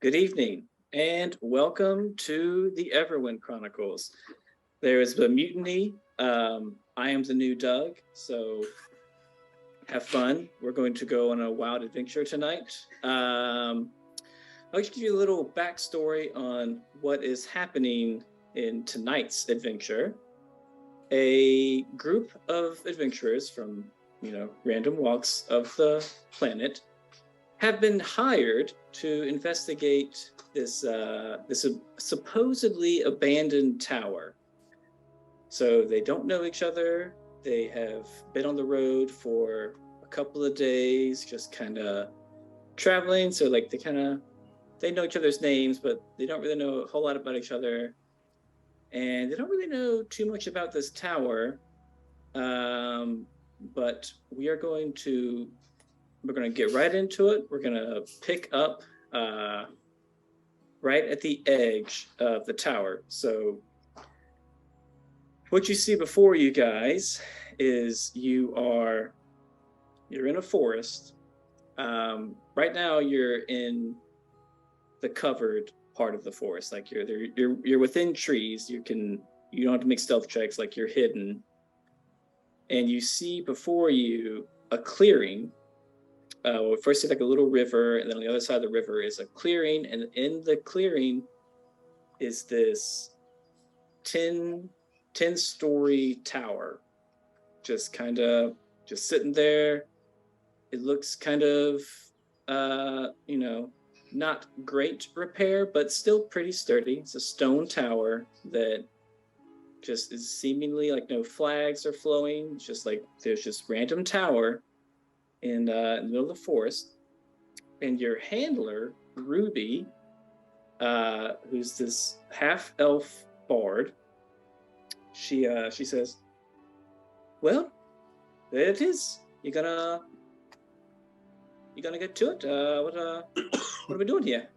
Good evening, and welcome to the Everwind Chronicles. There is a mutiny. I am the new Doug, so have fun. We're going to go on a wild adventure tonight. I'll just give you a little backstory on what is happening in tonight's adventure. A group of adventurers from, random walks of the planet have been hired to investigate this supposedly abandoned tower. So they don't know each other. They have been on the road for a couple of days, just kind of traveling. So like they know each other's names, but they don't really know a whole lot about each other. And they don't really know too much about this tower. But we're going to get right into it. We're going to pick up right at the edge of the tower. So what you see before you guys is you're in a forest. Right now you're in the covered part of the forest. Like you're within trees. You don't have to make stealth checks, like you're hidden. And you see before you a clearing. First it's like a little river, and then on the other side of the river is a clearing, and in the clearing is this 10-story tower, just sitting there. It looks kind of not great repair, but still pretty sturdy. It's a stone tower that just is seemingly like no flags are flowing. It's just like there's just random tower in the middle of the forest, and your handler, Ruby, who's this half-elf bard, she says, "Well, there it is. You gonna get to it? What are we doing here?"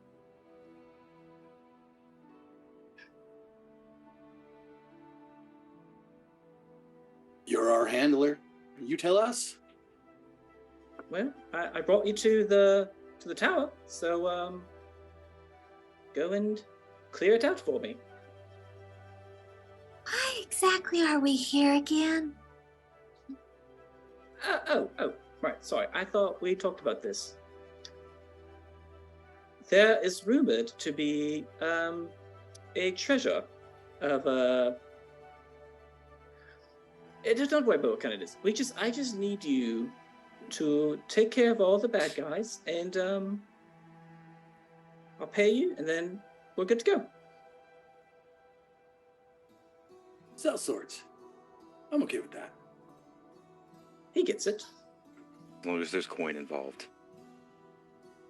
You're our handler. You tell us. Well, I brought you to the tower, so go and clear it out for me. Why exactly are we here again? Oh, right, sorry. I thought we talked about this. There is rumored to be a treasure of don't worry about what kind it is. I just need you to take care of all the bad guys, and I'll pay you, and then we're good to go. Sell swords. I'm okay with that. He gets it. As long as there's coin involved.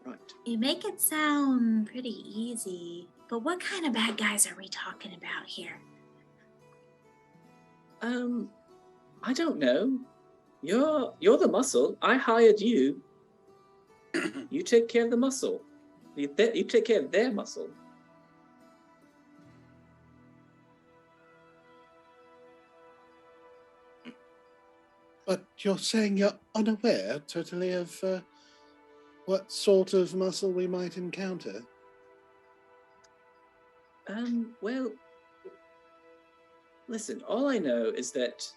Right. You make it sound pretty easy, but what kind of bad guys are we talking about here? I don't know. You're the muscle. I hired you. You take care of the muscle. You take care of their muscle. But you're saying you're unaware totally of what sort of muscle we might encounter? Well, listen, all I know is that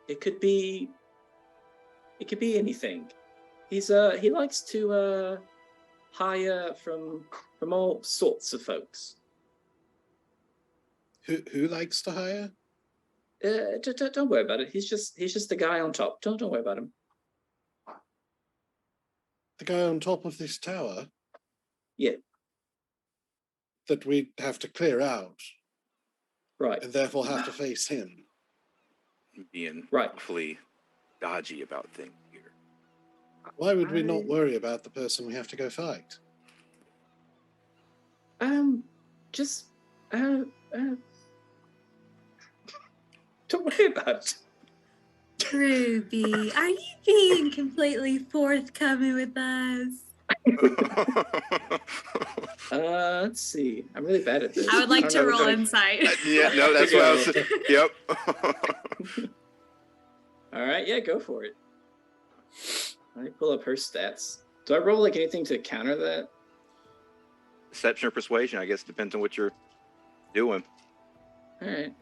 it could be anything. He likes to hire from all sorts of folks. Who likes to hire? Don't worry about it. He's just the guy on top. Don't worry about him. The guy on top of this tower? Yeah. That we'd have to clear out. Right. And therefore have to face him. Being right. Awfully dodgy about things here. Why would we not worry about the person we have to go fight? Just don't worry about it. Ruby, are you being completely forthcoming with us? Let's see. I'm really bad at this. I would like to roll insight. Yeah, no, that's what I was. Yep. All right, yeah, go for it. Let me pull up her stats. Do I roll like anything to counter that? deception or persuasion. I guess depends on what you're doing. All right.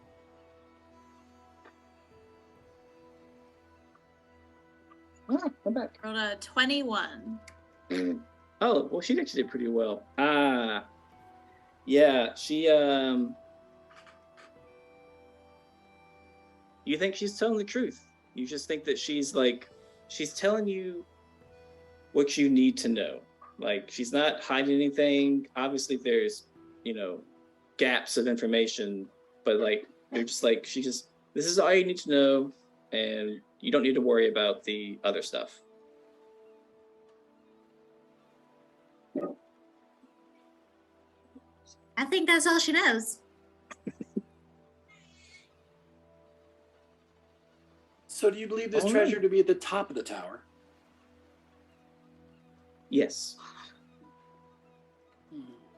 Oh, come back. Rolled a 21. Oh, well, she actually did pretty well. Yeah, she, you think she's telling the truth. You just think that she's telling you what you need to know. Like, she's not hiding anything. Obviously, there's, gaps of information, but they're just this is all you need to know, and you don't need to worry about the other stuff. I think that's all she knows. So do you believe this All treasure right. to be at the top of the tower? Yes.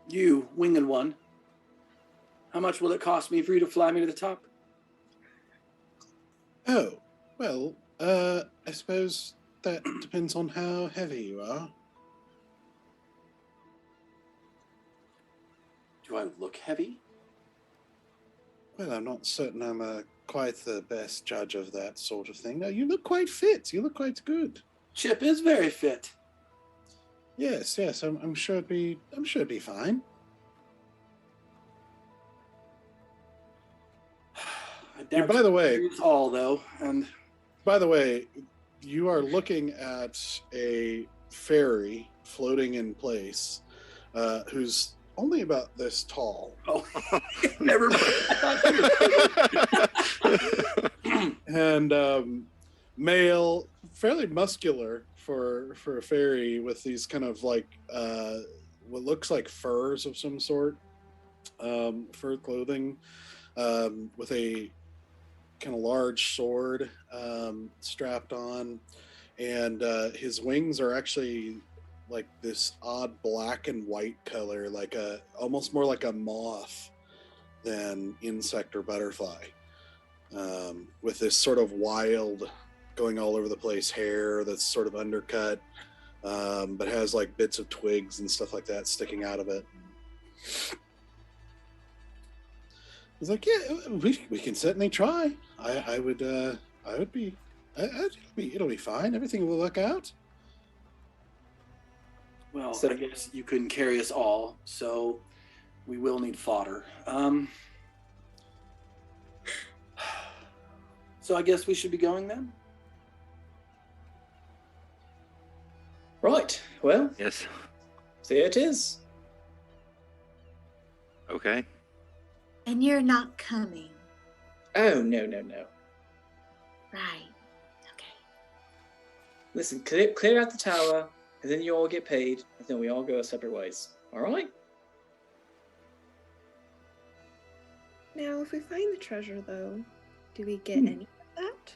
You, winged one. How much will it cost me for you to fly me to the top? Oh, well, I suppose that depends on how heavy you are. Do I look heavy? Well, I'm not certain I'm quite the best judge of that sort of thing. No, you look quite fit. You look quite good. Chip is very fit. Yes, I'm sure it'd be fine. I doubt by the way- it's all though, and By the way, you are looking at a fairy floating in place, who's only about this tall, oh, never mind. I thought and male, fairly muscular for a fairy, with these kind of what looks like furs of some sort, fur clothing, with a kind of large sword strapped on, and his wings are actually like this odd black and white color, almost more like a moth than insect or butterfly, with this sort of wild, going all over the place hair that's sort of undercut, but has like bits of twigs and stuff like that sticking out of it. He's like, yeah, we can certainly try. It'll be fine. Everything will work out. well, So- I guess you couldn't carry us all, so we will need fodder. So I guess we should be going then? Right. Well, Yes. so here it is. Okay. And you're not coming. Oh, no. Right. Okay. Listen, clear out the tower, and then you all get paid, and then we all go our separate ways. All right? Now, if we find the treasure, though, do we get any of that?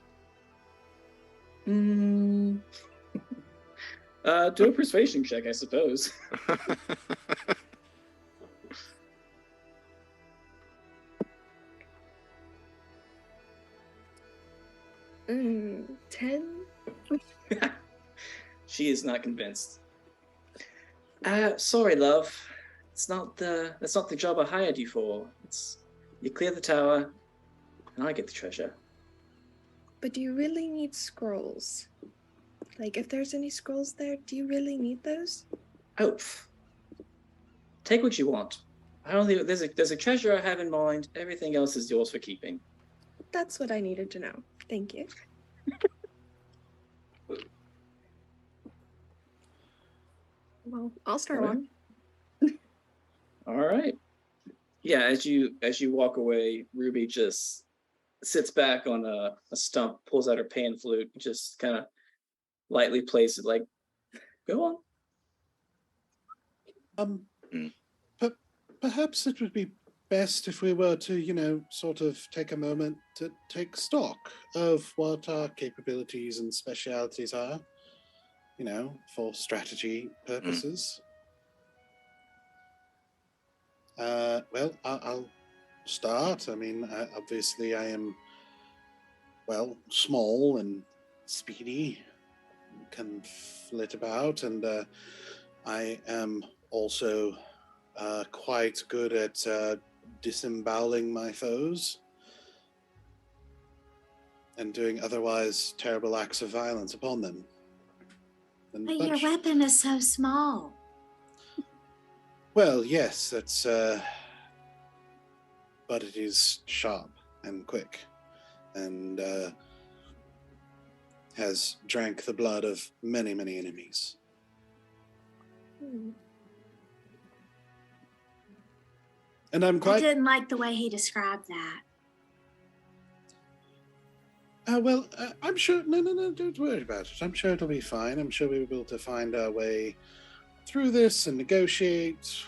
Do a persuasion check, I suppose. 10? She is not convinced. Sorry, love. That's not the job I hired you for. You clear the tower, and I get the treasure. But do you really need scrolls? Like, if there's any scrolls there, do you really need those? Oh, take what you want. I don't think there's a treasure I have in mind. Everything else is yours for keeping. That's what I needed to know. Thank you. Well, I'll start Alright. one. All right. Yeah, as you walk away, Ruby just sits back on a stump, pulls out her pan flute, just kind of lightly plays it, like, go on. But perhaps it would be best if we were to, sort of take a moment to take stock of what our capabilities and specialities are, for strategy purposes. Well, I'll start. I mean, obviously I am, small and speedy, can flit about, and I am also quite good at disemboweling my foes and doing otherwise terrible acts of violence upon them. And But your weapon is so small. Well, yes, that's... but it is sharp and quick, and has drank the blood of many, many enemies. And I'm quite... I didn't like the way he described that. I'm sure... No, don't worry about it. I'm sure it'll be fine. I'm sure we'll be able to find our way through this and negotiate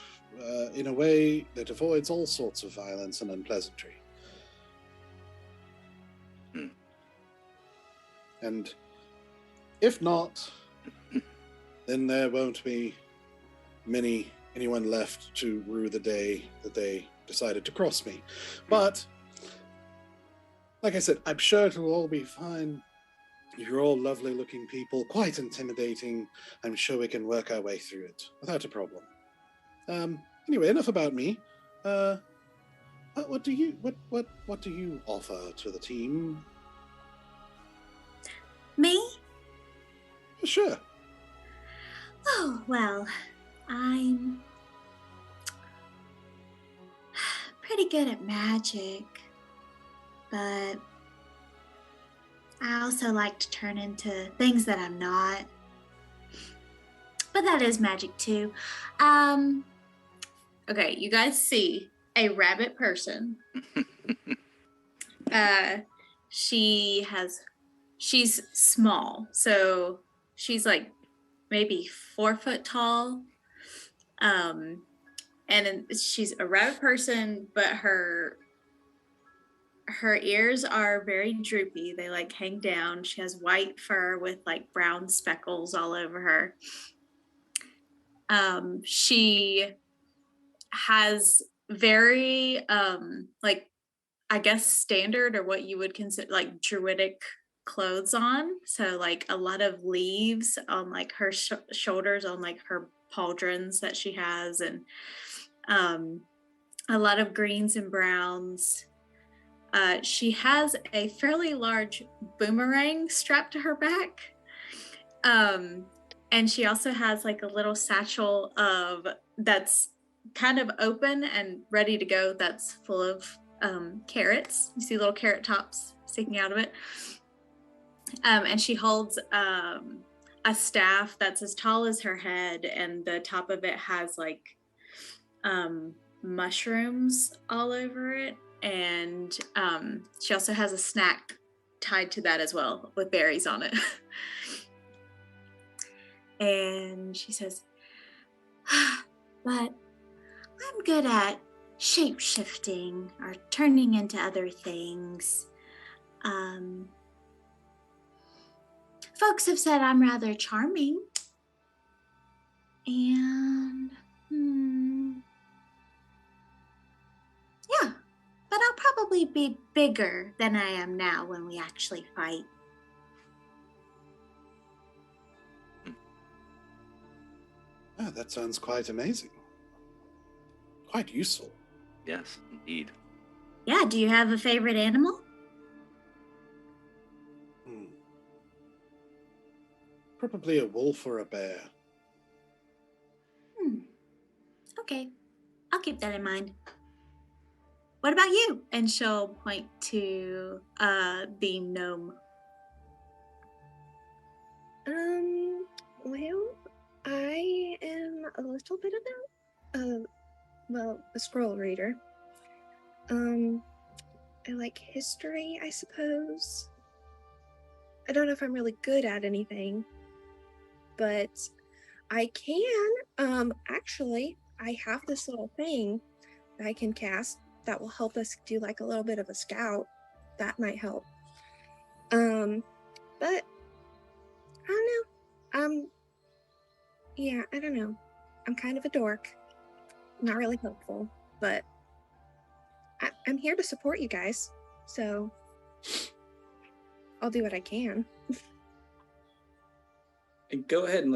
in a way that avoids all sorts of violence and unpleasantry. And if not, then there won't be anyone left to rue the day that they decided to cross me. But, like I said, I'm sure it'll all be fine. You're all lovely looking people, quite intimidating. I'm sure we can work our way through it without a problem. Anyway, enough about me. What do you offer to the team? Me? Sure. Oh, well, I'm pretty good at magic, but I also like to turn into things that I'm not. But that is magic too. Okay, you guys see a rabbit person. She's small, so she's like maybe 4 foot tall. And she's a rabbit person, but her ears are very droopy. They like hang down. She has white fur with like brown speckles all over her. She has very like, I guess, standard, or what you would consider like druidic clothes on. So like a lot of leaves on like her shoulders, on like her pauldrons that she has, and a lot of greens and browns. She has a fairly large boomerang strapped to her back. And she also has like a little satchel that's kind of open and ready to go, that's full of carrots. You see little carrot tops sticking out of it. And she holds a staff that's as tall as her head, and the top of it has like mushrooms all over it. And she also has a snack tied to that as well, with berries on it. And she says, but I'm good at shape-shifting or turning into other things. Folks have said I'm rather charming. And, yeah, but I'll probably be bigger than I am now when we actually fight. Oh, that sounds quite amazing. Quite useful. Yes, indeed. Yeah, do you have a favorite animal? Probably a wolf or a bear. Okay, I'll keep that in mind. What about you? And she'll point to the gnome. Well, I am a little bit of a scroll reader. I like history, I suppose. I don't know if I'm really good at anything, but I can. Actually, I have this little thing that I can cast that will help us do like a little bit of a scout. That might help. But I don't know. Yeah, I don't know. I'm kind of a dork. Not really helpful, but I'm here to support you guys. So I'll do what I can. And go ahead and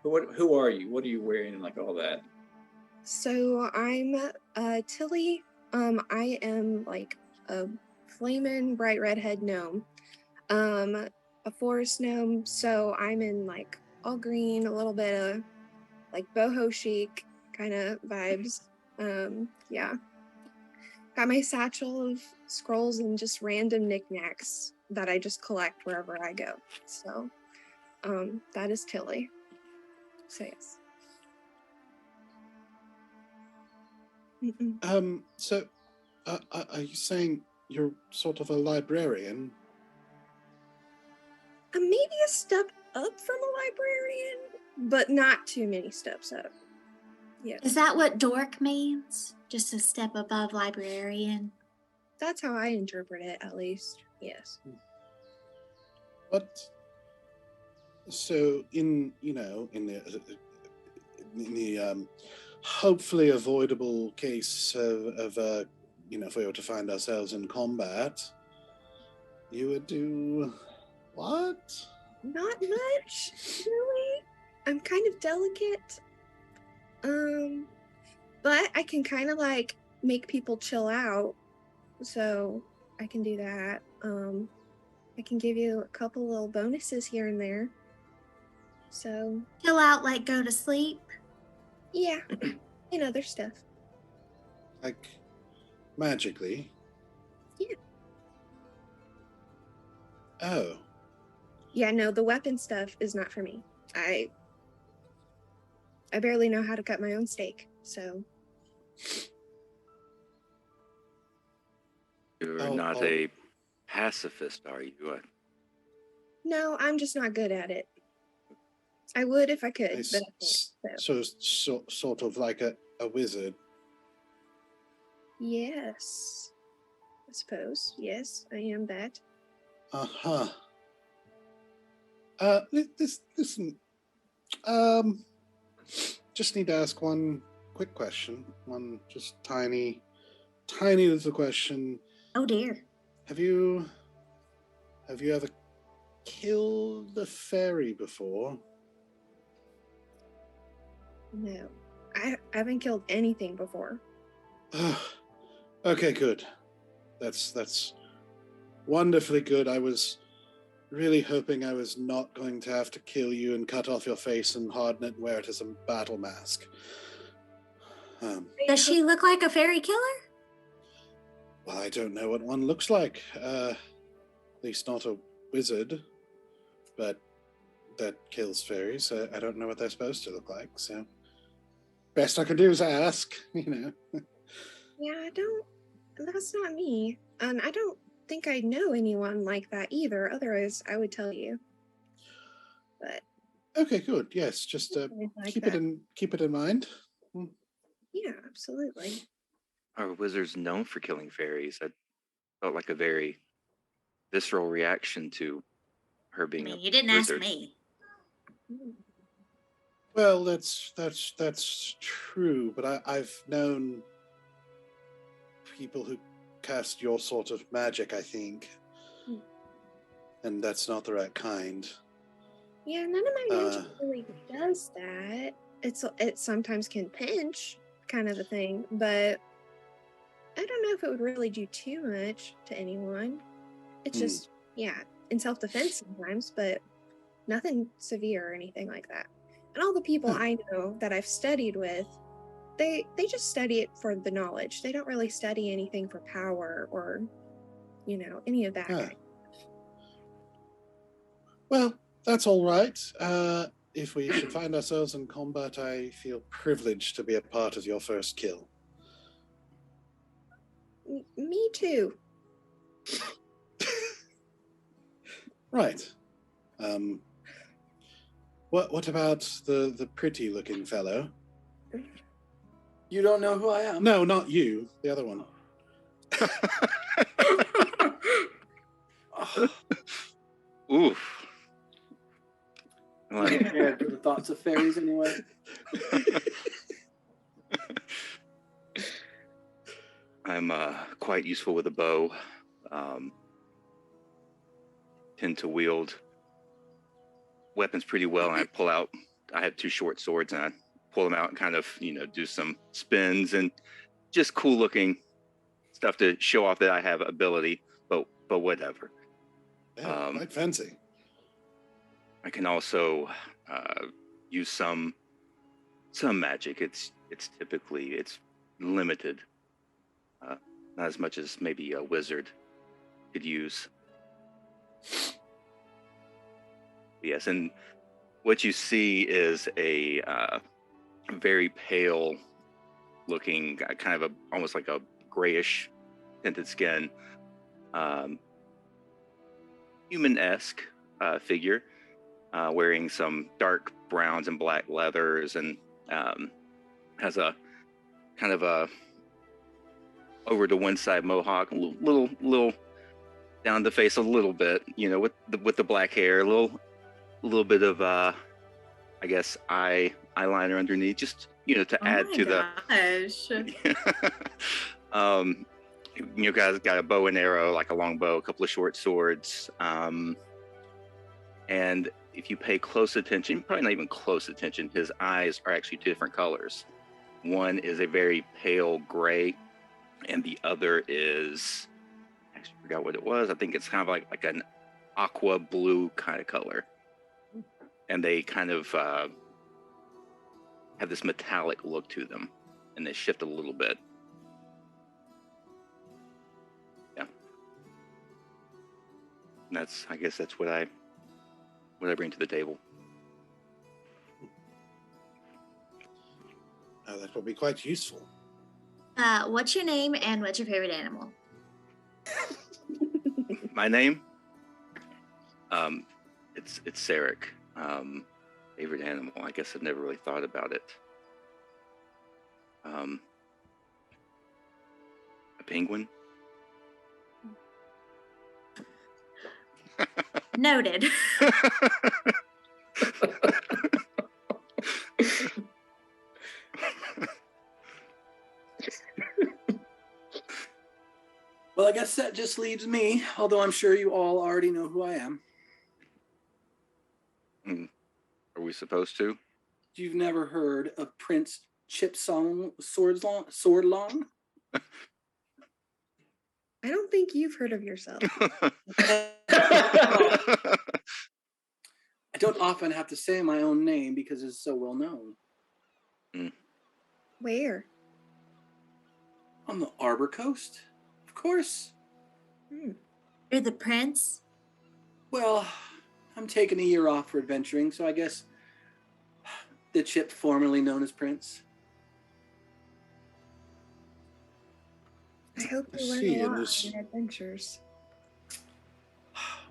Who are you? What are you wearing and like all that? So I'm Tilly. I am like a flaming bright redhead gnome. A forest gnome, so I'm in like all green, a little bit of like boho chic kind of vibes. Yeah. Got my satchel of scrolls and just random knickknacks that I just collect wherever I go. So that is Tilly. So yes. So are you saying you're sort of a librarian? Maybe a step up from a librarian, but not too many steps up. Yeah. Is that what dork means? Just a step above librarian? That's how I interpret it, at least. Yes. What? So in the hopefully avoidable case of if we were to find ourselves in combat, you would do what? Not much, really. I'm kind of delicate. But I can kind of like make people chill out. So I can do that. I can give you a couple little bonuses here and there. So Chill out, like go to sleep? yeah, and other stuff. Like magically? Yeah. Oh. Yeah, no, the weapon stuff is not for me. I barely know how to cut my own steak, so. You're not a pacifist, are you? No, I'm just not good at it. I would if I could, I but I can't. So sort of like a wizard. Yes. I suppose. Yes, I am that. Uh-huh. Listen. Just need to ask one quick question. One just tiny little question. Oh dear. Have you ever killed a fairy before? No. I haven't killed anything before. Okay, good. That's wonderfully good. I was really hoping I was not going to have to kill you and cut off your face and harden it and wear it as a battle mask. Does she look like a fairy killer? Well, I don't know what one looks like. At least not a wizard. But that kills fairies. I don't know what they're supposed to look like, so best I can do is ask, Yeah, that's not me. And I don't think I know anyone like that either. Otherwise, I would tell you. But Okay, good. Yes, just like keep that. it in mind. Yeah, absolutely. Are wizards known for killing fairies? That felt like a very visceral reaction to her I being mean, a you didn't wizard. ask me. Well, that's true, but I've known people who cast your sort of magic, I think. And that's not the right kind. Yeah, none of my magic really does that. It sometimes can pinch, kind of a thing, but I don't know if it would really do too much to anyone. It's just, yeah, in self-defense sometimes, but nothing severe or anything like that. And all the people I know that I've studied with, they just study it for the knowledge. They don't really study anything for power or, any of that kind. Well, that's all right. If we should find ourselves in combat, I feel privileged to be a part of your first kill. Me too. Right. What about the pretty looking fellow? You don't know who I am? No, not you. The other one. Oof. I'm prepared for the thoughts of fairies anyway. I'm quite useful with a bow. Tend to wield weapons pretty well, and I pull out I have 2 short swords, and I pull them out and kind of, do some spins and just cool looking stuff to show off that I have ability, but whatever. Yeah, quite fancy. I can also use some magic. It's typically limited, not as much as maybe a wizard could use. Yes, and what you see is a very pale looking, kind of almost like a grayish tinted skin, human-esque figure, wearing some dark browns and black leathers, and has a kind of a over to one side mohawk, a little down the face a little bit, with the black hair, a little bit of I guess eyeliner underneath, just to add to gosh. Guys got a bow and arrow, like a long bow, a couple of short swords, and if you pay close attention, probably not even close attention, his eyes are actually 2 different colors. One is a very pale gray, and the other is, I actually forgot what it was. I think it's kind of like an aqua blue kind of color. And they kind of have this metallic look to them, and they shift a little bit. Yeah. And I guess that's what I bring to the table. That will be quite useful. What's your name and what's your favorite animal? My name? It's Sarek. Favorite animal? I guess I've never really thought about it. A penguin? Noted. Well, I guess that just leaves me, although I'm sure you all already know who I am. Are we supposed to? You've never heard of Prince Chipsong Swordlong? I don't think you've heard of yourself. I don't often have to say my own name because it's so well known. Where? On the Arbor Coast, of course. You're the prince? Well, I'm taking a year off for adventuring, so I guess the chip formerly known as Prince. I hope you learn See, a and lot this- in your adventures.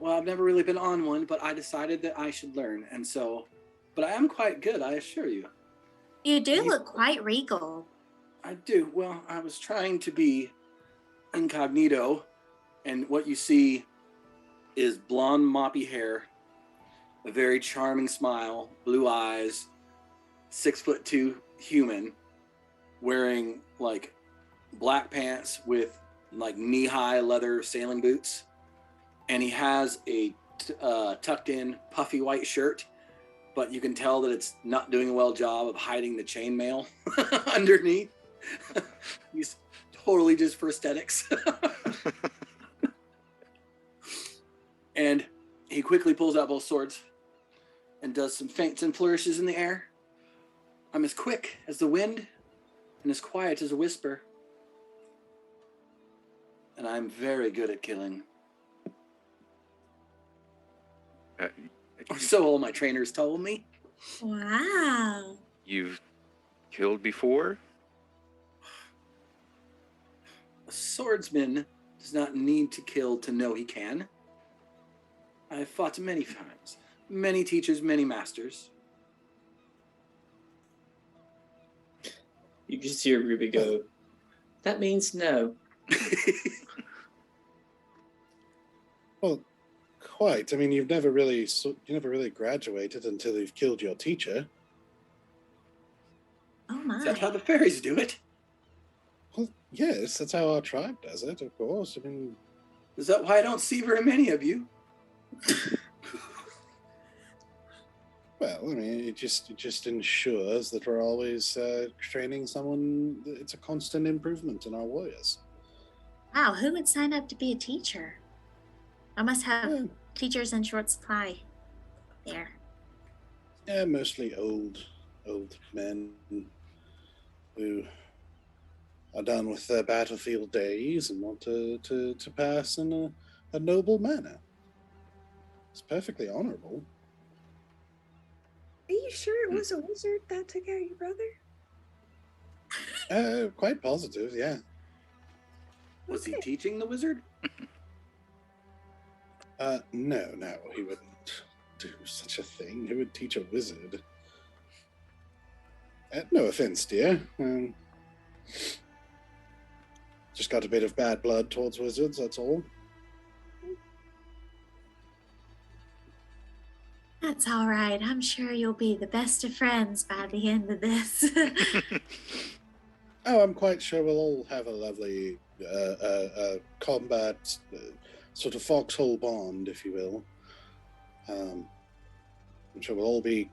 Well, I've never really been on one, but I decided that I should learn, and so, but I am quite good, I assure you. You do look quite regal. I do. Well, I was trying to be incognito, and what you see is blonde, moppy hair, a very charming smile, blue eyes, 6'2" human, wearing like black pants with like knee-high leather sailing boots, and he has a tucked-in puffy white shirt, but you can tell that it's not doing a well job of hiding the chainmail underneath. He's totally just for aesthetics. And he quickly pulls out both swords and does some feints and flourishes in the air. I'm as quick as the wind and as quiet as a whisper. And I'm very good at killing. Or so all my trainers told me. Wow. You've killed before? A swordsman does not need to kill to know he can. I have fought many times. Many teachers, many masters. You just hear Ruby go, that means no. Well, quite. I mean, you never really graduated until you've killed your teacher. Oh my. Is that how the fairies do it? Well, yes, that's how our tribe does it, of course. I mean, Is that why I don't see very many of you? Well, I mean, it just ensures that we're always training someone. It's a constant improvement in our warriors. Wow, who would sign up to be a teacher? I must have Yeah, teachers in short supply there. yeah, mostly old men who are done with their battlefield days and want to pass in a noble manner. It's perfectly honorable. Are you sure it was a wizard that took out your brother? Quite positive, yeah. Was he Okay. teaching the wizard? No, he wouldn't do such a thing. He would teach a wizard. No offense, dear. Just got a bit of bad blood towards wizards, that's all. That's all right. I'm sure you'll be the best of friends by the end of this. Oh, I'm quite sure we'll all have a lovely combat, sort of foxhole bond, if you will. I'm sure we'll all be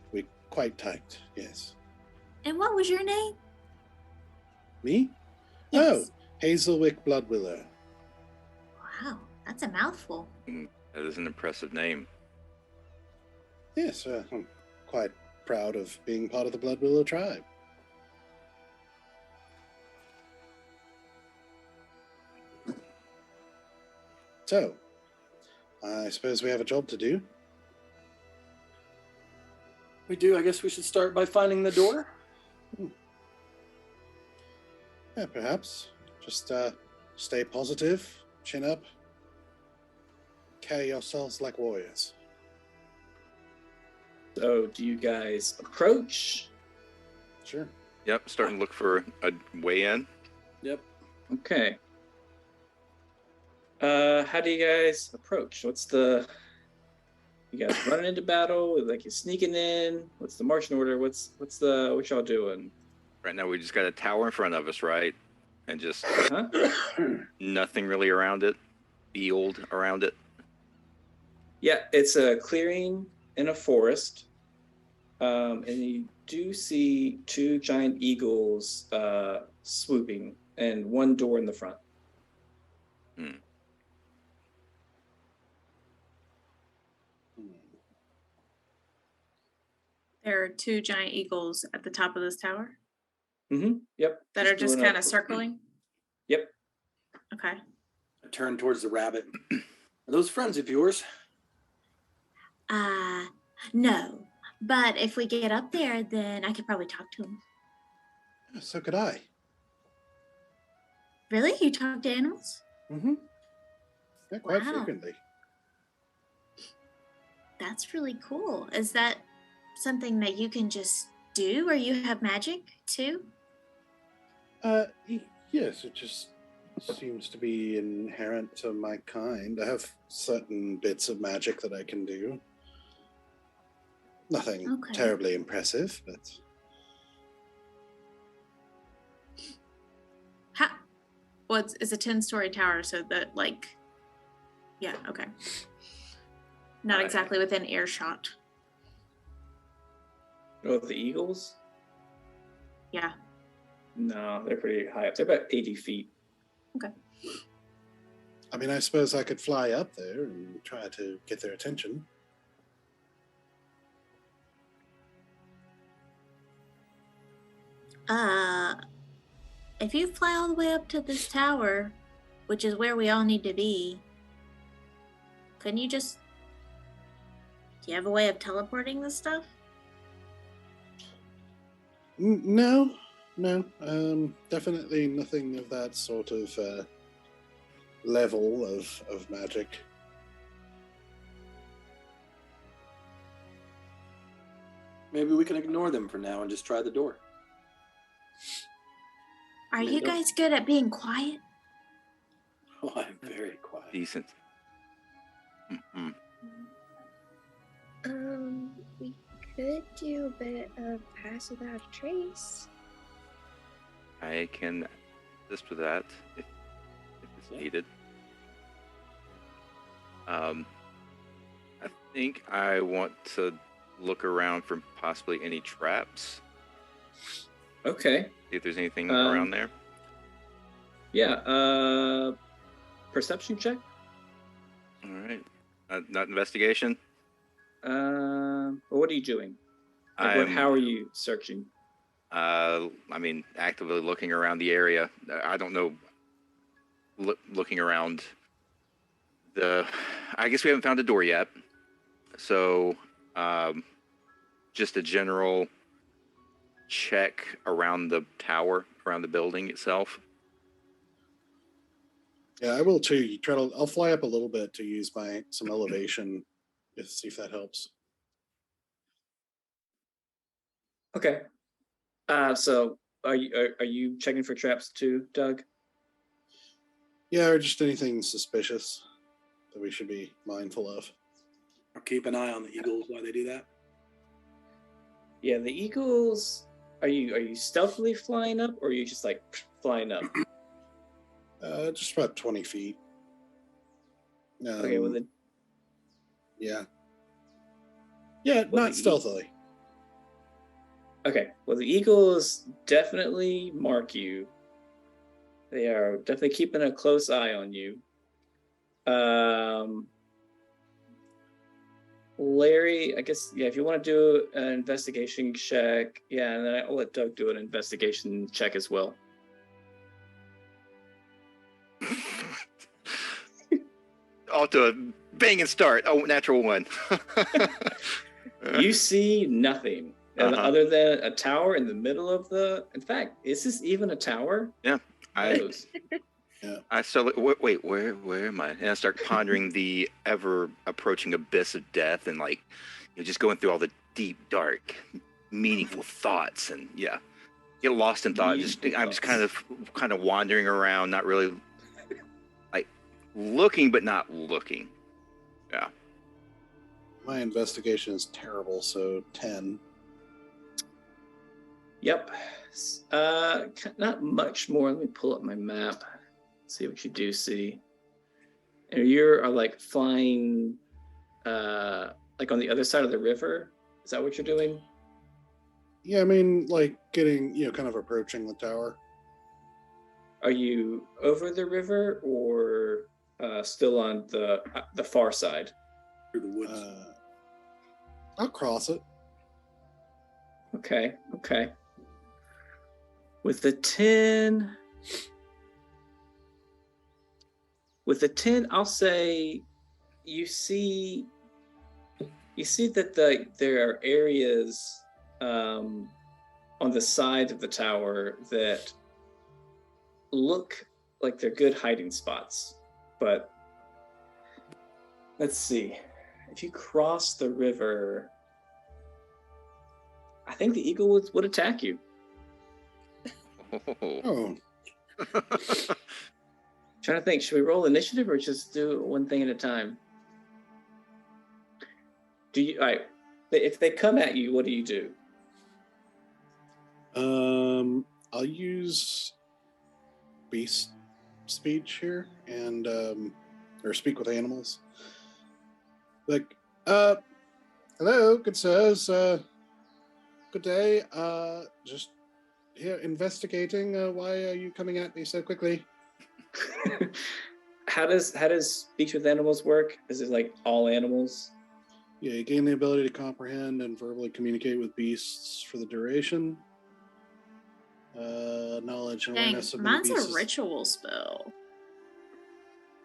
quite tight, yes. And what was your name? Me? Yes. Oh, Hazelwick Bloodwillow. Wow, that's a mouthful. That is an impressive name. Yes, I'm quite proud of being part of the Bloodwillow tribe. So, I suppose we have a job to do. We do. I guess we should start by finding the door. Yeah, perhaps. Just stay positive, chin up, carry yourselves like warriors. So, do you guys approach? Sure. Yep, starting to look for a way in. Yep. Okay. How do you guys approach? You guys running into battle? Like you sneaking in? What's the marching order? what y'all doing? Right now we just got a tower in front of us, right? And just Huh? nothing really around it. Field around it. Yeah, it's a clearing in a forest. And you do see two giant eagles swooping and one door in the front. There are two giant eagles at the top of this tower Mm-hmm. Yep. that are just doing kind of circling. Yep. Okay. I turn towards the rabbit. Are those friends of yours? No. But if we get up there, then I could probably talk to him. So could I. Really? You talk to animals? Mm-hmm. Yeah, quite Wow. frequently. That's really cool. Is that something that you can just do, or you have magic too? Yes, it just seems to be inherent to my kind. I have certain bits of magic that I can do. Nothing Okay. terribly impressive, but Well, it's a 10-story tower, so that yeah, okay. Not exactly within earshot. Oh, the eagles? Yeah. No, they're pretty high up. They're about 80 feet. Okay. I mean, I suppose I could fly up there and try to get their attention. If you fly all the way up to this tower, which is where we all need to be, couldn't you just... Do you have a way of teleporting this stuff? No. Definitely nothing of that sort of level of magic. Maybe we can ignore them for now and just try the door. Are you guys good at being quiet? Oh, I'm very quiet. Decent. Mm-hmm. We could do a bit of pass without a trace. I can assist with that if it's needed. I think I want to look around for possibly any traps. Okay. See if there's anything around there. Yeah. Perception check. All right. Not investigation. What are you doing? Like, how are you searching? I mean, actively looking around the area. I don't know. Looking around I guess we haven't found a door yet. So, just a general check around the tower, around the building itself. Yeah, I will too. I'll fly up a little bit to use some elevation to see if that helps. Okay. So are you checking for traps too, Doug? Yeah, or just anything suspicious that we should be mindful of. Or keep an eye on the eagles while they do that. Yeah, the eagles. Are you stealthily flying up, or are you just like flying up? Just about 20 feet. Okay, well Yeah, well, not stealthily. Okay, well the eagles definitely mark you. They are definitely keeping a close eye on you. Larry, I guess, yeah, if you want to do an investigation check, yeah, and then I'll let Doug do an investigation check as well. Off to a banging start. Oh, natural one. You see nothing other than a tower in the middle of in fact, is this even a tower? Yeah. Yeah. I start, wait, where am I? And I start pondering the ever approaching abyss of death, and like, just going through all the deep, dark, meaningful thoughts, and yeah, get lost in thought. I'm just kind of wandering around, not really like looking, but not looking. Yeah. My investigation is terrible, so 10. Yep. Not much more. Let me pull up my map. See what you do see. And you're like flying like on the other side of the river. Is that what you're doing? Yeah, I mean, like getting, kind of approaching the tower. Are you over the river or still on the far side? Through the woods. I'll cross it. Okay. With the 10, I'll say you see that there are areas on the side of the tower that look like they're good hiding spots. But let's see. If you cross the river, I think the eagle would attack you. Oh. Trying to think, should we roll initiative or just do one thing at a time? All right, if they come at you, what do you do? I'll use beast speech here and or speak with animals. Like, hello, good sirs. Good day. Just here investigating. Why are you coming at me so quickly? How does speech with animals work? Is it like all animals? Yeah, you gain the ability to comprehend and verbally communicate with beasts for the duration. Knowledge and Dang, awareness of mine's beasts. a ritual spell.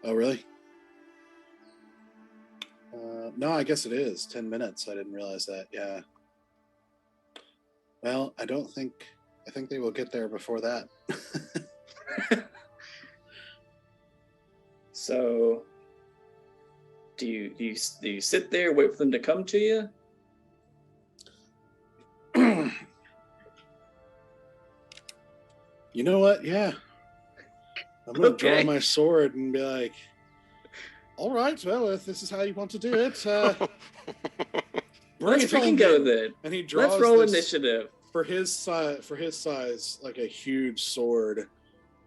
Oh, really? No, I guess it is 10 minutes. I didn't realize that. Yeah. Well, I think they will get there before that. So, do you sit there, wait for them to come to you? You know what? Yeah. I'm going to Okay. draw my sword and be like, all right, well, if this is how you want to do it, bring Let's it on freaking go then. then. And he draws Let's roll this, initiative. for his size, like a huge sword.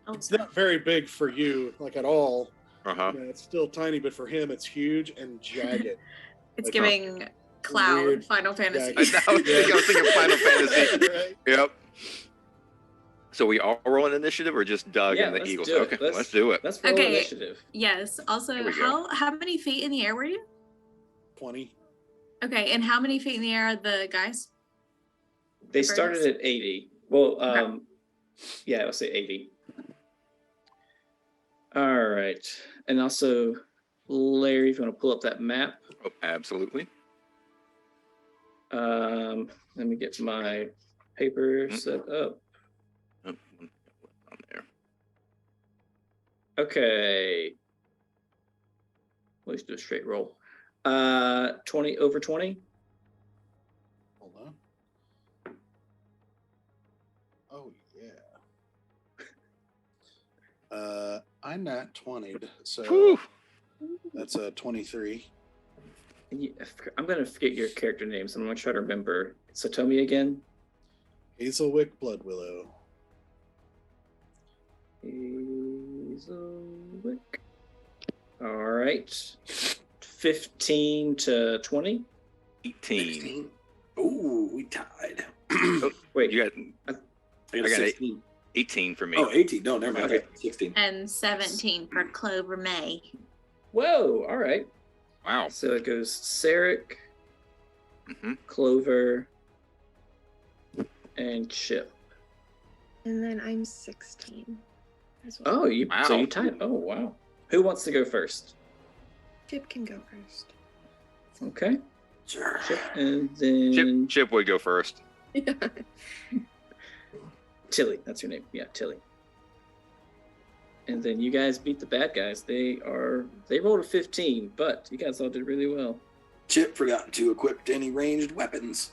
Oh, It's not very big for you, like at all. Uh-huh. Yeah, it's still tiny, but for him, it's huge and jagged. it's Like, giving Cloud, weird- Final Fantasy. Yeah, I was thinking Final Fantasy. Right. Yep. So we all rolling initiative or just Doug Yeah, and the let's Eagles? do it. Okay, let's do it. Let's roll Okay. initiative. Yes. Also, Here we go. how many feet in the air were you? 20. Okay, and how many feet in the air are the guys? They The started birds? at 80. Well, Okay. yeah, I'll say 80. All right. And also, Larry, if you want to pull up that map, Oh, absolutely. let me get my paper set up. Oh, on there. Okay. Let's do a straight roll. 20 over 20. Hold on. Oh, yeah. I'm not 20'd, so Whew. that's a 23. I'm going to forget your character names. I'm going to try to remember. So tell me again. Hazelwick Bloodwillow. Hazelwick. All right. 15 to 20. 18. 16. Ooh, we tied. Oh, Wait, you got I I got got 16. 18 for me. Oh, 18. No, never mind. Okay. 16. And 17 for Clover May. whoa. All right. Wow. So it goes Sarek, hmm Clover, and Chip. And then I'm 16 as well. Oh, so Wow. you tied. Oh, wow. Who wants to go first? Chip can go first. Okay. Sure. Chip, and then Chip would go first. Tilly. That's your name. Yeah, Tilly. And then you guys beat the bad guys. They rolled a 15, but you guys all did really well. Chip forgot to equip any ranged weapons.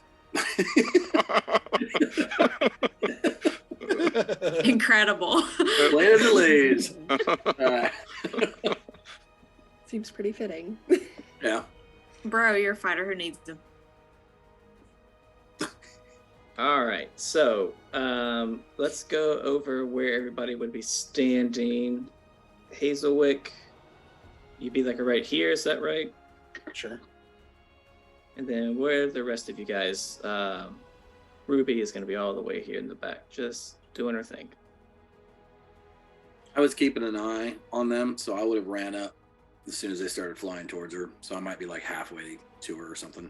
Incredible. Plan delays. Seems pretty fitting. Yeah. Bro, you're a fighter who needs them. All right, so let's go over where everybody would be standing. Hazelwick, you'd be like right here, is that right? Sure. And then where are the rest of you guys? Ruby is going to be all the way here in the back, just doing her thing. I was keeping an eye on them, so I would have ran up as soon as they started flying towards her. So I might be like halfway to her or something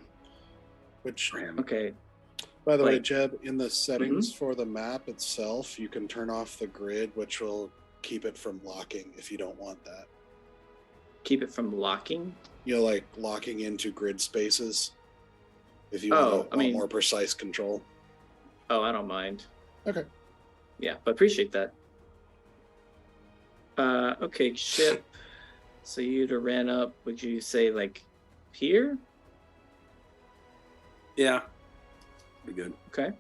Which, for him. Okay, by the way, Like- Jeb, in the settings for the map itself, you can turn off the grid, which will keep it from locking if you don't want that. keep it from locking. You know, like locking into grid spaces. If you Oh, want I mean- more precise control. Oh, I don't mind. Okay. Yeah, but appreciate that. Okay, Chip. So you'd have ran up, would you say like here? Yeah. Be good. Okay.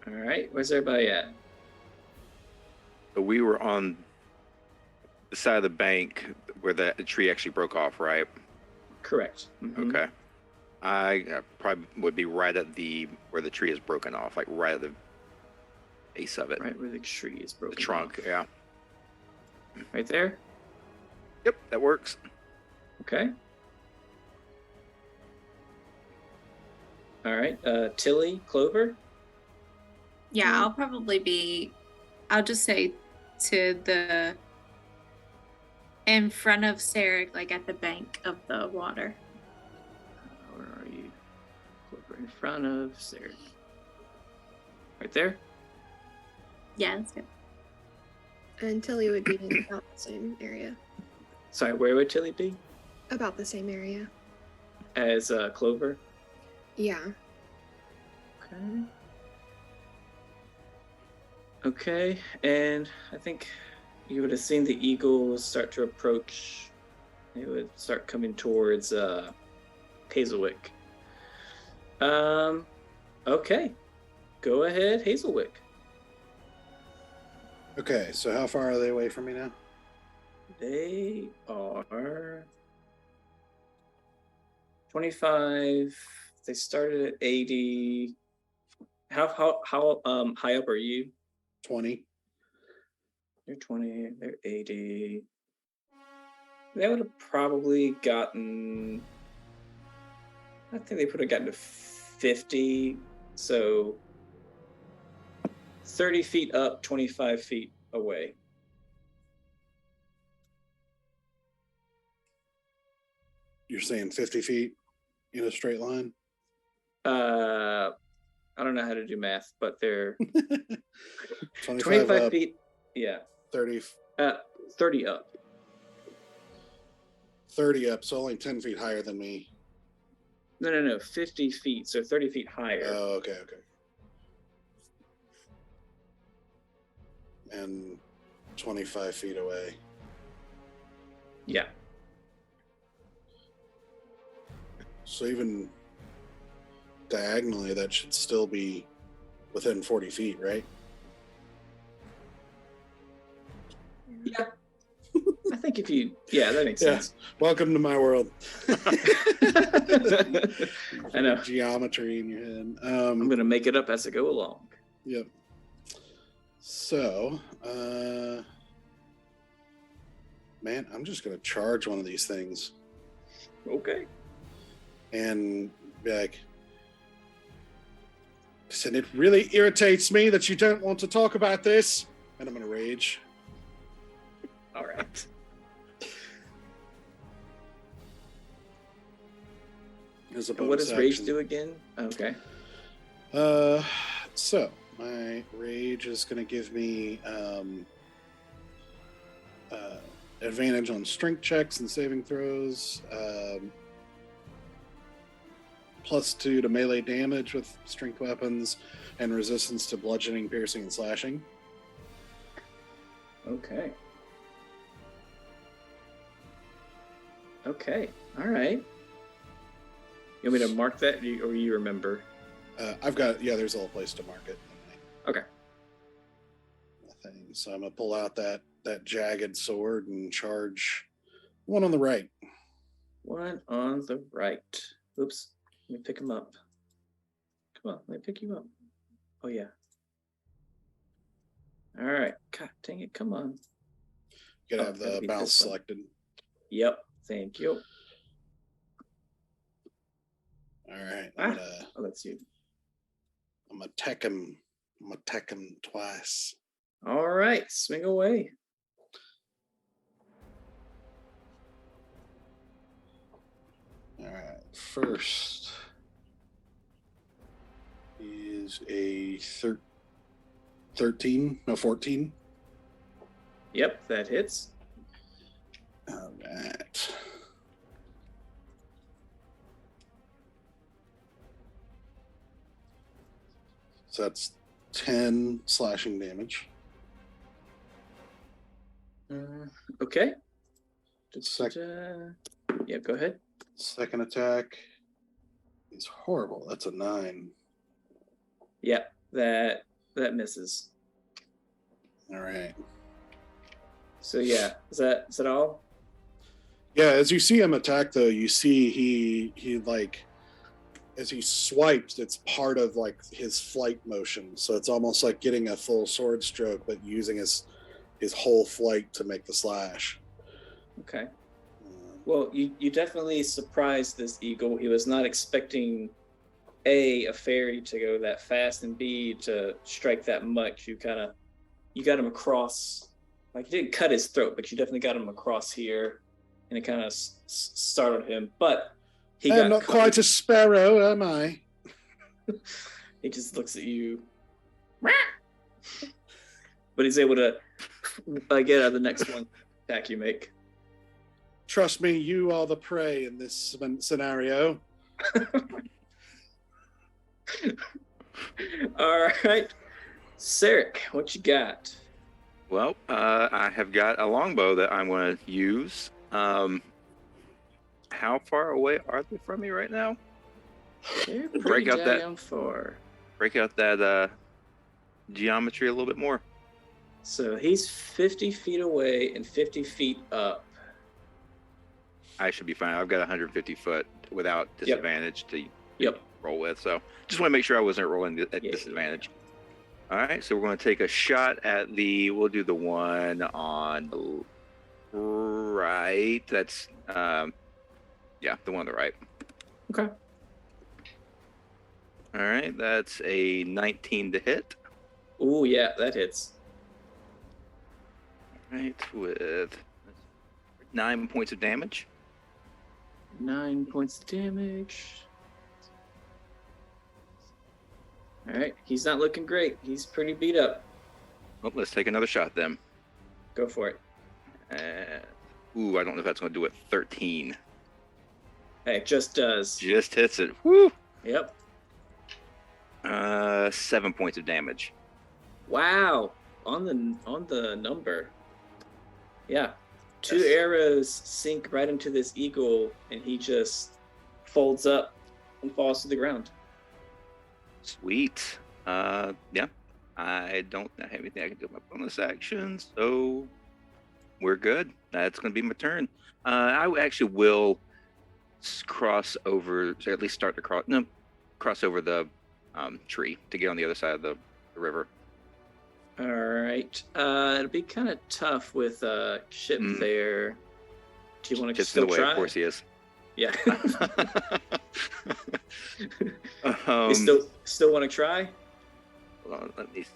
All right, where's everybody at? But we were on the side of the bank where the tree actually broke off, right? Correct. Mhm. Okay. I probably would be right at where the tree is broken off, like right at the base of it. Right where the tree is The broken. trunk, off. yeah. Right there? Yep, that works. Okay. All right, Tilly, Clover. Yeah, I'll just say to the in front of Sarek, like at the bank of the water. Where are you? Clover in front of Sarah. Right there? Yeah, that's good. And Tilly would be in about the same area. Sorry, where would Tilly be? About the same area. As Clover? Yeah. Okay. Okay, and I think you would have seen the eagles start to approach. They would start coming towards Hazelwick. Okay. Go ahead, Hazelwick. Okay, so how far are they away from me now? They are 25. They started at 80. How high up are you? 20. They're 20, they're 80. They would have probably gotten I think they would have gotten to 50. So 30 feet up, 25 feet away. You're saying 50 feet in a straight line? I don't know how to do math, but they're 25 up, feet. Yeah. 30. 30 up. 30 up, so only 10 feet higher than me. No. 50 feet, so 30 feet higher. Oh, okay. And 25 feet away. Yeah. So even diagonally, that should still be within 40 feet, right? Yeah. I think that makes sense. Welcome to my world. I know. Geometry in your head. I'm going to make it up as I go along. Yep. So, man, I'm just going to charge one of these things. Okay. And be like, listen, it really irritates me that you don't want to talk about this. And I'm going to rage. All right. And what does rage do again? Okay. So my rage is going to give me advantage on strength checks and saving throws. +2 to melee damage with strength weapons, and resistance to bludgeoning, piercing, and slashing. Okay. All right. You want me to mark that, or you remember? I've got, there's a little place to mark it. Okay. So I'm going to pull out that jagged sword and charge one on the right. One on the right. Oops. Let me pick him up. Come on, let me pick you up. Oh, yeah. All right. God dang it. Come on. You got to have the bounce selected. Yep. Thank you. All right. That's you. I'm going to attack him. I'm going to attack him twice. All right. Swing away. All right. First is a 14. Yep, that hits. All right. So that's 10 slashing damage. Okay. Second. Yeah, go ahead. Second attack is horrible. That's a 9. Yeah, that misses. All right. So yeah, is that all? Yeah, as you see him attack, though, you see he like, as he swipes, it's part of like his flight motion. So it's almost like getting a full sword stroke, but using his whole flight to make the slash. Okay. Well, you definitely surprised this eagle. He was not expecting a fairy to go that fast, and B, to strike that much. You got him across. Like, you didn't cut his throat, but you definitely got him across here, and it kind of startled him. But I'm not quite a sparrow, am I? He just looks at you. But he's able to get out of the next one attack you make. Trust me, you are the prey in this scenario. All right. Sarek, what you got? Well, I have got a longbow that I'm going to use. How far away are they from me right now? They're pretty damn far. Break out that geometry a little bit more. So he's 50 feet away and 50 feet up. I should be fine. I've got 150 foot without disadvantage to roll with. So just want to make sure I wasn't rolling at disadvantage. All right, so we're going to take a shot at we'll do the one on the right. That's, the one on the right. Okay. All right, that's a 19 to hit. Oh yeah, that hits. All right, with 9 points of damage. 9 points of damage. All right, he's not looking great. He's pretty beat up. Well, let's take another shot then. Go for it. Ooh, I don't know if that's going to do it. 13. Hey, it just does. Just hits it. Woo! Yep. 7 points of damage. Wow. On the number. Yeah. Two Yes. arrows sink right into this eagle, and he just folds up and falls to the ground. Sweet. Yeah. I don't have anything I can do with my bonus action, so we're good. That's going to be my turn. I actually will cross over, or at least start to cross over the tree to get on the other side of the river. All right. It'll be kind of tough with Chip there. Do you want to Chip's still in the way, try? of course he is. Yeah. You still want to try? Hold on, let me see.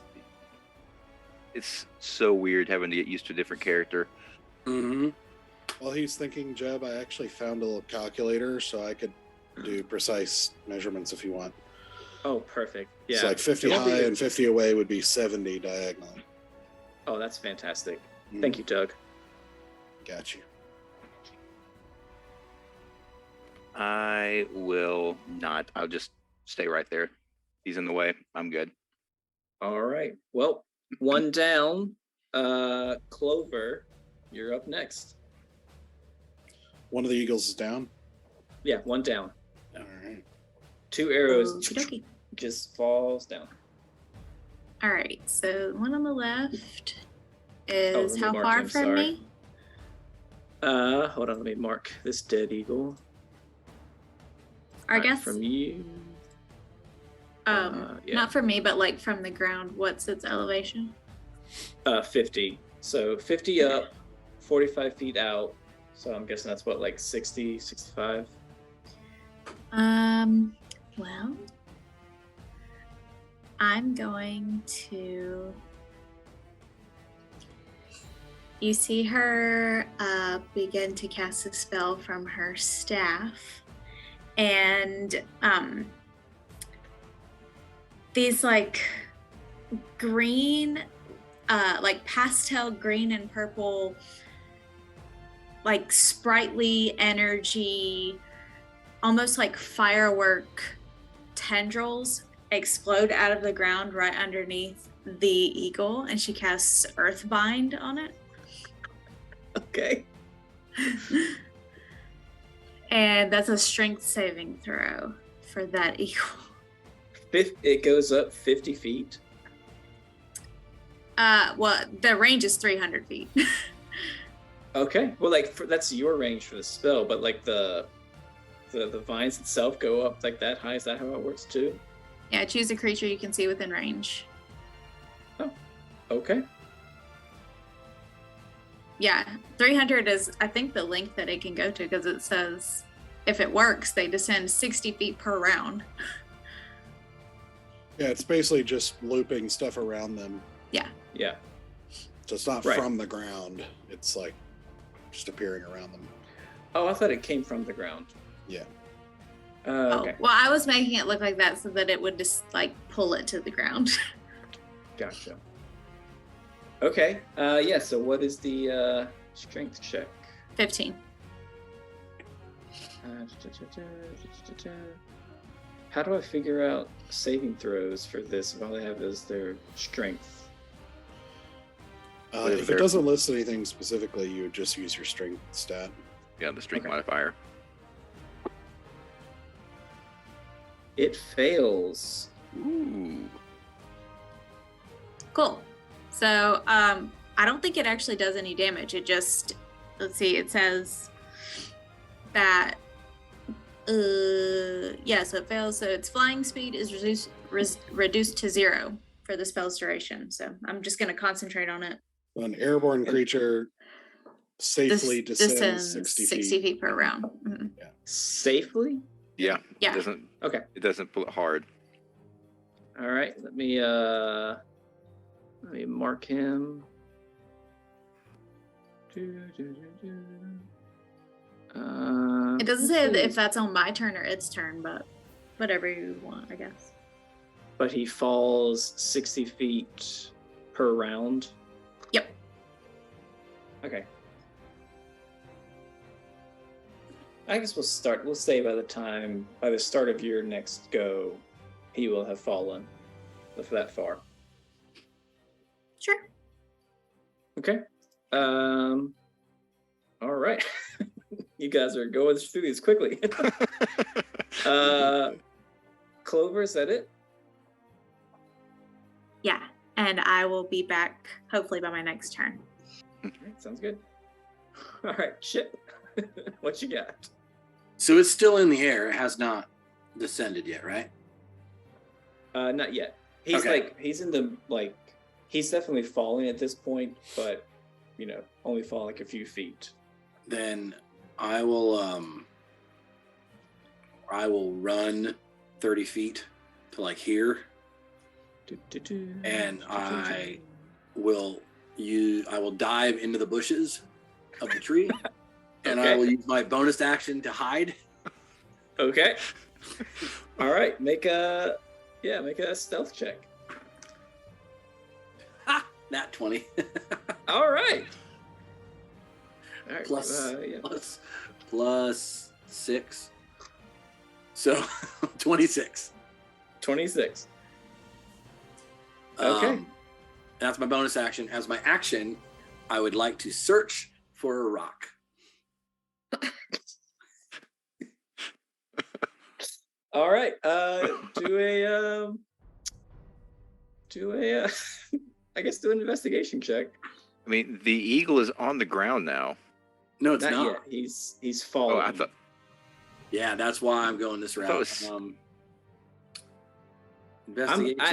It's so weird having to get used to a different character. Mm-hmm. While he's thinking, Jeb, I actually found a little calculator so I could do precise measurements if you want. Oh, perfect. Yeah. It's like 50 It'll be- high and 50 away would be 70 diagonal. Oh, that's fantastic. Mm, Thank you, Doug. Got you. I will not. I'll just stay right there. He's in the way. I'm good. All right. Well, one down. Clover, you're up next. One of the eagles is down. Yeah, one down. All right. 2 arrows Okey-dokey. just falls down. All right, so one on the left is let me how mark far him, from sorry. me? Hold on, let me mark this dead eagle. Or I Right, guess from you. Yeah. not from me, but like from the ground. What's its elevation? 50. So 50 up, 45 feet out. So I'm guessing that's what, like 60, 65? Well, I'm going to. You see her begin to cast a spell from her staff, and these like green, like pastel green and purple, like sprightly energy, almost like firework tendrils explode out of the ground right underneath the eagle, and she casts Earthbind on it. Okay. And that's a strength saving throw for that eagle. It goes up 50 feet. Well, the range is 300 feet. Okay. Well, like that's your range for the spell, but like the vines itself go up like that high. Is that how it works too? Yeah, choose a creature you can see within range. Okay. Yeah, 300 is, I think, the length that it can go to, because it says if it works, they descend 60 feet per round. Yeah, it's basically just looping stuff around them. Yeah. So it's not Right. from the ground. It's like just appearing around them. Oh, I thought it came from the ground. Yeah. Okay. Oh, well, I was making it look like that so that it would just like pull it to the ground. Gotcha. Okay. Yeah. So what is the strength check? 15. How do I figure out saving throws for this if all I have is their strength? What is If there? it doesn't list anything specifically, you would just use your strength stat. Yeah, the strength Okay. modifier. It fails. Ooh. Cool. So, I don't think it actually does any damage. It just, let's see, it says that, yeah, so it fails. So its flying speed is reduced to 0 for the spell's duration. So I'm just going to concentrate on it. An airborne creature safely This descends descends 60 feet. per round. Mhm. Safely? Yeah. Yeah. It doesn't. Okay. It doesn't pull it hard. All right, let me mark him. It doesn't say if that's on my turn or its turn, but whatever you want, I guess. But he falls 60 feet per round. Yep. Okay. I guess we'll start. We'll say by the start of your next go, he will have fallen that far. Sure. Okay. All right. You guys are going through these quickly. Clover, is that it? Yeah, and I will be back hopefully by my next turn. All right, sounds good. All right, Chip. What you got? So it's still in the air. It has not descended yet, right? Not yet. He's Okay. he's definitely falling at this point, but only fall like a few feet. Then I will run 30 feet to like here, and I will dive into the bushes of the tree, and I Okay. will use my bonus action to hide. Okay. All right, make a stealth check. Ha! Nat 20. All right. All right. Plus- yeah. plus 6. So 26. 26. Okay. That's my bonus action. As my action, I would like to search for a rock. All right. Do I guess do an investigation check. I mean, the eagle is on the ground now. No, it's not. yet. He's fallen. Oh, I thought. Yeah, that's why I'm going this I thought route. it was- Investigation. I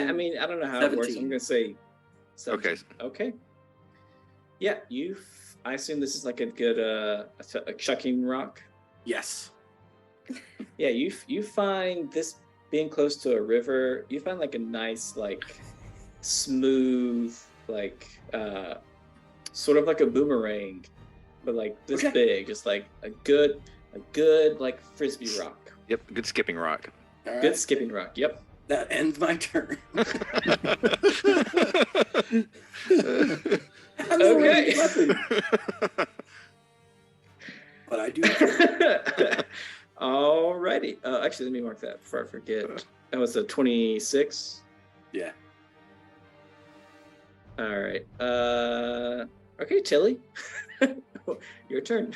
don't know how it works. 17. I'm gonna say 17. Okay. Okay. Yeah, I assume this is like a good a chucking rock. Yes. Yeah, you find this being close to a river. You find like a nice smooth sort of like a boomerang, but like this Okay. big, just like a good like frisbee rock. Yep, good skipping rock. All right. Good skipping rock. Yep. That ends my turn. I'm Okay. already weapon, but I do. Alrighty. Actually, let me mark that before I forget. That was a 26. Yeah. All right. Okay, Tilly. Your turn.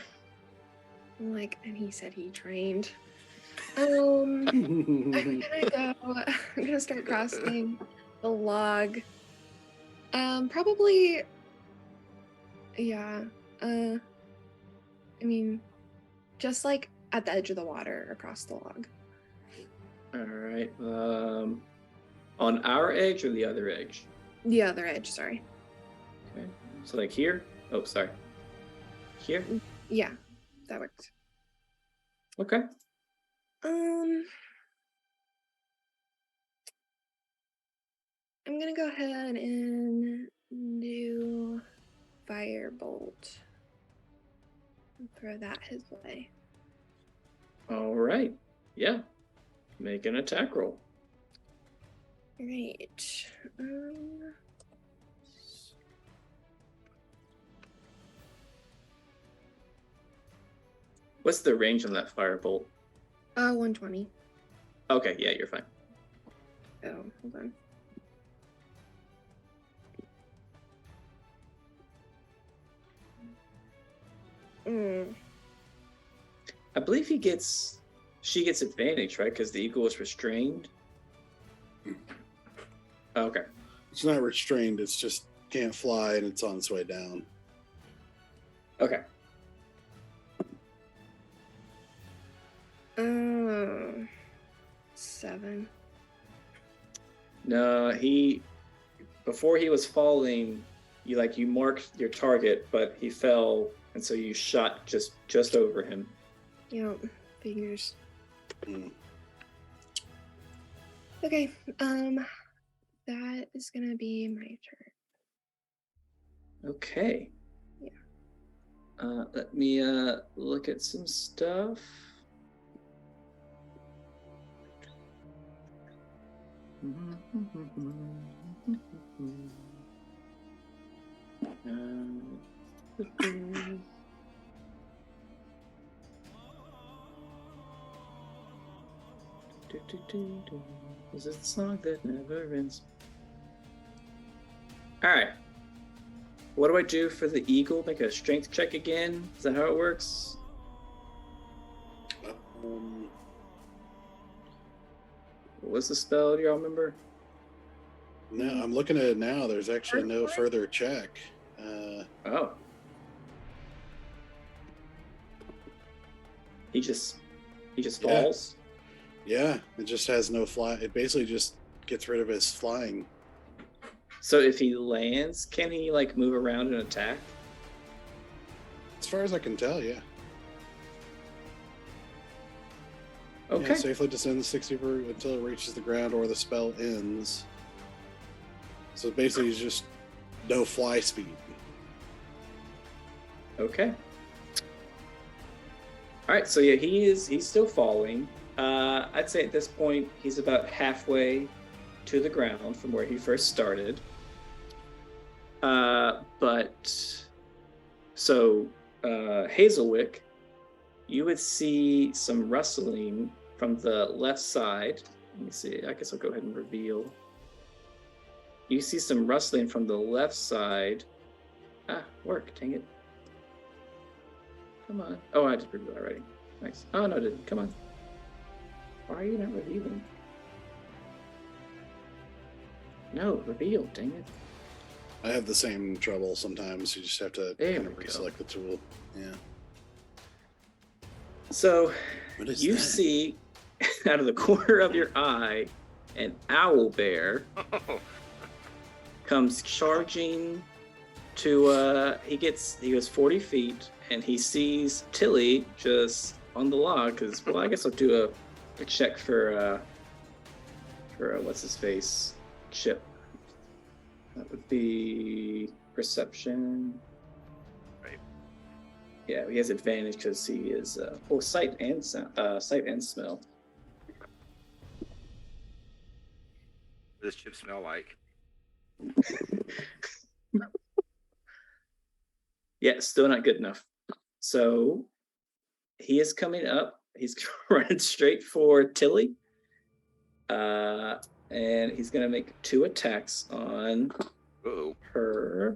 And he said he trained. I'm gonna start crossing the log. Probably. Yeah. Just like at the edge of the water across the log. All right. On our edge or the other edge? The other edge, sorry. Okay. So like here? Oh, sorry. Here? Yeah, that works. Okay. I'm gonna go ahead and do firebolt. And throw that his way. All right. Yeah. Make an attack roll. Great. What's the range on that firebolt? 120. Okay, yeah, you're fine. Oh, hold on. I believe she gets advantage, right? Because the eagle is restrained. Okay. It's not restrained. It's just can't fly and it's on its way down. Okay. 7. No, before he was falling, you marked your target, but he fell, and so you shot just over him. Yep, figures. Mm. Okay, That is gonna be my turn. Okay. Yeah. Let me look at some stuff. This is the song that never ends. All right. What do I do for the eagle? Make a strength check again? Is that how it works? What's the spell? Do y'all remember? No, I'm looking at it now. There's actually no further check. Oh. He just falls. Yeah, it just has no fly. It basically just gets rid of his flying. So if he lands, can he like move around and attack? As far as I can tell, yeah. Okay. Yeah, safely descends 60 until it reaches the ground or the spell ends. So basically, it's just no fly speed. Okay. All right. So yeah, he's still falling. I'd say at this point he's about halfway to the ground from where he first started. Hazelwick, you would see some rustling from the left side. Let me see. I guess I'll go ahead and reveal. You see some rustling from the left side. Work. Dang it. Come on. Oh, I just revealed already. Nice. Oh, no, I didn't. Come on. Why are you not revealing? No, reveal. Dang it. I have the same trouble sometimes. You just have to kind of reselect the tool. Yeah. So What is you that? see out of the corner of your eye an owl bear comes charging to he goes 40 feet and he sees Tilly just on the log because I guess I'll do a check for what's his face Chip. That would be perception. Right. Yeah, he has advantage because he is sight and sound, sight and smell. What does Chip smell like? Yeah, still not good enough. So he is coming up. He's running straight for Tilly. And he's going to make 2 attacks on her.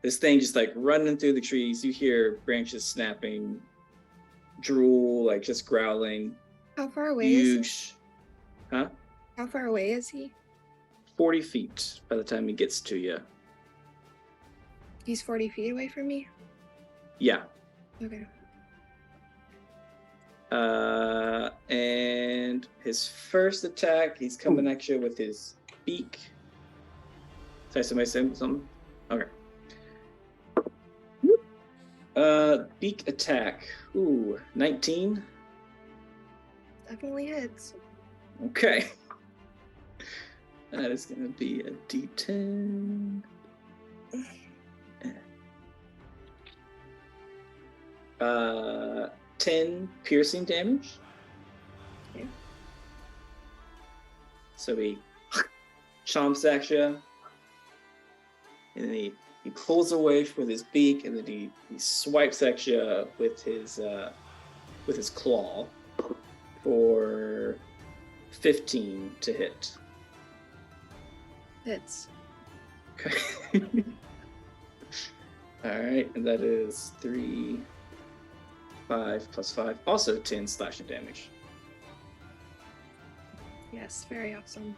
This thing just like running through the trees. You hear branches snapping, drool, like just growling. How far away is he? Huh? How far away is he? 40 feet by the time he gets to you. He's 40 feet away from me? Yeah. Okay. And his first attack, he's coming at you with his beak. Sorry, somebody say something? Okay. Beak attack. Ooh, 19. Definitely hits. Okay. That is going to be a D10. 10 piercing damage. Okay. So he chomps at you, and then he pulls away with his beak, and then he swipes at you with his claw for 15 to hit. Hits. Okay. All right, and that is 3, 5 plus 5, also 10 slashing damage. Yes, very awesome.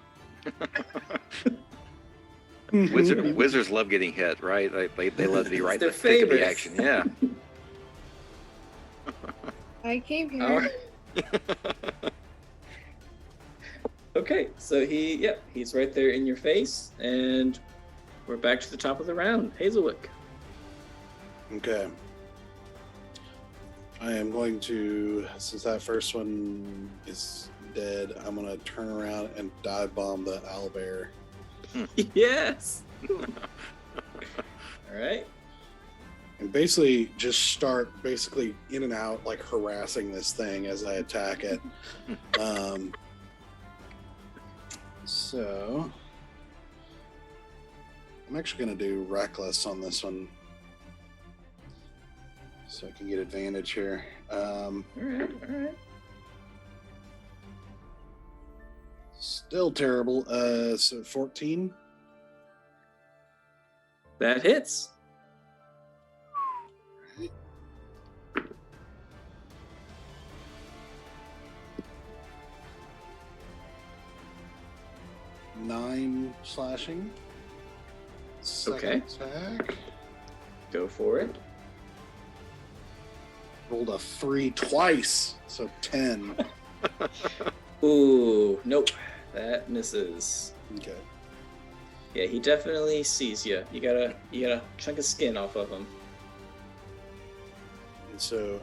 Wizards love getting hit, right? They love to be right in the thick of the action. Yeah. I came here. All right. Okay, so he's right there in your face, and we're back to the top of the round. Hazelwick. Okay. I am going to, since that first one is dead, I'm gonna turn around and dive bomb the owlbear. Yes. All right. And basically just start in and out, like harassing this thing as I attack it. So I'm actually going to do reckless on this one, so I can get advantage here. All right. Still terrible. So 14. That hits. Nine slashing. Second attack. Go for it. Rolled a 3 twice, so 10. Ooh, nope. That misses. Okay. Yeah, he definitely sees you. You got a chunk of skin off of him. And so,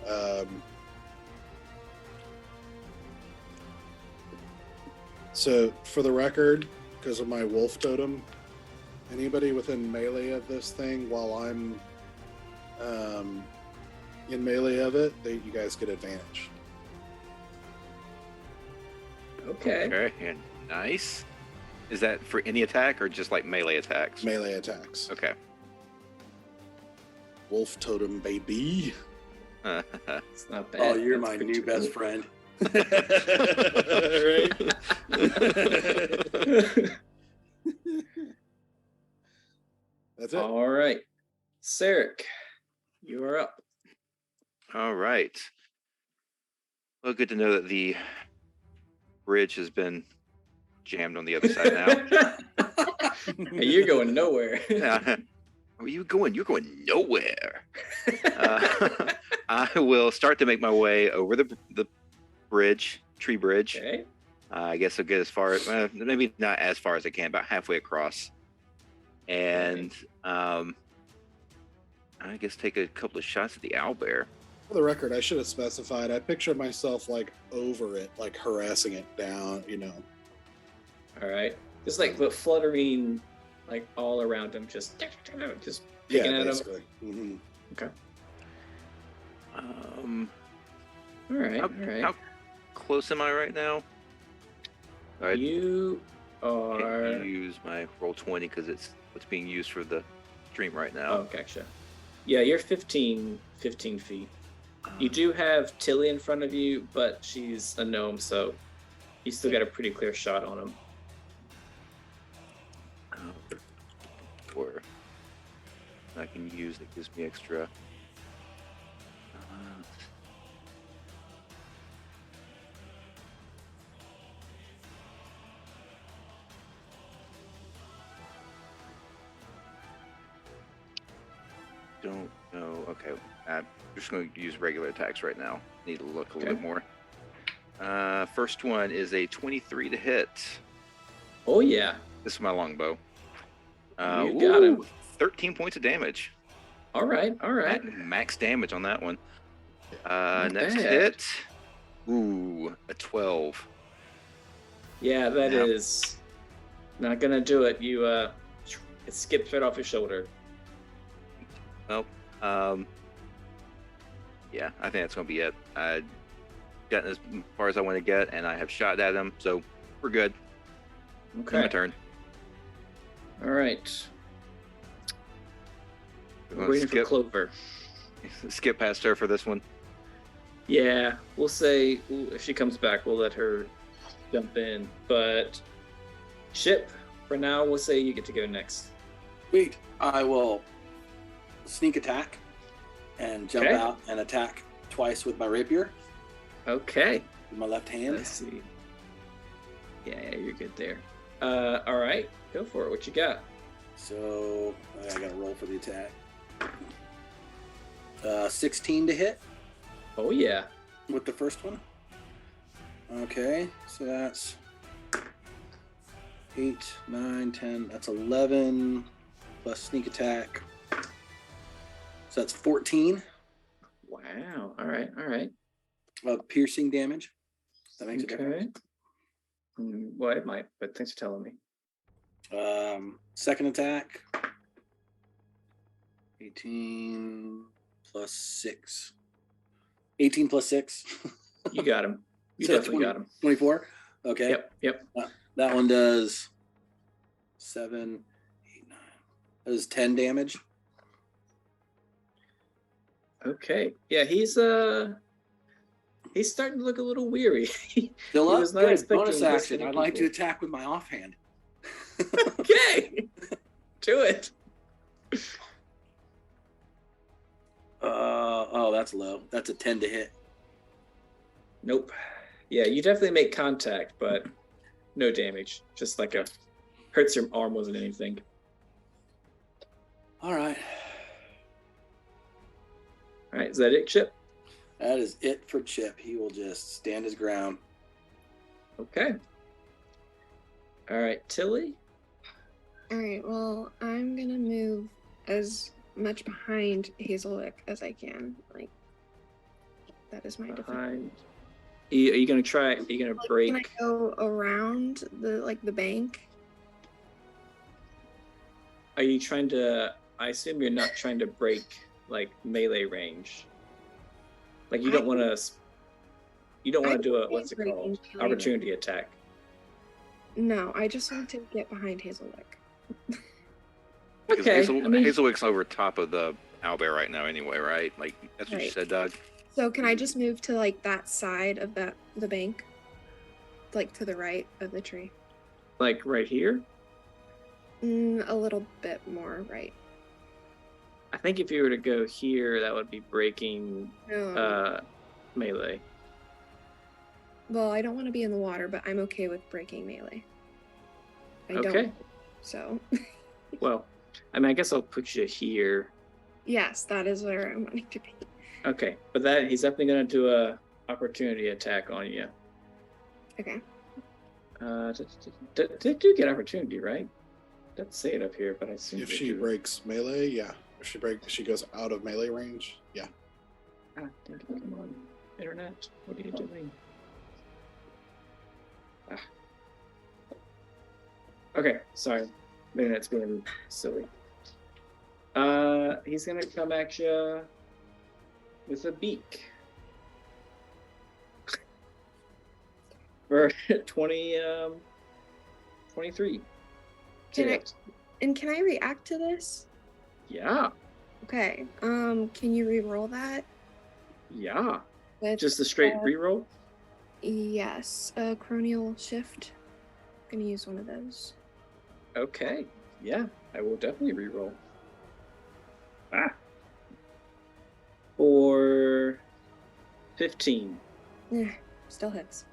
so for the record, because of my wolf totem, anybody within melee of this thing, while I'm in melee of it, you guys get advantage. Okay. Okay, and nice. Is that for any attack or just like melee attacks? Melee attacks. Okay. Wolf totem, baby. It's not bad. Oh, you're That's my pretty new cool. best friend. Right? That's it. All right. Sarek, you are up. All right. Well, good to know that the bridge has been jammed on the other side now. Hey, you're going nowhere. Where are you going? You're going nowhere. I will start to make my way over the bridge, tree bridge. Okay. I guess I'll get as far, maybe not as far as I can, about halfway across. And I guess take a couple of shots at the owlbear. For the record, I should have specified. I pictured myself like over it, like harassing it down, All right. Just like the fluttering, like all around him, just picking at him. basically. Mm-hmm. All right. How close am I right now? You Can't are. use my roll 20 because it's what's being used for the stream right now. Oh, gotcha. Yeah, you're 15 feet. You do have Tilly in front of you, but she's a gnome, so you still got a pretty clear shot on him. Or I can use that gives me extra. Don't know. Okay, I'm just going to use regular attacks right now. Need to look a little bit more. First one is a 23 to hit. Oh yeah. This is my longbow. You got him. 13 points of damage. All right. Max damage on that one. Not Next bad. hit. Ooh, a 12. Yeah, that Yeah. is not gonna do it. You it skips right off your shoulder. Well, yeah, I think that's going to be it. I've gotten as far as I want to get, and I have shot at him, so we're good. It's my Okay. turn. All right. We're We're gonna waiting for Clover. skip past her for this one. Yeah, we'll say if she comes back, we'll let her jump in. But Chip, for now, we'll say you get to go next. Wait, I will sneak attack and jump Okay. out and attack twice with my rapier Okay. with my left hand. Let's see. Yeah, you're good there. All right, go for it. What you got? So I gotta roll for the attack. 16 to hit Oh yeah. with the first one. Okay, so that's 8, 9, 10. That's 11 plus sneak attack. So that's 14 Wow. All right. of piercing damage. That makes a difference. Okay. Well, it might, but thanks for telling me. Second attack. 18 plus 6. 18 plus 6. You got him. You So definitely 20 got him. 24. Okay. Yep. That one does 7, 8, 9. That does 10 damage. Okay. Yeah, he's starting to look a little weary. Still up. was not Good. expecting Bonus this action. many I'd like to people. attack with my offhand. Okay. Do it. Oh, that's low. That's a 10 to hit. Nope. Yeah, you definitely make contact, but no damage. Just like hurts your arm wasn't anything. All right. All right, is that it, Chip? That is it for Chip. He will just stand his ground. Okay. All right, Tilly. All right, well, I'm going to move as much behind Hazelwick as I can. Like, that is my defense. Behind. Are you gonna try? Are you gonna break? Can I go around the bank? Are you trying to? I assume you're not trying to break like melee range. Like you don't want to. You don't want to do a what's it called? Opportunity attack. No, I just want to get behind Hazelwick. Because Okay. Hazelwick's over top of the owlbear right now anyway, right? Like, that's what you Right. said, Doug? So can I just move to like that side of the bank? Like to the right of the tree? Like right here. A little bit more right. I think if you were to go here, that would be breaking No. melee. Well, I don't want to be in the water, but I'm okay with breaking melee. I Okay. don't. So, Well, I mean, I guess I'll put you here. yes, that is where I'm wanting to be. Okay, but he's definitely gonna do a opportunity attack on you. Okay. They do get opportunity, right? Doesn't say it up here, but I assume If they she do. breaks melee, yeah. If she goes out of melee range, yeah. Come on, internet. What are you doing? Okay, sorry. The internet's being silly. He's gonna come at you with a beak. For 23. Can I react to this? Yeah. Okay. Can you re-roll that? Yeah. With, Just a straight reroll? Yes. A cronial shift. I'm gonna use one of those. Okay. Yeah, I will definitely reroll. For 15. Yeah, still hits.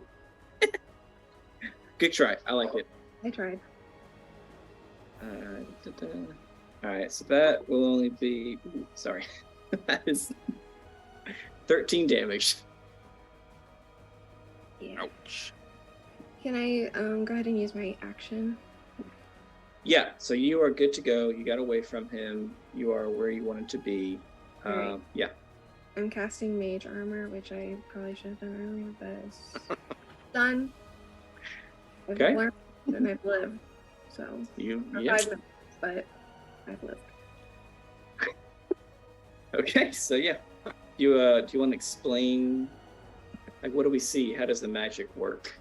Good try. I like it. I tried. Alright, so that will only be... sorry. That is 13 damage. Yeah. Ouch. Can I go ahead and use my action? Yeah, so you are good to go. You got away from him. You are where you wanted to be. Alright. Yeah. I'm casting mage armor, which I probably should have done earlier, but it's done. I've Okay. learned and I've lived. So for Yeah. 5 minutes, but I've lived. Okay, so yeah. Do you want to explain, like, what do we see? How does the magic work?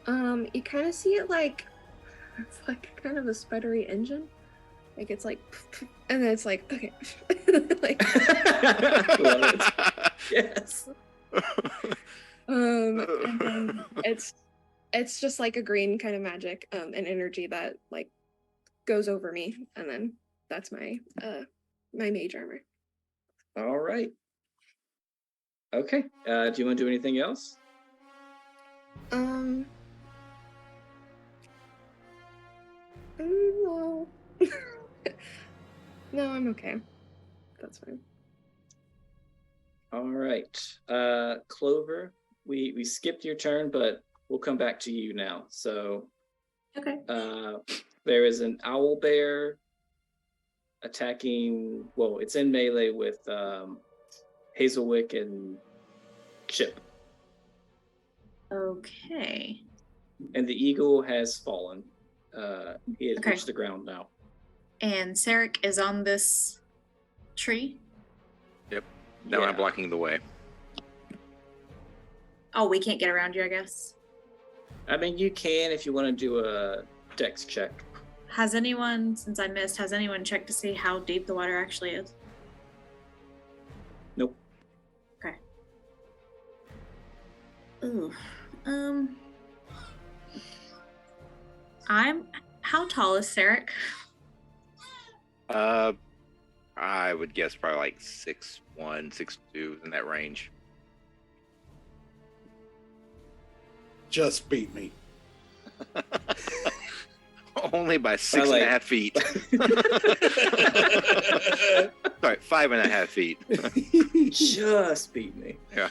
You kind of see it like it's like kind of a sputtery engine. Like it's like, and then it's like okay, like Love it. Yes. and then it's just like a green kind of magic, an energy that like goes over me, and then that's my my mage armor. All right. Okay. Do you want to do anything else? No. No, I'm okay. That's fine. All right. Clover, we skipped your turn, but we'll come back to you now. So Okay. there is an owl bear attacking, well, it's in melee with Hazelwick and Chip. Okay. And the eagle has fallen. He has Okay. reached the ground now. And Sarek is on this tree. Now Yeah. I'm blocking the way. Oh, we can't get around you, I guess. I mean, you can if you want to do a dex check. Has anyone, since I missed, has anyone checked to see how deep the water actually is? Nope. Okay. Ooh. How tall is Sarek? I would guess probably like 6'1", 6'2", in that range. Just beat me. Only by 6.5 feet. Sorry, 5.5 feet. Just beat me. Yeah.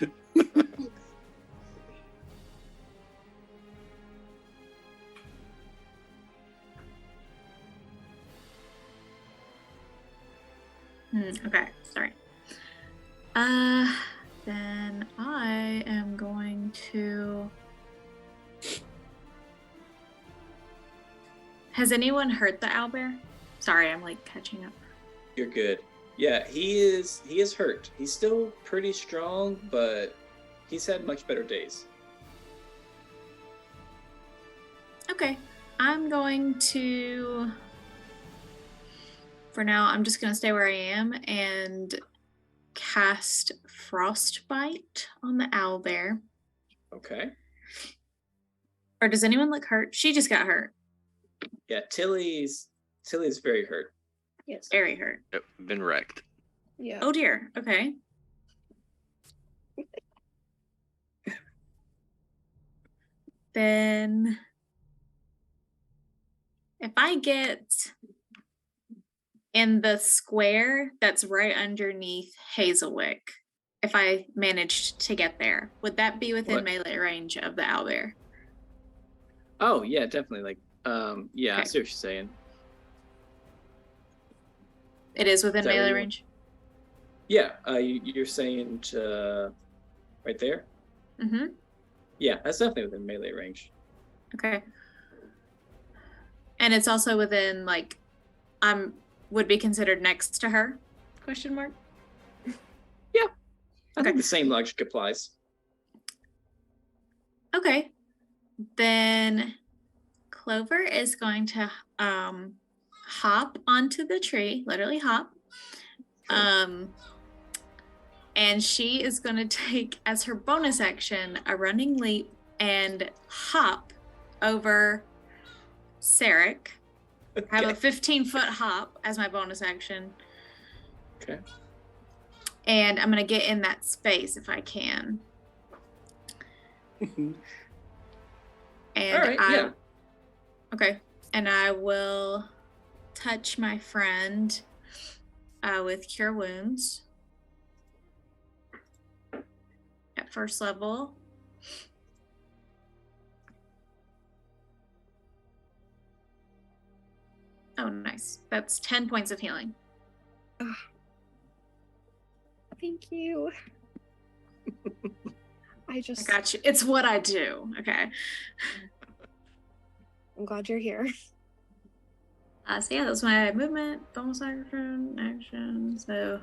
Okay, sorry. Then I am going to... Has anyone hurt the owlbear? Sorry, I'm like catching up. You're good. Yeah, he is hurt. He's still pretty strong, but he's had much better days. Okay, I'm going to... For now, I'm just going to stay where I am and cast Frostbite on the owlbear. Okay. Or does anyone look hurt? She just got hurt. Yeah, Tilly's very hurt. Yes. Very hurt. Yep, been wrecked. Yeah. Oh dear. Okay. Then if I get in the square that's right underneath Hazelwick, if I managed to get there, would that be within What? melee range of the owlbear? Oh yeah, definitely. Like, yeah, I Okay. see what you're saying. It is within Is that where melee you- range? Yeah, you're saying right there. Mm-hmm. Yeah, that's definitely within melee range. Okay. And it's also within, like, would be considered next to her? Question mark. I think the same logic applies. Okay. Then Clover is going to hop onto the tree, literally hop. Okay. And she is going to take as her bonus action a running leap and hop over Sarek. I have a 15-foot hop as my bonus action. Okay. And I'm going to get in that space if I can. And All right, yeah. Okay. And I will touch my friend with Cure Wounds at first level. Oh, nice. That's 10 points of healing. Thank you. I I just, got you. It's what I do. Okay. I'm glad you're here. So yeah, that's my movement, bonus action. So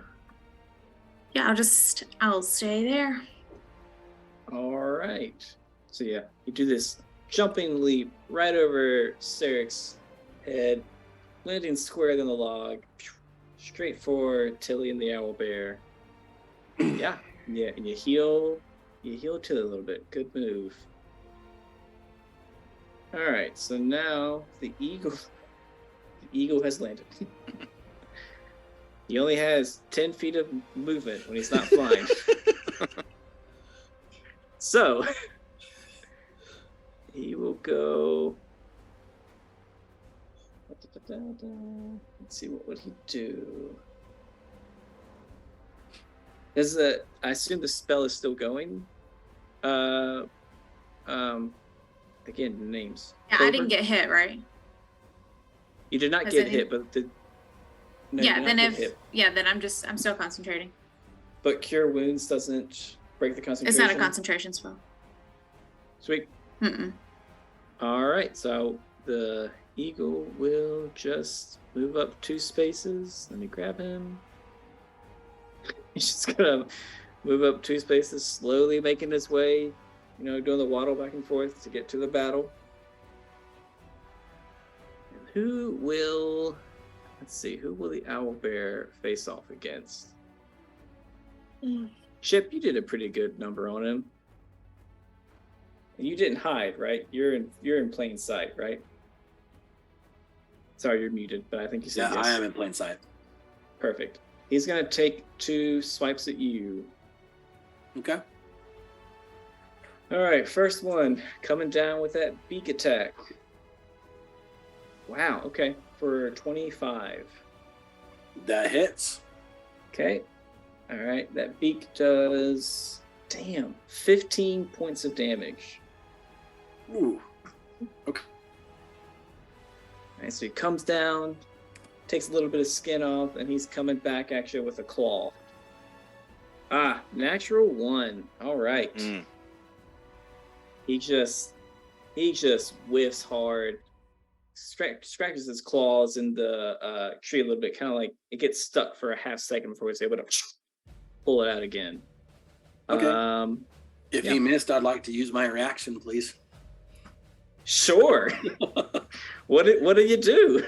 yeah, I'll stay there. All right. So yeah, you do this jumping leap right over Sarek's head, landing square in the log, straight for Tilly and the owlbear. Yeah, and you heal Tilly a little bit. Good move. All right, so now the eagle has landed. He only has 10 feet of movement when he's not flying. So he will go. Let's see, what would he do? I assume the spell is still going. Again, names. Yeah, I Clover? didn't get hit, right? You did not Has get any- hit, but no, yeah, you did then not get hit. then I'm still concentrating. But Cure Wounds doesn't break the concentration. It's not a concentration spell. Sweet. Mm-mm. All right, so the eagle will just move up 2 spaces. Let me grab him. He's just gonna move up 2 spaces, slowly making his way, doing the waddle back and forth to get to the battle. And who will the owl bear face off against? Chip, you did a pretty good number on him. And you didn't hide, right? You're in plain sight, right? Sorry, you're muted, but I think you said yes. I am in plain sight. Perfect. He's gonna take 2 swipes at you. Okay. All right, first one coming down with that beak attack. Wow. Okay, for 25. That hits. Okay. All right, that beak does 15 points of damage. Ooh. Okay. All right, so he comes down, takes a little bit of skin off, and he's coming back at you with a claw. Natural 1. All right. He just whiffs hard, scratches his claws in the tree a little bit, kind of like it gets stuck for a half second before he's able to pull it out again. Okay. If he missed, I'd like to use my reaction, please. Sure. What do you do?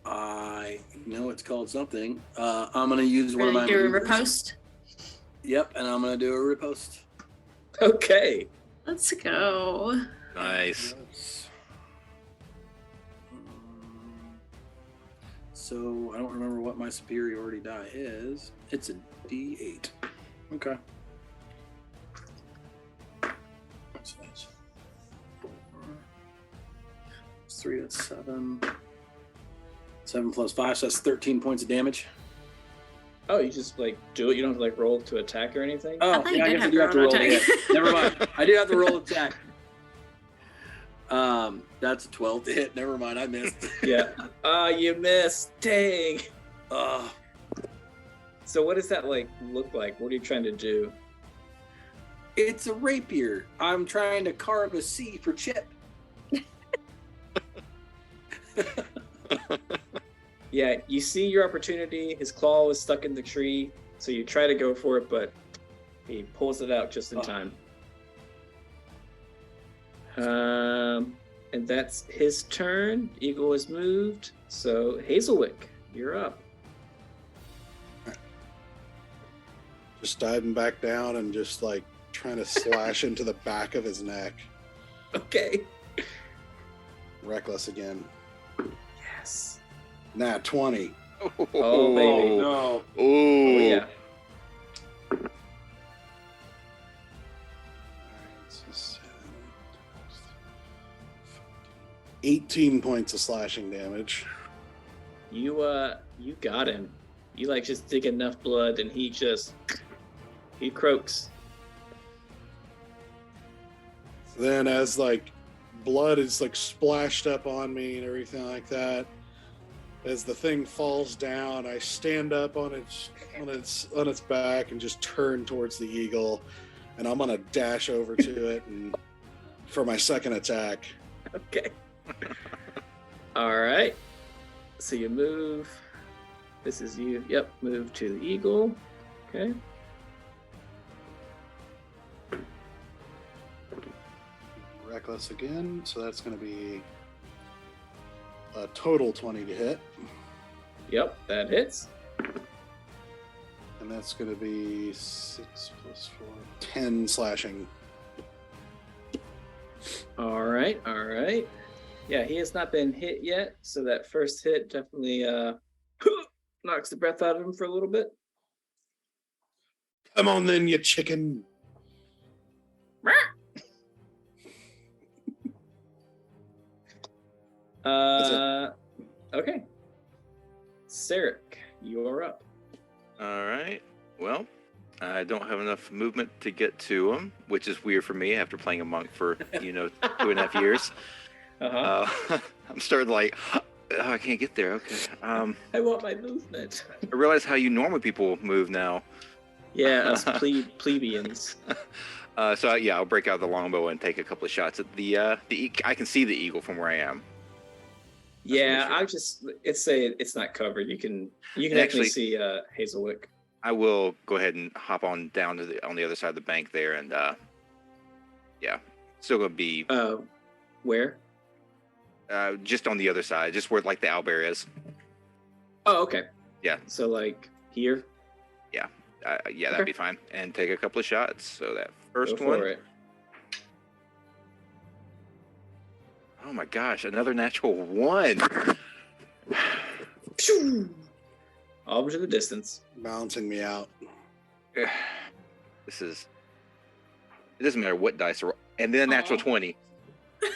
I know it's called something. I'm gonna use one of my. Do a riposte. Yep, and I'm gonna do a riposte. Okay. Let's go. Nice. So I don't remember what my superiority die is. It's a D8. Okay. What's that? 4. It's 3. That's 7. 7 plus 5, so that's 13 points of damage. Oh, you just do it. You don't have to roll to attack or anything. Oh, I yeah, I did guess I do have to roll to attack. hit. Never mind. I do have to roll attack. That's a 12 to hit. Never mind, I missed. Yeah. You missed. Dang. So what does that look like? What are you trying to do? It's a rapier. I'm trying to carve a C for Chip. Yeah, you see your opportunity. His claw was stuck in the tree, so you try to go for it, but he pulls it out just in time. And that's his turn. Eagle is moved. So Hazelwick, you're up. Just diving back down and just trying to slash into the back of his neck. Okay. Reckless again. Yes. Nat 20. Oh, baby. No. Oh, yeah. 18 points of slashing damage. You got him. You just dig enough blood and he croaks. Then as blood is splashed up on me and everything like that, as the thing falls down, I stand up on its back and just turn towards the eagle, and I'm gonna dash over to it and for my second attack. Okay. All right. So you move. This is you. Yep. Move to the eagle. Okay. Reckless again. So that's going to be a total 20 to hit. Yep. That hits. And that's going to be 6 plus 4, 10 slashing. All right. All right. Yeah, he has not been hit yet, so that first hit definitely knocks the breath out of him for a little bit. Come on then, you chicken. Okay. Sarek, you're up. All right. Well, I don't have enough movement to get to him, which is weird for me after playing a monk for 2.5 years. I'm starting I can't get there. Okay. I want my movement. I realize how you normal people move now. Yeah, us plebeians. So yeah, I'll break out the longbow and take a couple of shots at the I can see the eagle from where I am. Yeah, it's not covered. You can actually see Hazelwick. I will go ahead and hop on down on the other side of the bank there, and yeah, still gonna be where? Just on the other side, just where like the owlbear is. Oh, okay. Yeah. So like here. Yeah, yeah, Okay. that'd be fine. And take a couple of shots. So that first Go one. for it. Oh my gosh, another natural 1. Off to the distance. Balancing me out. This is. It doesn't matter what dice are, and then a natural 20.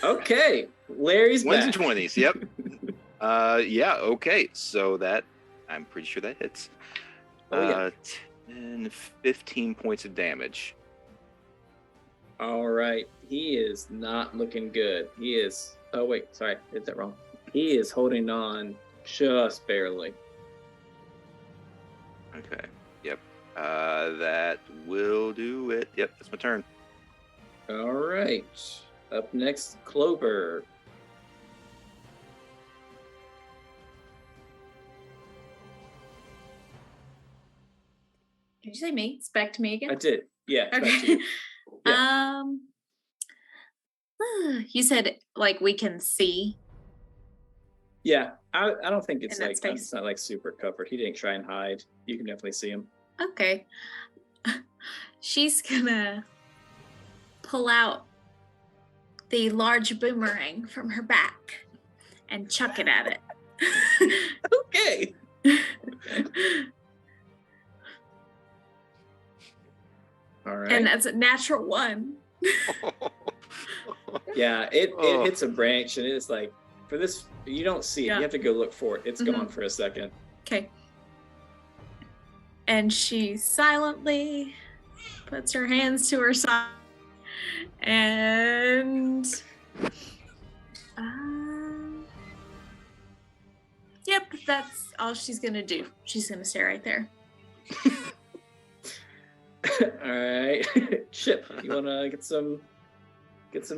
Okay, Larry's Ones back. and 20s. Yep. Yeah. Okay. So that I'm pretty sure that hits. Oh, yeah. 10, 15 points of damage. All right, he is not looking good. He is. Oh wait, sorry, I did that wrong. He is holding on just barely. Okay. Yep. That will do it. Yep. That's my turn. All right. Up next, Clover. Did you say me? It's back to me again? I did. Yeah. Back to Okay. you. Yeah. You said like we can see. Yeah. I don't think it's In that like space. it's not like super covered. He didn't try and hide. You can definitely see him. Okay. She's gonna pull out the large boomerang from her back and chuck it at it. Okay. All right. And that's a natural 1. Yeah, it Oh. hits a branch and it's like for this you don't see it. Yeah. You have to go look for it. It's Mhm. gone for a second. Okay. And she silently puts her hands to her side and yep, that's all she's gonna do. She's gonna stay right there. All right. Chip, you wanna get some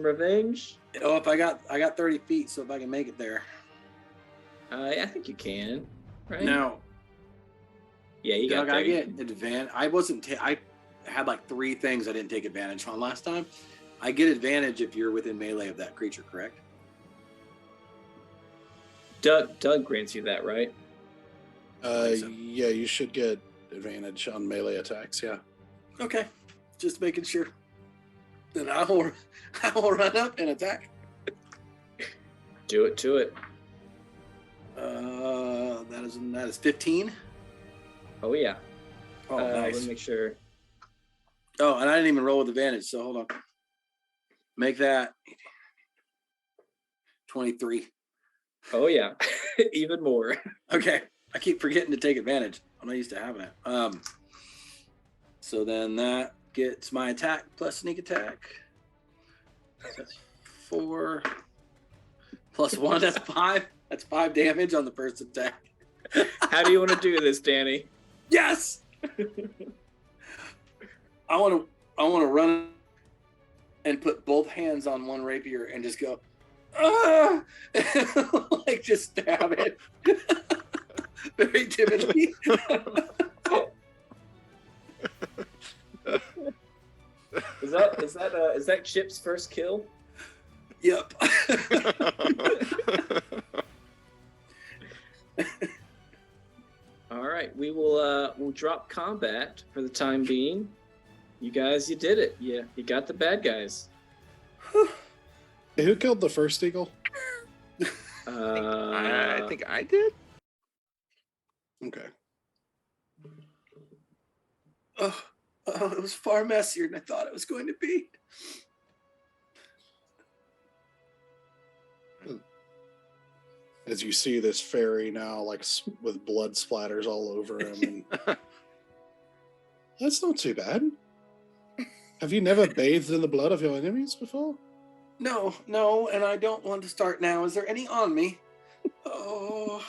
revenge? Oh, if I got 30 feet, so if I can make it there. I think you can. Right? Now, Yeah, you got Doug, I 30. get advantage. I wasn't. I had like 3 things I didn't take advantage on last time. I get advantage if you're within melee of that creature, correct? Doug grants you that, right? think so. Yeah, you should get advantage on melee attacks. Yeah. Okay, just making sure. Then I will run up and attack. Do it to it. That is 15. Oh yeah. Oh, Let nice. me make sure. Oh, and I didn't even roll with advantage, so hold on. Make that 23. Oh yeah. Even more. Okay, I keep forgetting to take advantage. I'm not used to having it. So then that gets my attack plus sneak attack. That's 4 plus 1. That's 5. That's 5 damage on the first attack. How do you want to do this, Danny? Yes. I want to run and put both hands on one rapier and just go, ah! Like just stab it very timidly. Is that Chip's first kill? Yep. All right, we'll drop combat for the time being. You guys, you did it. Yeah, you got the bad guys. Hey, who killed the first eagle? I think I did. Okay. Oh, it was far messier than I thought it was going to be. As you see this fairy now, like with blood splatters all over him. And... That's not too bad. Have you never bathed in the blood of your enemies before? No, and I don't want to start now. Is there any on me? Oh.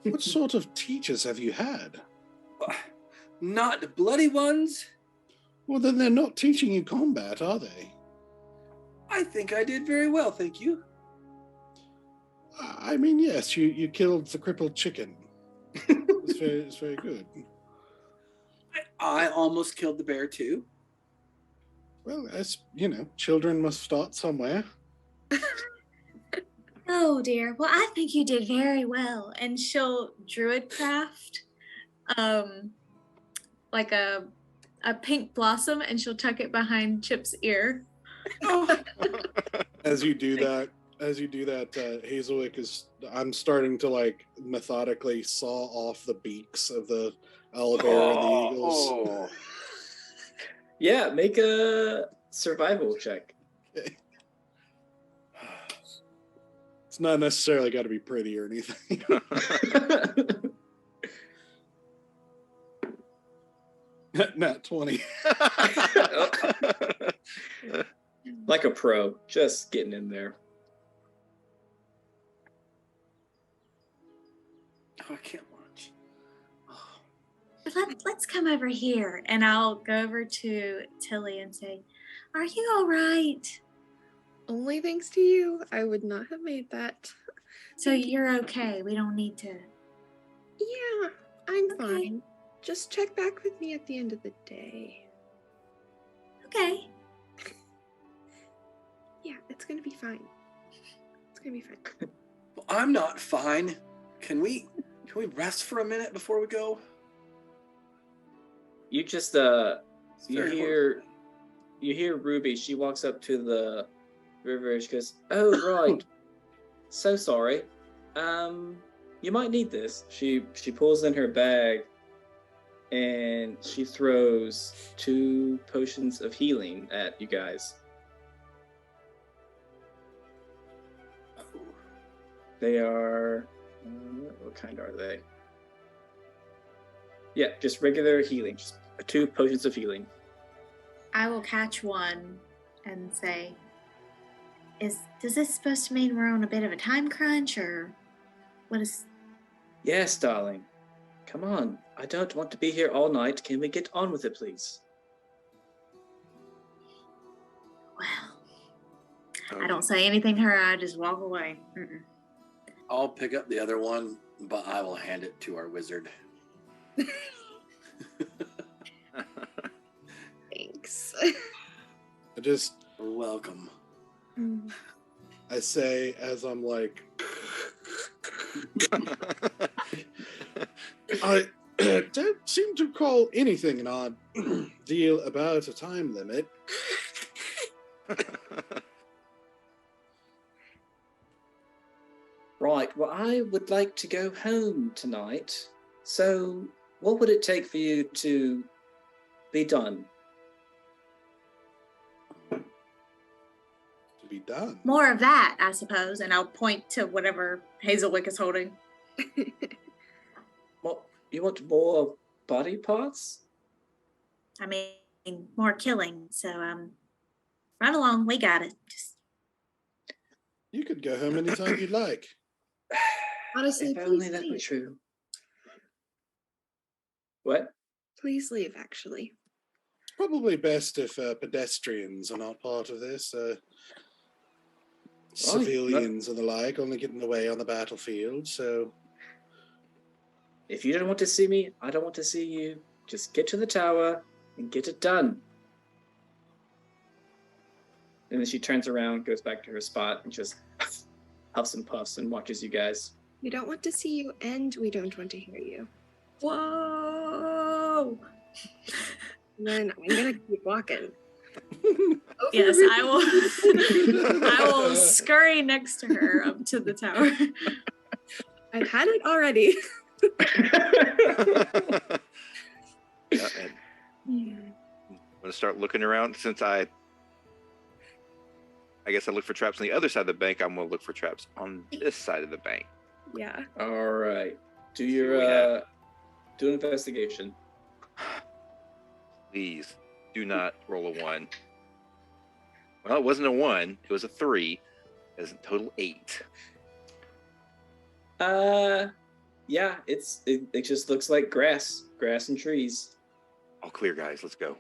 What sort of teachers have you had? Not bloody ones? Well, then they're not teaching you combat, are they? I think I did very well, thank you. I mean, yes, you killed the crippled chicken. It's very good. I almost killed the bear too. Well, as you know, children must start somewhere. Oh dear. Well, I think you did very well. And she'll druidcraft like a pink blossom, and she'll tuck it behind Chip's ear. As you do that, Hazelwick I'm starting to like methodically saw off the beaks of the owlbear and the eagles. Yeah, make a survival check. Okay. It's not necessarily got to be pretty or anything. Nat 20. Like a pro, just getting in there. Oh, I can't watch. Let's come over here, and I'll go over to Tilly and say, "Are you all right? Only thanks to you, I would not have made that. So you're okay. We don't need to." Yeah, I'm Okay. fine. Just check back with me at the end of the day. Okay. Yeah, it's gonna be fine. It's gonna be fine. Well, I'm not fine. Can we rest for a minute before we go? You just It's you very hear Ruby. She walks up to the river. She goes, "Oh right, so sorry. You might need this." She pulls in her bag, and she throws 2 potions of healing at you guys. They are what kind are they? Yeah, just regular healing. Just 2 potions of healing. I will catch one and say, does this supposed to mean we're on a bit of a time crunch, or what is... Yes, darling. Come on. I don't want to be here all night. Can we get on with it, please? Well, I don't say anything to her. I just walk away. Mm-mm. I'll pick up the other one, but I will hand it to our wizard. Thanks. You're welcome. I say as I'm like, I don't seem to call anything an odd deal about a time limit. Right, well, I would like to go home tonight. So, what would it take for you to be done? To be done. More of that, I suppose, and I'll point to whatever Hazelwick is holding. What, you want more body parts? I mean, more killing. So, run along. We got it. Just... You could go home anytime you'd like. Honestly, If only please that were leave. true. What? Please leave, actually. Probably best if pedestrians are not part of this. Civilians and the like only get in the way on the battlefield, so... If you don't want to see me, I don't want to see you. Just get to the tower and get it done. And then she turns around, goes back to her spot, and just huffs and puffs and watches you guys. We don't want to see you, and we don't want to hear you. Whoa! And then I'm gonna keep walking. Yes, I will. I will scurry next to her up to the tower. I've had it already. I'm gonna start looking around since I guess I look for traps on the other side of the bank. I'm gonna look for traps on this side of the bank. Yeah. All right. Do See what we your have. do an investigation. Please do not roll a 1. Well, it wasn't a 1. It was a 3. It's a total 8. Yeah, it just looks like grass and trees. All clear, guys. Let's go.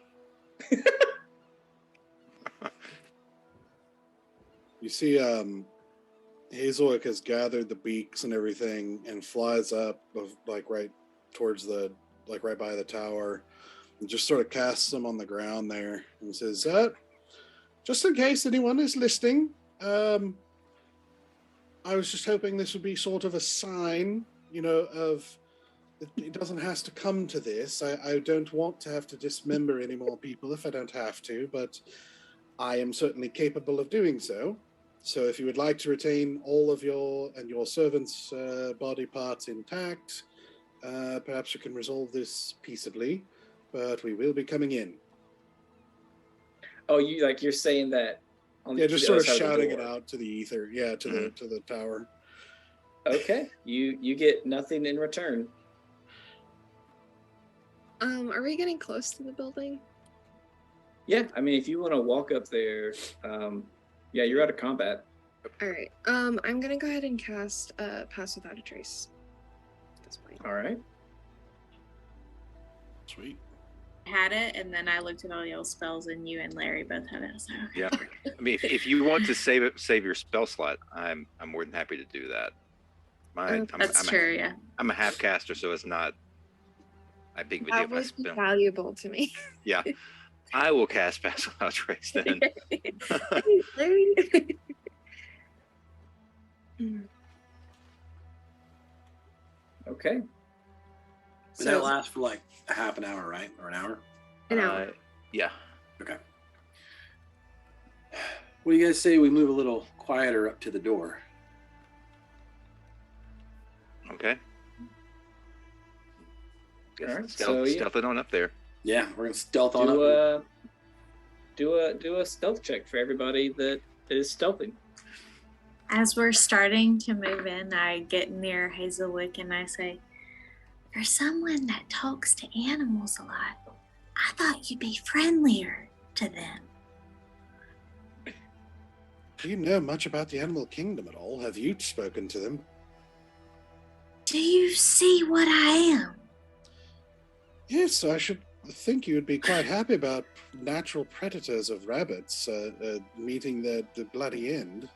You see, Hazelwick has gathered the beaks and everything and flies up, like right towards right by the tower, and just sort of casts them on the ground there and says, just in case anyone is listening, I was just hoping this would be sort of a sign, of it doesn't have to come to this. I don't want to have to dismember any more people if I don't have to, but I am certainly capable of doing so. So if you would like to retain all of your servants' body parts intact, perhaps you can resolve this peaceably, but we will be coming in. Oh, you're saying that? Just sort of shouting it out to the ether. Yeah, to the tower. Okay, you get nothing in return. Are we getting close to the building? Yeah, I mean, if you want to walk up there, yeah, you're out of combat. All right. I'm gonna go ahead and cast Pass Without a Trace at this point. All right. Sweet. I had it, and then I looked at all y'all's spells, and you and Larry both had it. So Yeah. I mean, if you want to save your spell slot, I'm more than happy to do that. that's true. Yeah. I'm a half caster, so it's not a big video. That was valuable to me. Yeah. I will cast Pass Without Trace then. Okay. So that lasts for like a half an hour, right? Or an hour? An hour. Yeah. Okay. What do you guys say we move a little quieter up to the door? Okay. Guess All right, stealth it on up there. Yeah, we're gonna stealth on up. Do a stealth check for everybody that is stealthing. As we're starting to move in, I get near Hazelwick and I say, "For someone that talks to animals a lot, I thought you'd be friendlier to them." Do you know much about the animal kingdom at all? Have you spoken to them? Do you see what I am? Yes, I should think you would be quite happy about natural predators of rabbits meeting the bloody end.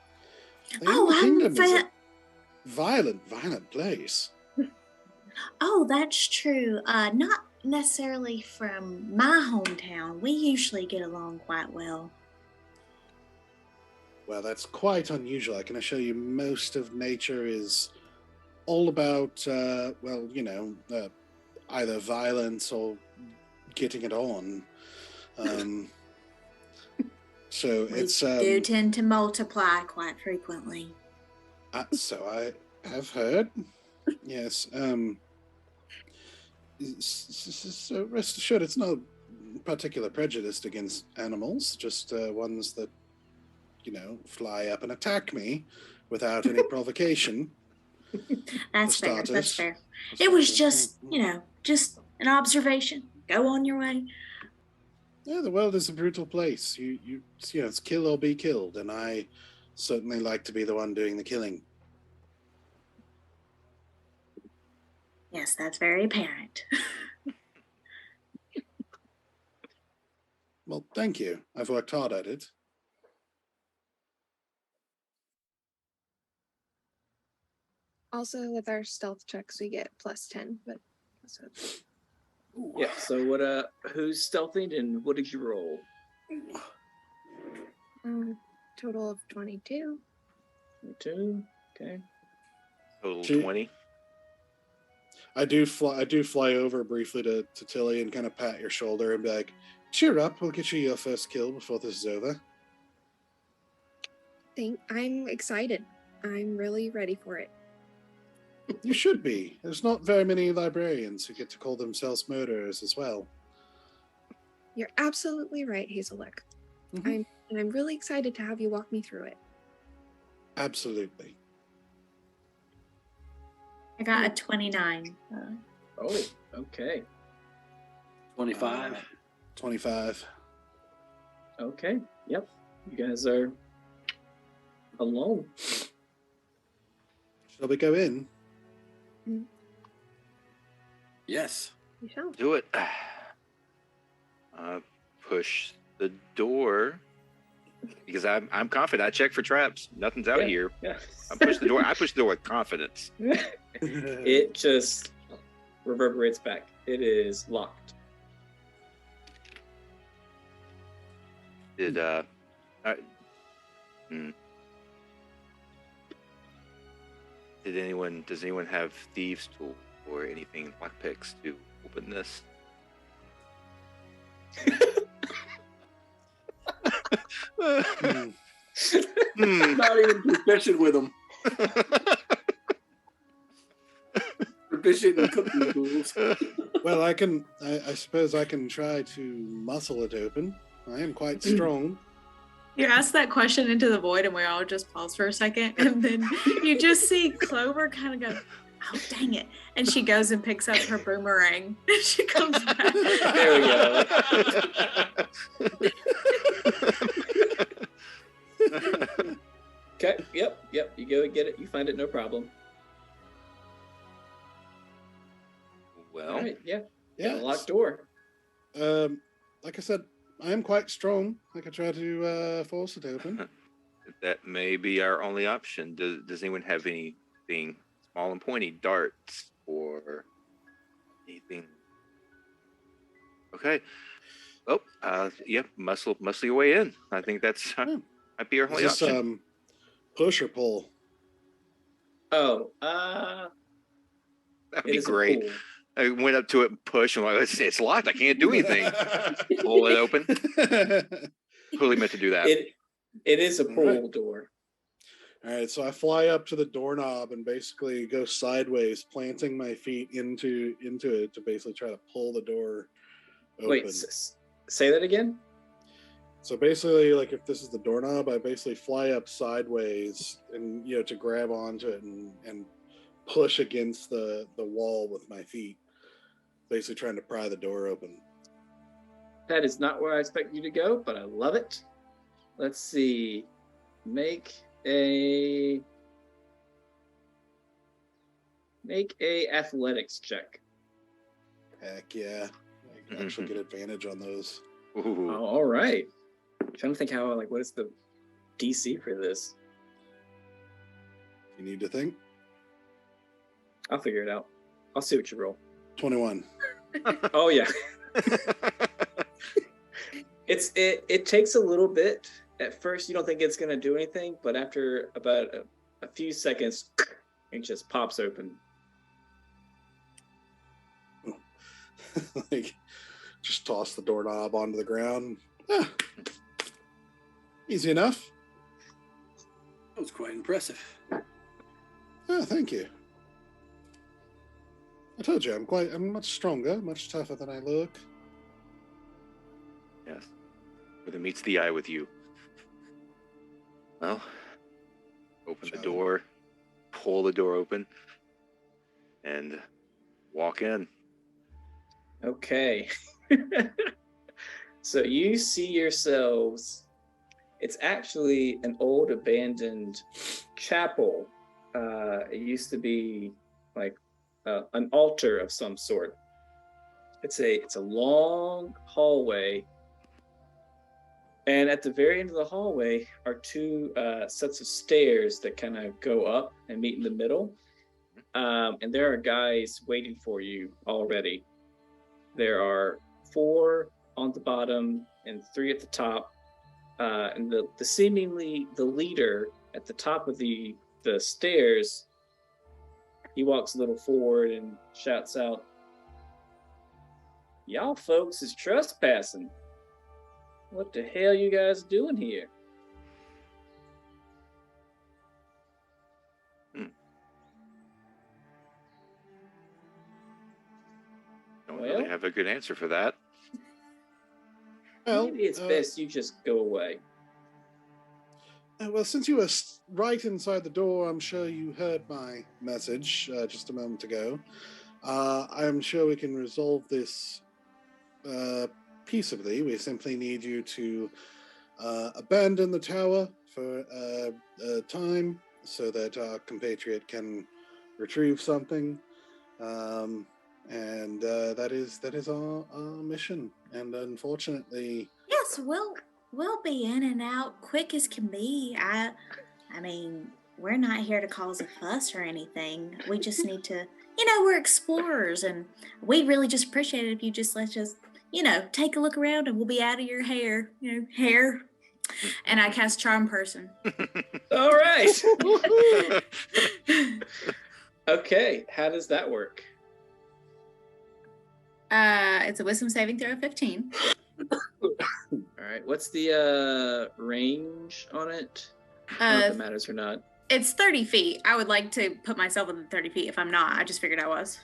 The animal kingdom is a violent place. Oh, that's true. Not necessarily from my hometown. We usually get along quite well. Well, that's quite unusual. I can assure you most of nature is all about, either violence or getting it on. So We it's... do tend to multiply quite frequently. So I have heard. Yes. So rest assured, it's no particular prejudice against animals, just ones that, fly up and attack me without any provocation. That's fair. That's fair. It was just, just an observation. Go on your way. Yeah, the world is a brutal place. It's kill or be killed, and I certainly like to be the one doing the killing. Yes, that's very apparent. Well, thank you. I've worked hard at it. Also, with our stealth checks, we get +10, but that's okay. Yeah. So what? Who's stealthing and what did you roll? Total of 22. 2. Okay. Total 20. I do fly over briefly to Tilly and kind of pat your shoulder and be like, "Cheer up, we'll get you your first kill before this is over." I'm excited. I'm really ready for it. You should be. There's not very many librarians who get to call themselves murderers as well. You're absolutely right, Hazelwick. I'm really excited to have you walk me through it. Absolutely. I got a 29. Oh, okay. 25. 25. Okay. Yep. You guys are alone. Shall we go in? Yes. You shall. Do it. push the door because I'm confident. I checked for traps. Nothing's out here. Yeah. I push the door. I push the door with confidence. It just reverberates back. It is locked. Did does anyone have thieves' tool or anything lockpicks to open this? Not even proficient with them. Proficient in cooking tools. Well, I suppose I can try to muscle it open. I am quite strong. You ask that question into the void, and we all just pause for a second, and then you just see Clover kind of go, "Oh, dang it!" And she goes and picks up her boomerang. She comes back. There we go. Okay. Yep. You go and get it. You find it, no problem. Well, All right. Yeah. Yeah. Locked door. Like I said, I am quite strong. I could try to force it open. that may be our only option. Does anyone have anything small and pointy, darts or anything? Okay. Oh, muscle your way in. I think that's might be our only Is this option. Push or pull? Oh. That'd It be is a great. pool. I went up to it and pushed. I'm like, it's locked. I can't do anything. Pull it open. Totally meant to do that. It is a pool door. All right, so I fly up to the doorknob and basically go sideways, planting my feet into it to basically try to pull the door open. Wait, say that again? So basically, like if this is the doorknob, I basically fly up sideways and to grab onto it and push against the wall with my feet, basically trying to pry the door open. That is not where I expect you to go, but I love it. Let's see. Make a athletics check. Heck yeah. I can actually get advantage on those. Ooh. Oh, all right. I'm trying to think what is the DC for this? You need to think. I'll figure it out. I'll see what you roll. 21. Oh yeah. It takes a little bit. At first you don't think it's gonna do anything, but after about a few seconds, it just pops open. Like, just toss the doorknob onto the ground. Easy enough. That was quite impressive. Oh, thank you. I told you, I'm much stronger, much tougher than I look. Yes. Where the meets the eye with you. Well, open the door, pull the door open, and walk in. Okay. So you see yourselves. It's actually an old abandoned chapel. It used to be like an altar of some sort. It's a long hallway, and at the very end of the hallway are two sets of stairs that kind of go up and meet in the middle. And there are guys waiting for you already. There are 4 on the bottom and 3 at the top. And the seemingly the leader at the top of the stairs, he walks a little forward and shouts out, "Y'all folks is trespassing. What the hell you guys doing here?" Don't really have a good answer for that. Well, maybe it's best you just go away. Well, since you were right inside the door, I'm sure you heard my message just a moment ago. I'm sure we can resolve this peaceably. We simply need you to abandon the tower for a time so that our compatriot can retrieve something. and that is our mission. And unfortunately, Yes, we'll be in and out quick as can be. I mean, we're not here to cause a fuss or anything. We just need to, we're explorers, and we really just appreciate it if you just let us, take a look around, and we'll be out of your hair, hair. And I cast Charm Person. All right. Okay, how does that work? It's a wisdom saving throw of 15. All right, what's the range on it? I don't know if it matters or not. It's 30 feet. I would like to put myself within 30 feet. If I'm not, I just figured I was.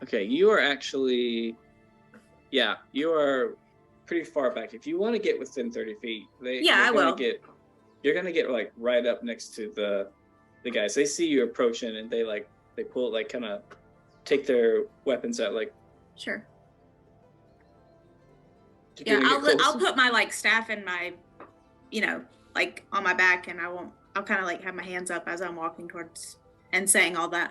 Okay, you are actually, you are pretty far back. If you want to get within 30 feet, I will. You're gonna get like right up next to the guys. They see you approaching, and they pull, like, kind of take their weapons out, like. Sure. Yeah, I'll put my like staff in my, like on my back, and I'll kind of like have my hands up as I'm walking towards and saying all that.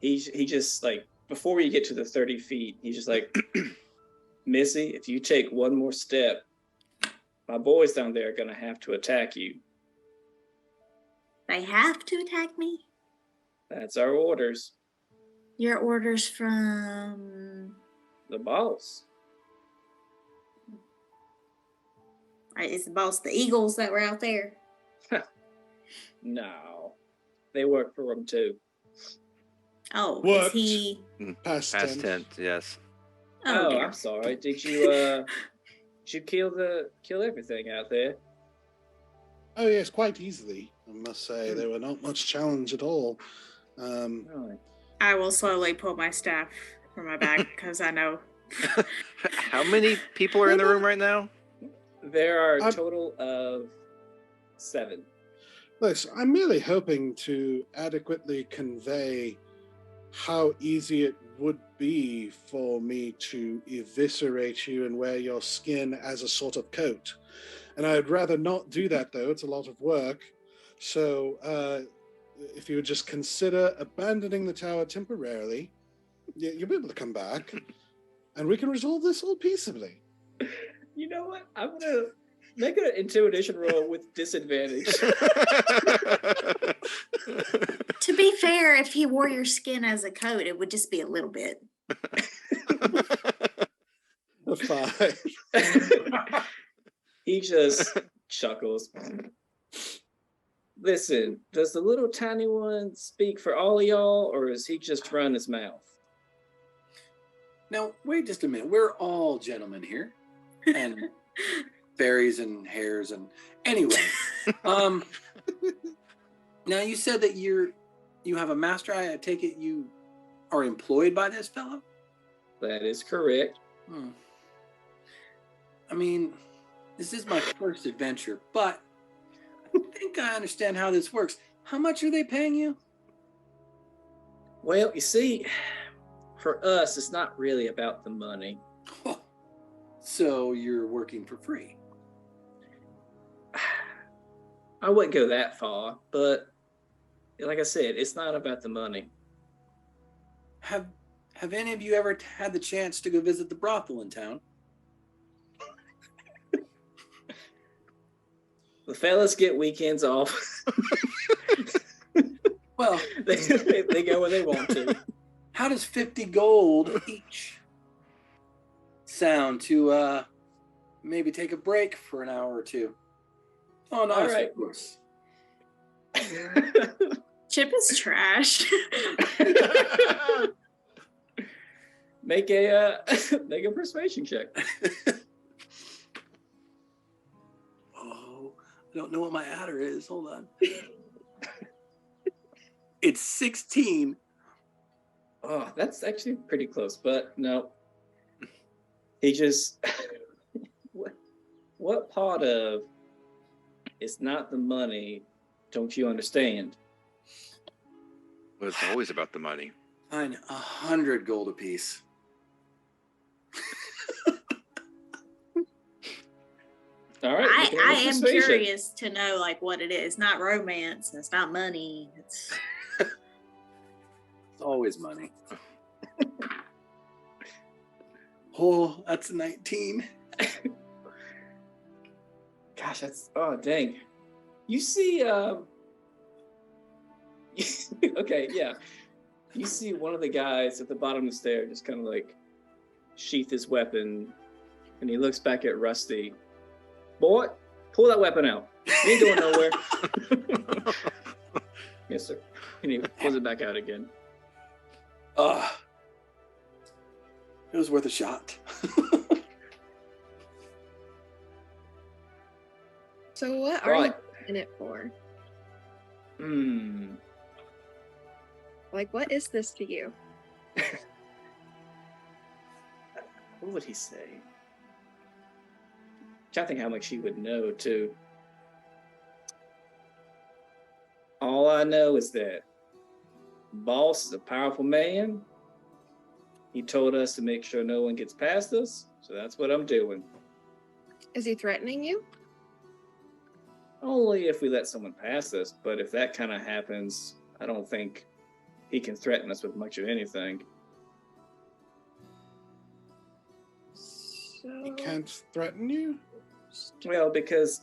He just, like, before you get to the 30 feet, he's just like, Missy, if you take one more step, my boys down there are gonna have to attack you. They have to attack me? That's our orders. Your orders from The boss. Is the boss the Eagles that were out there? No, they work for him too. Oh, Worked. is he? Past tense. Yes. Oh, dear. I'm sorry. Did you kill everything out there? Oh yes, quite easily. I must say there were not much challenge at all. Really? I will slowly pull my staff from my back because I know. How many people are in the room right now? There are a total of 7. Listen, I'm merely hoping to adequately convey how easy it would be for me to eviscerate you and wear your skin as a sort of coat. And I'd rather not do that, though. It's a lot of work. So if you would just consider abandoning the tower temporarily, you'll be able to come back, and we can resolve this all peaceably. You know what? I'm going to make an intimidation roll with disadvantage. To be fair, if he wore your skin as a coat, it would just be a little bit. A 5. He just chuckles. Listen, does the little tiny one speak for all of y'all, or is he just run his mouth? Now, wait just a minute. We're all gentlemen here. And fairies and hares and anyway. Now you said that you have a master. I take it you are employed by this fellow? That is correct. I mean, this is my first adventure, but I think I understand how this works. How much are they paying you? Well, you see, for us, it's not really about the money. So you're working for free? I wouldn't go that far, but like I said, it's not about the money. Have any of you ever had the chance to go visit the brothel in town? The fellas get weekends off. Well, they go when they want to. How does 50 gold each sound to maybe take a break for an hour or two? Oh, no, All right. of course. Chip is trash. Make a persuasion check. Oh, I don't know what my adder is. Hold on. It's 16. Oh, that's actually pretty close, but no. He just what part of it's not the money don't you understand? Well, it's always about the money. Fine, 100 gold apiece. All right. I am curious to know like what it is. Not romance. It's not money. It's It's always money. Oh, that's a 19. Gosh, that's dang. You see, okay, yeah. You see one of the guys at the bottom of the stair just kind of like sheath his weapon, and he looks back at Rusty. Boy, pull that weapon out. You ain't going nowhere. Yes, sir. And he pulls it back out again. It was worth a shot. So what are you in it for? Like, what is this to you? What would he say? I think how much he would know, too. All I know is that Boss is a powerful man. He told us to make sure no one gets past us, so that's what I'm doing. Is he threatening you? Only if we let someone pass us, but if that kind of happens, I don't think he can threaten us with much of anything. So... He can't threaten you? Well, because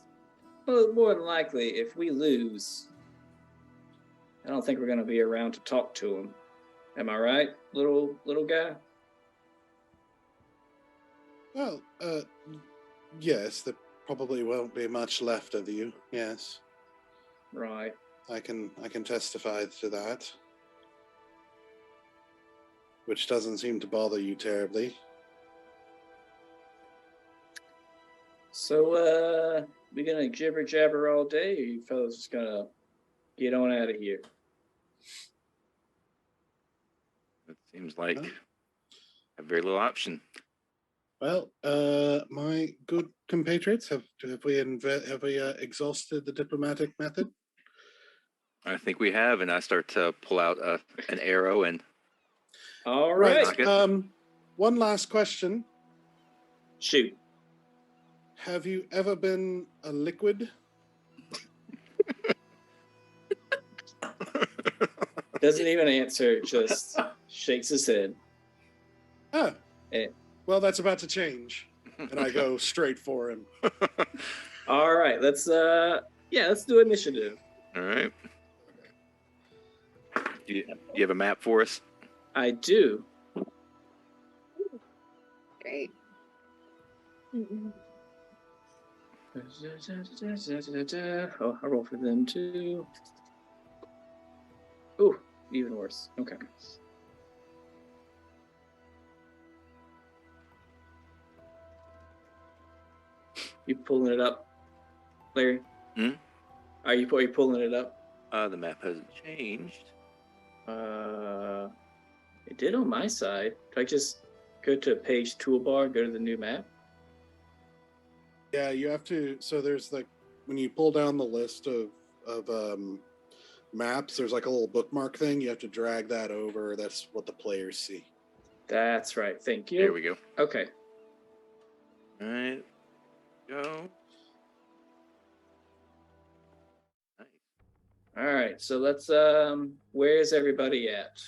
more than likely, if we lose, I don't think we're going to be around to talk to him. Am I right, little guy? Well, yes, there probably won't be much left of you, yes. Right. I can testify to that. Which doesn't seem to bother you terribly. So, we gonna jibber jabber all day, or you fellas just gonna get on out of here? It seems like a very little option. Well, my good compatriots, have we exhausted the diplomatic method? I think we have, and I start to pull out an arrow and. All right. One last question. Shoot. Have you ever been a liquid? Doesn't even answer, just shakes his head. Ah. Well, that's about to change. And I go straight for him. All right, let's do initiative. All right. You have a map for us? I do. Great. Oh, I roll for them too. Ooh, even worse. Okay. You pulling it up, Larry? Are you pulling it up? The map hasn't changed. It did on my side. Do I just go to page toolbar, go to the new map? Yeah, you have to. So there's like when you pull down the list of maps, there's like a little bookmark thing. You have to drag that over. That's what the players see. That's right. Thank you. There we go. Okay. All right. Go. Nice. All right. So let's. Where is everybody at?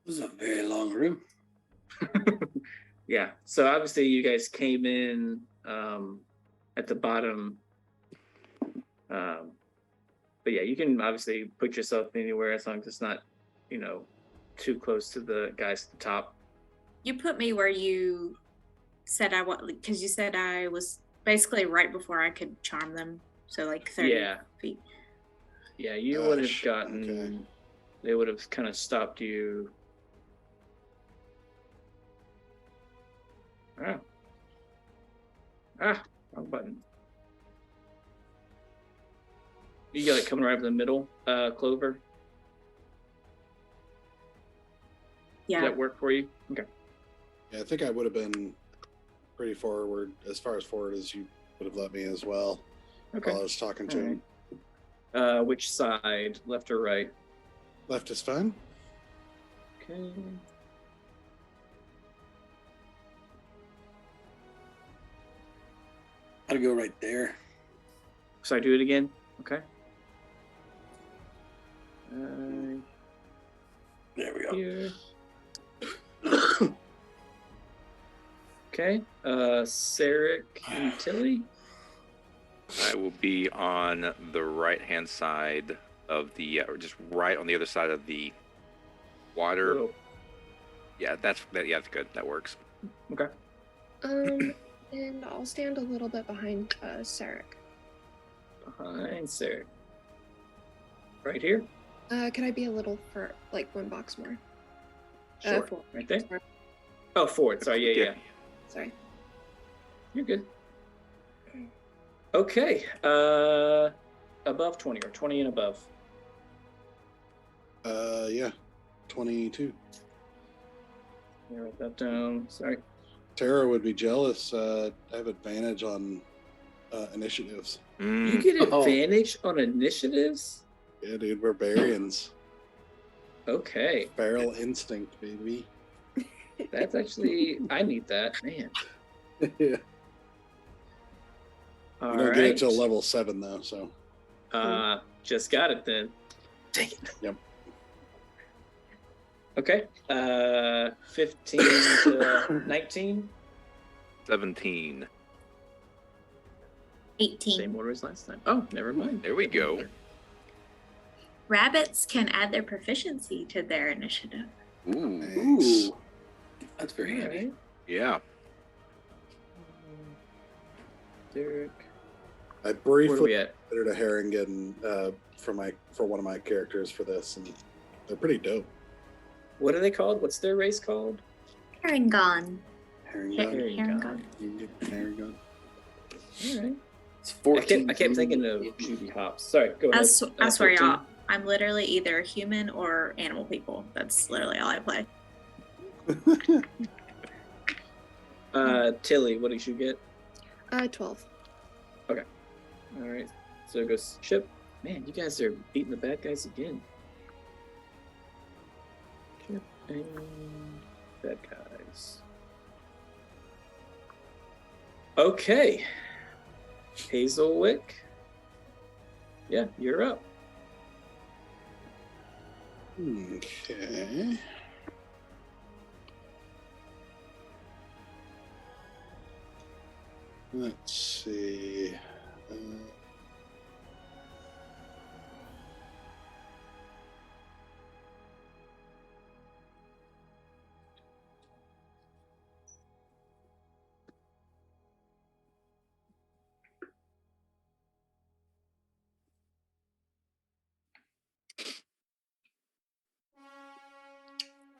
This is a very long room. Yeah. So obviously you guys came in at the bottom. But yeah, you can obviously put yourself anywhere as long as it's not, too close to the guys at the top. You put me where you said I was, because you said I was basically right before I could charm them. So like 30 feet. Yeah, you would have gotten. Okay. They would have kind of stopped you. Wrong button. You got it coming right up in the middle, Clover. Yeah. Does that work for you? Okay. Yeah, I think I would have been pretty forward, as far as forward as you would have let me as well. Okay. While I was talking to him. Which side, left or right? Left is fine. Okay. I'd go right there. So I do it again? Okay. There we go. Here. Okay. Sarek and Tilly. I will be on the right-hand side of the, or just right on the other side of the water. Whoa. Yeah, that's good. That works. Okay. And I'll stand a little bit behind Sarek. Behind Sarek. Right here? Could I be a little for like one box more? Sure. 4. Right there? Sorry. Oh, forward. Sorry. Yeah. Sorry. You're good. Okay. Above 20 or 20 and above. Yeah. 22. Let me write that down. Sorry. Tara would be jealous. I have advantage on initiatives. You get advantage on initiatives? Yeah, dude, barbarians. Okay. Feral instinct, baby. That's actually, I need that, man. Yeah. All I don't right. get it till level 7 though, so. Just got it then. Dang it. Yep. Okay. 15 to 19. 17. 18. Same order as last time. Oh, never mind. There we go. Rabbits can add their proficiency to their initiative. Ooh. Thanks. Ooh. That's very All handy. right. Yeah. Derek. I Where are briefly we at? considered a Harengon for one of my characters for this, and they're pretty dope. What are they called? What's their race called? Herringon. Harengon. Herringon. Harengon. All right. It's 14. I kept thinking of Judy Hops. Sorry, go ahead. I swear, 14. y'all, I'm literally either human or animal people. That's literally all I play. Tilly, what did you get? 12. All right. So it goes Chip. Man, you guys are beating the bad guys again. Chip and bad guys. Okay. Hazelwick. Yeah, you're up. Okay. Let's see.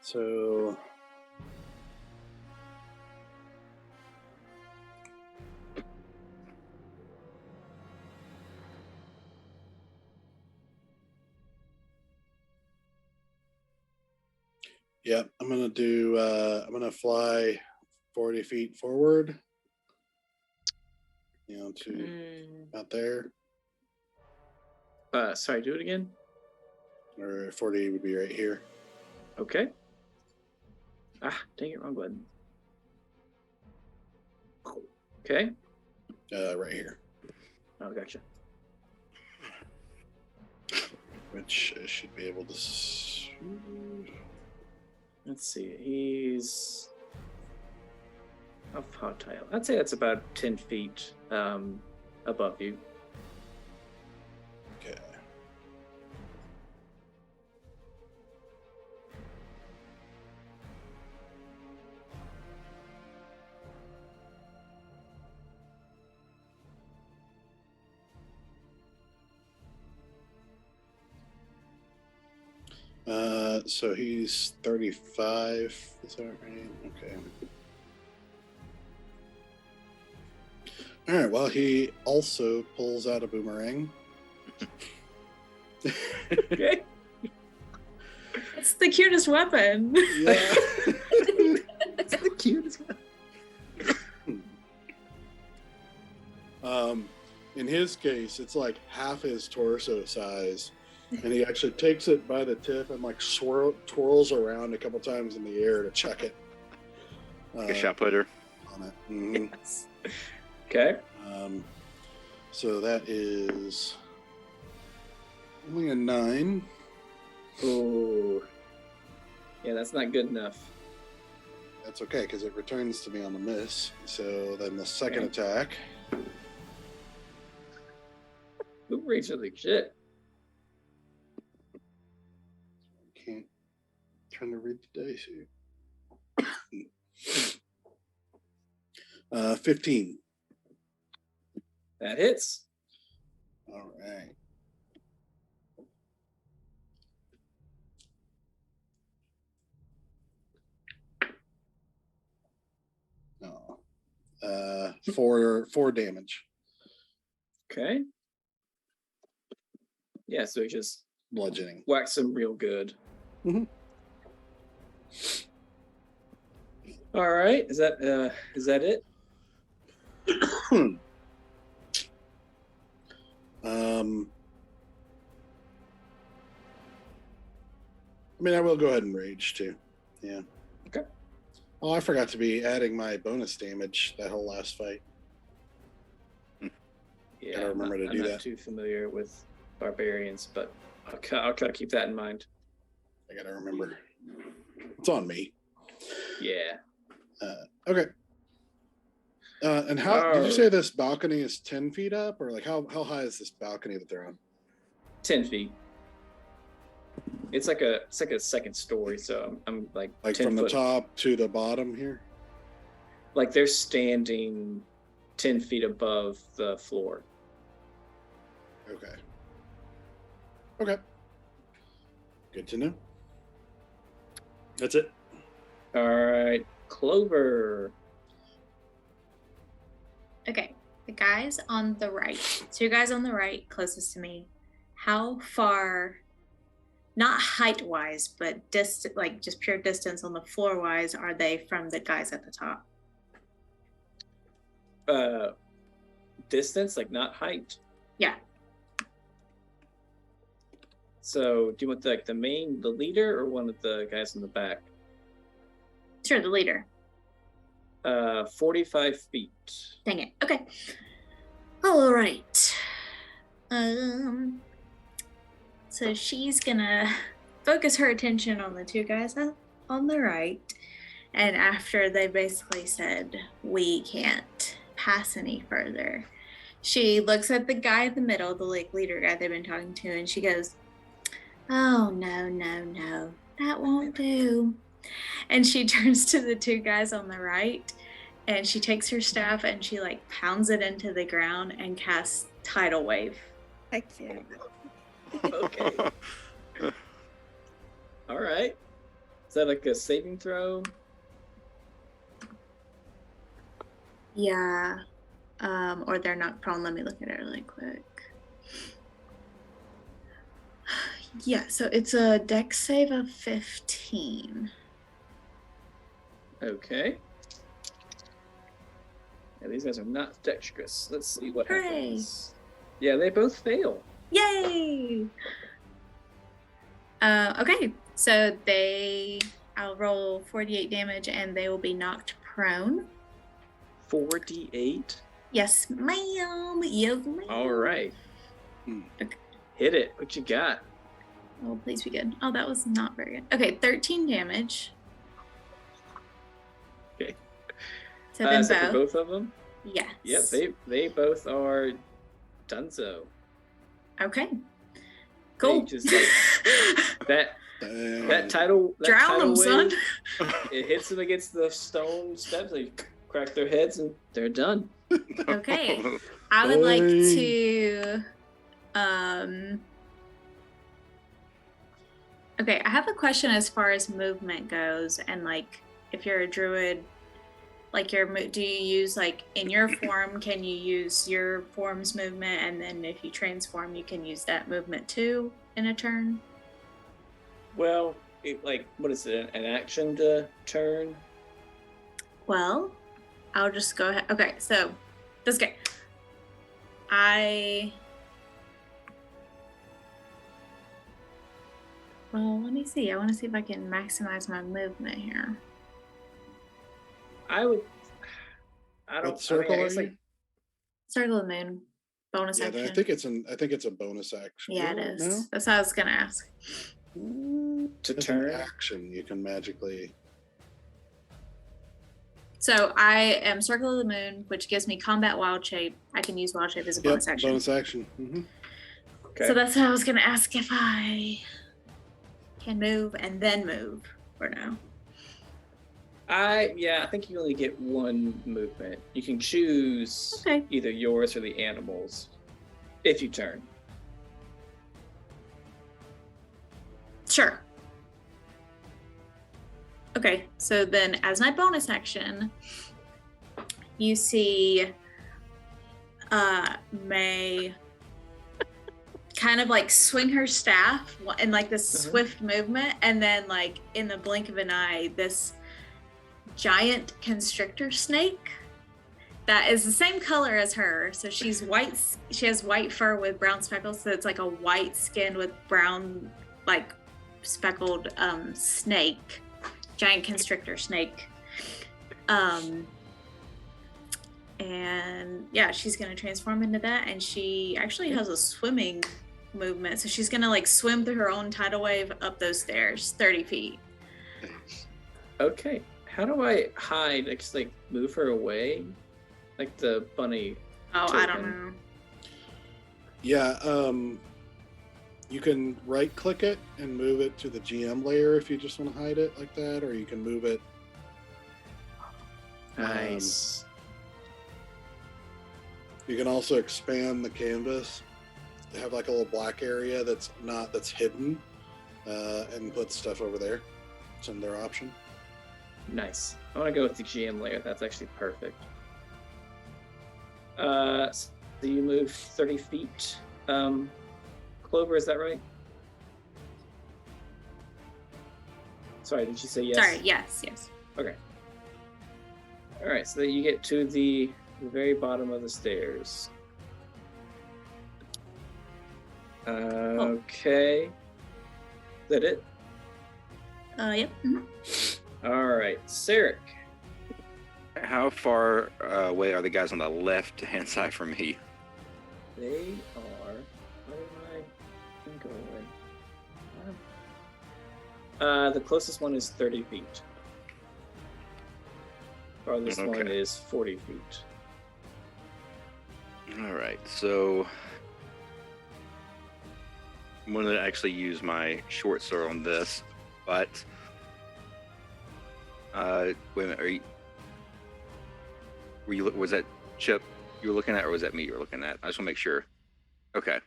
So yeah, I'm gonna fly 40 feet forward. To out there. Sorry, do it again. Or 40 would be right here. Okay. Dang it, wrong button. Okay. Right here. Oh, gotcha. Which I should be able to. Let's see. He's how high? I'd say that's about 10 feet above you. Okay. So he's 35. Is that right? Okay. All right. Well, he also pulls out a boomerang. Okay. It's the cutest weapon. Yeah. It's the cutest one. In his case, it's like half his torso size, and he actually takes it by the tip and like twirls around a couple times in the air to check it. Like a shot putter. On it. Mhm. Yes. Okay. So that is 9. Ooh. Yeah, that's not good enough. That's okay, because it returns to me on the miss. So then the second Okay. attack. Who reads like shit? Can't trying to read the dice here. 15. That hits. All right. No. 4 damage. Okay. Yeah, so he just Bludgeoning. whacks him real good. Mhm. All right. Is that it? I mean, I will go ahead and rage too. Yeah. Okay. Oh, I forgot to be adding my bonus damage that whole last fight. Yeah, Gotta remember to do I'm that. not too familiar with barbarians, but I'll try to keep that in mind. I gotta remember. It's on me. Yeah. Okay. And how did you say this balcony is 10 feet up, or like how high is this balcony that they're on? 10 feet. It's like a second story, so I'm like 10 from the foot. top to the bottom here. Like they're standing 10 feet above the floor. Okay. Okay. Good to know. That's it. All right, Clover. Okay, the guys on the right, 2 guys on the right, closest to me. How far, not height wise, but like just pure distance on the floor wise, are they from the guys at the top? Distance, like not height. Yeah. So, do you want the leader, or one of the guys in the back? Sure, the leader. 45 feet. Dang it. Okay. All right. So she's gonna focus her attention on the 2 guys on the right, and after they basically said we can't pass any further, she looks at the guy in the middle, the leader guy they've been talking to, and she goes, "Oh no, that won't do." And she turns to the 2 guys on the right, and she takes her staff and she like pounds it into the ground and casts Tidal Wave. Heck yeah. Okay. All right. Is that like a saving throw? Yeah. Or they're not prone. Let me look at it really quick. Yeah, so it's a dex save of 15. Okay. Yeah, these guys are not dexterous. Let's see what Hooray. happens. Yeah, they both fail. Yay! Okay, so I'll roll 48 damage and they will be knocked prone. 4d8. Yes, ma'am. Yes, ma'am. All right. Okay. Hit it. What you got? Oh, please be good. Oh, that was not very good. Okay, 13 damage. Okay. So then Is that for both of them? Yes. Yep, they both are donezo. Okay. Cool. They just like that title. That Drown them, tidal son. wave, it hits them against the stone steps. They crack their heads and they're done. Okay. I would like to okay, I have a question as far as movement goes, and like if you're a druid, like do you use like in your form, can you use your form's movement, and then if you transform you can use that movement too in a turn? Well, what is it? An action to turn? Well, I'll just go ahead. Okay, so this guy. Well, let me see. I want to see if I can maximize my movement here. I don't. What circle I guess, are you? Circle of the moon. bonus Yeah, action? I think it's a bonus action. Yeah, it No? is. That's what I was gonna ask. To It's an turn. action. You can magically. So I am Circle of the Moon, which gives me combat wild shape. I can use wild shape as a bonus action. Bonus action. Okay. So that's what I was gonna ask if I can move and then move or no. I think you only get one movement. You can choose either yours or the animals if you turn. Sure. Okay, so then as my bonus action, you see May kind of like swing her staff in like this swift movement, and then like in the blink of an eye, this giant constrictor snake that is the same color as her. So she's white. She has white fur with brown speckles. So it's like a white skin with brown, like speckled snake, giant constrictor snake. And yeah, she's gonna transform into that, and she actually has a swimming movement. So she's gonna like swim through her own tidal wave up those stairs, 30 feet. Okay. How do I hide? I just like move her away, like the bunny. Oh, token. I don't know. Yeah. You can right click it and move it to the GM layer if you just want to hide it like that, or you can move it. Nice. You can also expand the canvas, have like a little black area that's hidden, and put stuff over there. It's another option. Nice. I want to go with the GM layer. That's actually perfect. So you move 30 feet. Clover, is that right? Sorry, did you say yes? Sorry, yes. Okay. All right, so then you get to the very bottom of the stairs. Okay. Is that it? Yep. All right, Sarek. How far away are the guys on the left-hand side from me? They are. Where am I going? The closest one is 30 feet. Farthest one is 40 feet. All right, so I'm going to actually use my short sword on this, but wait a minute, was that Chip you were looking at, or was that me you were looking at? I just want to make sure. Okay.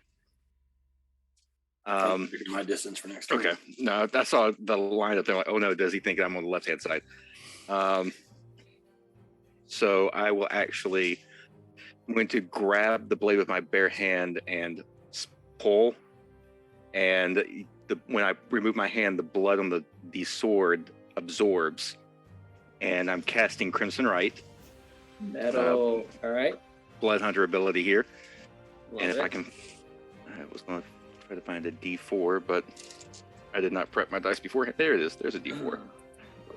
My distance for next time. Okay. No, I saw the line up there. Like, oh no, does he think I'm on the left-hand side? So I will actually. I'm going to grab the blade with my bare hand and pull, and when I remove my hand, the blood on the sword absorbs, and I'm casting Crimson Rite. Metal. All right. Blood Hunter ability here. Love and if it. I can, I was going to try to find a D4, but I did not prep my dice beforehand. There it is. There's a D4.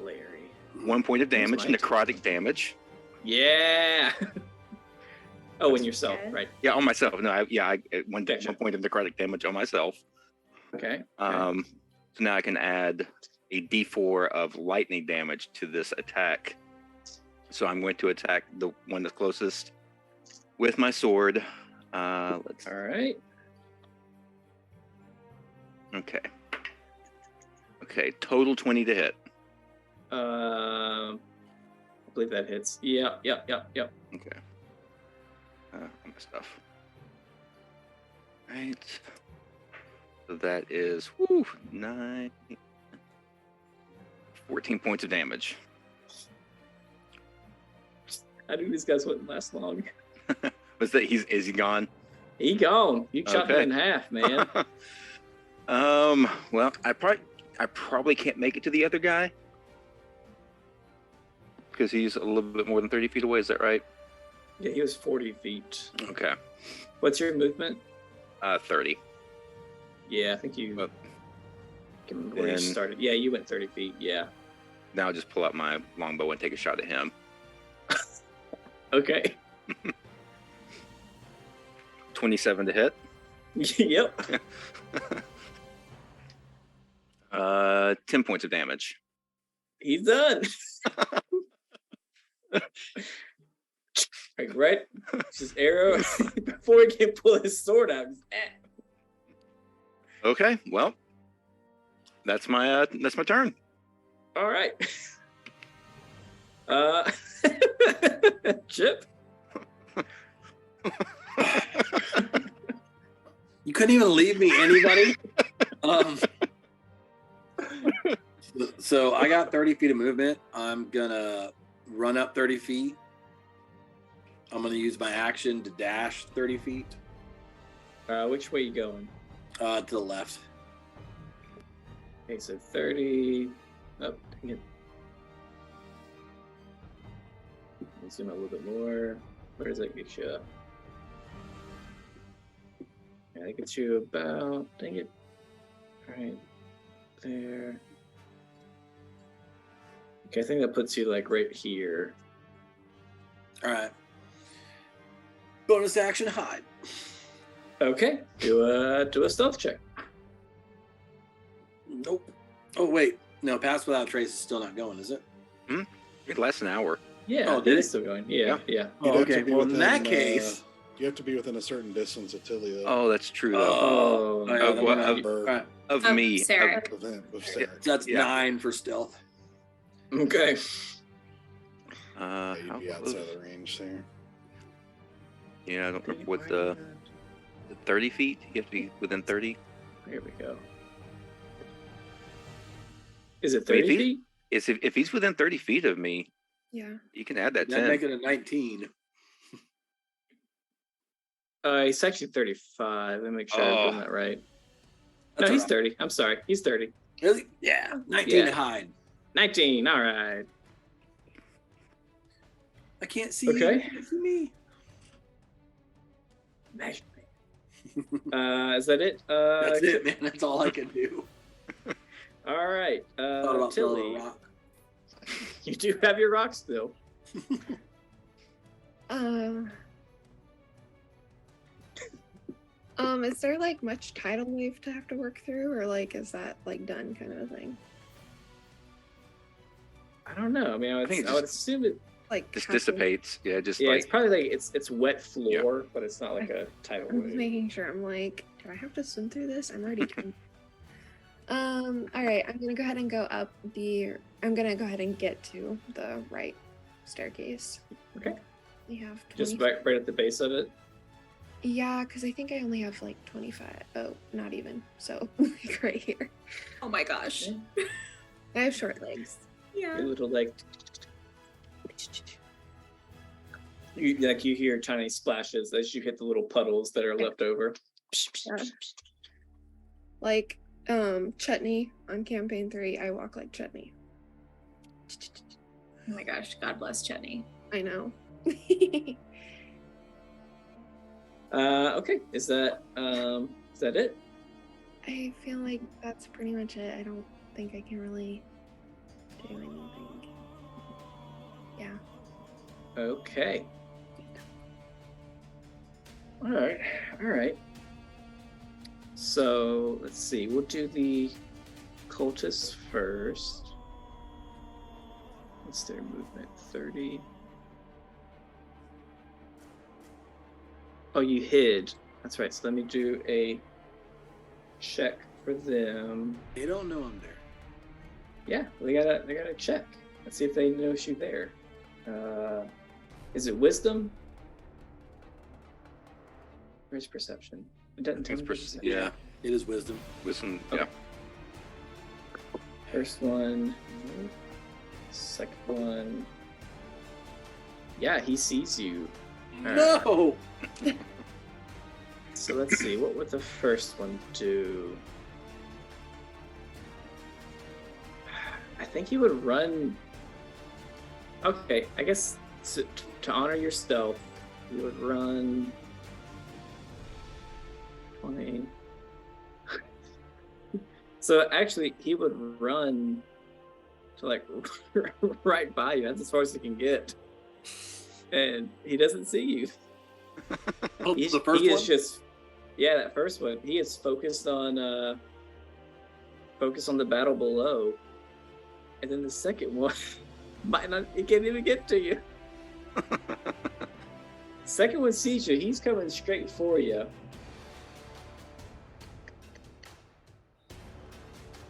Larry. 1 point of damage, That's mine. necrotic damage. Yeah. Oh, and yourself, good. right? Yeah, on myself. No, I one Gotcha. 1 point of necrotic damage on myself. Okay. So now I can add a D4 of lightning damage to this attack. So I'm going to attack the one that's closest with my sword. Let's. All right. Okay. Okay. Total 20 to hit. I believe that hits. Yep. Okay. My stuff. Right. So that is 14 points of damage. I knew these guys wouldn't last long. Was that is he gone? He gone. You chopped him Okay. in half, man. Well, I probably can't make it to the other guy because he's a little bit more than 30 feet away. Is that right? Yeah, he was 40 feet. Okay. What's your movement? 30. Yeah, I think you Well, can remember where you then- started. Yeah, you went 30 feet. Yeah. Now I'll just pull out my longbow and take a shot at him. 27 to hit. Yep. 10 points of damage. He's done. Like, right? Just arrow before he can pull his sword out. Just, Okay, well, that's my turn. All right. Chip. You couldn't even leave me anybody. So I got 30 feet of movement. I'm gonna run up 30 feet. I'm gonna use my action to dash 30 feet. Which way you going? To the left. Okay, so 30. Oh, dang it. Let's zoom out a little bit more. Where does that get you? Yeah, that gets you about, dang it. Right there. Okay, I think that puts you like right here. All right. Bonus action hide. Okay, do a stealth check. Nope. Oh wait, no. Pass without trace is still not going, is it? It lasts an hour. Yeah, Oh, did it is it? still going. Yeah. Oh, You'd have okay. to be Well, in within, that case, you have to be within a certain distance of Tilly, though. Oh, that's true though. Oh, yeah, of then what- we're not- of- all right. Of Oh, me. Sarah. Of him, of Sarah. So that's Yeah. 9 for stealth. Okay. Yeah, you'd How be outside close? of the range there. Yeah, I don't remember what the 30 feet. You have to be within 30. Here we go. Is it 30 30 feet? feet? It's if he's within 30 feet of me, Yeah. you can add that That'd 10. make it a 19. It's actually 35. Let me make sure I'm doing Oh. that right. That's No, he's all right. 30. I'm sorry. He's 30. Really? Yeah. 19 Yeah. to hide. 19. All right. I can't see Okay. you. You can't see me. Nice. Is that it? That's it, man. That's all I can do. All right. Thought about throwing Tilly, a rock. you do have your rock still. Is there like much tidal wave to have to work through, or like is that like done kind of a thing? I don't know. I mean, I think it would just- assume it. Like Just halfway- dissipates. Yeah, just Yeah, like it's probably like it's wet floor, but it's not like a tidal I'm just wave. making sure. I'm like, do I have to swim through this? I'm already done. All right. I'm gonna go ahead and go up the. I'm gonna go ahead and get to the right staircase. Okay. We have 20. Just right at the base of it. Yeah, because I think I only have like 25. Oh, not even. So like right here. Oh my gosh. I have short legs. Yeah. Your little like. You hear tiny splashes as you hit the little puddles that are left over. Yeah. Like Chutney on campaign 3. I walk like Chutney. Oh my gosh. God bless Chetney. I know. Okay. Is that it? I feel like that's pretty much it. I don't think I can really do anything. Yeah. Okay. All right. So let's see. We'll do the cultists first. What's their movement? 30. Oh, you hid. That's right. So let me do a check for them. They don't know I'm there. Yeah, they gotta check. Let's see if they notice you there. Is it wisdom? Where's perception? It doesn't tell me. Perception. yeah, It is wisdom. with some Okay. First one. Second one. Yeah, he sees you. No! So let's see. What would the first one do? I think he would run. Okay, I guess to honor your stealth, you would run 20. So actually, he would run to like right by you. That's as far as he can get, and he doesn't see you. Oh, He's, the first he one? is just, yeah, that first one. He is focused on the battle below, and then the second one might not. He can't even get to you. Second one sees you. He's coming straight for you.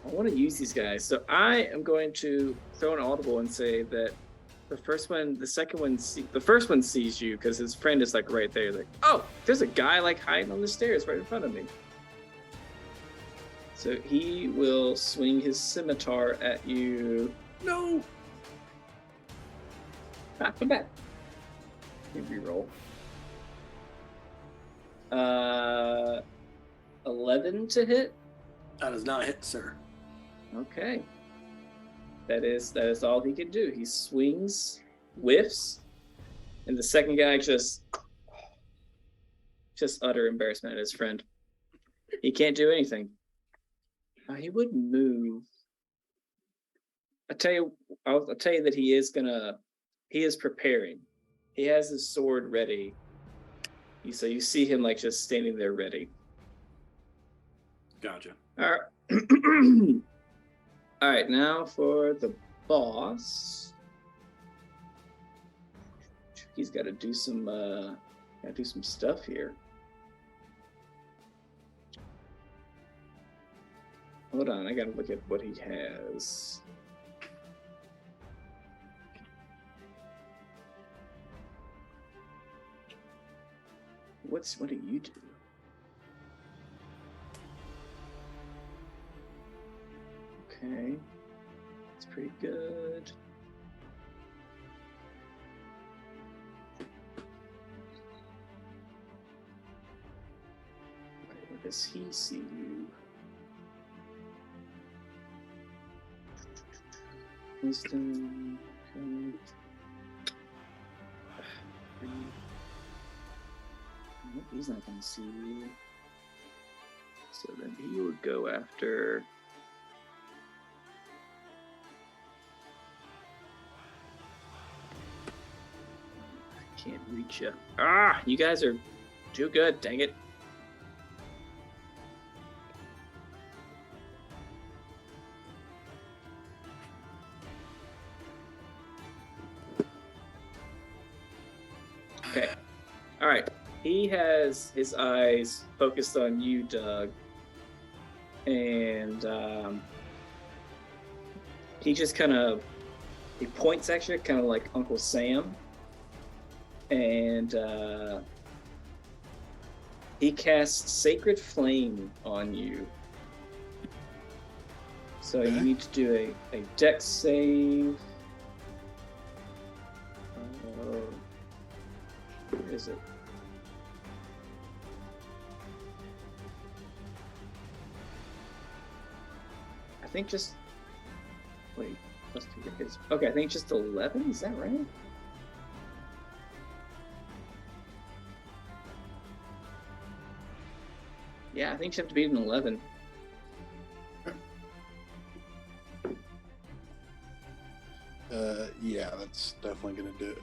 I want to use these guys, so I am going to throw an audible and say that the first one sees you because his friend is like right there. Like, oh, there's a guy like hiding on the stairs right in front of me. So he will swing his scimitar at you. No. Come back. Let me reroll. 11 to hit. That does not hit, sir. Okay. That is all he can do. He swings, whiffs, and the second guy just utter embarrassment at his friend. He can't do anything. He would move. I'll tell you that he is preparing. He has his sword ready. So you see him like just standing there ready. Gotcha. All right. All right, now for the boss. He's got to do some stuff here. Hold on, I got to look at what he has. What do you do? Okay, it's pretty good. Where does he see you? Wisdom. Okay. Nope, he's not going to see you. So then he would go after. Can't reach you. Ah, you guys are too good, dang it. Okay. All right. He has his eyes focused on you, Doug. And he just he points actually, kind of like Uncle Sam. And he casts Sacred Flame on you. So you need to do a dex save. Where is it? I think just... Wait, plus 2 hits. Okay, I think just 11, is that right? Yeah, I think you have to beat an 11. Yeah, that's definitely going to do it.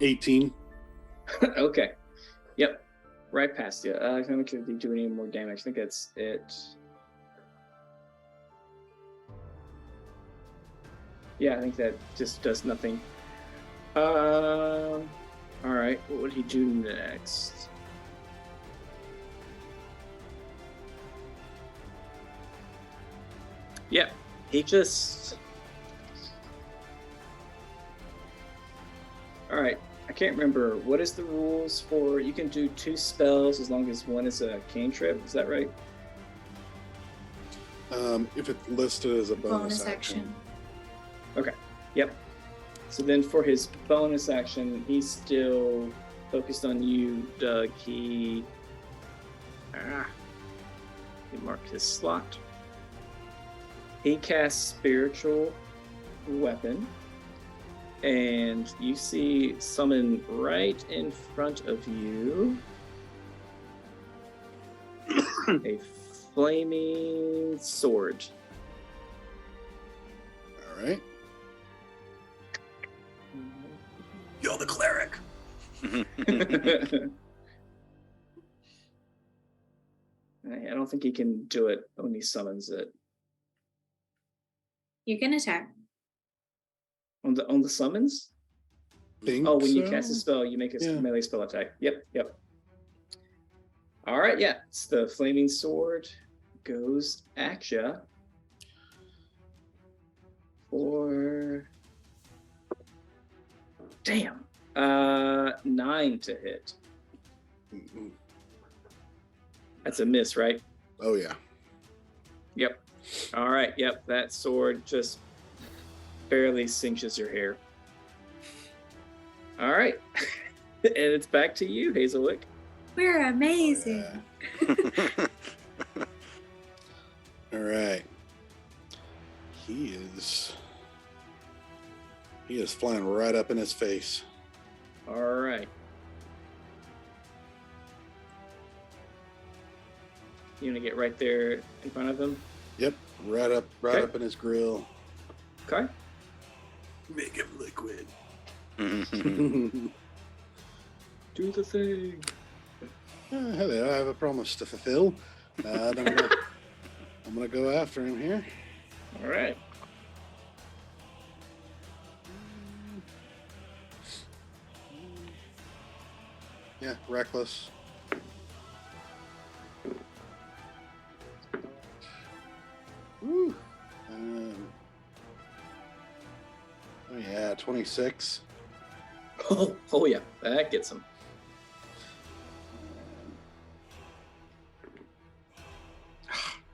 18. Okay. Yep. Right past you. I don't think you do any more damage. I think that's it. Yeah, I think that just does nothing. All right. What would he do next? Yeah, he just... Alright, I can't remember. What is the rules for... You can do 2 spells as long as one is a cantrip, is that right? If it's listed as a bonus action. Okay, yep. So then for his bonus action, he's still focused on you, Doug. He marked his slot. He casts Spiritual Weapon, and you see summon right in front of you a flaming sword. All right. You're the cleric. I don't think he can do it when he summons it. You can attack. On the summons? Think Oh, when you so? cast a spell, you make a Yeah. melee spell attack. Yep. All right, yeah. It's the flaming sword goes at ya for 9 to hit. Mm-mm. That's a miss, right? Oh yeah. Yep. All right. Yep. That sword just barely cinches your hair. All right. And it's back to you, Hazelwick. We're amazing. All right. He is flying right up in his face. All right. You want to get right there in front of him? Yep, right up Okay. in his grill. Okay. Make him liquid. Do the thing. Hello, I have a promise to fulfill. I'm gonna go after him here. All right. Yeah, reckless. Woo. Oh yeah, 26. Oh yeah, that gets him.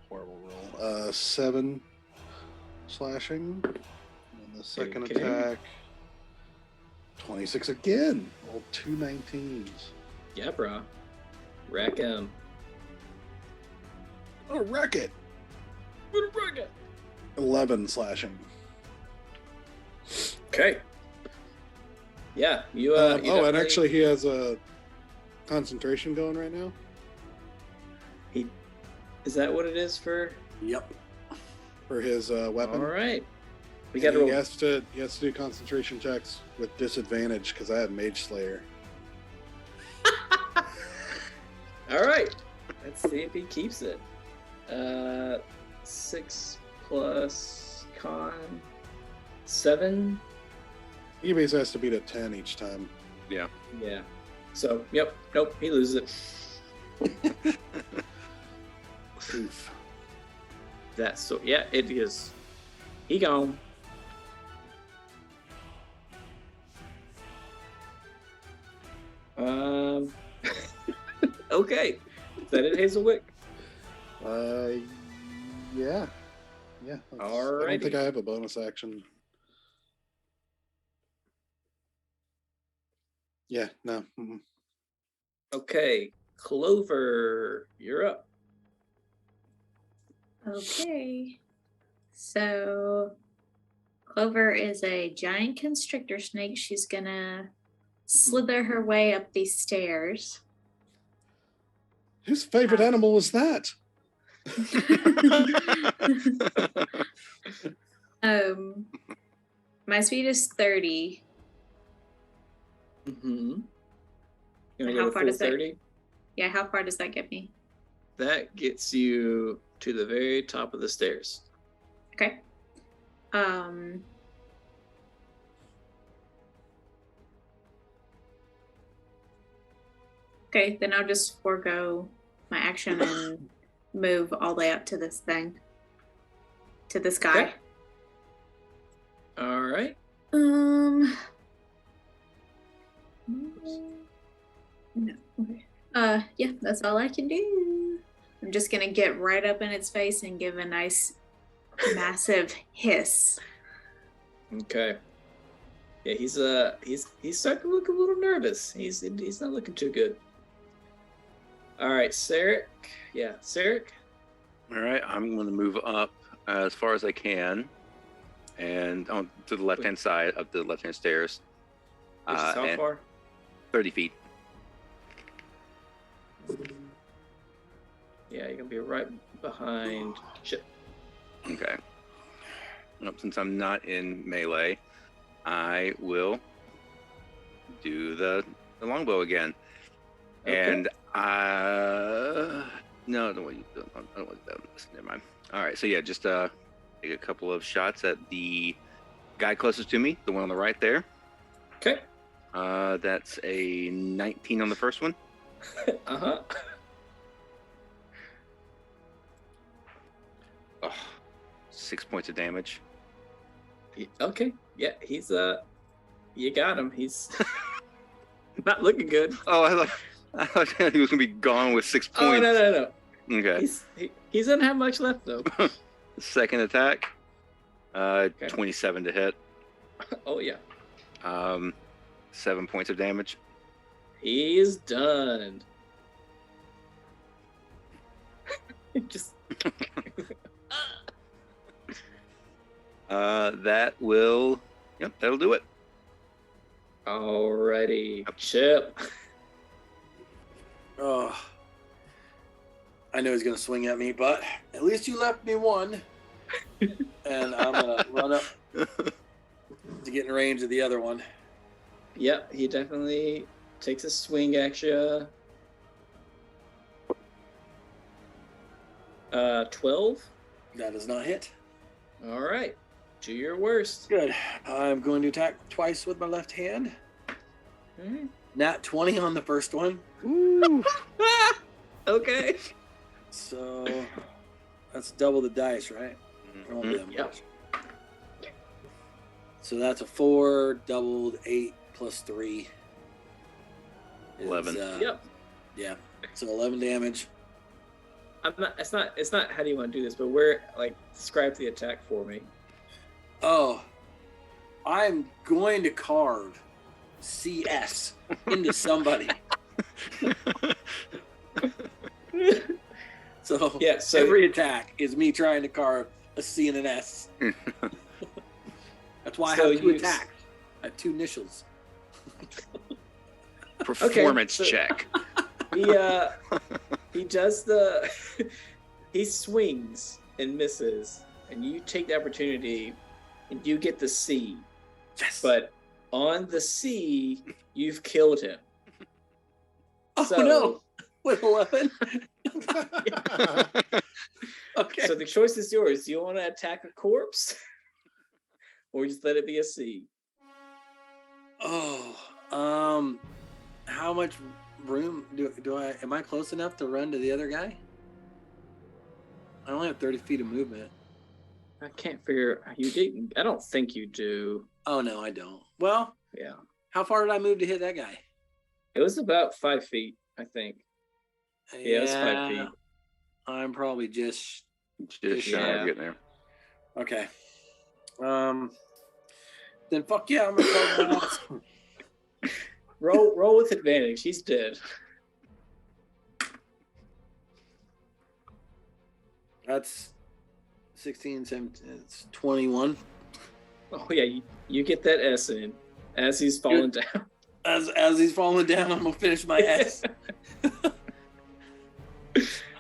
Horrible roll. 7 slashing. And the second Okay. attack. 26 again. Roll 2 19s. Yeah, bro. Rack him. Oh, wreck it. 11 slashing. Okay. Yeah, you. you and definitely- actually, he has a concentration going right now. is that what it is for? Yep. For his weapon. All right. We And got to he roll. has to do concentration checks with disadvantage because I have Mage Slayer. All right. Let's see if he keeps it. 6 plus con 7. He basically has to beat a 10 each time. Yeah. Yeah. So, yep. Nope. He loses it. Oof. That's so. Yeah, it is. He gone. Okay. Is that it, Hazelwick? Yeah. Yeah. I don't Alrighty. think I have a bonus action. Yeah, no. Mm-mm. Okay. Clover, you're up. Okay. So Clover is a giant constrictor snake. She's gonna slither her way up these stairs. Whose favorite animal was that? My speed is 30. Mm-hmm. You And want to how go far to does full that- 30? Yeah, how far does that get me? That gets you to the very top of the stairs. Okay. Okay, then I'll just forego my action and move all the way up to this thing. To this guy. Okay. All right. No. Okay. Yeah, that's all I can do. I'm just gonna get right up in its face and give a nice massive hiss. Okay. Yeah, he's starting to look a little nervous. He's not looking too good. All right, Sarek. Yeah, Sarek. All right, I'm going to move up as far as I can, and on to the left-hand side of the left-hand stairs. Which is how and far? 30 feet. Yeah, you're gonna be right behind Chip. Okay. Well, since I'm not in melee, I will do the the longbow again. Okay. And no, I don't want you to. I don't want that. Never mind. All right, so yeah, just take a couple of shots at the guy closest to me, the one on the right there. Okay. That's a 19 on the first one. Uh-huh. Oh, 6 points of damage. Okay. Yeah, he's you got him. He's not looking good. Oh, I thought he was gonna be gone with 6 points. Oh no. Okay. He doesn't have much left though. Second attack. 27 to hit. Oh yeah. 7 points of damage. He is done. Just that will. Yep, that'll do it. alrighty. Chip. Oh, I know he's gonna swing at me, but at least you left me one. And I'm gonna run up to get in range of the other one. Yep, he definitely takes a swing at you. 12. That does not hit. All right. Do your worst. Good. I'm going to attack twice with my left hand. Nat 20 on the first one. Ooh. Okay. So that's double the dice, right? Roll them. Yep. So that's a 4, doubled 8 plus 3. is, 11. Yep. Yeah. So 11 damage. I'm not. It's not. How do you want to do this? But describe the attack for me. Oh, I'm going to carve CS into somebody. So Yeah. So every attack is me trying to carve a C and an S. That's why I So have two you- attacks. I have two initials. Performance so- check. he does the. He swings and misses, and you take the opportunity, and you get the C. Yes. But on the C, you've killed him. oh so- no, with 11. Okay. So the choice is yours. Do you want to attack a corpse, or just let it be a C? How much room do I? Am I close enough to run to the other guy? I only have 30 feet of movement. I can't figure. You didn't. I don't think you do. Oh no, I don't. Well, Yeah. how far did I move to hit that guy? It was about 5 feet, I think. Yeah, it was 5 feet. I'm probably just Just shy Yeah. of getting there. okay. Then fuck yeah, I'm gonna call Roll with advantage. He's dead. That's 16, 17, it's 21. Oh yeah, you get that S in as he's falling down. As he's falling down, I'm gonna finish my S.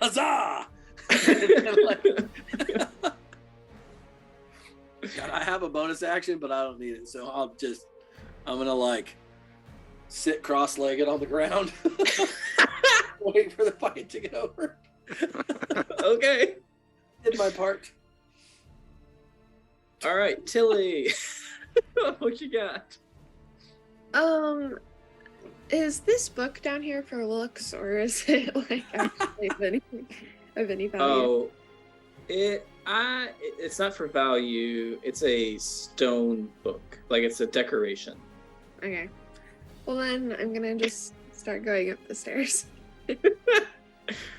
Huzzah! God, I have a bonus action, but I don't need it. So I'm gonna sit cross-legged on the ground, wait for the fight to get over. Okay. Did my part. All right, Tilly. What you got? Is this book down here for looks, or is it actually of any value? Oh, it's not for value. It's a stone book. It's a decoration. Okay. Well, then I'm gonna just start going up the stairs.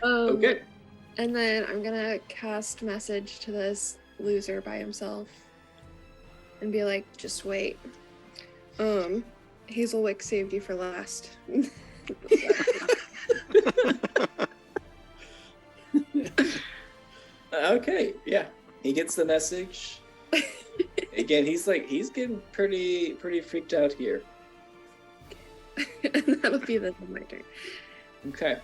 Okay. And then I'm gonna cast message to this loser by himself and be like, just wait. Hazelwick saved you for last. Okay, yeah. He gets the message. Again, he's getting pretty freaked out here. And that'll be the end of my turn. Okay.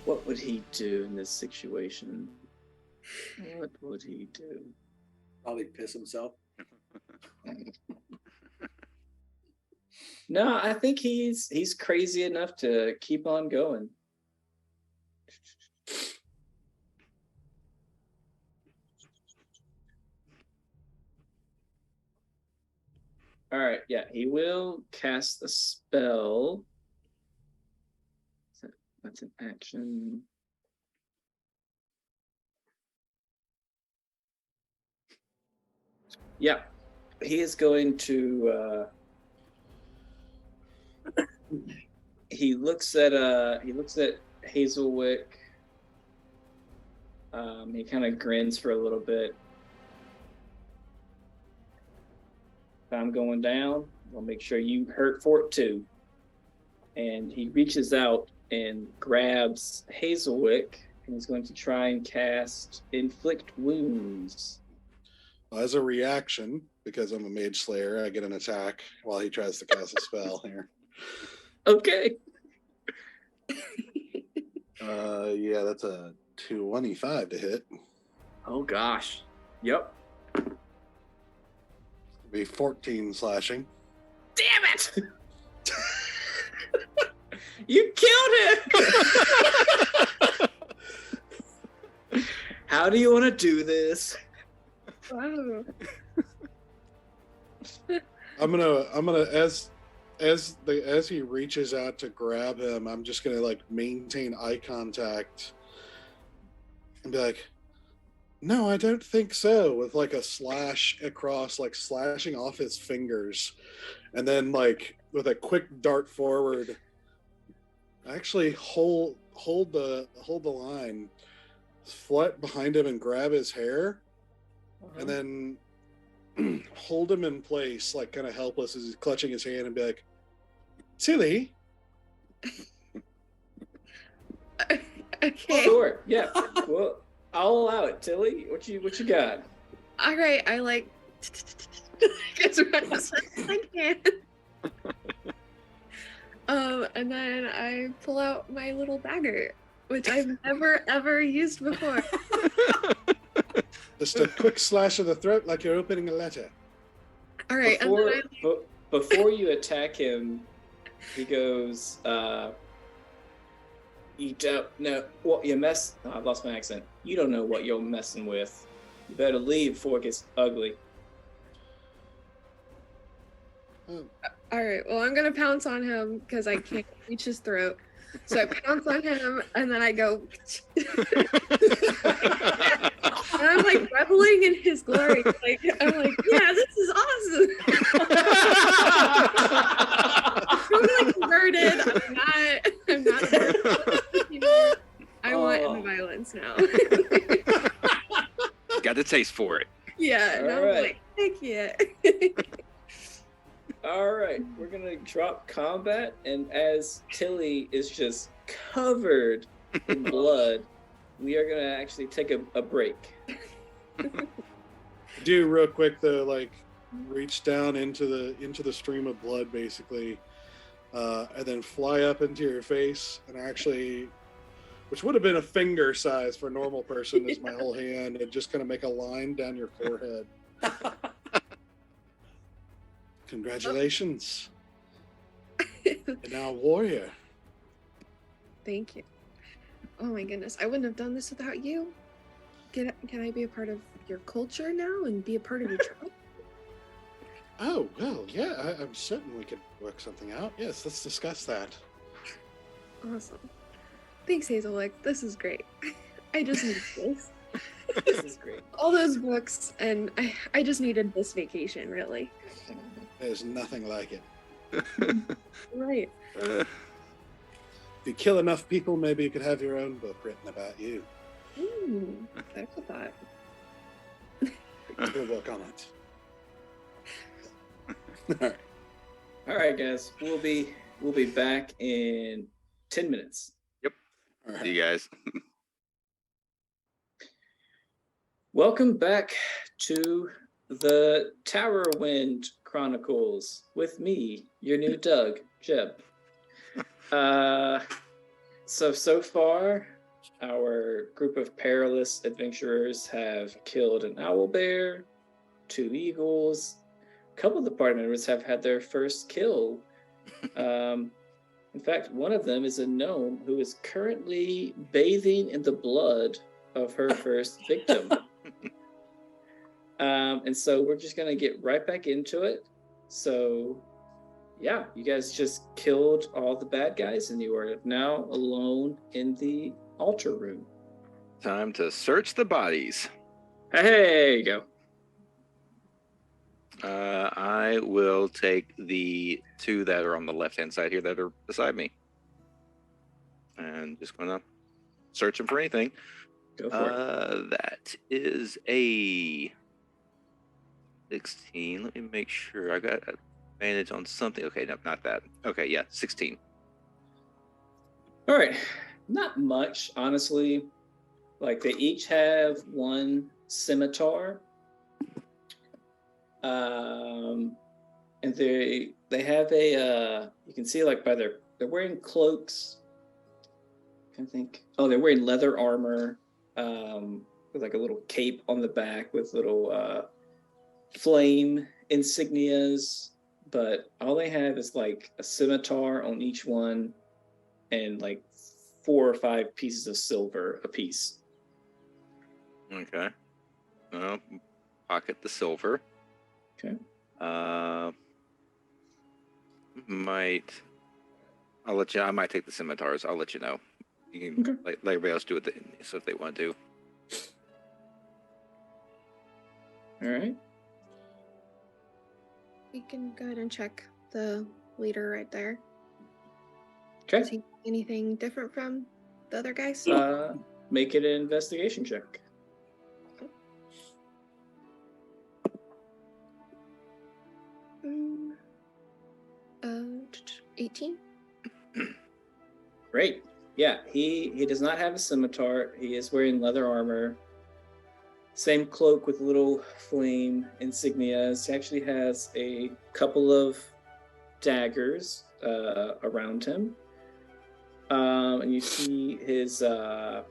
What would he do in this situation? What would he do? Probably piss himself. No, I think he's crazy enough to keep on going. All right, yeah, he will cast a spell. That's an action. Yeah, he is going to. He looks at Hazelwick. He kind of grins for a little bit. If I'm going down, I'll make sure you hurt for it too. And he reaches out and grabs Hazelwick and is going to try and cast Inflict Wounds. As a reaction, because I'm a mage slayer, I get an attack while he tries to cast a spell here. Okay. Yeah, that's a 25 to hit. Oh gosh. Yep. Be 14 slashing. Damn it! You killed him! How do you want to do this? Wow. I'm gonna as he reaches out to grab him, I'm just gonna like maintain eye contact and be like, "No, I don't think so," with like a slash across, like slashing off his fingers, and then like with a quick dart forward, actually hold the line, flat behind him and grab his hair, and then hold him in place, like kind of helpless as he's clutching his hand, and be like, "Tilly." Okay. Sure. Yeah. Well, I'll allow it, Tilly. What you got? All right. I like as fast as I can. And then I pull out my little dagger, which I've never ever used before. Just a quick slash of the throat, like you're opening a letter. All right. Before you attack him, he goes, "You don't know what you mess." Oh, I've lost my accent. You don't know what you're messing with. You better leave before it gets ugly. Oh. All right. Well, I'm gonna pounce on him because I can't reach his throat. So I pounce on him, and then I go, and I'm like reveling in his glory. Like I'm like, yeah, this is awesome. I'm like converted. I'm not a virgin. I want the violence now. Got the taste for it. Yeah. And All I'm right. like, heck yeah. All right, we're gonna drop combat, and as Tilly is just covered in blood, we are gonna actually take a break. Do real quick though, like reach down into the stream of blood, basically, and then fly up into your face, and actually, which would have been a finger size for a normal person, is my whole hand, and just kind of make a line down your forehead. Congratulations. You're now a warrior. Thank you. Oh my goodness, I wouldn't have done this without you. Can I be a part of your culture now and be a part of your tribe? Oh, well, yeah, I'm certain we could work something out. Yes, let's discuss that. Awesome. Thanks, Hazelwick. This is great. I just needed this. This is great. All those books, and I just needed this vacation, really. There's nothing like it. Right. If you kill enough people, maybe you could have your own book written about you. That's a thought. We'll work on it. All right, guys. We'll be back in 10 minutes. All right. See you guys. Welcome back to the Everwind Chronicles with me, your new Doug, Jeb. So far, our group of perilous adventurers have killed an owlbear, 2 eagles. A couple of the party members have had their first kill In fact, one of them is a gnome who is currently bathing in the blood of her first victim. And so we're just going to get right back into it. So, yeah, you guys just killed all the bad guys, and you are now alone in the altar room. Time to search the bodies. Hey, you go. I will take the two that are on the left-hand side here that are beside me. And just gonna search them for anything. Go for it. That is a 16. Let me make sure I got advantage on something. Okay, no, not that. Okay, yeah, 16. All right. Not much, honestly. Like, they each have one scimitar. And they have a you can see, like, by they're wearing cloaks. I think they're wearing leather armor, with like a little cape on the back with little flame insignias, but all they have is like a scimitar on each one and like 4 or 5 pieces of silver apiece. Okay. Pocket the silver. Okay. I might take the scimitars. I'll let you know. You can let everybody else do it so if they want to. All right. We can go ahead and check the leader right there. Okay. Is he anything different from the other guys? Make it an investigation check. 18. Great. Yeah, he does not have a scimitar. He is wearing leather armor. Same cloak with little flame insignias. He actually has a couple of daggers around him. And you see his amulet,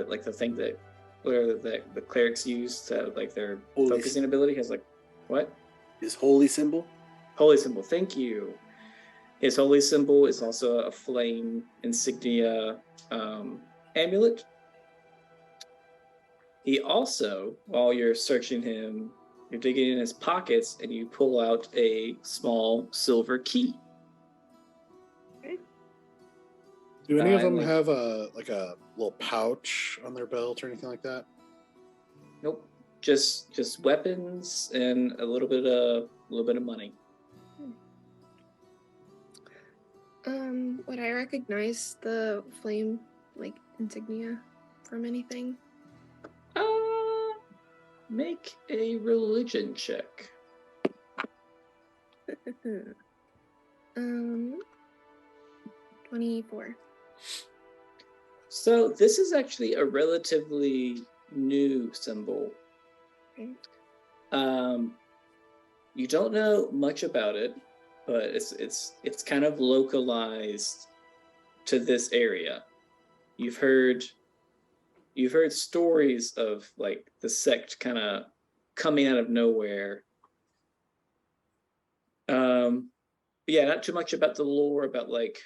like the thing that the clerics use to, like, their focusing ability has, like, what? His holy symbol? Holy symbol, thank you. His holy symbol is also a flame insignia amulet. He also, while you're searching him, you're digging in his pockets and you pull out a small silver key. Okay. Do any of them have a little pouch on their belt or anything like that? Nope. Just weapons and a little bit of money. Would I recognize the flame insignia from anything? Make a religion check. 24. So this is actually a relatively new symbol. Okay. You don't know much about it, but it's kind of localized to this area. You've heard stories of, like, the sect kind of coming out of nowhere. Yeah, not too much about the lore, about, like,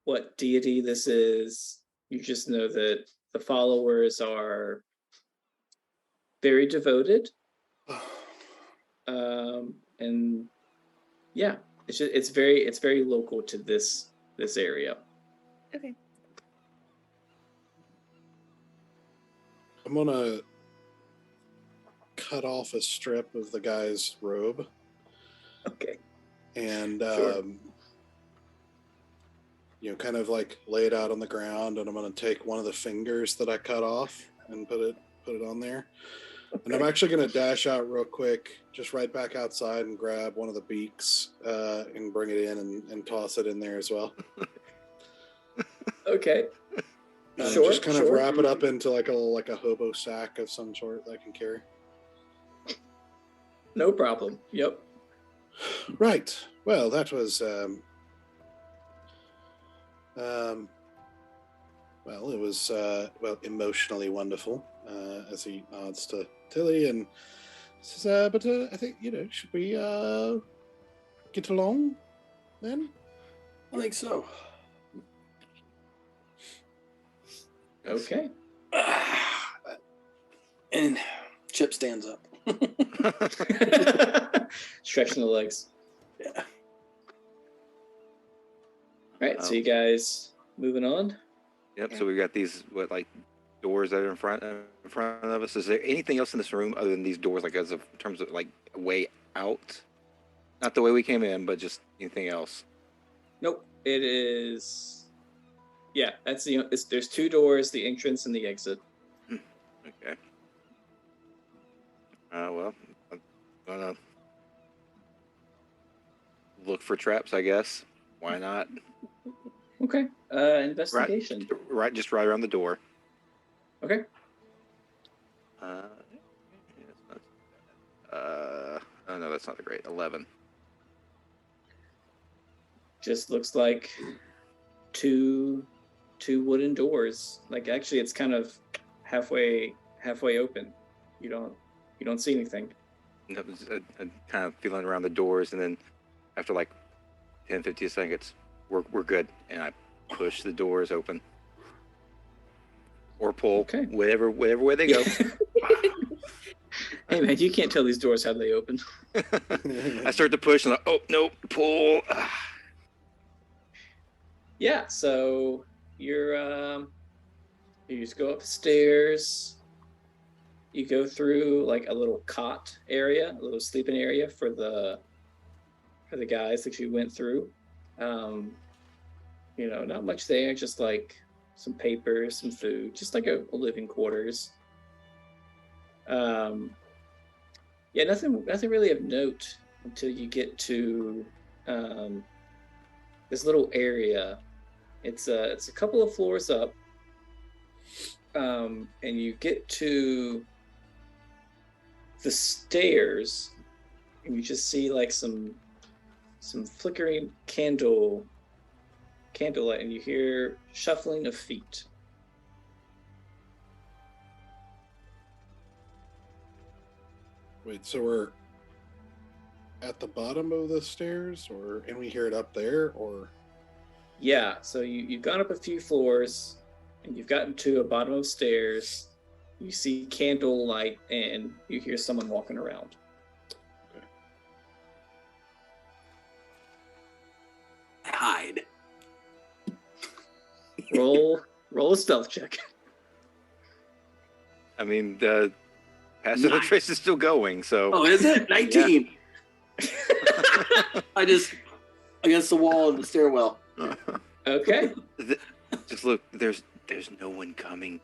what deity this is. You just know that the followers are very devoted. And yeah, it's very local to this area. Okay. I'm gonna cut off a strip of the guy's robe. Okay. And Sure. kind of like lay it out on the ground, and I'm gonna take one of the fingers that I cut off and put it on there. Okay. And I'm actually gonna dash out real quick, just right back outside, and grab one of the beaks and bring it in and toss it in there as well. Okay. Sure. Just kind of wrap it up into like a hobo sack of some sort that I can carry. No problem. Yep. Right. Well, that was it was emotionally wonderful, as he nods to Tilly, and But I think, should we get along then? I think so. Okay. And Chip stands up. Stretching the legs. Yeah. All right, so you guys moving on? Yep. So we got these doors that are in front of us. Is there anything else in this room other than these doors, like in terms of like way out? Not the way we came in, but just anything else. Nope. It is. Yeah, that's there's two doors: the entrance and the exit. Okay. Well, I'm gonna look for traps, I guess. Why not? Okay. Investigation. Just right around the door. Okay. Oh no, that's not a great 11. Just looks like two wooden doors. Like actually, it's kind of halfway open. You don't see anything. I'm kind of feeling around the doors, and then after like 10, 15 seconds, we're good, and I push the doors open or pull, Okay. whatever way they go. Hey man, you can't tell these doors how they open. I start to push, and no, pull. Yeah, so you just go upstairs. You go through like a little cot area, a little sleeping area for the guys that you went through. Not much there, just like some papers, some food, just like a living quarters. Yeah, nothing really of note until you get to this little area. It's a couple of floors up, and you get to the stairs, and you just see like some flickering candlelight, and you hear shuffling of feet. Wait, so we're at the bottom of the stairs, and we hear it up there, or? Yeah, so you've gone up a few floors, and you've gotten to a bottom of stairs. You see candlelight, and you hear someone walking around. Okay. Hide. Roll a stealth check. I mean, the passive Nice. trace is still going, so. Oh, is it? 19. I just against the wall of the stairwell. Okay. Just look. There's no one coming.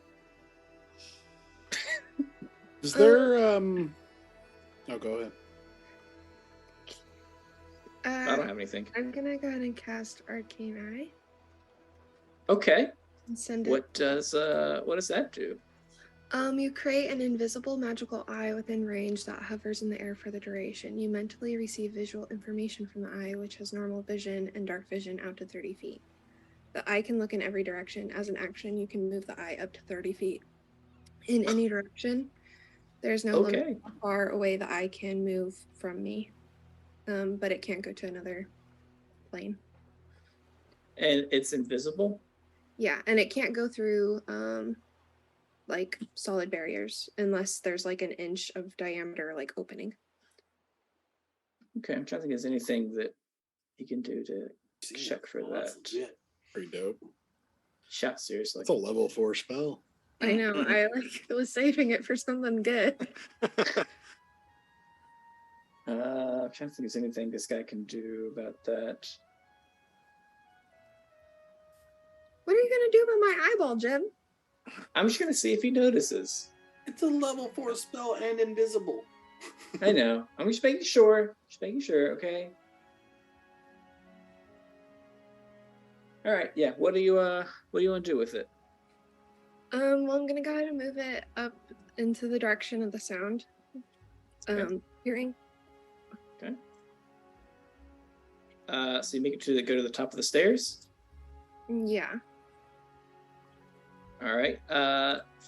Is there Oh, go ahead. I don't have anything. I'm gonna go ahead and cast Arcane Eye Okay. and send it. What does that do? You create an invisible magical eye within range that hovers in the air for the duration. You mentally receive visual information from the eye, which has normal vision and dark vision out to 30 feet. The eye can look in every direction. As an action, you can move the eye up to 30 feet in any direction. There's no limit how far away the eye can move from me, but it can't go to another plane. And it's invisible? Yeah, and it can't go through like solid barriers unless there's like an inch of diameter like opening. Okay, I'm trying to think if there's anything that you can do to check for that. Pretty dope. Yeah, seriously. It's a level 4 spell. I know. I was saving it for something good. I'm trying to think if there's anything this guy can do about that. What are you gonna do about my eyeball, Jim? I'm just gonna see if he notices. It's a level 4 spell and invisible. I know. I'm just making sure. Okay. All right. Yeah. What do you want to do with it? Well, I'm gonna go ahead and move it up into the direction of the sound. Hearing. Okay. So you make it go to the top of the stairs? Yeah. All right.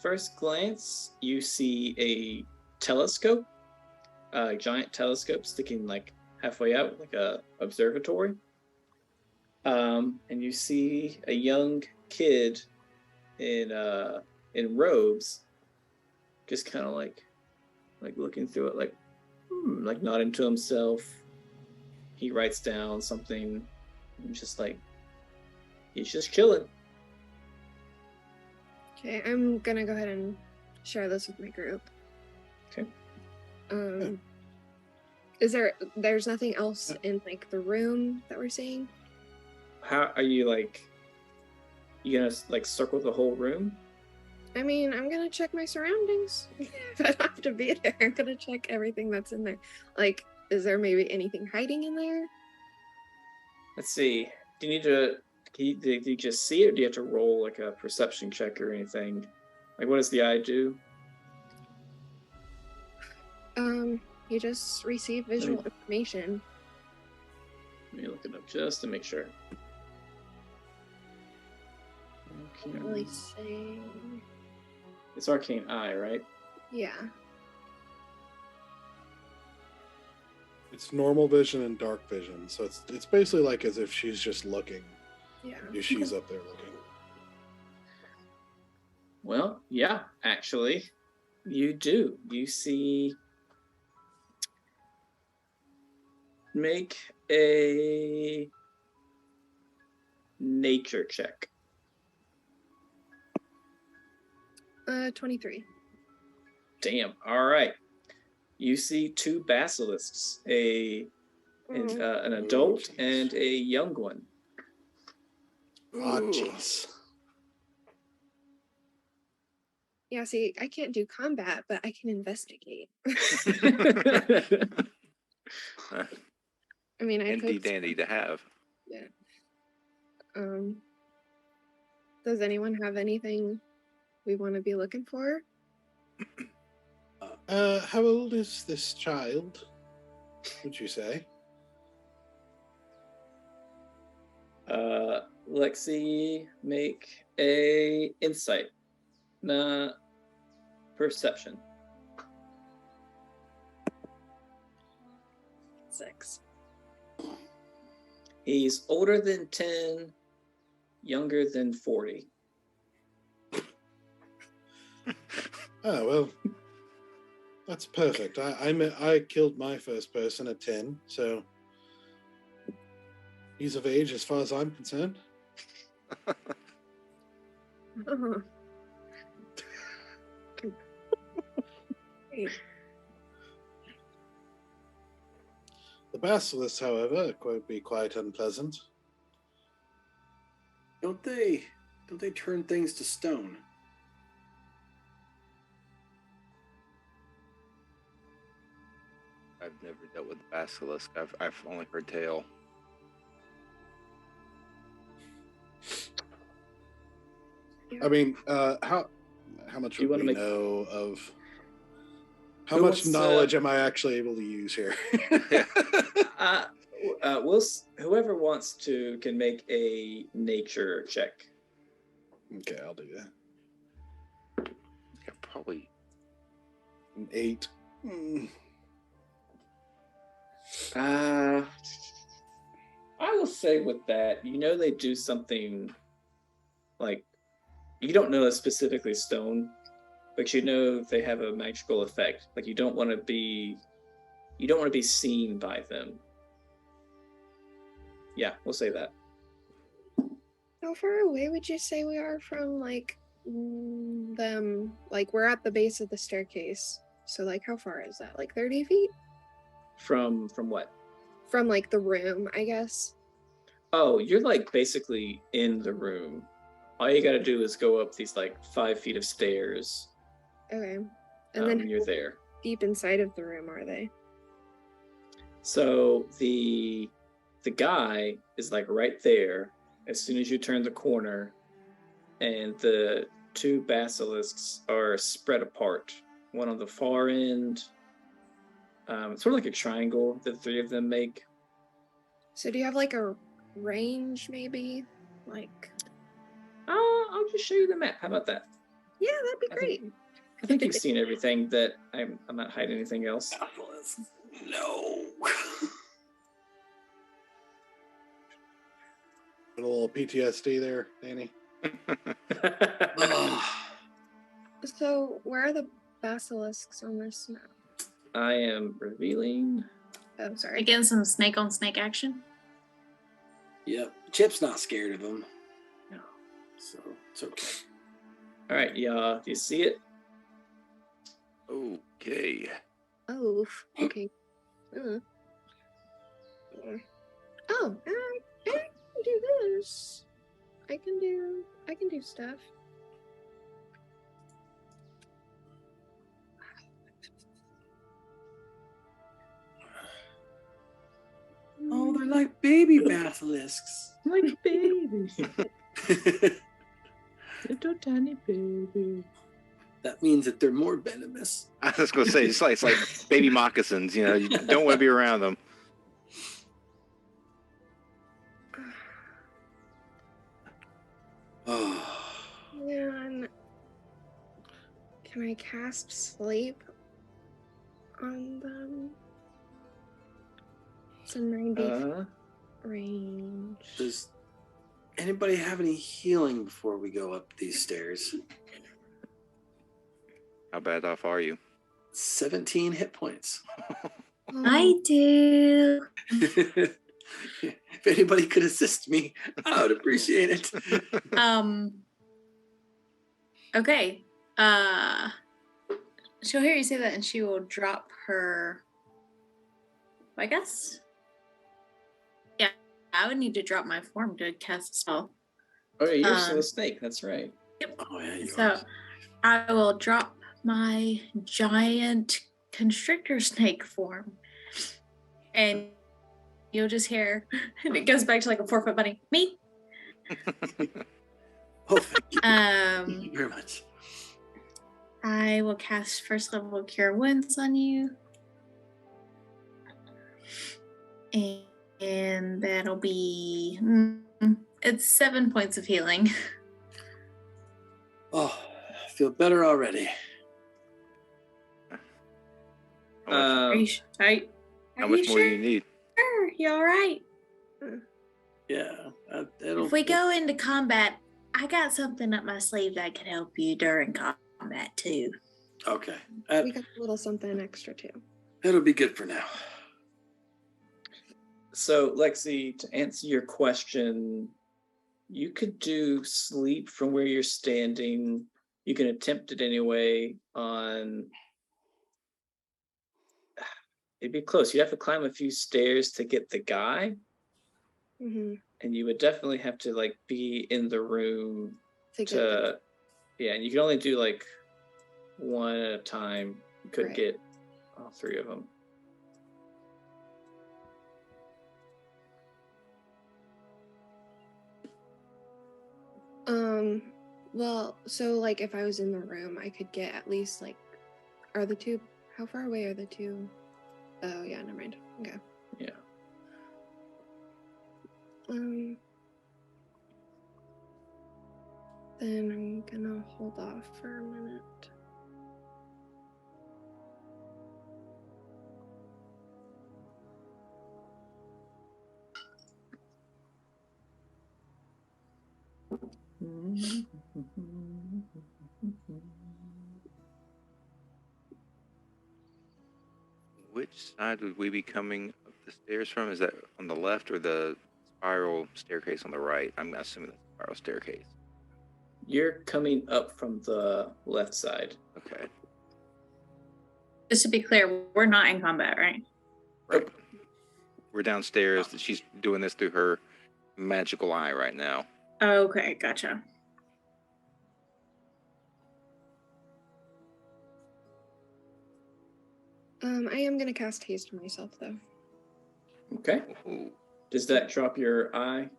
First glance, you see a telescope a giant telescope sticking like halfway out, like a observatory. And you see a young kid in robes, just kind of like looking through it, like nodding to himself. He writes down something, and just like he's just chilling. Okay, I'm gonna go ahead and share this with my group. Okay. There's nothing else in like the room that we're seeing? How are you you gonna like circle the whole room? I mean, I'm gonna check my surroundings. If I don't have to be there, I'm gonna check everything that's in there. Like, is there maybe anything hiding in there? Let's see. Do you need to? Do you just see it, or do you have to roll like a perception check or anything? Like, what does the eye do? You just receive visual information. Let me look it up just to make sure. Can't really say. It's arcane eye, right? Yeah. It's normal vision and dark vision, so it's basically like as if she's just looking. Yeah. If she's up there looking. Well, yeah, actually, you do. You see. Make a nature check. 23. Damn. All right. You see two basilisks, an adult and a young one. Oh, jeez. Yeah, see, I can't do combat, but I can investigate. I mean, I Handy could. dandy to have. Yeah. Does anyone have anything we want to be looking for? How old is this child, would you say? Lexi, make a insight. Perception. 6. He's older than 10, younger than 40. Oh, well, that's perfect. I killed my first person at 10, so he's of age as far as I'm concerned. The basilisks, however, could be quite unpleasant. Don't they turn things to stone? I've never dealt with the basilisk. I've only heard tale. I mean, how much would we know of? How much knowledge am I actually able to use here? Whoever wants to can make a nature check. Okay, I'll do that. Yeah, probably an 8. I will say with that, they do something like, you don't know it's specifically stone, but they have a magical effect. Like you don't want to be seen by them. Yeah, we'll say that. How far away would you say we are from them? Like we're at the base of the staircase. So like how far is that? Like 30 feet? From what? From like the room, I guess. Oh, you're like basically in the room. All you gotta do is go up these like 5 feet of stairs. Okay. And then you're there. Deep inside of the room are they? So the guy is like right there as soon as you turn the corner, and the two basilisks are spread apart. One on the far end. It's sort of like a triangle that the three of them make. So do you have like a range maybe? Like I'll just show you the map. How about that? Yeah, that'd be great. I think you've seen everything that I'm not hiding anything else. No. A little PTSD there, Danny. Ugh. So, where are the basilisks on this map? I am revealing. Oh, sorry. Again, some snake on snake action. Yep. Chip's not scared of him. No. So it's okay. All right, y'all. Do you see it? Okay. Oh, okay. Oh, I can do this. I can do stuff. Oh, they're like baby basilisks. Like baby. Little tiny baby. That means that they're more venomous. I was going to say, it's like baby moccasins, you know, you don't want to be around them. Oh. Man, can I cast sleep on them? It's a 90 range. Does anybody have any healing before we go up these stairs? How bad off are you? 17 hit points. I do. If anybody could assist me, I would appreciate it. Okay. She'll hear you say that and she will drop her, I guess. Yeah, I would need to drop my form to cast a spell. Oh, yeah, you're still a snake. That's right. Yep. Oh, yeah, you So are. I will drop my giant constrictor snake form. And you'll just hear, and it goes back to like a 4-foot bunny. Me? Oh, thank you very much. I will cast first level Cure Wounds on you. And that'll be, it's 7 points of healing. Oh, I feel better already. Are you, How much more do you need? Sure, you all right? Yeah. If we go into combat, I got something up my sleeve that could help you during combat too. Okay. We got a little something extra too. That'll be good for now. So, Lexi, to answer your question, you could do sleep from where you're standing. You can attempt it anyway on... It'd be close. You'd have to climb a few stairs to get the guy. Mm-hmm. And you would definitely have to, like, be in the room to yeah, and you can only do, like, one at a time. You couldn't Right. get all three of them. Well, so like if I was in the room, I could get at least like, are the two, how far away are the two? Oh yeah, never mind. Okay. Yeah. Then I'm gonna hold off for a minute. Which side would we be coming up the stairs from? Is that on the left or the spiral staircase on the right? I'm assuming the spiral staircase. You're coming up from the left side. Okay. Just to be clear, we're not in combat, right? Right. We're downstairs. She's doing this through her magical eye right now. Okay, gotcha. I am gonna cast haste on myself though. Okay. Ooh. Does that drop your eye?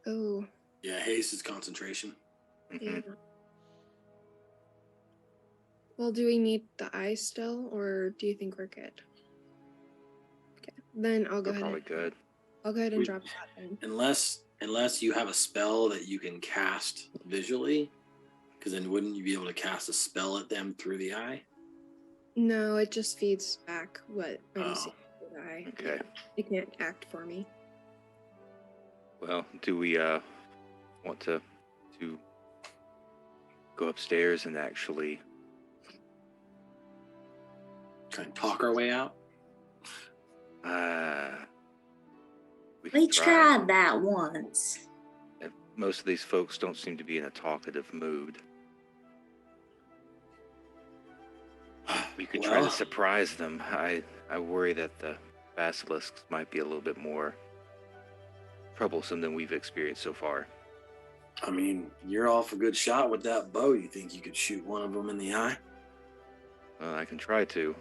Oh, Yeah, haste is concentration. yeah. Well, do we need the eye still, or do you think we're good? Okay, then I'll go We're ahead. probably good. I'll go ahead and We- drop that then. Unless you have a spell that you can cast visually, Because then wouldn't you be able to cast a spell at them through the eye? No, it just feeds back what I'm Oh. seeing through the eye. Okay. It can't act for me. Well, do we want to go upstairs and actually Try and talk our way out? we We can try. tried that once. Most of these folks don't seem to be in a talkative mood. We could try to Well, surprise them. I worry that the basilisks might be a little bit more troublesome than we've experienced so far. I mean, you're off a good shot with that bow. You think you could shoot one of them in the eye? Well, I can try to.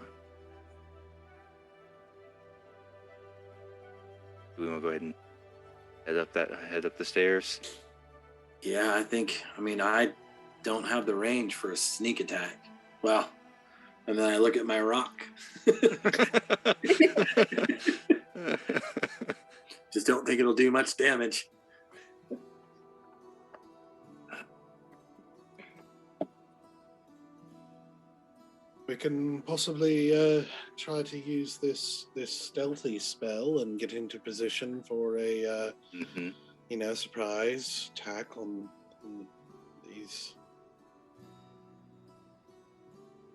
Do we want to go ahead and head up the stairs? Yeah, I don't have the range for a sneak attack. Well, and then I look at my rock. Just don't think it'll do much damage. We can possibly try to use this stealthy spell and get into position for a Mhm. surprise attack on these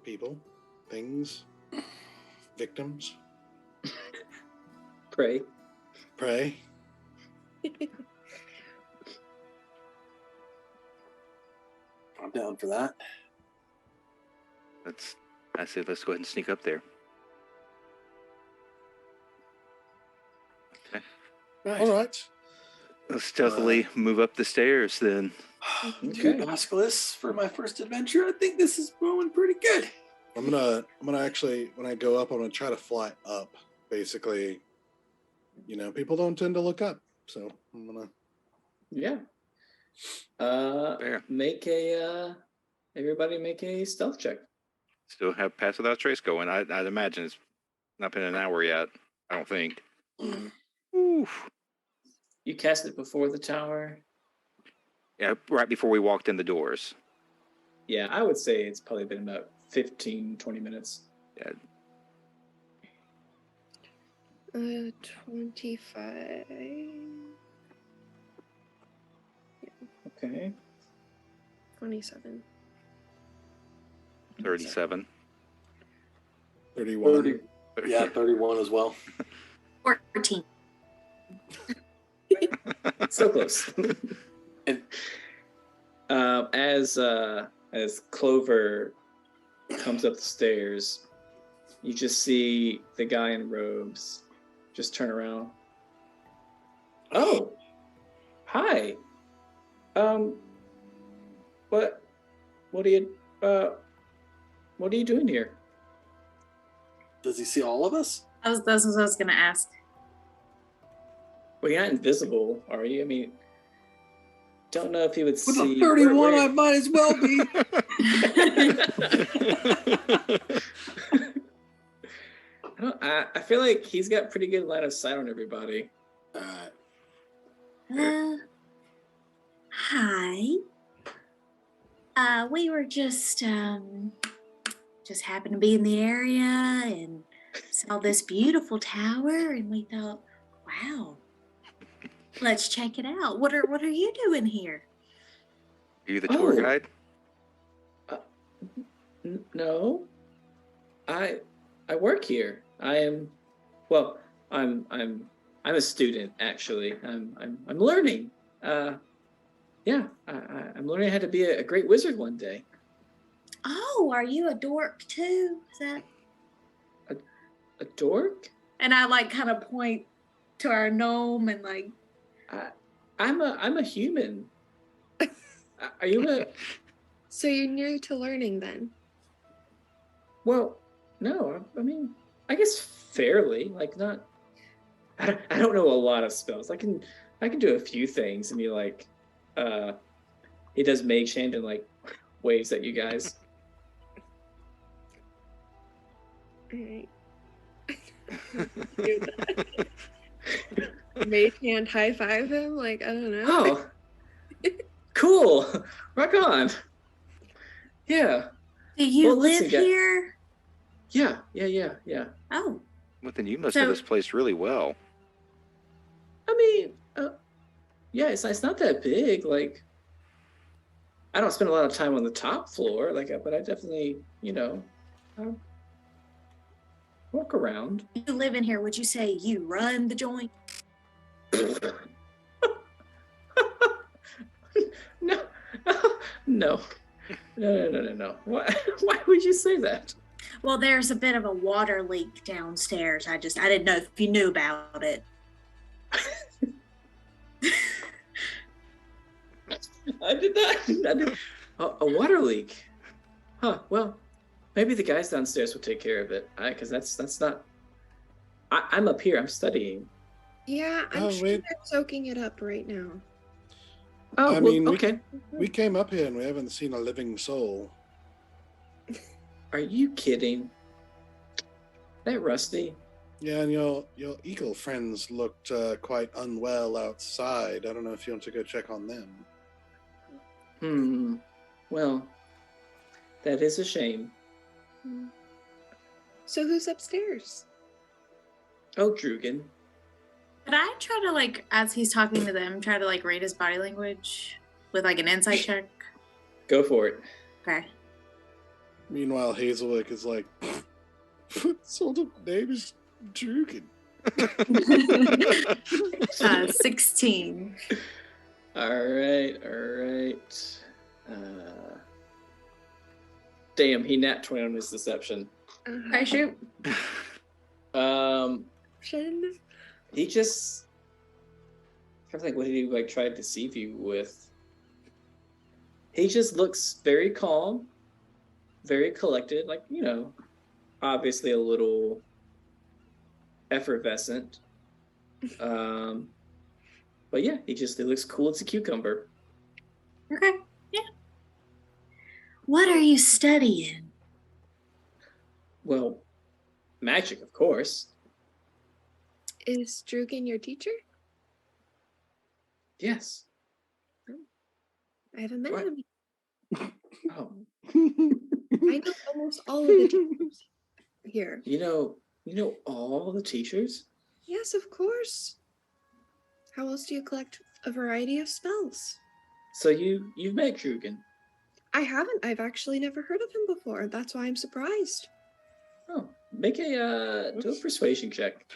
people, things, victims, Pray. prey. I'm down for that. I say let's go ahead and sneak up there. Okay. Right. All right. Let's stealthily move up the stairs then. Two Okay. basilisks for my first adventure. I think this is going pretty good. I'm gonna actually, when I go up, I'm gonna try to fly up. Basically, people don't tend to look up, so I'm gonna. Yeah. Fair. Everybody make a stealth check. Still have Pass Without Trace going. I'd imagine it's not been an hour yet. I don't think. Oof. You cast it before the tower. Yeah, right before we walked in the doors. Yeah, I would say it's probably been about 15, 20 minutes. Yeah. 25. Okay. 27. 37. 31. 30. Yeah, 31 as well. 14. So close. And as Clover comes up the stairs, you just see the guy in robes just turn around. Oh, hi. What are you doing here? does he see all of us? That's what I was gonna ask. Well, you're not invisible, are you? I mean, don't know if he would With see. a 31, where- I might as well be. I feel like he's got pretty good line of sight on everybody. Hi. We were just happened to be in the area and saw this beautiful tower, and we thought, wow, let's check it out. What are you doing here? Are you the tour Oh. guide? No, I work here. I'm a student actually. I'm learning. Yeah, I'm learning how to be a great wizard one day. Oh, are you a dork too? Is that? A dork? And I kind of point to our gnome and I'm a human. Are you a? So you're new to learning then? Well, no. I mean, I guess fairly. Like not. I don't know a lot of spells. I can do a few things and be like, he does mage hand and like waves at you guys. Alright. Mage hand high five him? Like, I don't know. Oh, cool. Rock on. Yeah. Do you Well, live listen, guy- here? Yeah. Oh, Well, then you must So- know this place really well. I mean, yeah, it's not that big. Like, I don't spend a lot of time on the top floor, but I definitely, I walk around. you live in here. Would you say you run the joint? No, no. Why would you say that? Well, there's a bit of a water leak downstairs. I didn't know if you knew about it. I did not. A water leak. Huh. Well, maybe the guys downstairs will take care of it. Because that's not. I'm up here. I'm studying. Yeah, I'm Oh, sure wait. they're soaking it up right now. Oh, I mean, okay. We came up here and we haven't seen a living soul. Are you kidding? That Rusty? Yeah, and your eagle friends looked quite unwell outside. I don't know if you want to go check on them. Well, that is a shame. So who's upstairs? Oh, Drugan. Could I try to, as he's talking to them, try to, read his body language with, an insight check? Go for it. Okay. Meanwhile, Hazelwick is like, sort of name is Drugan. 16. All right. Damn, he nat 20 on his deception. I shoot. He just, I think, what did he try to deceive you with? He just looks very calm, very collected, obviously a little effervescent. But yeah, he looks cool as a cucumber. Okay. Yeah. What are you studying? Well, magic, of course. Is Drugan your teacher? Yes. I haven't met What? him. Oh, I know almost all of the teachers here. you know all the teachers? Yes, of course. How else do you collect a variety of spells? So you've met Drugan? I haven't. I've actually never heard of him before. That's why I'm surprised. Oh, make a do a persuasion check.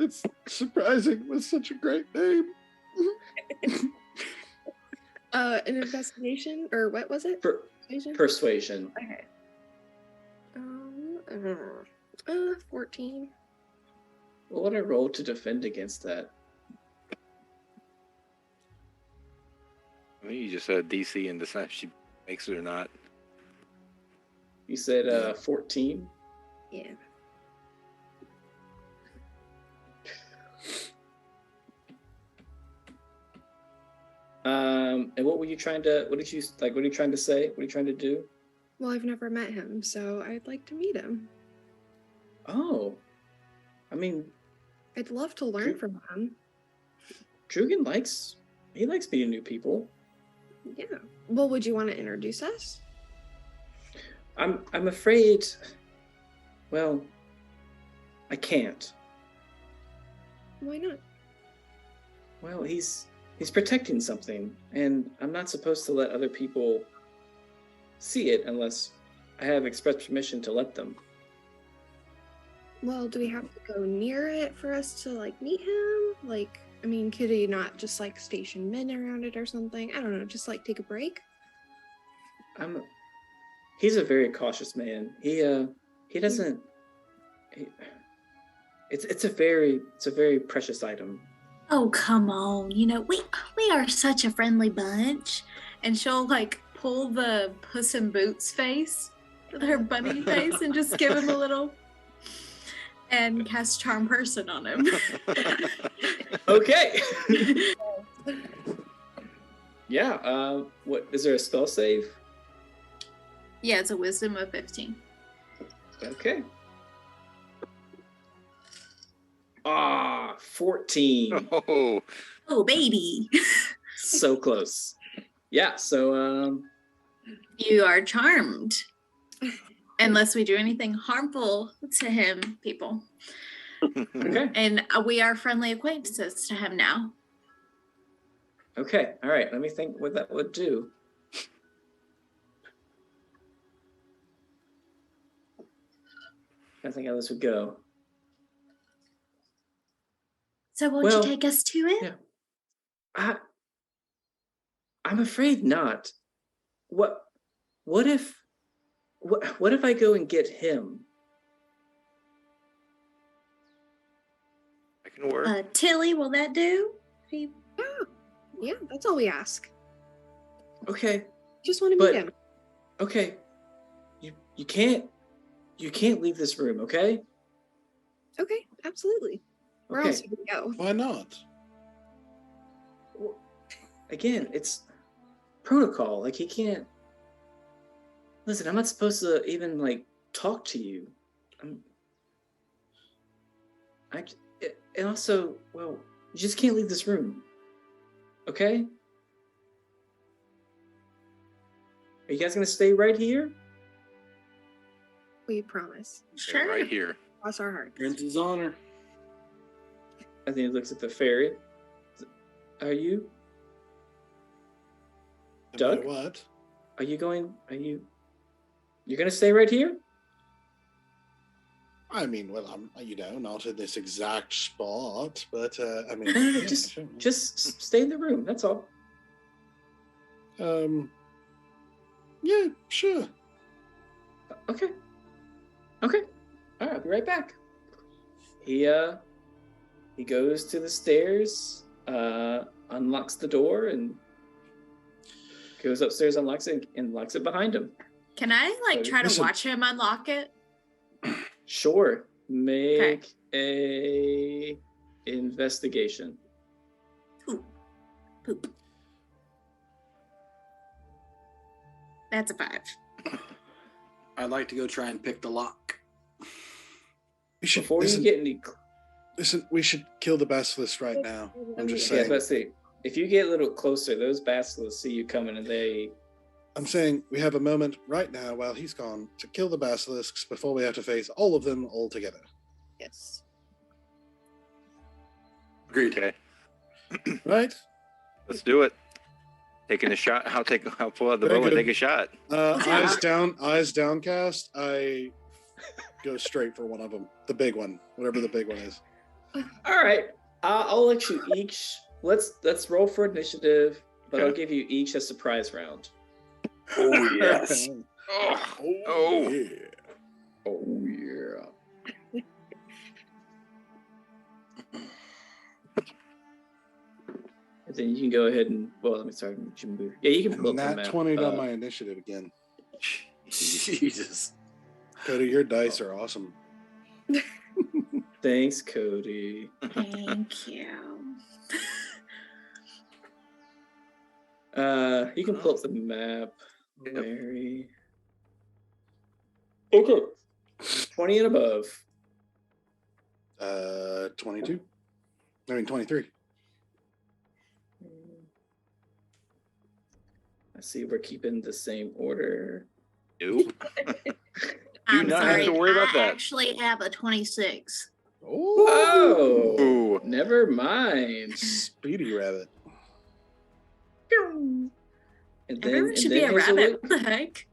It's surprising with such a great name. An investigation, or what was it? Persuasion? Persuasion. Okay. 14. What would I roll to defend against that? I mean, you just said DC and decide if she makes it or not. You said 14. Yeah. And what were you trying to? What are you trying to say? What are you trying to do? Well, I've never met him, so I'd like to meet him. Oh, I mean, I'd love to learn from him. Drugan likes meeting new people. Yeah. Well, would you want to introduce us? I'm afraid. Well, I can't. Why not? Well, he's protecting something, and I'm not supposed to let other people see it unless I have express permission to let them. Well, do we have to go near it for us to meet him? Could he not just station men around it or something? I don't know, just take a break? He's a very cautious man. He doesn't. It's a very precious item. Oh, come on. We are such a friendly bunch. And she'll pull the Puss in Boots face with her bunny face and just give him a little and cast Charm Person on him. Okay. Yeah. What is there a spell save? Yeah, it's a wisdom of 15. Okay. 14. Oh, Oh, baby. So close. Yeah, so You are charmed. Unless we do anything harmful to him, people. Okay. And we are friendly acquaintances to him now. Okay. All right. Let me think what that would do. I think how this would go. So won't Well, you take us to it? Yeah. I'm afraid not. What if I go and get him? I can work. Tilly, will that do? Yeah, that's all we ask. Okay. Just want to But- meet him. Okay. You can't leave this room, okay? Okay, absolutely. Where Okay. else would we go? Why not? Well, again, it's protocol. Like he can't. Listen, I'm not supposed to even like talk to you. And also, well, you just can't leave this room. Okay? Are you guys gonna stay right here? We promise. Stay right here. Cross our hearts. Prince's honor. I think he looks at the fairy. Are you? Am I Doug? what? Are you going? You're gonna stay right here? I mean, well, I'm, not in this exact spot, but I mean, No, yeah, just sure. stay in the room. That's all. Yeah, sure. Okay. All right, I'll be right back. He goes to the stairs, unlocks the door, and goes upstairs, unlocks it, and locks it behind him. Can I try to Listen. watch him unlock it? Sure. Make a investigation. Poop. That's a 5. I'd like to go try and pick the lock. We should Before listen, you get any, listen. We should kill the basilisk right now. I'm just yeah, saying. let's see. If you get a little closer, those basilisks see you coming, and they. I'm saying we have a moment right now while he's gone to kill the basilisks before we have to face all of them all together. Yes. Agreed. Okay, Right? let's do it. Taking a shot. I'll pull out the bow and take a shot. Eyes downcast. I go straight for one of them. The big one, whatever the big one is. All right, I'll let you each. Let's roll for initiative, but I'll Okay. give you each a surprise round. Oh, yes. Oh. yeah. Oh yeah. And then you can go ahead and let me start. Yeah, you can pull up the Nat map. 20 on my initiative again. Jesus. Cody, your dice are awesome. Thanks, Cody. Thank you. You can pull up the map. Yep. Mary. Okay. 20 and above. 22. I mean 23. I see we're keeping the same order. Nope. I'm not have sorry. to worry about I that. actually have a 26. Oh, Ooh. never mind. Speedy rabbit. And Everyone should be a Hazel rabbit. Whip- What the heck?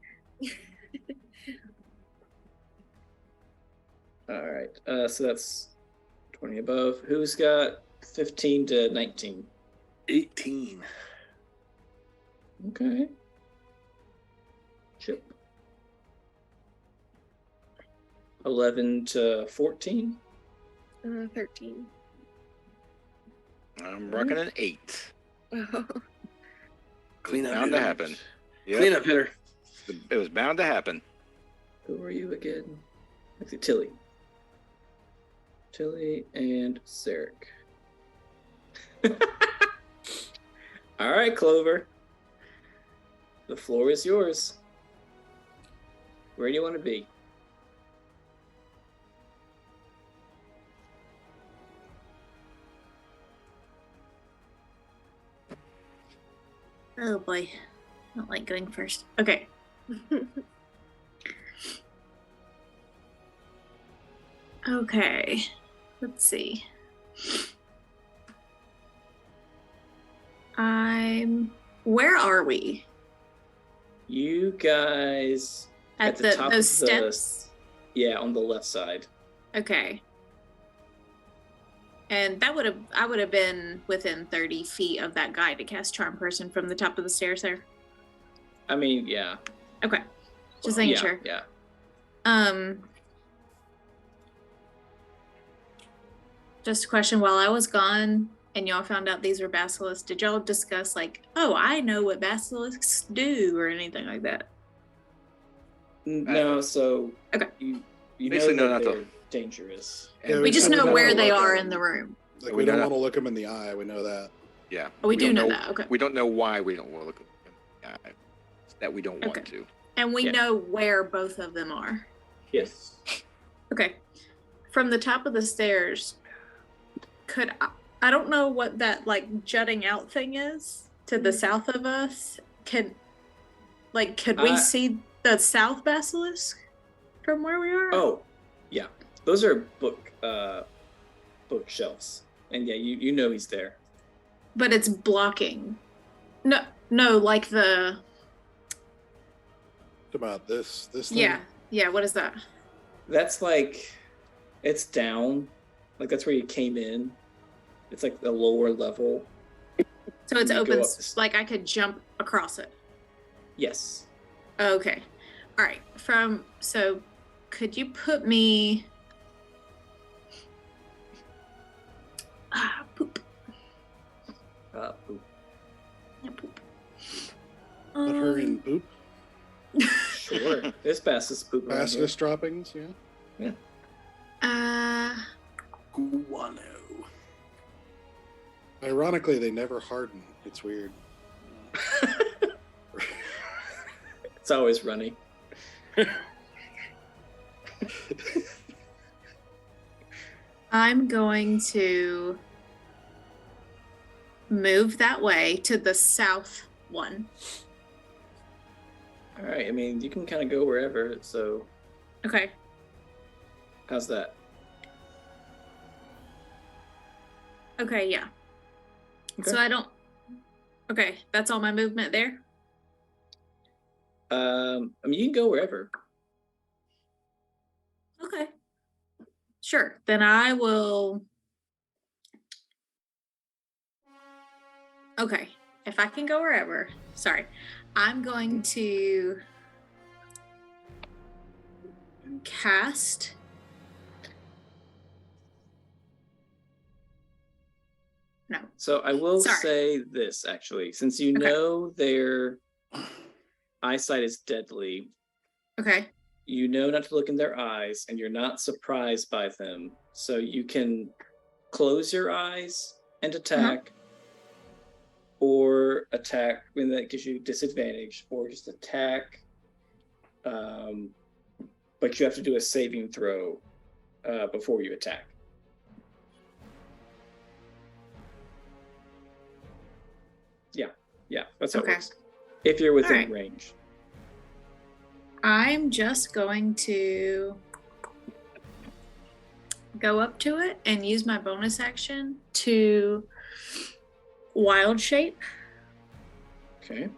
All right. So that's 20 above. Who's got 15 to 19? 18. Okay. Chip. 11 to 14. 13. I'm rocking an 8. Clean up. Bound to hitter. happen. Yep. Clean up hitter. It was bound to happen. Who are you again? Let's see, Tilly. Tilly and Sarek. All right, Clover. The floor is yours. Where do you want to be? Oh boy. Not like going first. Okay. Okay. Let's see. Where are we? You guys At the top those of the steps? Yeah, on the left side. Okay. And I would have been within 30 feet of that guy to cast Charm Person from the top of the stairs there. I mean, yeah. Okay. Just making yeah, sure. Yeah. Just a question, while I was gone and y'all found out these were basilisks, did y'all discuss like, oh, I know what basilisks do or anything like that? No, so Okay. You Basically know know that not to- they're dangerous. Yeah, we just said know don't where wanna they look are at in the 'em. room. Like, We we don't know want to look them in the eye. We know that. Yeah. Oh, we do don't know that, okay. We don't know why we don't want to look at them. Yeah, it's that we don't want Okay. to. And we Yeah. know where both of them are. Yes. Okay. From the top of the stairs, I don't know what that like jutting out thing is to the south of us. Could we see the south basilisk from where we are? Oh, yeah. Those are bookshelves. And yeah, you know he's there. But it's blocking. No, like the About this thing. Yeah, what is that? That's like it's down. Like that's where you came in. It's like the lower level. So it's You go open, up like I could jump across it. Yes. Okay. All right. So could you put me poop. Poop. Yeah, poop. Put her in poop. Sure. This passes poop around here. Basilisk droppings. Yeah. Guano. Ironically, they never harden. It's weird. It's always runny. I'm going to move that way to the south one. All right. I mean, you can kind of go wherever. So, Okay. how's that? Okay, yeah. Okay. So I don't. Okay, that's all my movement there. I mean, you can go wherever. Okay. Sure. Then I will. Okay. If I can go wherever. Sorry. I'm going to cast. No. So I will Sorry. say this actually, since you Okay. know their eyesight is deadly, Okay. you know not to look in their eyes, and you're not surprised by them. So you can close your eyes and attack, or attack when that gives you disadvantage, or just attack. But you have to do a saving throw before you attack. Yeah, that's how it Okay. works. If you're within Alright. range. I'm just going to go up to it and use my bonus action to wild shape Okay.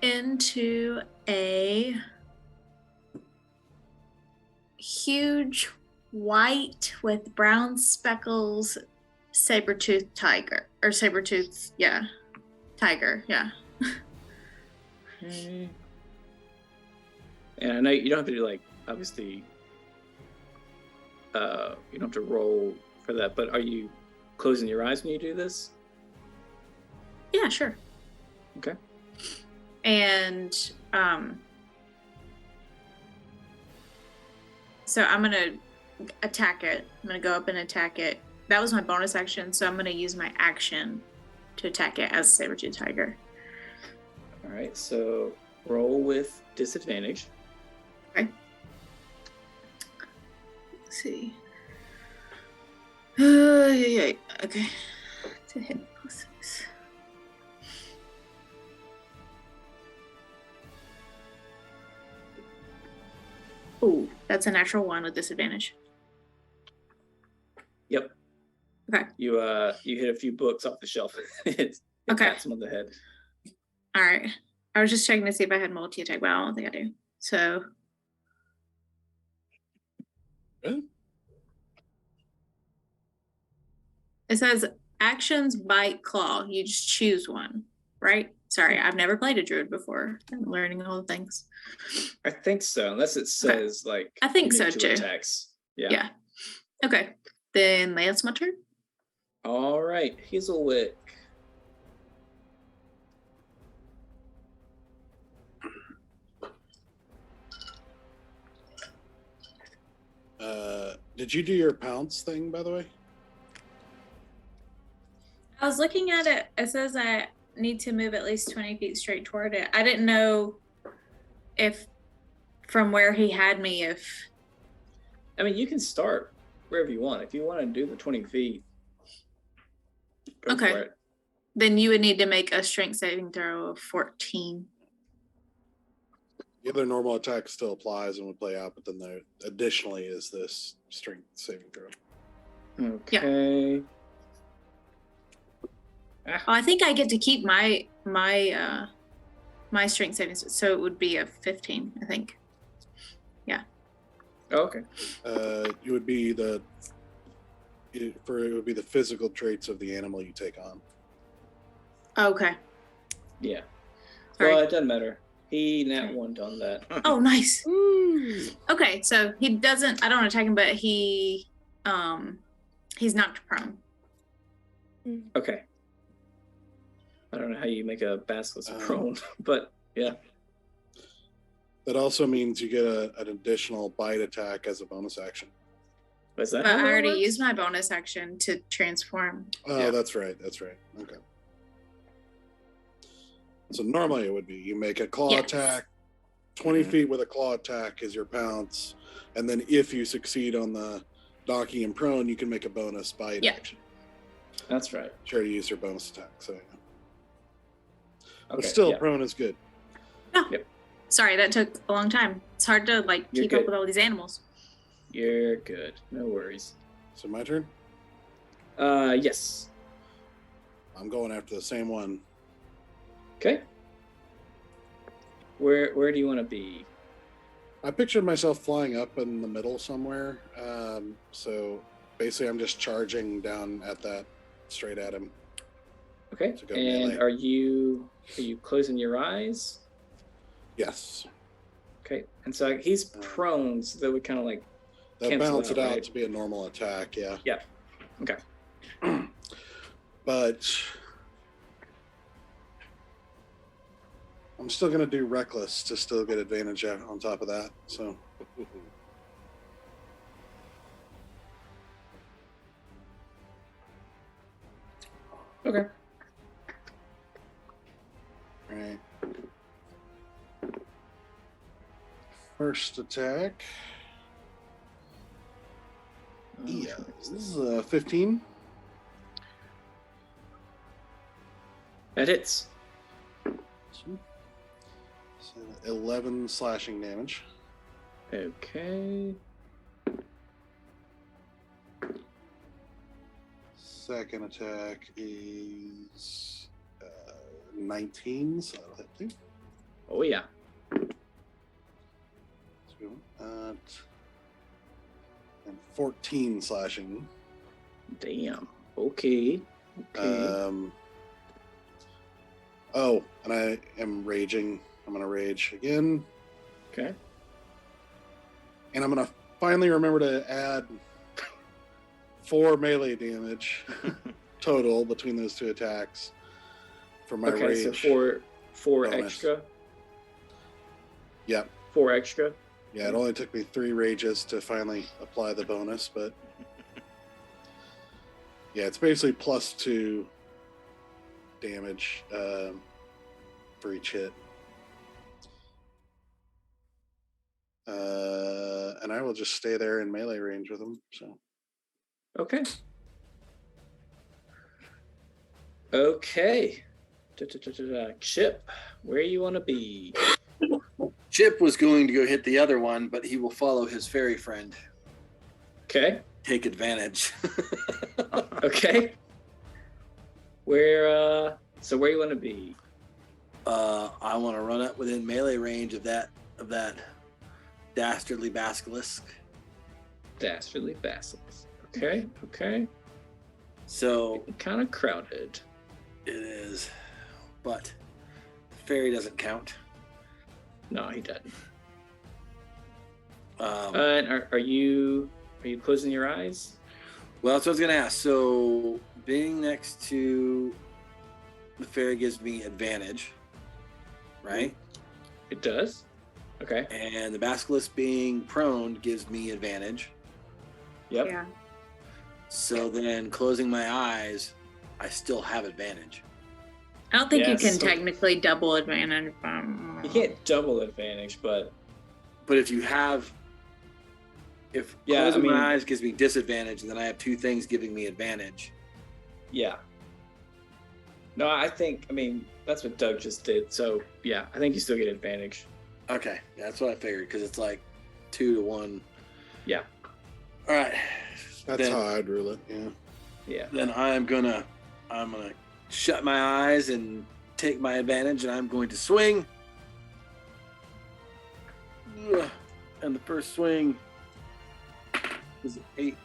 into a huge white with brown speckles saber-toothed tiger. Or saber-toothed, yeah. Tiger, yeah. Okay. And I know you don't have to do like obviously you don't have to roll for that, but are you closing your eyes when you do this? Yeah, sure. Okay. And so I'm gonna attack it. I'm gonna go up and attack it. That was my bonus action, so I'm gonna use my action to attack it as a saber-tooth tiger. All right, so roll with disadvantage. Okay. Let's see. Yeah. Okay. To hit plus 6. Ooh, that's a natural 1 with disadvantage. Yep. Okay. You hit a few books off the shelf. it Okay. pats him on the head. All right. I was just checking to see if I had multi-attack, but I don't think I do. So. Really? It says actions, bite, claw. You just choose one, right? Sorry, I've never played a druid before. I'm learning all the things. I think so, unless it says like I think you so make 2 too. attacks. Yeah. Okay. Then Lance, my turn. All right, Hazelwick. Did you do your pounce thing, by the way? I was looking at it. It says I need to move at least 20 feet straight toward it. I didn't know if from where he had me, if... I mean, you can start wherever you want. If you want to do the 20 feet, go Okay. for it. Then you would need to make a strength saving throw of 14. The other normal attack still applies and would play out, but then there additionally is this strength saving throw. Okay. Oh, I think I get to keep my strength savings, so it would be a 15, I think. Yeah. Oh, okay. It would be the physical traits of the animal you take on. Okay. Yeah. Sorry. Well, it doesn't matter. He nat 1'd on that. Oh, nice. Okay, so he doesn't. I don't attack him, but he's knocked prone. Okay. I don't know how you make a basilisk prone, but yeah. That also means you get an additional bite attack as a bonus action. Is that But how I that already works? used my bonus action to transform. Oh, Yeah. that's right. Okay. So normally it would be you make a claw Yes. attack, 20 feet with a claw attack is your pounce, and then if you succeed on the knocking and prone, you can make a bonus bite Yeah. action. That's right. Try to use your bonus attack. So, yeah. But Okay, still, yeah. prone is good. No. Yep. Sorry, that took a long time. It's hard to You're keep up good. with all these animals. You're good. No worries. So my turn. Yes. I'm going after the same one. Okay. Where do you want to be? I pictured myself flying up in the middle somewhere. So basically, I'm just charging down at that, straight at him. Okay. To go And melee. are you closing your eyes? Yes. Okay. And so he's prone, so that would kind of like That cancel balance it out right? to be a normal attack. Yeah. Yeah. Okay. But I'm still going to do reckless to still get advantage on top of that. So Okay. all right. First attack. Yeah, this is 15. That hits. So 11 slashing damage. Okay. Second attack is 19, so that'll hit too. Oh yeah. And 14 slashing. Damn. Okay. Okay. Oh, and I am raging. I'm going to rage again. Okay. And I'm going to finally remember to add 4 melee damage total between those 2 attacks for my Okay, rage. so four bonus. extra. Yep. 4 extra. Yeah, it only took me 3 rages to finally apply the bonus, but yeah, it's basically +2 damage for each hit. And I will just stay there in melee range with him. So Okay. Okay. Chip, where you want to be? Chip was going to go hit the other one, but he will follow his fairy friend. Okay. Take advantage. Okay. Where you want to be? I want to run up within melee range of that dastardly basilisk. Dastardly basilisk. Okay. Okay. So Kind of crowded. it is, but the fairy doesn't count. No, he doesn't. Um, Are you closing your eyes? Well, that's what I was gonna ask. So being next to the fairy gives me advantage, right? It does. Okay. And the basilisk being prone gives me advantage. Yep. Yeah. So then closing my eyes, I still have advantage. I don't think you Yes. can technically double advantage. You can't double advantage, but But if closing I mean- my eyes gives me disadvantage, and then I have two things giving me advantage. yeah. No, I mean, that's what Doug just did. So yeah, I think you still get advantage. Okay, yeah, that's what I figured because it's like 2 to 1. Yeah. All right. That's Then- how I'd rule it. Yeah. Yeah. Then I'm gonna shut my eyes and take my advantage, and I'm going to swing. Ugh. And the first swing is 8,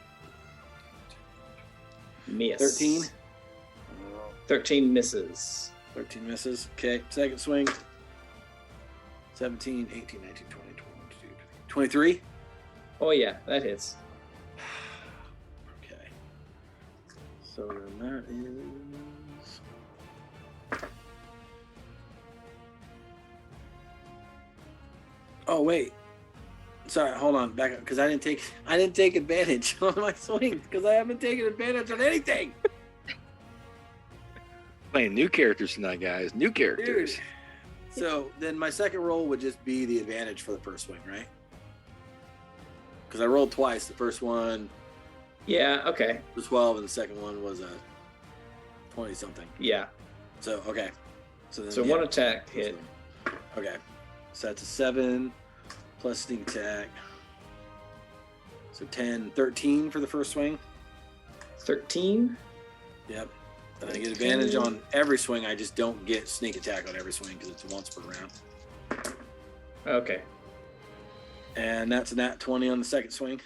Miss. 13. 13 misses. 13 misses. Okay, second swing. 17, 18, 19, 20, 22, 23. Oh yeah, that hits. Okay. So then that is. Oh wait. Sorry, hold on, back up, because I didn't take advantage on my swings because I haven't taken advantage on anything. Playing new characters tonight, guys. New characters. Dude. So then my second roll would just be the advantage for the first swing, right? Because I rolled twice. The first one Yeah. Okay. was 12, and the second one was a 20 something. Yeah. So okay. So then So one attack hit. Okay. So that's a 7 plus sneak attack. So 10, 13 for the first swing. 13. Yep. And I get advantage on every swing. I just don't get sneak attack on every swing because it's once per round. Okay. And that's a nat 20 on the second swing.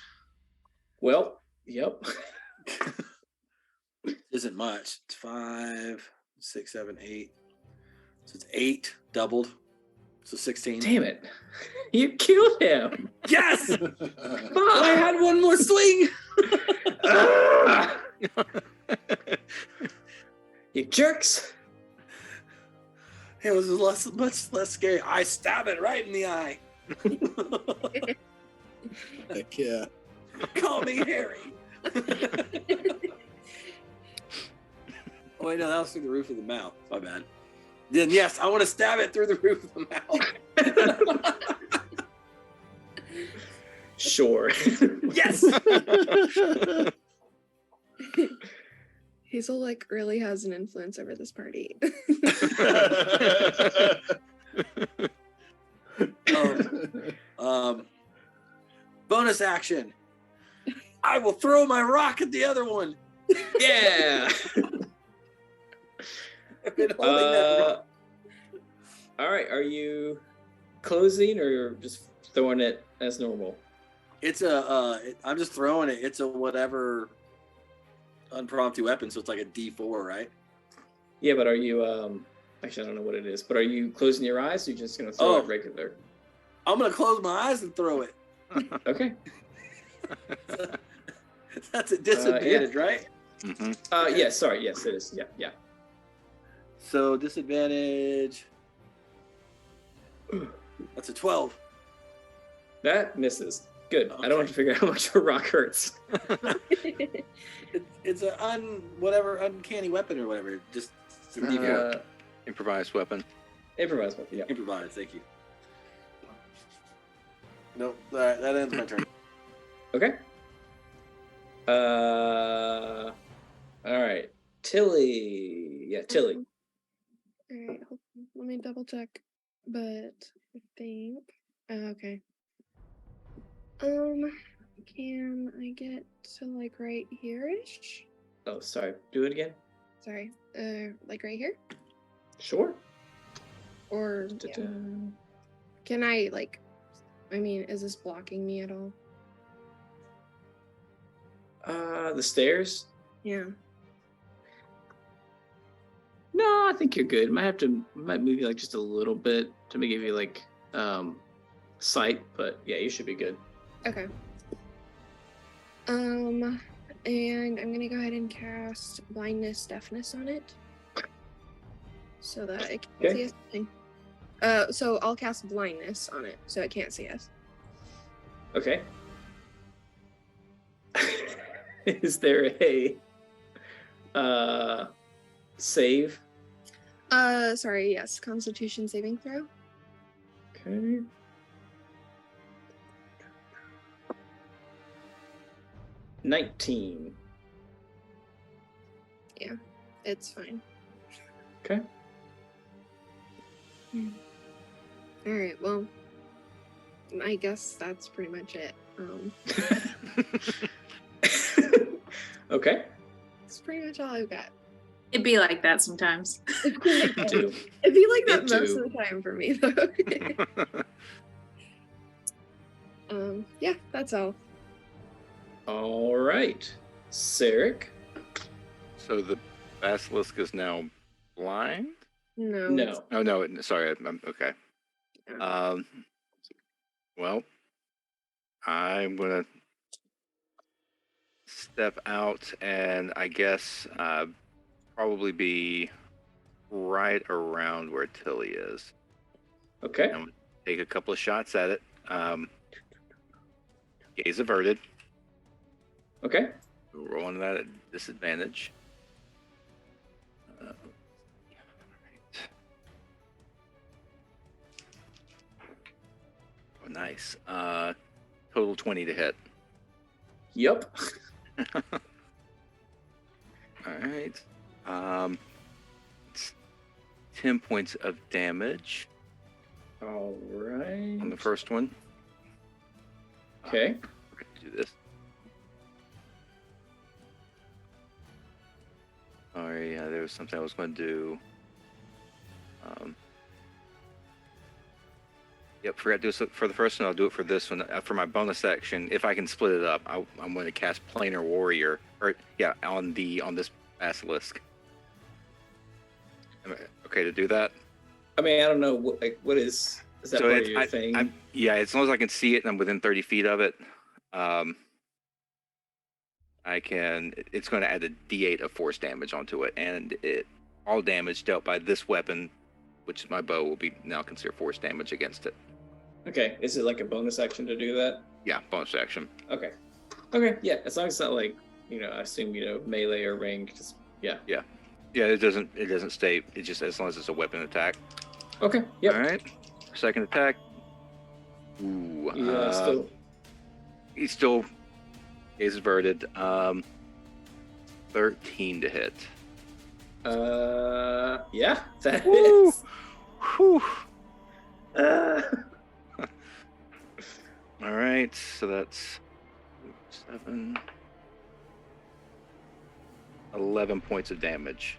Well. Yep. Isn't much. It's 5, 6, 7, 8. So it's 8 doubled. So 16. Damn it! You killed him. Yes! Fuck! I had one more swing. Ah! You jerks! It was much less scary. I stab it right in the eye. Heck yeah. Call me Harry. Oh wait, no, that was through the roof of the mouth. My bad. Then yes, I want to stab it through the roof of the mouth. Sure. Yes. Hazel really has an influence over this party. Bonus action. I will throw my rock at the other one. Yeah. I've been holding that rock. All right. Are you closing or just throwing it as normal? It's I'm just throwing it. It's a whatever unprompted weapon, so it's like a D4, right? Yeah, but are you actually I don't know what it is, but are you closing your eyes or you're just gonna throw it regular? I'm gonna close my eyes and throw it. Okay. That's a disadvantage, right? Mm-hmm. Yeah, sorry, yes it is. Yeah. So disadvantage. That's a 12. That misses. Good. I Okay. don't have to figure out how much a rock hurts. It's a uncanny weapon or whatever. Just it's a D4. Improvised weapon. Improvise with, yeah. Improvise. Thank you. Nope. All right, that ends my turn. Okay. All right. Tilly. Yeah, Tilly. All right, let me double check. But I think Okay. Can I get to like right here-ish? Oh, sorry. Do it again. Sorry. Like right here? Sure. Or Da-da. can I like? I mean, is this blocking me at all? The stairs? Yeah. No, I think you're good. Might move you like just a little bit to give you like sight, but yeah, you should be good. Okay. And I'm gonna go ahead and cast blindness, deafness on it, so that it can't see us. So I'll cast blindness on it, so it can't see us. Okay. Is there a save? Sorry. Yes, Constitution saving throw. Okay. $19. Yeah, it's fine. Okay. All right. Well, I guess that's pretty much it. Okay. That's pretty much all I've got. It'd be like that sometimes. It'd Do. be like that It most do. of the time for me, though. Yeah, that's all. All right. Sarek? So the basilisk is now blind? No. No. Oh, no. Sorry. I'm okay. it's- Well, I'm going to step out and I guess probably be right around where Tilly is. Okay. I'm going to take a couple of shots at it. Gaze averted. Okay. Rolling that at disadvantage. Right. Oh, nice. Total 20 to hit. Yep. All right. It's 10 points of damage All right. on the first one. Okay. We're going to do this. Sorry, there was something I was going to do. Yep, forgot to do it for the first one. I'll do it for this one. For my bonus action, if I can split it up, I'm going to cast Planar Warrior, on this basilisk. Am I okay to do that? I mean, I don't know what is that part of your thing? Yeah, as long as I can see it and I'm within 30 feet of it, I can. It's going to add a D8 of force damage onto it, and all damage dealt by this weapon, which is my bow, will be now considered force damage against it. Okay. Is it like a bonus action to do that? Yeah, bonus action. Okay. Okay. Yeah. As long as it's not like, I assume, melee or ranged. Yeah. Yeah, it doesn't stay. It's just as long as it's a weapon attack. Okay. Yep. All right. Second attack. Ooh. Yeah. Still. He's still gaze averted. 13 to hit. Yeah. That Woo! is. Whew. All right. So that's 7. 11 points of damage.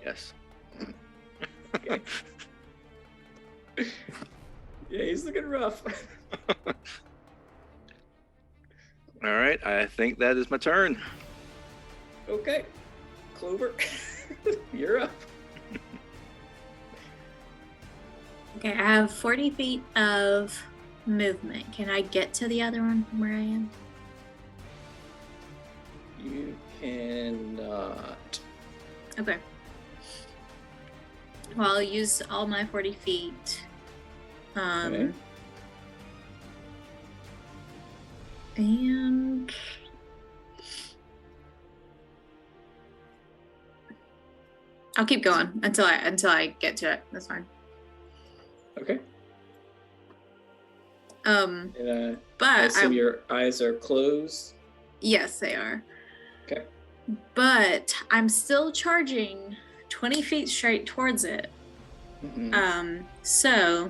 Yes. Okay. Yeah, he's looking rough. All right, I think that is my turn. Okay. Clover, you're up. Okay, I have 40 feet of movement. Can I get to the other one from where I am? You cannot. Okay. Well, I'll use all my 40 feet. Okay. And I'll keep going until I get to it. That's fine. Okay. Um, And, I but assume your eyes are closed. yes, they are. Okay. But I'm still charging 20 feet straight towards it. Mhm. So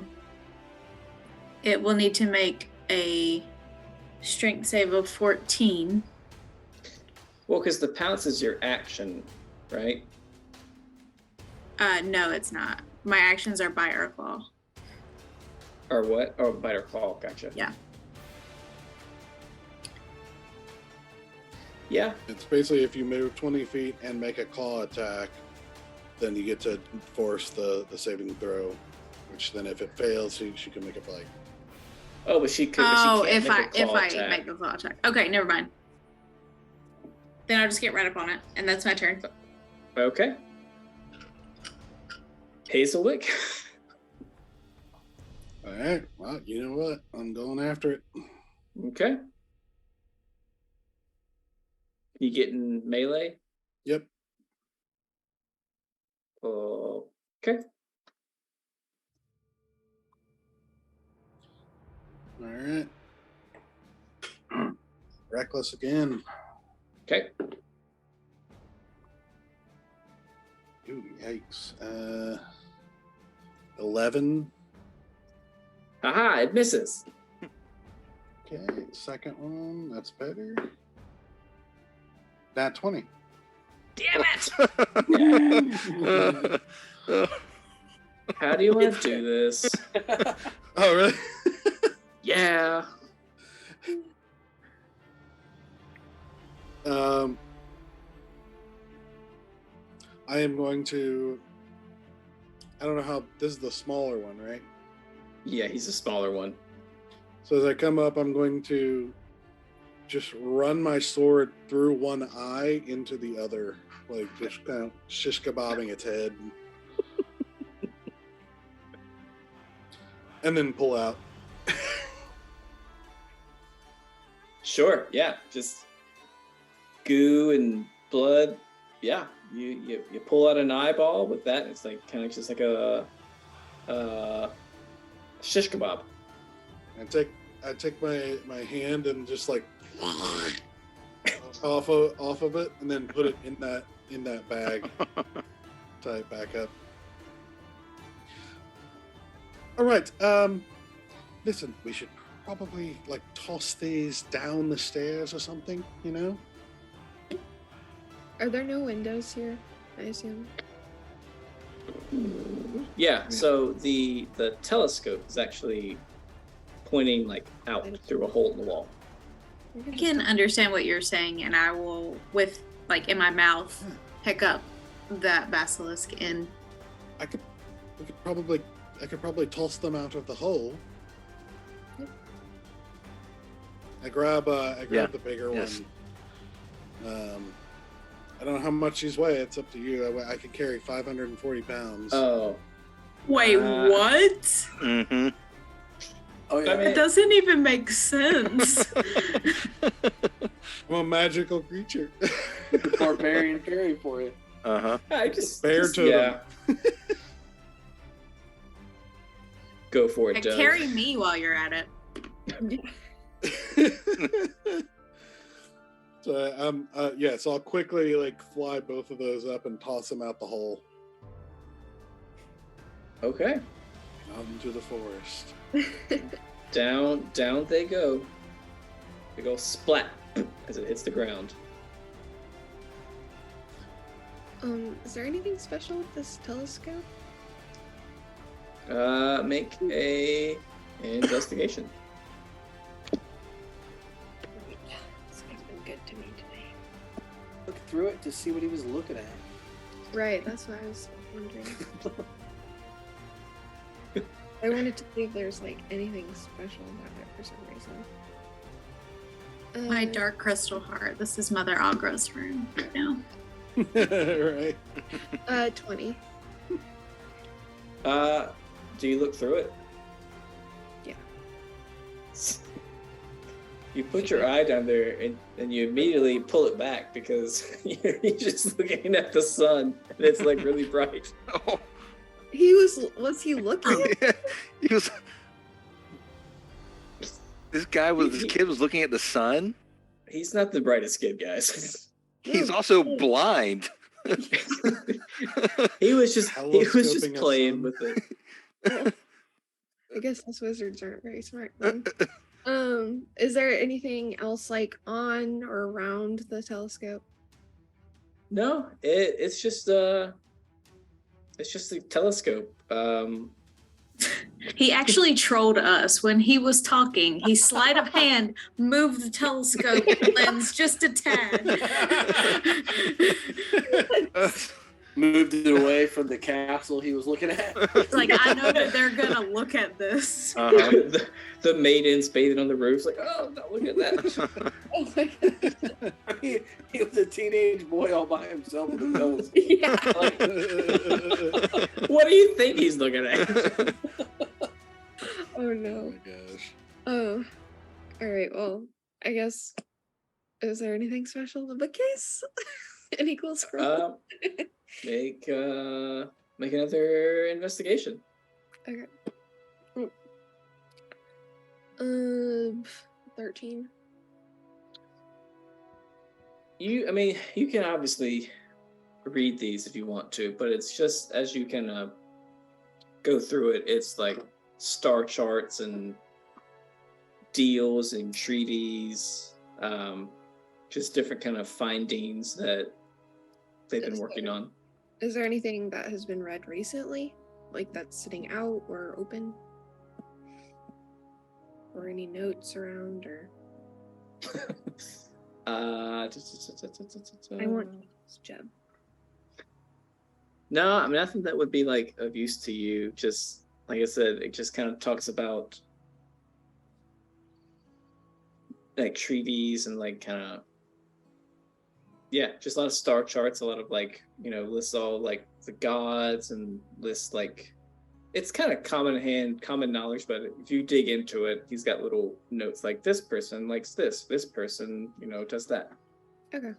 It will need to make a strength save of 14. Well, because the pounce is your action, right? No, it's not. My actions are bite or claw. Or what? Oh, bite or claw. Gotcha. Yeah. Yeah. It's basically if you move 20 feet and make a claw attack, then you get to force the saving throw, which then if it fails, she can make a bite. Oh, but she could. Oh, but she if I attack. make the claw attack. Okay, never mind. Then I'll just get right up on it, and that's my turn. Okay. Hazelwick. All right. Well, you know what? I'm going after it. Okay. You getting melee? Yep. Okay. All right. Reckless again. Okay. Ooh, yikes. 11. Aha! It misses. Okay, second one. That's better. Nat 20. Damn it! How do you want to do this? Oh, really? Yeah. I am going to. I don't know how. This is the smaller one, right? Yeah, he's a smaller one. So as I come up, I'm going to just run my sword through one eye into the other, like just kind of shish kebabbing its head, and then pull out. Sure. Yeah. Just goo and blood. Yeah. You pull out an eyeball with that. It's like kind of just like a shish kebab. I take my hand and just like off of it, and then put it in that bag. Tie it back up. All right. Listen, we should probably like toss these down the stairs or something. You know. Are there no windows here? I assume. Yeah. So the telescope is actually pointing like out through a hole in the wall. I can understand what you're saying, and I will, with like in my mouth, pick up that basilisk in. I could probably toss them out of the hole. Yep. I grab the bigger Yes. one. I don't know how much these weigh. It's up to you. I can carry 540 pounds. Oh. Wait, what? Mm-hmm. Oh yeah. It doesn't even make sense. I'm a magical creature. Barbarian carry for you. Uh-huh. I just Bear totem. yeah. Go for it, Doug. Carry me while you're at it. So so I'll quickly like fly both of those up and toss them out the hole Okay. out into the forest. Down they go. They go splat as it hits the ground. Is there anything special with this telescope? Make a investigation. This guy's been good to me today. Look through it to see what he was looking at. Right, that's what I was wondering. I wanted to see if there's like anything special about it for some reason. My dark crystal heart. This is Mother Agra's room right now. Right. 20. Do you look through it? Yeah. You put your eye down there and you immediately pull it back because you're just looking at the sun and it's like really bright. Oh, Was he looking at? he was. This kid was looking at the sun. He's not the brightest kid, guys. He's also blind. he was just Telescoping playing sun. with it. I guess those wizards aren't very smart then. Is there anything else like on or around the telescope? No, it's just the telescope. He actually trolled us when he was talking. He sleight of hand moved the telescope lens just a tad. Moved it away from the castle he was looking at. It's like, I know that they're gonna look at this. The maidens bathing on the roof, like, oh, no, look at that. Oh my god. He was a teenage boy all by himself with a telescope. Yeah. What do you think he's looking at? Oh no. Oh my gosh. Oh. Alright, well, I guess is there anything special in the bookcase? Any cool scroll? Make another investigation. Okay. 13. You can obviously read these if you want to, but it's just as you can go through it, it's like star charts and deals and treaties, just different kind of findings that they've been working on. Is there anything that has been read recently? Like that's sitting out or open? Or any notes around or I want Jeb. No, I mean nothing that would be like of use to you. Just like I said, it just kind of talks about like treaties and like kind of just a lot of star charts, a lot of like lists all like the gods and lists like it's kind of common knowledge, but if you dig into it, he's got little notes like this person likes this person does that. Okay.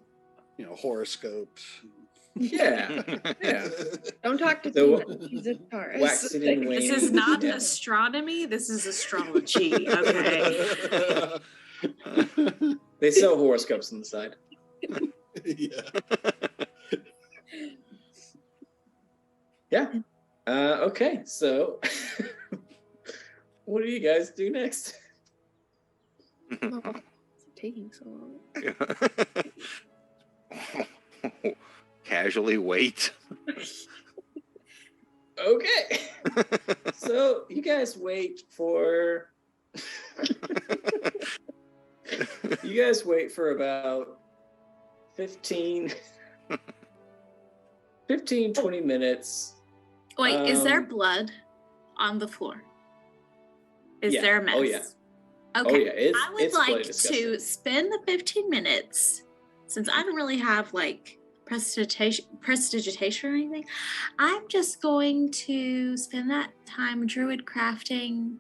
Horoscopes. Yeah. Don't talk to So, Tina. He's a Taurus. waxing and waning. This is not Yeah. astronomy, this is astrology, okay? They sell horoscopes on the side. Yeah. Yeah. Okay, so what do you guys do next? Oh, it's taking so long. Casually wait. Okay. So you guys wait for about 15 20 minutes. Wait, is there blood on the floor? Is Yeah. there a mess? Oh, yeah. Okay. Oh yeah, I would it's bloody like disgusting. to spend the 15 minutes, since I don't really have like prestidigitation or anything. I'm just going to spend that time druid crafting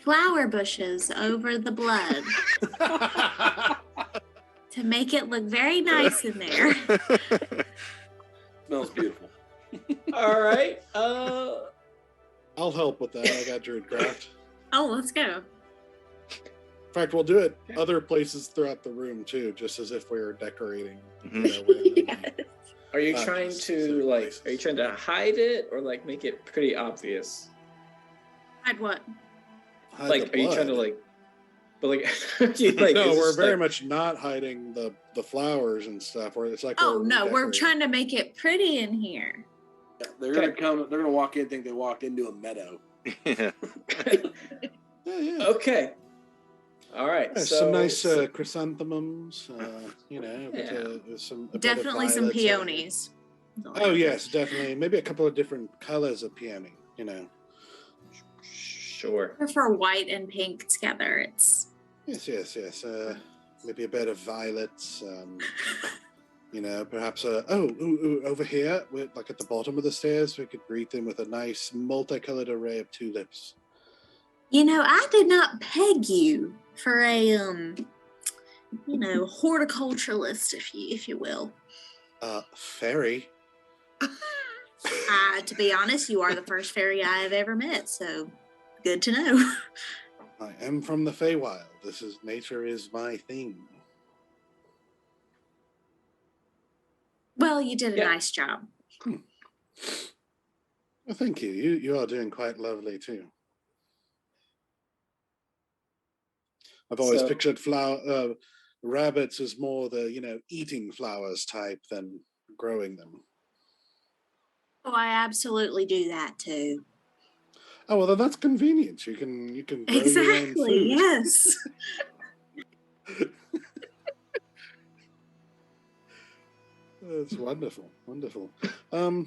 flower bushes over the blood to make it look very nice in there. Smells beautiful. All right. I'll help with that. I got Druidcraft. Oh, let's go. In fact, we'll do it Okay. other places throughout the room too, just as if we were decorating. Mhm. Yes. Are you Not trying just to specific like? places. Are you trying to hide it or like make it pretty obvious? Hide what? Hide Like, the are you trying to blood. like? But like, you like? No, is we're this, very like- much not hiding the flowers and stuff. Where it's like Oh no, we're redecorating. trying to make it pretty in here. They're gonna come. They're gonna walk in, think they walked into a meadow. Yeah. Yeah, yeah. Okay. All right. Yeah, so some nice chrysanthemums. With some a bit of Definitely some violets. peonies. Oh yes, definitely. Maybe a couple of different colors of peony. sure. I prefer white and pink together. It's Yes. Maybe a bed of violets. Perhaps over here, like at the bottom of the stairs, we could greet them with a nice multicolored array of tulips. I did not peg you for a horticulturalist, if you will. Fairy. To be honest, you are the first fairy I have ever met, so good to know. I am from the Feywild. Nature is my thing. Well, you did a Yeah. nice job. Well, thank you. You are doing quite lovely too. I've always So- pictured rabbits as more the eating flowers type than growing them. Oh, I absolutely do that too. Oh well, then that's convenient. You can grow your own Exactly. food. Yes. That's wonderful, wonderful. As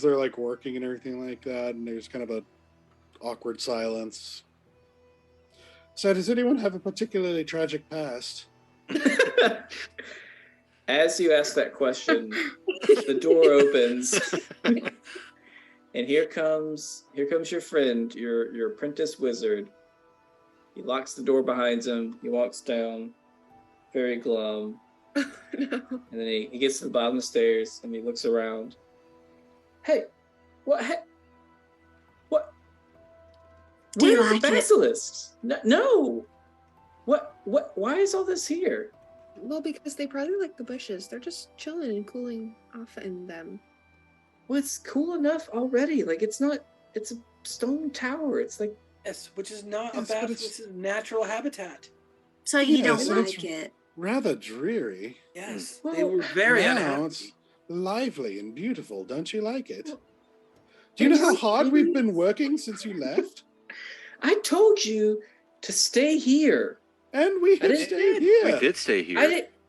they're like working and everything like that, and there's kind of a awkward silence. So, does anyone have a particularly tragic past? As you ask that question, the door opens, and here comes your friend, your apprentice wizard. He locks the door behind him. He walks down, very glum, No. and then he gets to the bottom of the stairs and he looks around. Hey, what? Hey, what? Do you Where are the like it? basilisks? No. What? Why is all this here? Well, because they probably like the bushes. They're just chilling and cooling off in them. Well, it's cool enough already. Like it's a stone tower. It's like Yes, which is not Yes, a but bad it's- natural habitat. So you Yeah, don't so it's- like it? Rather dreary. Yes, Well, they were very Now unhappy. it's lively and beautiful. Don't you like it? Well, Do you know it's how like- hard we've been working since you left? I told you to stay here. And we have didn't- stayed We here. did stay here.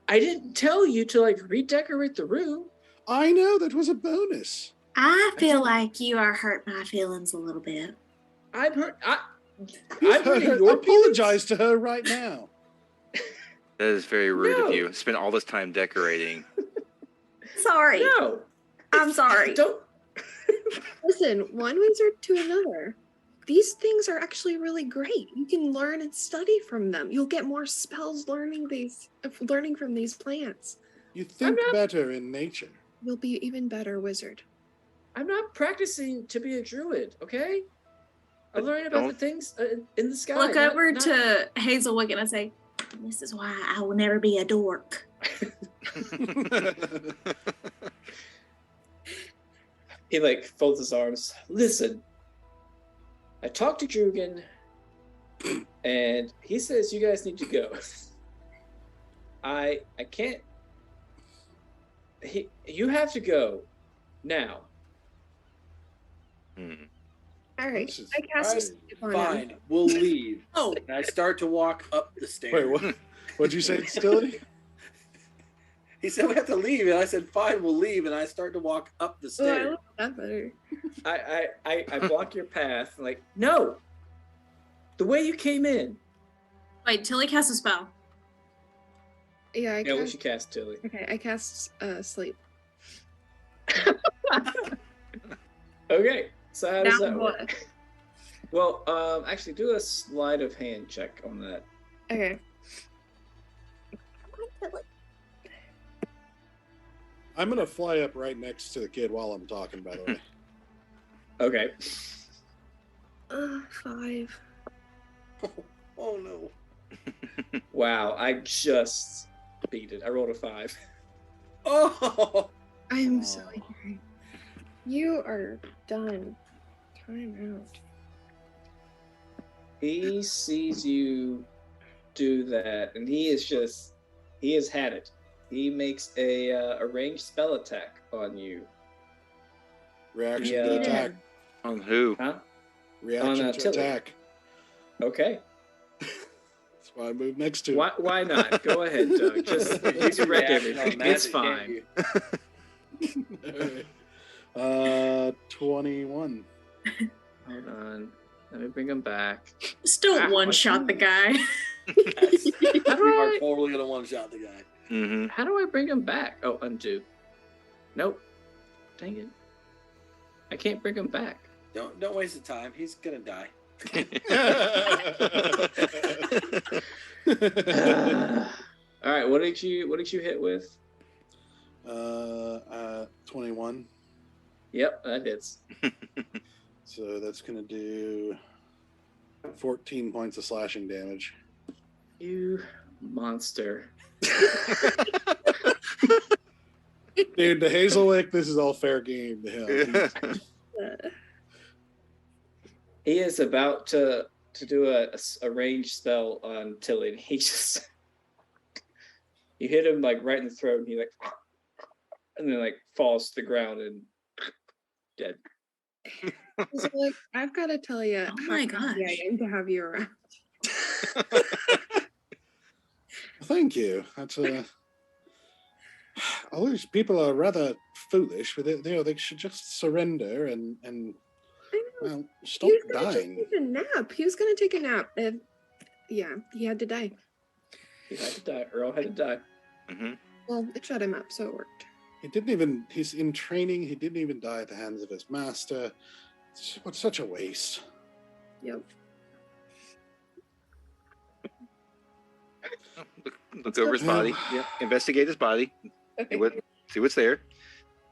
I didn't tell you to like redecorate the room. I know, that was a bonus. I feel like you are hurt my feelings a little bit. I'm hurt. You've I'm heard hurting her. your Apologize to her right now. That is very rude No. of you. Spent all this time decorating. Sorry. No, I'm sorry. don't. Listen, one wizard to another. These things are actually really great. You can learn and study from them. You'll get more spells learning from these plants. You think not- better in nature. You'll be even better wizard. I'm not practicing to be a druid. Okay. I learned about the Don't- things in the sky. Look not- over not- to Hazelwick and I say, This is why I will never be a dork. He like folds his arms. Listen, I talked to Drugan, and he says you guys need to go. I can't. You have to go now. Hmm. All right. This is- I cast a Alright, sleep on him. Fine, we'll leave. Oh, And I start to walk up the stairs. Wait, what? What'd you say, Stilly? He said we have to leave, and I said fine, we'll leave. And I start to walk up the Oh, I stairs. like that better. I block your path. Like no, the way you came in. wait, Tilly casts a spell. Yeah, I Yeah, we cast. should cast Tilly. Okay, I cast sleep. Okay, so how does Now that what? work? Well, actually, do a sleight of hand check on that. Okay. I'm gonna fly up right next to the kid while I'm talking, by the way. Okay. 5. Oh no. Wow, I just beat it. I rolled a 5. Oh. I'm so angry. You are done. Time out. He sees you do that, and he has had it. He makes a ranged spell attack on you. Reaction Yeah. to attack. On who? Huh? Reaction to Tilly. attack. Okay. That's why I moved next to him. Why not? Go ahead, Doug. Just you can wreck everything. It's fine. 21. Hold on. Let me bring him back. Just don't Ah, one shot the guy. Yes. How do We are I totally gonna one shot the guy. Mm-hmm. how do I bring him back? Oh, undo. Nope. Dang it. I can't bring him back. Don't waste the time. He's gonna die. All right, what did you hit with? 21. Yep, that hits. So that's going to do 14 points of slashing damage. You monster. Dude, to Hazelwick, this is all fair game to him. He is about to to do a ranged spell on Tilly, and he just you hit him like right in the throat, and he like, and then like falls to the ground and dead. So, like, I've got to tell you, Oh my how happy gosh. I am to have you around. Thank you. That's all these people are rather foolish with it. They should just surrender and I know. well, He stop was gonna just dying. take a nap. He was gonna take a nap. And, yeah, he had to die. He had to die. Earl had to die. Mm-hmm. Well, it shut him up, so it worked. He's in training. He didn't even die at the hands of his master. What's such a waste. Yep. Look over his body. Yep. Investigate his body. See what's there.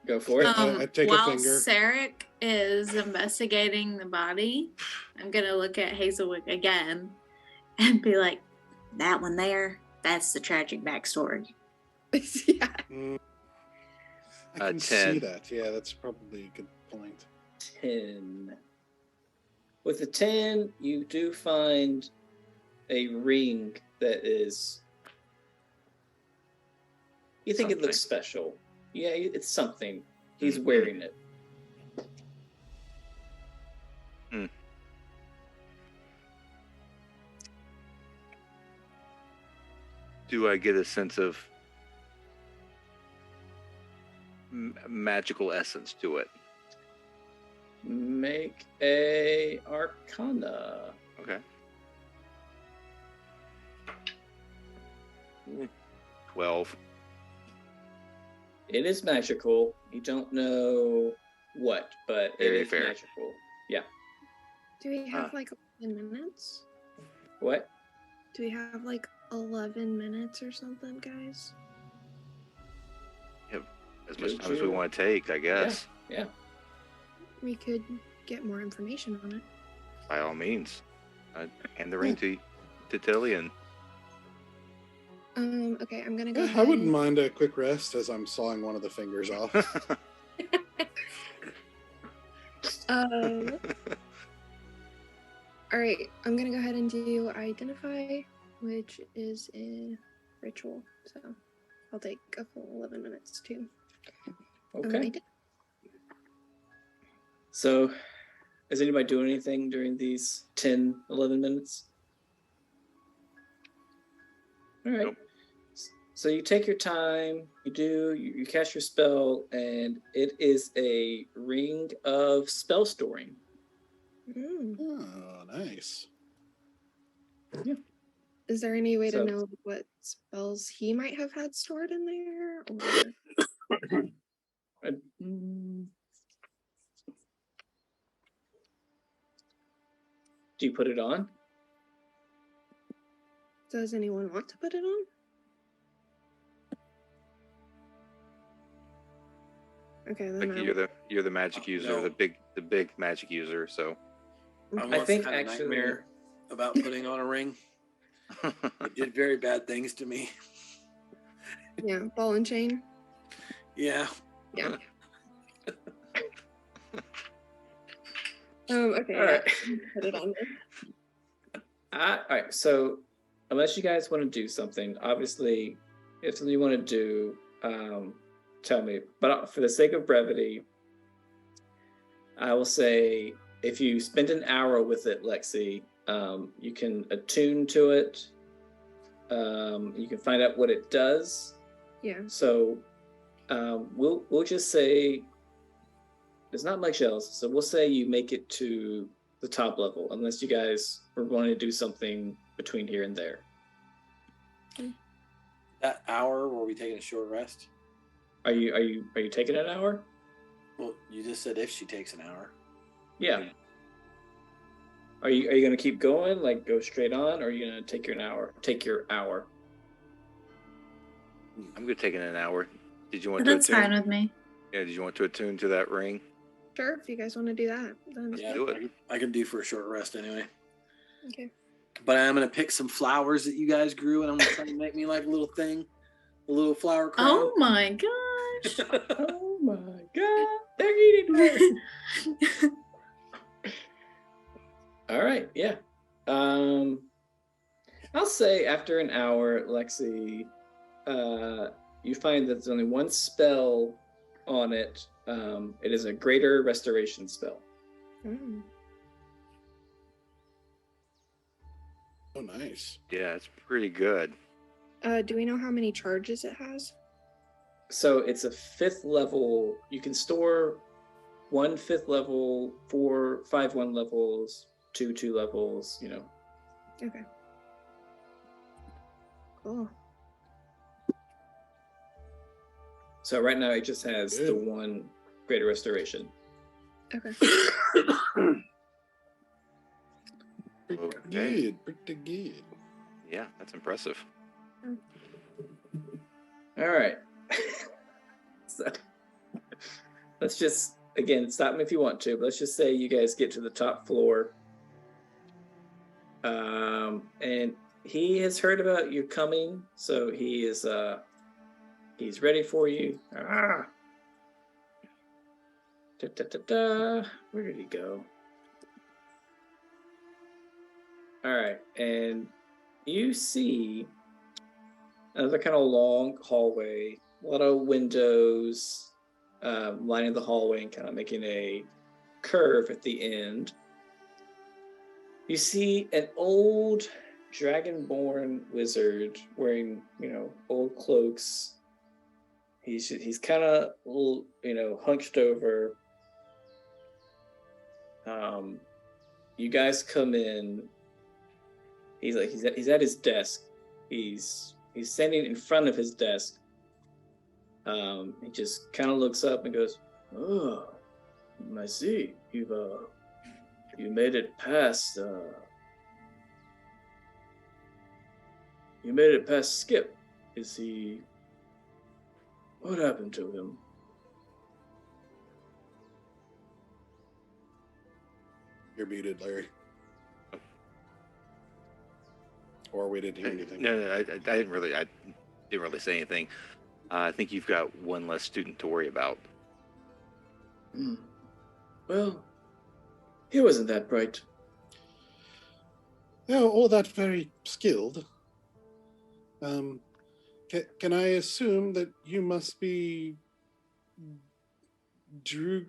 Go for it. I take a while finger. Sarek is investigating the body, I'm gonna look at Hazelwood again and be like, That one there, that's the tragic backstory. Yeah. I can 10. see that. Yeah, that's probably a good point. 10. With the 10, you do find a ring that is. You think it looks special. Yeah, it's something. He's wearing it. Do I get a sense of magical essence to it? Make a Arcana. Okay. 12. It is magical. You don't know what, but Very it is fair. magical. Yeah. Do we have like 11 minutes? What? Do we have like 11 minutes or something, guys? As much Did time as we you- want to take, I guess. Yeah. We could get more information on it. By all means. I'd hand the ring to Tilly and Okay, I'm gonna go Yeah, ahead. I wouldn't mind a quick rest as I'm sawing one of the fingers off. All right, I'm gonna go ahead and do identify, which is a ritual. So I'll take a full 11 minutes too. Okay. So, is anybody doing anything during these 10, 11 minutes? All right. Nope. So you take your time, you cast your spell, and it is a ring of spell storing. Oh, nice. Is there any way So- to know what spells he might have had stored in there? Or... Do you put it on? Does anyone want to put it on? Okay, then like you're the magic user, no. the big magic user, so I I once think had a actually- nightmare about putting on a ring. It did very bad things to me. yeah, ball and chain. Yeah. Yeah. Okay. All right. Put it on there. All right. So, unless you guys want to do something, obviously, if something you want to do, tell me. But for the sake of brevity, I will say if you spend an hour with it, Lexi, you can attune to it. You can find out what it does. Yeah. So, we'll just say there's not much else. So we'll say you make it to the top level, unless you guys were wanting to do something between here and there. That hour were we taking a short rest? Are you taking an hour? Well, you just said if she takes an hour. Yeah. Are you gonna keep going, like go straight on, or are you gonna take your hour? I'm good taking an hour. Did you want that's to attune? fine with me. Yeah, did you want to attune to that ring? Sure, if you guys want to do that, then Yeah, do it. I can do for a short rest anyway. okay. But I'm gonna pick some flowers that you guys grew, and I'm gonna try to make me like a little thing, a little flower crown. Oh my gosh. Oh my god, they're eating her. All right, yeah. I'll say after an hour, Lexi, you find that there's only one spell on it. It is a greater restoration spell. Mm. Oh, nice. Yeah, it's pretty good. Do we know how many charges it has? So it's a 5th level. You can store 1 5th level, 5 1 levels, 2 2 levels, you know. Okay. Cool. So right now it just has the Good. 1 greater restoration. Okay. Okay. Pretty good. Yeah, that's impressive. All right. So let's just, again, stop me if you want to, but let's just say you guys get to the top floor. And he has heard about you coming, so he is he's ready for you. Ah. Da, da, da, da. Where did he go? All right, and you see another kind of long hallway, a lot of windows lining the hallway and kind of making a curve at the end. You see an old dragonborn wizard wearing, old cloaks. He's kind of, hunched over. You guys come in. He's at his desk. He's standing in front of his desk. He just kind of looks up and goes, "Oh, I see. You made it past. You made it past Skip. Is he? What happened to him?" You're muted, Larry. Or we didn't hear anything. No, I didn't really say anything. I think you've got one less student to worry about. Well, he wasn't that bright. No, all that very skilled. Can I assume that you must be Drew?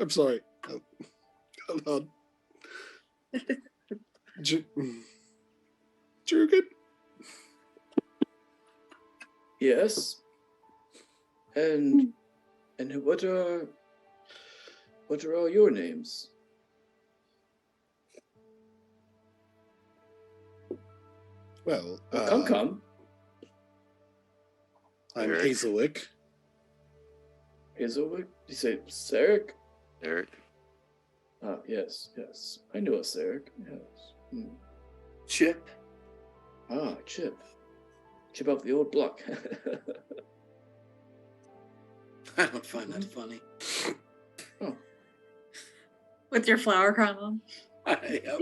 I'm sorry. Hold on. Drugan? Yes. And what are all your names? Well, Come. I'm Eric. Hazelwick. Hazelwick? You say Sarek? Eric. Ah, yes. I know a Sarek. Yes. Chip. Ah, Chip. Chip off the old block. I don't find that funny. Oh. With your flower crown on. Yep.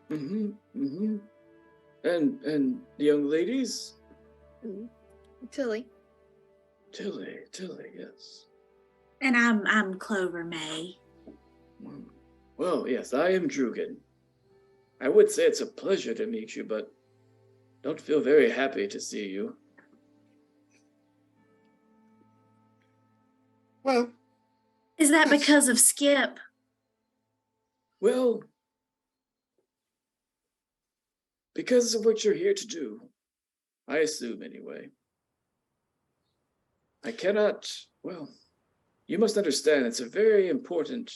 Mm-hmm. And the young ladies? Tilly. Tilly, yes. And I'm Clover May. Well, yes, I am Drugan. I would say it's a pleasure to meet you, but don't feel very happy to see you. Well, Is that because of Skip? Well, because of what you're here to do, I assume anyway. I cannot, you must understand it's a very important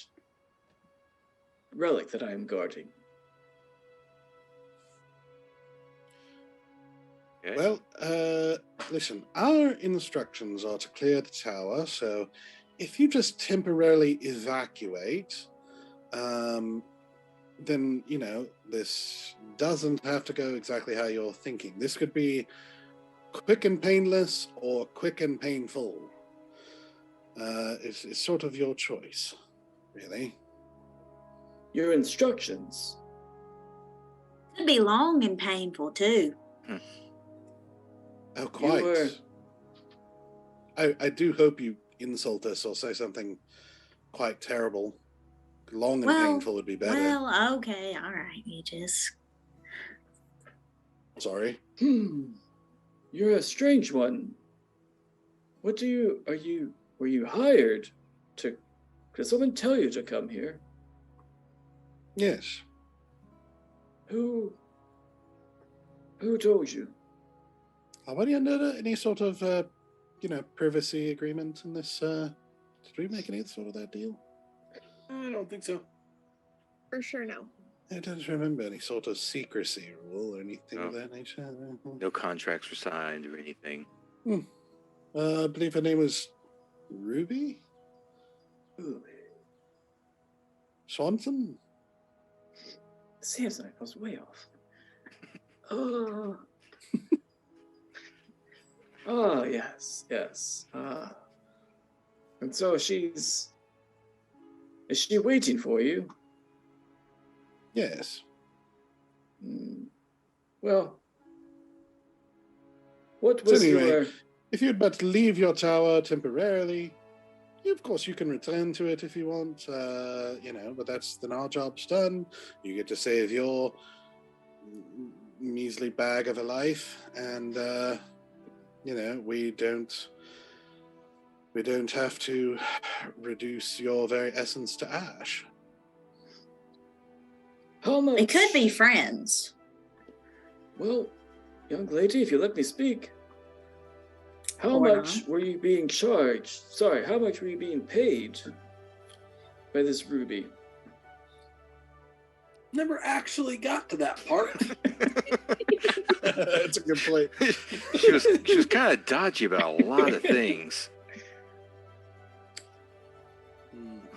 relic that I am guarding. Okay. well, listen, our instructions are to clear the tower, so if you just temporarily evacuate, then, this doesn't have to go exactly how you're thinking. This could be quick and painless or quick and painful. It's sort of your choice, really. Your instructions. Could be long and painful too. Oh, quite. were- I do hope you insult us or say something quite terrible. long and Well, painful would be better. Well, okay, all right, Aegis. Sorry. You're a strange one. Were you hired to, did someone tell you to come here? Yes. Who told you? Are we under any sort of, privacy agreement in this? Did we make any sort of that deal? I don't think so. For sure, no. I don't remember any sort of secrecy rule or anything of that nature. No contracts were signed or anything. I believe her name was Ruby Swanson. Samson, I was way off. Oh. Oh, yes. And so is she waiting for you? Yes. Well, what was your... If you'd but leave your tower temporarily, of course you can return to it if you want, but then our job's done. You get to save your measly bag of a life, and, we don't have to reduce your very essence to ash. How much? They could be friends. Well, young lady, if you let me speak. How Or much not. were you being charged? Sorry, how much were you being paid by this Ruby? Never actually got to that part. That's a good point. She was kind of dodgy about a lot of things.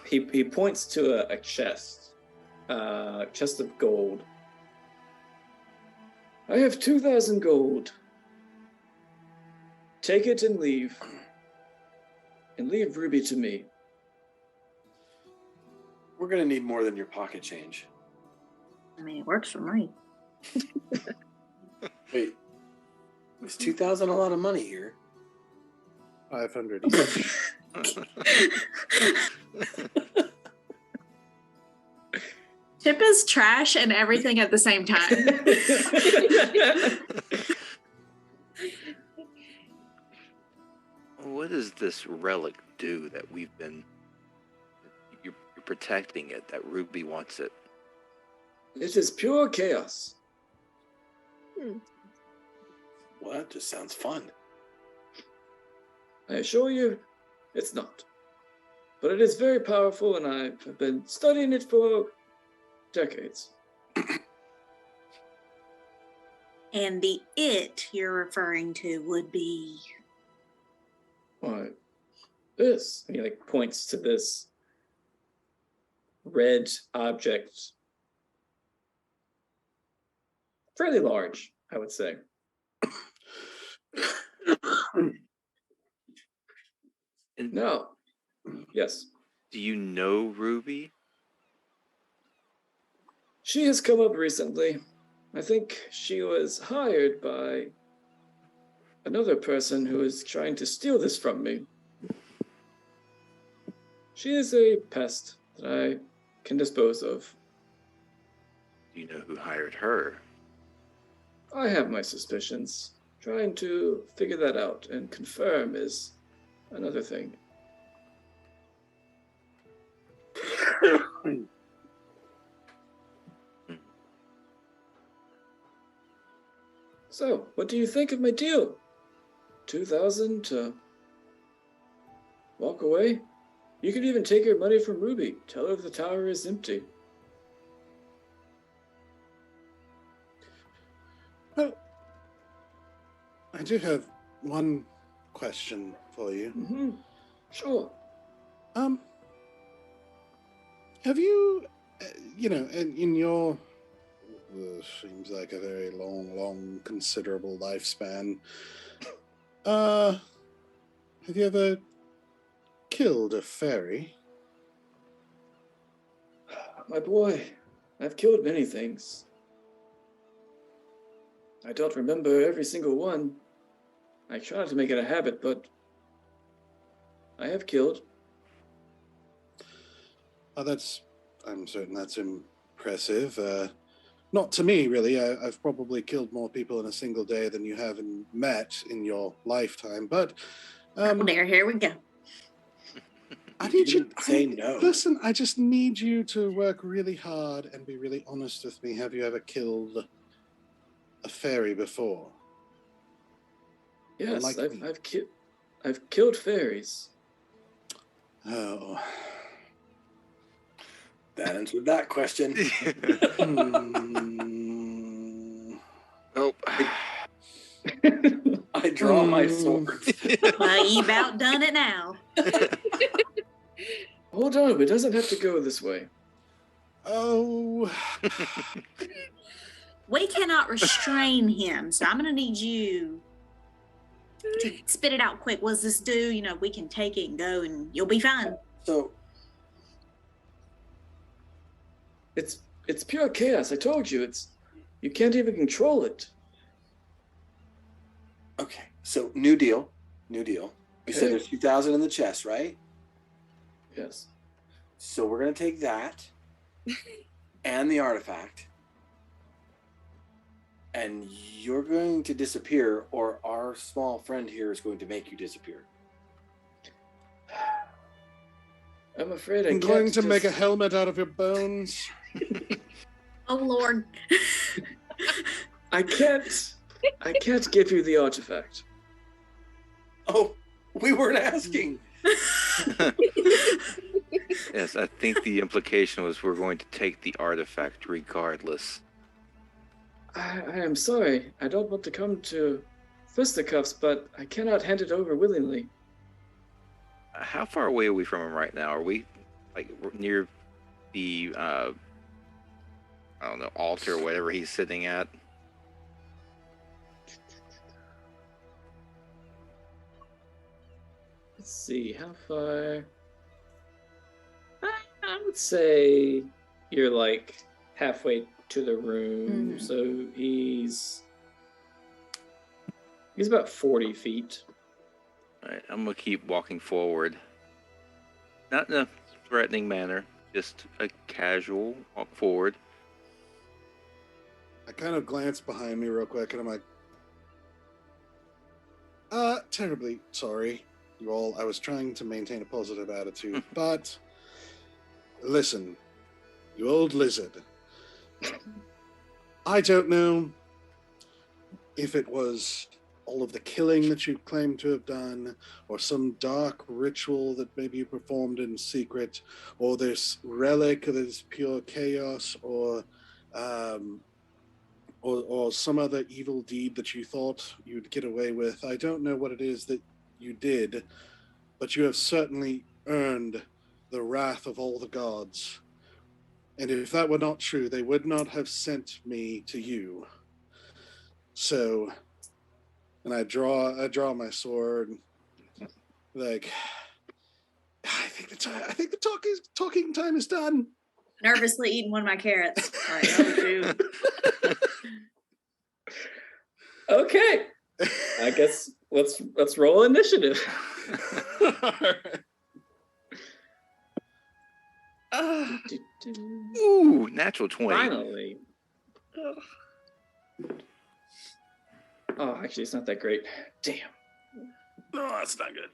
He points to a chest of gold. I have 2,000 gold. Take it and leave. And leave Ruby to me. We're gonna need more than your pocket change. I mean, it works for me. Wait, is 2,000 a lot of money here? 500 each. Chip is trash and everything at the same time. What does this relic do that you're protecting it, that Ruby wants it? It is pure chaos. Well, that just sounds fun. I assure you, it's not. But it is very powerful, and I have been studying it for decades. And the it you're referring to would be... Why, this. And he points to this red object. Fairly large, I would say. And No. Yes. do you know Ruby? She has come up recently. I think she was hired by another person who is trying to steal this from me. She is a pest that I can dispose of. Do you know who hired her? I have my suspicions. Trying to figure that out and confirm is another thing. So, what do you think of my deal? 2,000 to walk away? You could even take your money from Ruby. Tell her the tower is empty. Well, I do have one question for you. Mm-hmm. Sure. Have you, in your seems like a very long, considerable lifespan, have you ever killed a fairy? My boy, I've killed many things. I don't remember every single one. I try not to make it a habit, but I have killed. Oh, that's I'm certain that's impressive. Not to me, really. I've probably killed more people in a single day than you have met in your lifetime. But Oh dear, here we go. I need you. Say no. Listen, I just need you to work really hard and be really honest with me. Have you ever killed a fairy before? Yes, Like me. I've killed fairies. Oh. That answered that question. Oh. I draw my swords. Well, you about done it now. Hold on, it doesn't have to go this way. Oh. We cannot restrain him, so I'm gonna need you to spit it out quick. What does this do? You know, we can take it and go, and you'll be fine. So, It's pure chaos. I told you, you can't even control it. okay. So, new deal. We said there's 2,000 in the chest, right? Yes. So we're going to take that and the artifact, and you're going to disappear, or our small friend here is going to make you disappear. I'm afraid I'm I going can't to make a just- helmet out of your bones. Oh Lord. I can't give you the artifact. Oh, we weren't asking. Yes, I think the implication was we're going to take the artifact regardless. I am sorry. I don't want to come to fisticuffs, but I cannot hand it over willingly. How far away are we from him right now? Are we like near the I don't know, altar or whatever he's sitting at? Let's see, how far? I would say you're like halfway to the room, so he's about 40 feet. All right, I'm gonna keep walking forward. Not in a threatening manner, just a casual walk forward. I kind of glance behind me real quick, and I'm like, terribly sorry, you all. I was trying to maintain a positive attitude, but listen, you old lizard. I don't know if it was all of the killing that you claim to have done, or some dark ritual that maybe you performed in secret, or this relic that is pure chaos, or some other evil deed that you thought you'd get away with. I don't know what it is that you did, but you have certainly earned the wrath of all the gods. And if that were not true, they would not have sent me to you. So, and I draw my sword, like, I think the talking time is done. Nervously eating one of my carrots. Like, oh shoot. Okay. I guess let's roll initiative. Ooh, natural 20. Finally. Oh, actually, it's not that great. Damn. No, that's not good.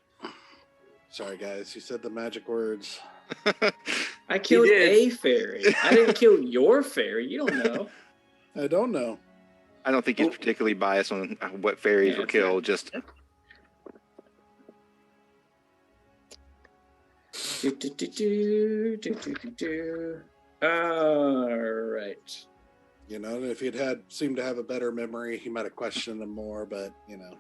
Sorry, guys. You said the magic words. I killed did. a fairy. I didn't kill your fairy. You don't know. I don't know. I don't think he's particularly biased on what fairies were killed. Just All right. You know, if he'd seemed to have a better memory, he might have questioned them more, but, you know.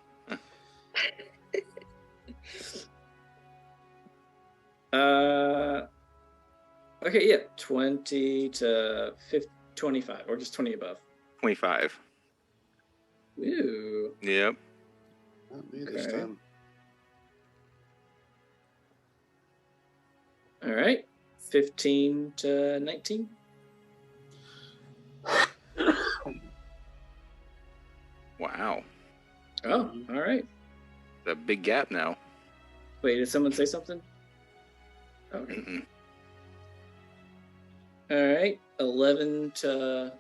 Okay, yeah, 20 to 25, or just 20 above. 25. Ooh. Yep. Not me this Okay. time. All right, 15 to 19. Wow. Oh, all right. A big gap now. Wait, did someone say something? Okay. Mm-mm. All right, 11 to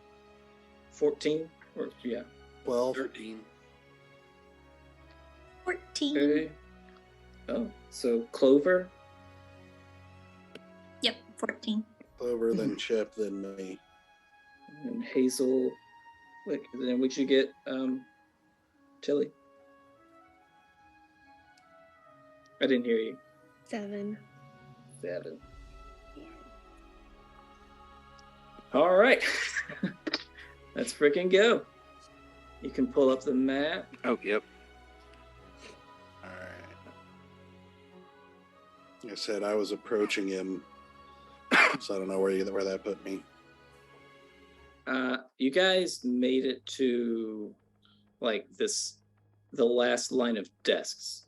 14, or yeah. 12. 13. 14. Okay. Oh, so Clover. Yep, 14. Clover, then Chip, then me. And Hazel. Wait, then would you get Tilly? I didn't hear you. 7. 7. All right. Let's freaking go. You can pull up the map. Oh, yep. All right. Like I said, I was approaching him, so I don't know where that put me. You guys made it to like the last line of desks.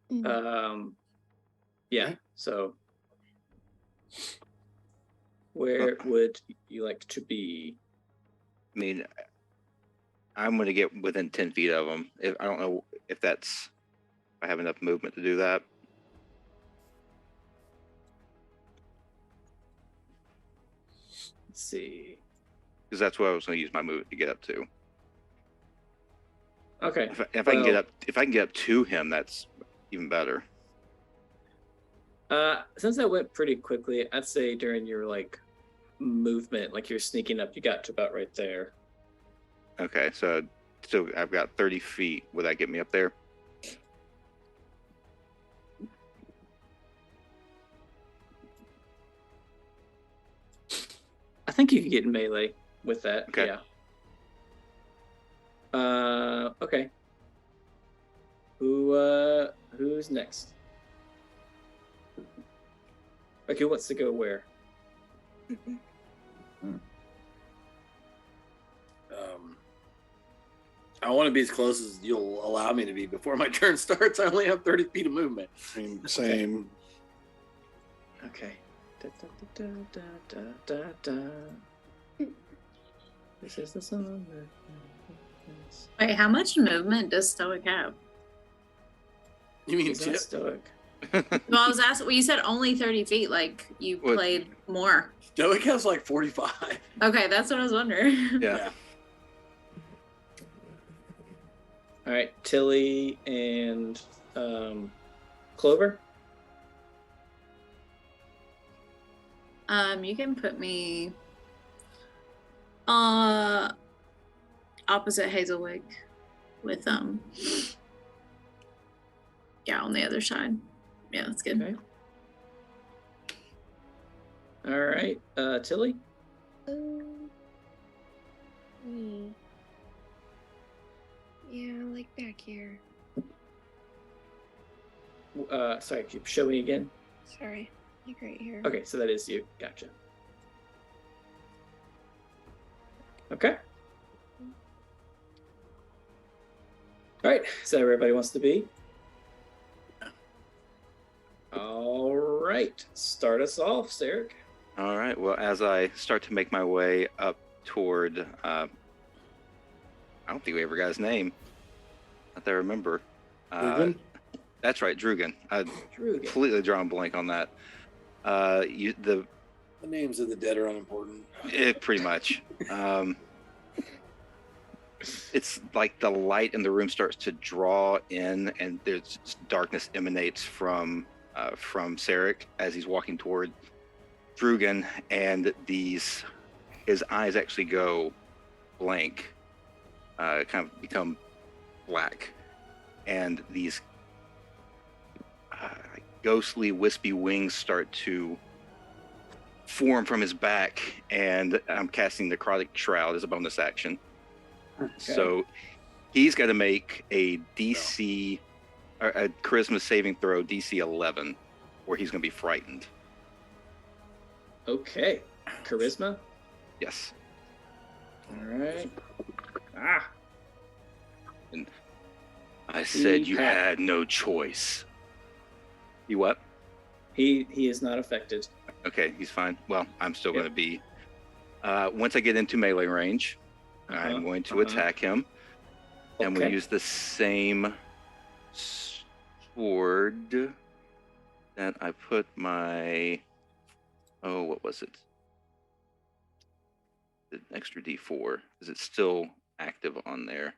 Yeah. Okay. So where would you like to be? I mean, I'm going to get within 10 feet of him. I don't know if I have enough movement to do that. Let's see. Because that's what I was going to use my movement to get up to. Okay. If I can get up to him, that's even better. Since that went pretty quickly, I'd say during your like movement, like you're sneaking up, you got to about right there. Okay, so I've got 30 feet. Would that get me up there? I think you can get in melee with that. Okay. Yeah. Okay. Who's next? Like, who wants to go where? I want to be as close as you'll allow me to be before my turn starts. I only have 30 feet of movement. Same. Okay. Da, da, da, da, da, da, da. This is the song. Wait, how much movement does Stoic have? You mean He's not Chip? stoic. Well, I was asking. Well, you said only 30 feet. Like you What? played more. Stoic has like 45. Okay, that's what I was wondering. Yeah. All right, Tilly and Clover. You can put me opposite Hazelwick with yeah, on the other side. Yeah, that's good. Okay. All right, Tilly. Yeah, like back here. Sorry, keep show me again. Sorry, like right here. Okay, so that is you. Gotcha. Okay. All right, so everybody wants to be. All right, start us off, Sarek. All right. Well, as I start to make my way up toward, I don't think we ever got his name. Not that I remember. Drugan? That's right, Drugan. I Drugan. completely drawn blank on that. The names of the dead are unimportant. Pretty much. It's like the light in the room starts to draw in, and there's darkness emanates from Sarek as he's walking toward Drugan, and his eyes actually go blank, kind of become black, and these ghostly, wispy wings start to form from his back, and I'm casting Necrotic Shroud as a bonus action. Okay. So he's got to make a DC, or a Charisma saving throw, DC 11, or he's going to be frightened. Okay, charisma. Yes. All right. Ah. And I said He you had- had no choice. You what? He is not affected. Okay, he's fine. Well, I'm still going to be. Once I get into melee range, I'm going to attack him, and we'll Okay. use the same sword. that I put my, what was it? The extra D4. Is it still active on there?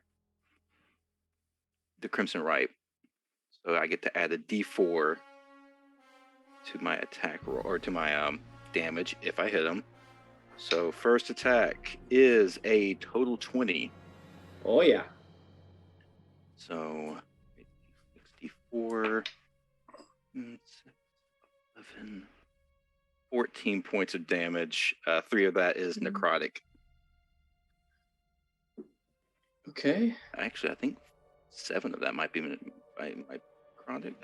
The Crimson Ripe. So I get to add a D4 to my attack roll, or to my damage if I hit him. So first attack is a total 20. Oh yeah. So 64, 11, 14 points of damage. 3 of that is necrotic. Okay. Actually, I think 7 of that might be my necrotic.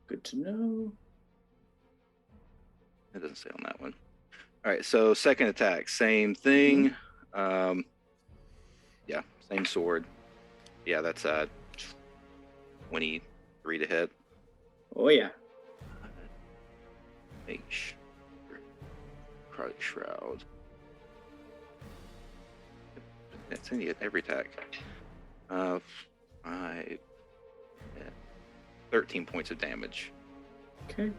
Good to know. It doesn't say on that one. All right, so second attack, same thing. Yeah, same sword. Yeah, that's 23 to hit. Oh yeah. H. Necrotic Shroud. That's in every attack. 5, 13 points of damage. Okay.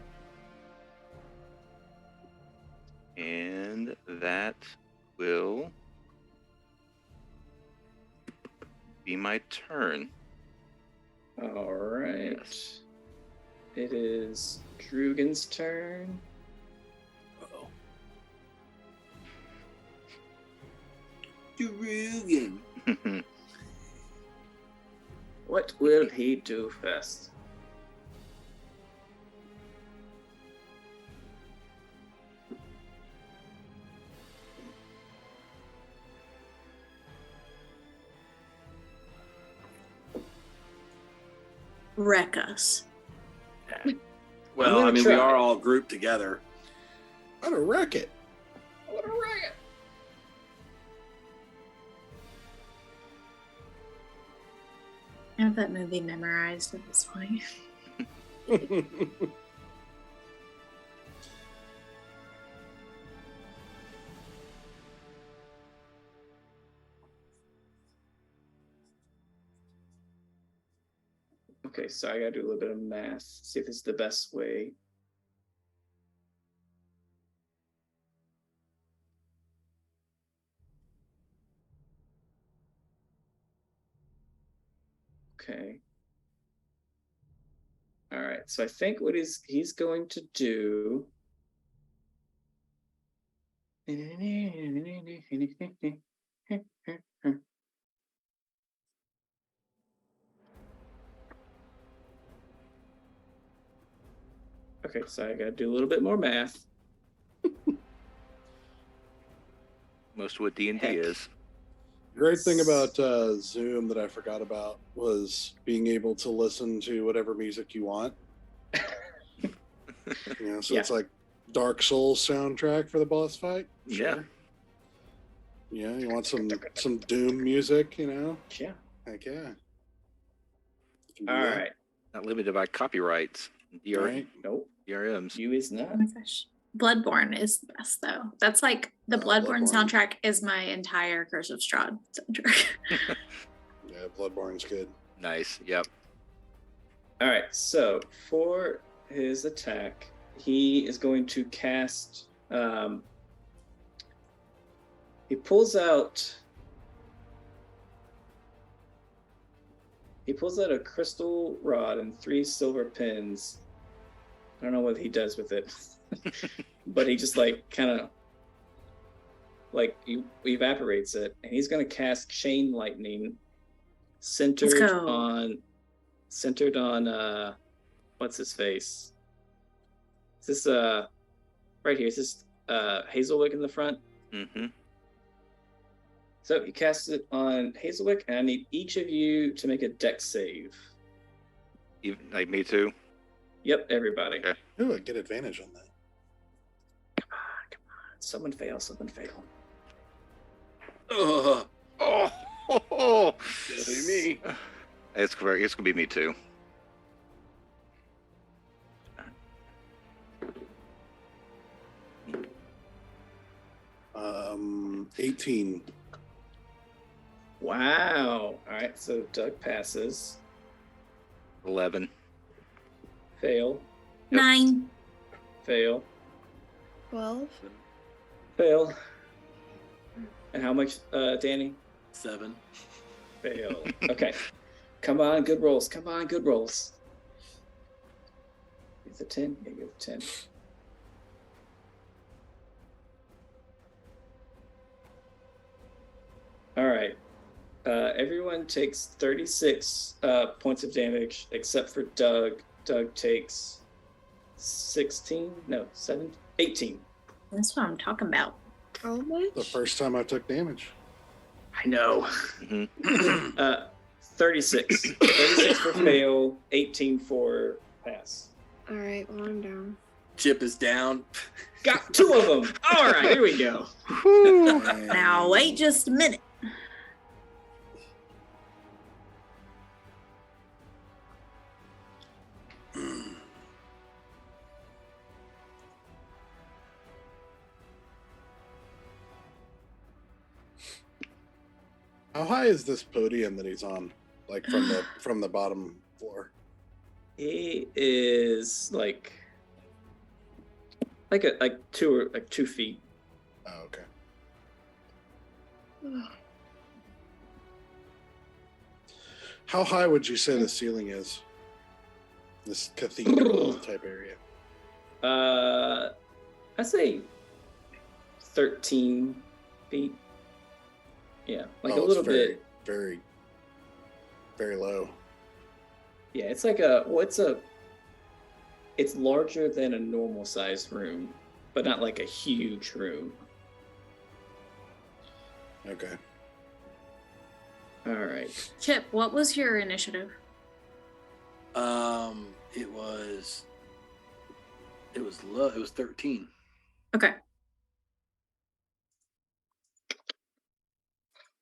And that will be my turn. All right. Yes. It is Drugan's turn. Uh-oh. Drugan. What will he do first? Wreck us. Well, gonna I mean, try. we are all grouped together. I'm gonna wreck it. I want to wreck it. I have that movie memorized at this point. Okay, so I gotta do a little bit of math. See if this is the best way. Okay. All right. So I think what he's going to do. Okay, so I gotta do a little bit more math. Most of what D&D Heck. is. Great thing about Zoom that I forgot about was being able to listen to whatever music you want. So Yeah. it's like Dark Souls soundtrack for the boss fight. Yeah. Yeah, you want some Doom music, Yeah. Heck yeah. You can do All that, right. Not limited by copyrights. Right? Nope. DRMs. You is not. Oh my gosh. Bloodborne is the best though. That's like the Bloodborne Bloodborne. soundtrack is my entire Curse of Strahd soundtrack. Yeah, Bloodborne's good. Nice. Yep. All right. So for his attack, he is going to cast. He pulls out. He pulls out a crystal rod and 3 silver pins. I don't know what he does with it, but he just kind of evaporates it, and he's going to cast Chain Lightning, centered go. on what's his face? Is this right here? Is this Hazelwick in the front? Mm-hmm. So he casts it on Hazelwick, and I need each of you to make a dex save. Even, like me too. Yep, everybody. Okay. Ooh, I get advantage on that. Come on. Someone fail. Ugh. Oh, Silly me. It's gonna be me too. 18. Wow. All right, so Doug passes. 11. Fail. 9. Fail. 12. Fail. And how much, Danny? 7. Fail. Okay. Come on, good rolls. Come on, good rolls. It's a 10. Yeah, give it 10. All right. Everyone takes 36 points of damage except for Doug. Doug takes 16. No, 18. That's what I'm talking about. How much? The first time I took damage. I know. Mhm. 36. 36 for fail, 18 for pass. All right, well, I'm down. Chip is down. Got 2 of them. All right, here we go. Now, wait just a minute. How high is this podium that he's on? Like from the bottom floor? He is like 2 feet. Oh, okay. How high would you say the ceiling is? This cathedral type area. I'd say 13 feet. Yeah, like a it's little very, bit. very, very low. Yeah, it's like it's larger than a normal sized room, but not like a huge room. Okay. All right. Chip, what was your initiative? It was low. It was 13. Okay.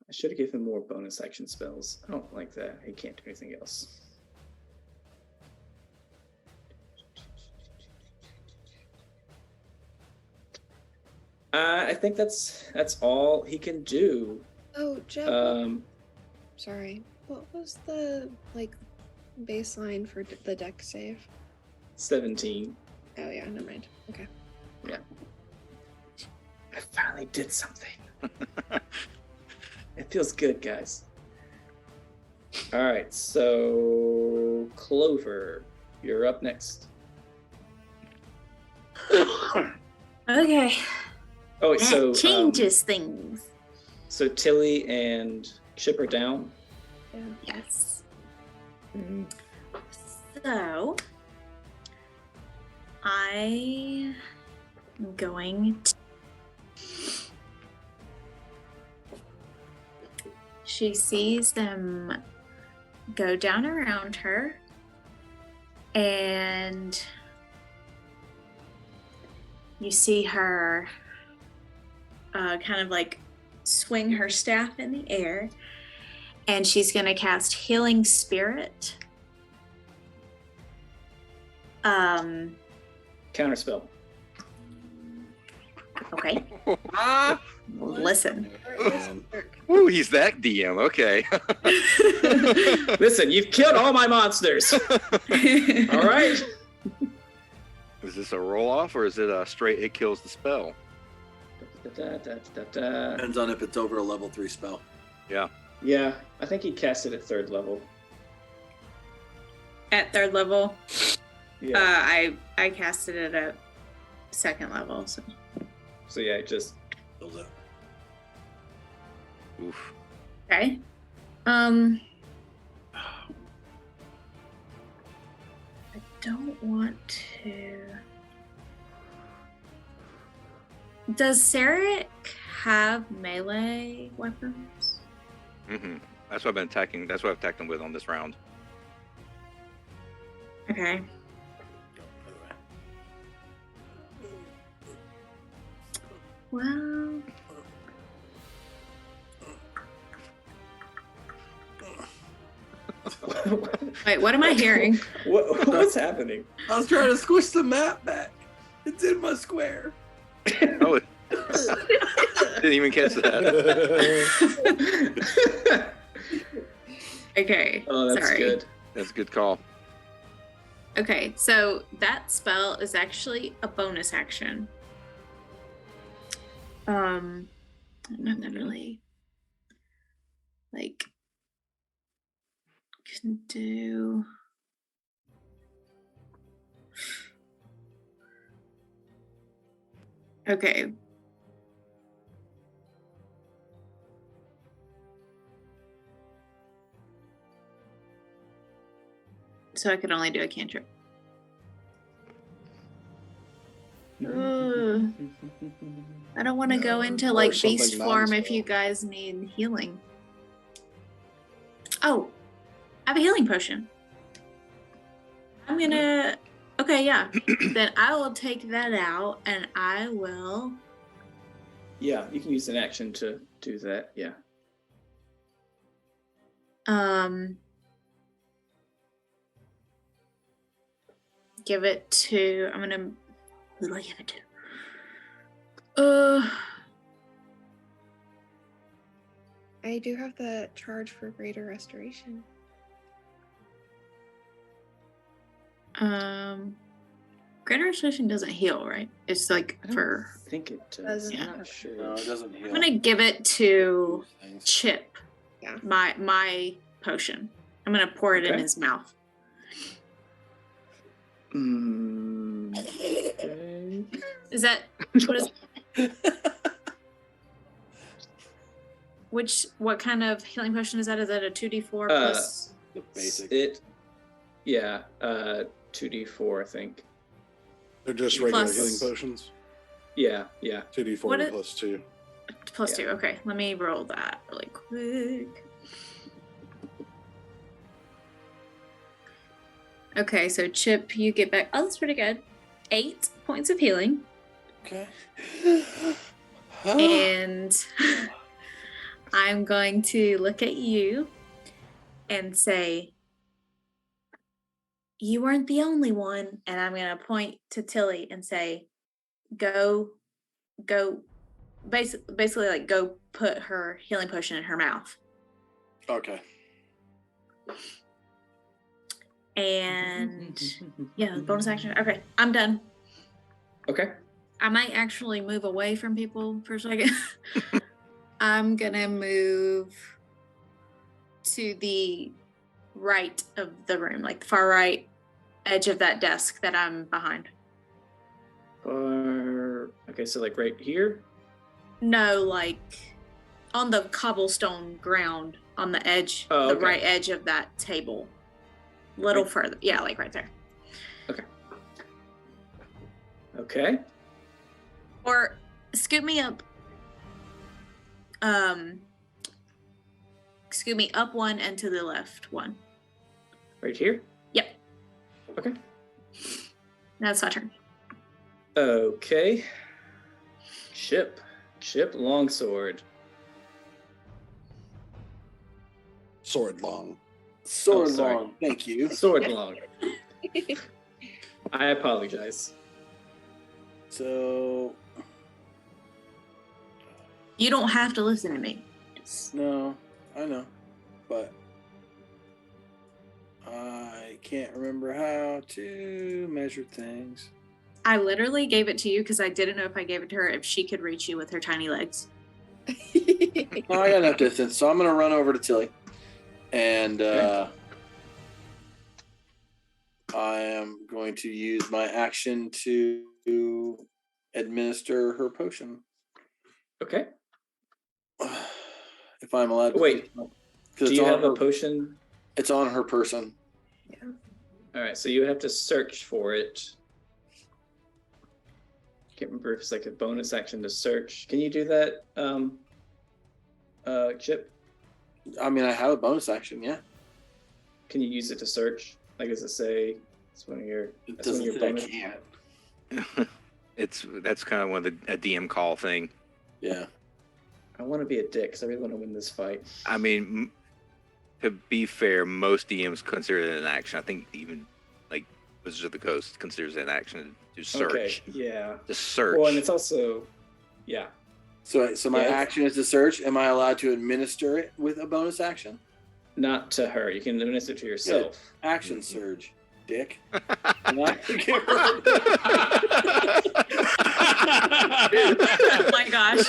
I should have given him more bonus action spells. I don't like that. He can't do anything else. I think that's all he can do. Oh, Jeb. Sorry. What was the baseline for the deck save? 17. Oh yeah, never mind. Okay. Yeah. I finally did something. It feels good, guys. All right, so Clover, you're up next. Okay. Oh, That so changes things. So Tilly and Chip are down. Yeah. Yes. So, I am going to. She sees them go down around her, and you see her kind of like swing her staff in the air, and she's going to cast Healing Spirit. Counterspell. Okay. Listen. Ooh, he's that DM. Okay. Listen, you've killed all my monsters. All right. Is this a roll off or is it a straight it kills the spell? Depends on if it's over a level 3 spell. Yeah. Yeah, I think he cast it at 3rd level. At 3rd level. Yeah. I casted it at 2nd level. So yeah, just. Oof. Okay. I don't want to. Does Sarek have melee weapons? Mm-hmm. That's what I've been attacking. That's what I've attacked him with on this round. Okay. Well. Wait, what am I hearing? What's happening? I was trying to squish the map back. It's in my square. Oh, didn't even catch that. Okay. Oh, that's sorry. good. That's a good call. Okay, so that spell is actually a bonus action. I don't know if that really can do. Okay. So I could only do a cantrip. Ugh. I don't want to go into Or beast something form if non-spell. you guys need healing. Oh, I have a healing potion. I'm gonna. Okay, yeah. Then I will take that out and I will. Yeah, you can use an action to do that. Yeah. Give it to. I'm gonna. Who do I give it to? I do have the charge for greater restoration. Greater restoration doesn't heal, right? It's like I don't for. think it does. Yeah. I'm not sure. No, it doesn't heal. I'm gonna give it to Things. Chip. Yeah. My potion. I'm gonna pour it in Okay. his mouth. Okay. Is that what kind of healing potion is that? Is that a 2d4 plus? The basic. It. Yeah. 2d4, I think. They're just regular Plus- healing potions. Yeah. 2d4 What it- plus 2. Plus Yeah. 2. Okay, let me roll that really quick. Okay, so Chip, you get back. Oh, that's pretty good. 8 points of healing. Okay. And I'm going to look at you and say, you weren't the only one. And I'm going to point to Tilly and say, go, basically go put her healing potion in her mouth. Okay. And yeah, bonus action. Okay, I'm done. Okay. I might actually move away from people for a second. I'm gonna move to the right of the room, like the far right edge of that desk that I'm behind. Okay, so right here. No, on the cobblestone ground on the edge, Oh, the okay. right edge of that table. Little further. Yeah, right there. Okay. Or scoot me up. Scoot me up one and to the left one. Right here. Yep. Okay. Now it's my turn. Okay. Chip longsword. Sword long. Sword Oh, sorry. long. Thank you. Sword long. I apologize. So You don't have to listen to me. no, I know, but I can't remember how to measure things. I literally gave it to you because I didn't know if I gave it to her if she could reach you with her tiny legs. Oh, I got enough distance, so I'm gonna run over to Tilly, and I am going to use my action to administer her potion. Okay. If I'm allowed to. Wait. Because Do you have a potion? It's on her person. All right, so you have to search for it. Can't remember if it's a bonus action to search. Can you do that, Chip? I mean, I have a bonus action, yeah. Can you use it to search? Does it say it's one of your? It That's one of doesn't your say I bonus. can't. That's kind of one of a DM call thing. Yeah. I want to be a dick because I really want to win this fight. I mean, to be fair, most DMs consider it an action. I think even Wizards of the Coast considers it an action to search. Okay, yeah. To search. Well, and it's also, yeah. So my Yeah. action is to search. Am I allowed to administer it with a bonus action? Not to her. You can administer it to yourself. Action surge. dick. And I give her Oh my gosh.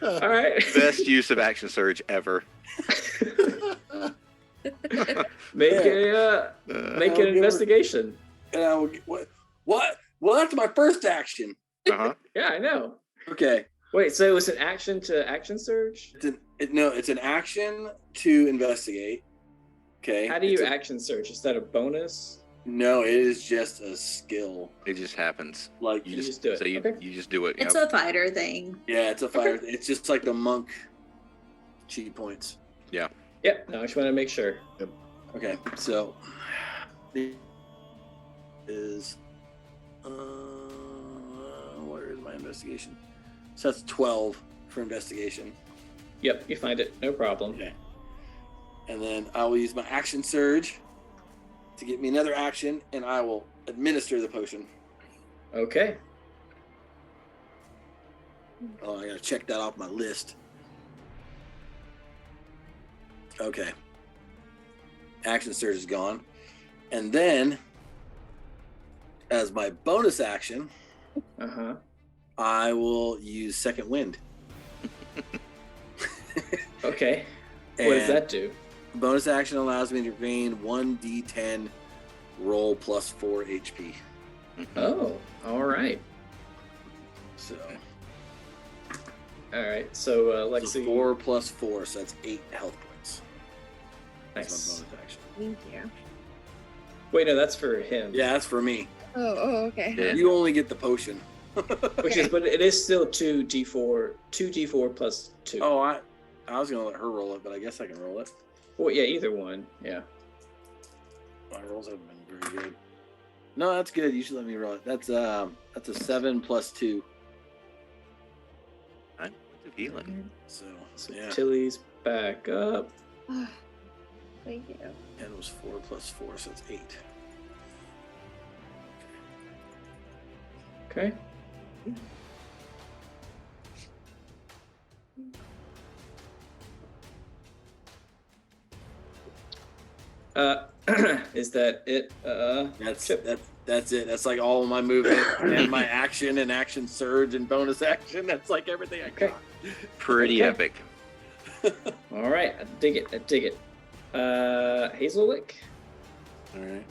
All right. Best use of action surge ever. Make I'll an give her- investigation. and I will what? Well, that's my first action. Uh-huh. Yeah, I know. Okay. Wait, so it was an action to action surge? It's an action to investigate. Okay. How do you action surge? Is that a bonus? No, it is just a skill. It just happens. Like You just do it. So you, Okay. you just do it. It's yep. a fighter thing. yeah, it's a fire. It's just like the monk cheat points. Yeah, no, I just want to make sure. Okay, so is where is my investigation? So that's 12 for investigation. Yep, you find it. No problem. Okay. And then I will use my action surge to get me another action, and I will administer the potion. Okay. Oh, I gotta check that off my list. Okay. Action surge is gone. And then, as my bonus action, Uh-huh. I will use second wind. Okay. What does And that do? bonus action allows me to gain 1d10 roll plus 4 HP. Oh, all right. So, All right. So, so Lexi. 4 plus 4, so that's 8 health points. That's Nice. my bonus action. Thank you. Wait, no, that's for him. Yeah, that's for me. Oh, okay. Yeah. You only get the potion. Which is, but it is still 2d4 plus 2. Oh, I was gonna let her roll it, but I guess I can roll it. Well, yeah, either one. Yeah. My rolls haven't been very good. No, that's good. You should let me roll it. That's a 7 plus 2. I'm healing. So So yeah, Tilly's back up. Thank you. and it was 4 plus 4, so it's 8. Okay. Is that it? That's Chip? that's it. That's like all of my movement and my action and action surge and bonus action. That's like everything I Okay. got. Pretty Okay. epic. All right, I dig it. I dig it. Hazelwick, All right.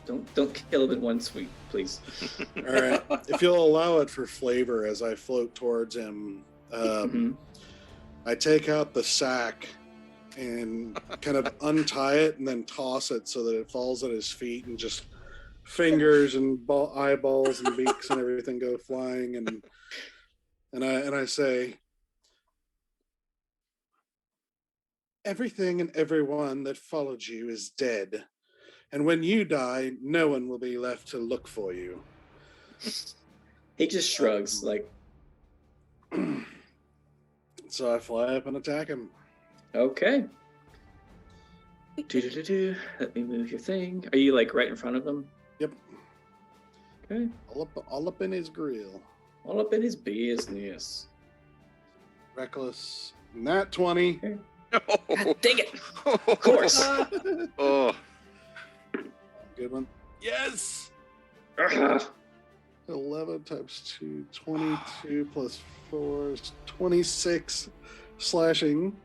don't kill him in one sweep, please. All right. If you'll allow it for flavor as I float towards him, Mhm. I take out the sack and kind of untie it and then toss it so that it falls at his feet, and just fingers and eyeballs and beaks and everything go flying, and I say, everything and everyone that followed you is dead, and when you die, no one will be left to look for you. He just shrugs, like, So I fly up and attack him. okay. Do. Let me move your thing. Are you like right in front of him? Yep. Okay. All up in his grill. All up in his business. Reckless. Nat 20. God dang it! Of course. Oh, Good one. Yes. Ugh. 11 times 2, 22 plus 4 is 26 slashing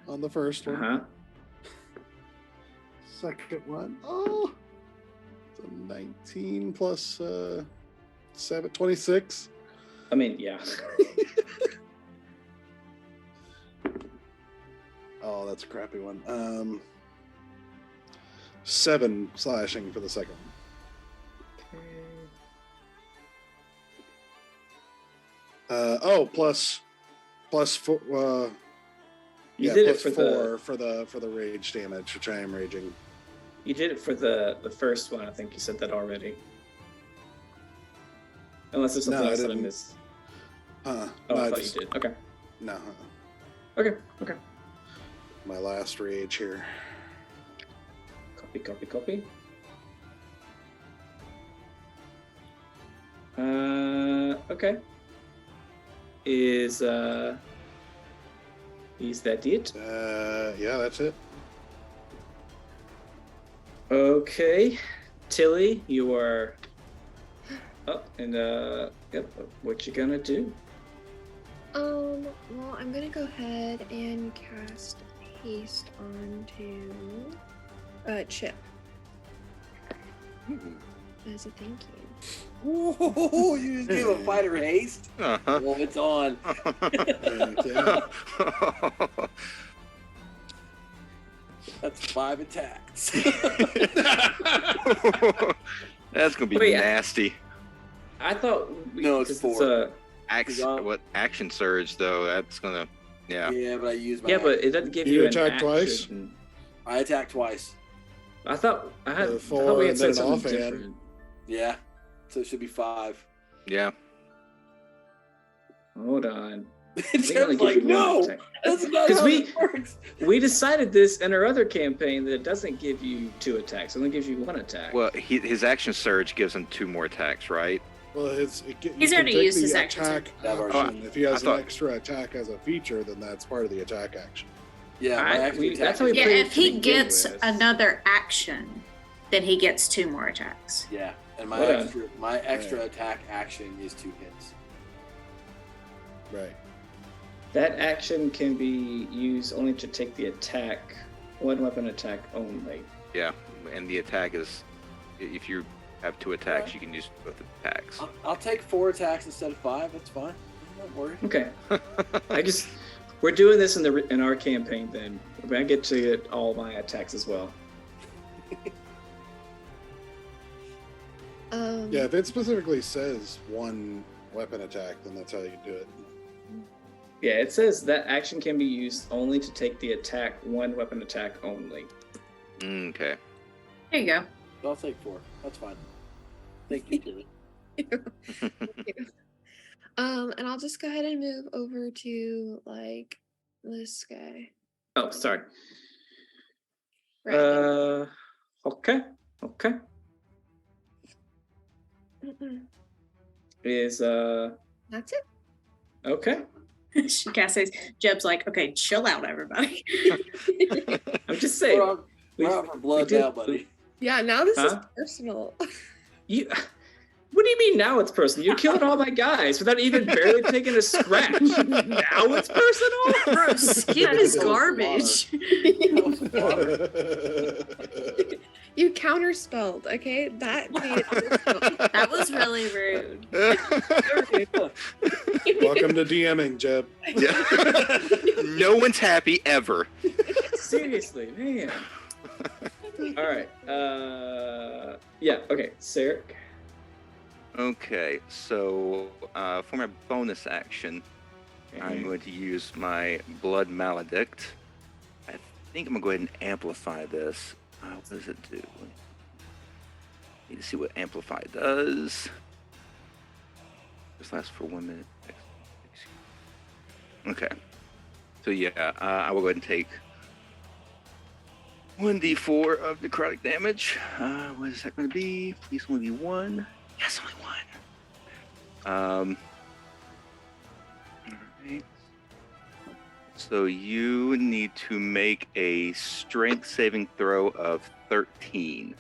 on the first one. Uh-huh. Second one. Oh, it's a 19 plus 7, 26. I mean, yeah. Oh, that's a crappy one. 7 slashing for the second one. Plus 4. You did it plus for 4 for the rage damage, which I am raging. You did it for the first one. I think you said that already. Unless there's something No, I else that I didn't. missed. Oh, Oh, I thought you did. Okay. No, Okay. Okay. my last rage here. Copy. Okay. Is you Is that it? Yeah, that's it. Okay. Tilly, you are up, and yep. What you gonna do? Well, I'm gonna go ahead and cast haste onto Chip as a thank you. Whoa, you just gave a fighter haste? Uh-huh. Well, it's on. That's 5 attacks. That's gonna be Wait, nasty. I thought No, it's 4. Action surge though. That's gonna. Yeah. Yeah, but I used my yeah, but action. it doesn't give You you an attack action. twice? I attacked twice. I thought I had. I Four thought we had and said then something offhand. different. Yeah. So it should be 5. Yeah. Hold on. It's They only give like, you one no, attack. that's not 'Cause how we- it works. We decided this in our other campaign that it doesn't give you 2 attacks; it only gives you 1 attack. Well, his action surge gives him 2 more attacks, right? Well, He's you can already take used the his action attack surge. option. If he has I thought- an extra attack as a feature, then that's part of the attack action. Yeah, my action attack that's how we is- Yeah, played if to he begin gets with. another action, then he gets 2 more attacks. Yeah, and Hold on. my extra attack action is 2 hits. Right. That action can be used only to take the attack, 1 weapon attack only. Yeah. And the attack is, if you have 2 attacks, you can use both attacks. I'll take 4 attacks instead of 5. That's fine. I'm not worried. Okay. We're doing this in our campaign. Then I get to get all my attacks as well. Yeah, if it specifically says 1 weapon attack, then that's how you do it. Yeah, it says that action can be used only to take the attack, 1 weapon attack only. Okay. There you go. I'll take 4. That's fine. Thank you, Tilly. And I'll just go ahead and move over to like this guy. Oh, sorry. Right here. Okay. Is That's it. okay. She casts haste. Jeb's like, okay, chill out, everybody. I'm just saying. We're out for blood did- now, buddy. Yeah, now this is Huh? personal. You. What do you mean now it's personal? You killed all my guys without even barely taking a scratch. Now it's personal? Bro, skin is garbage. You counterspelled, okay? That made it personal. That was really rude. Welcome to DMing, Jeb. Yeah. No one's happy ever. Seriously, man. All right. Yeah. Okay. Sarek. Okay, so for my bonus action, I'm going to use my Blood Maledict. I think I'm going to go ahead and amplify this. What does it do? Need to see what Amplify does. This lasts for 1 minute. Okay. So yeah, I will go ahead and take 1d4 of necrotic damage. What is that going to be? Please only be 1. Yes, only 1. Alright. So you need to make a strength saving throw of 13.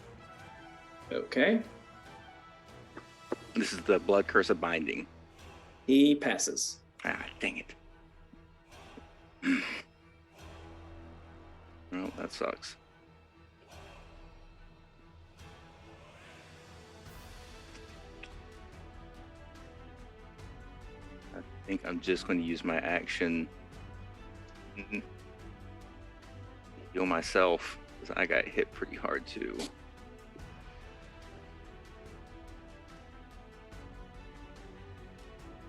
Okay. This is the Blood Curse of Binding. He passes. Ah, dang it. Well, that sucks. I think I'm just going to use my action to heal myself, because I got hit pretty hard too.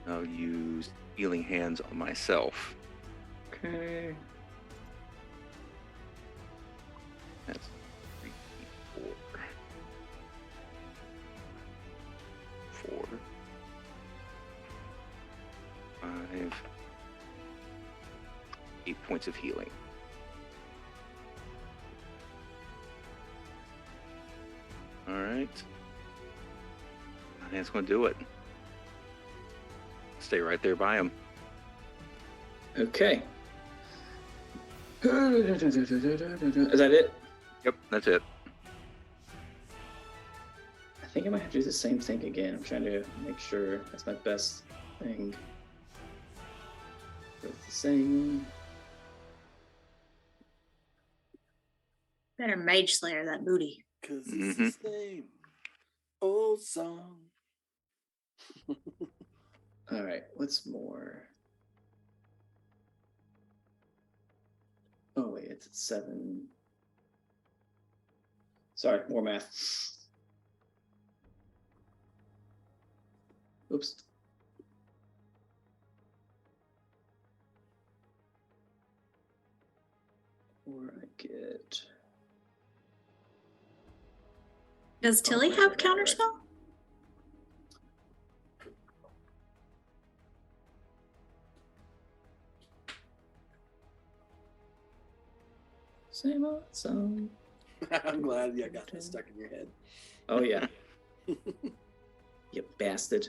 I'll use healing hands on myself. Okay. That's 3, 4, 5, 8 points of healing. All right. I think that's going to do it. Stay right there by him. Okay. Is that it? Yep, that's it. I think I might have to do the same thing again. I'm trying to make sure that's my best thing. Both the same. Better Mage Slayer that booty. Cause it's the same old song. All right, what's more? Oh wait, it's at 7. Sorry, more math. Oops. Or I get. Does Tilly have counterspell? Same old song. I'm glad you got that stuck in your head. Oh yeah. You bastard.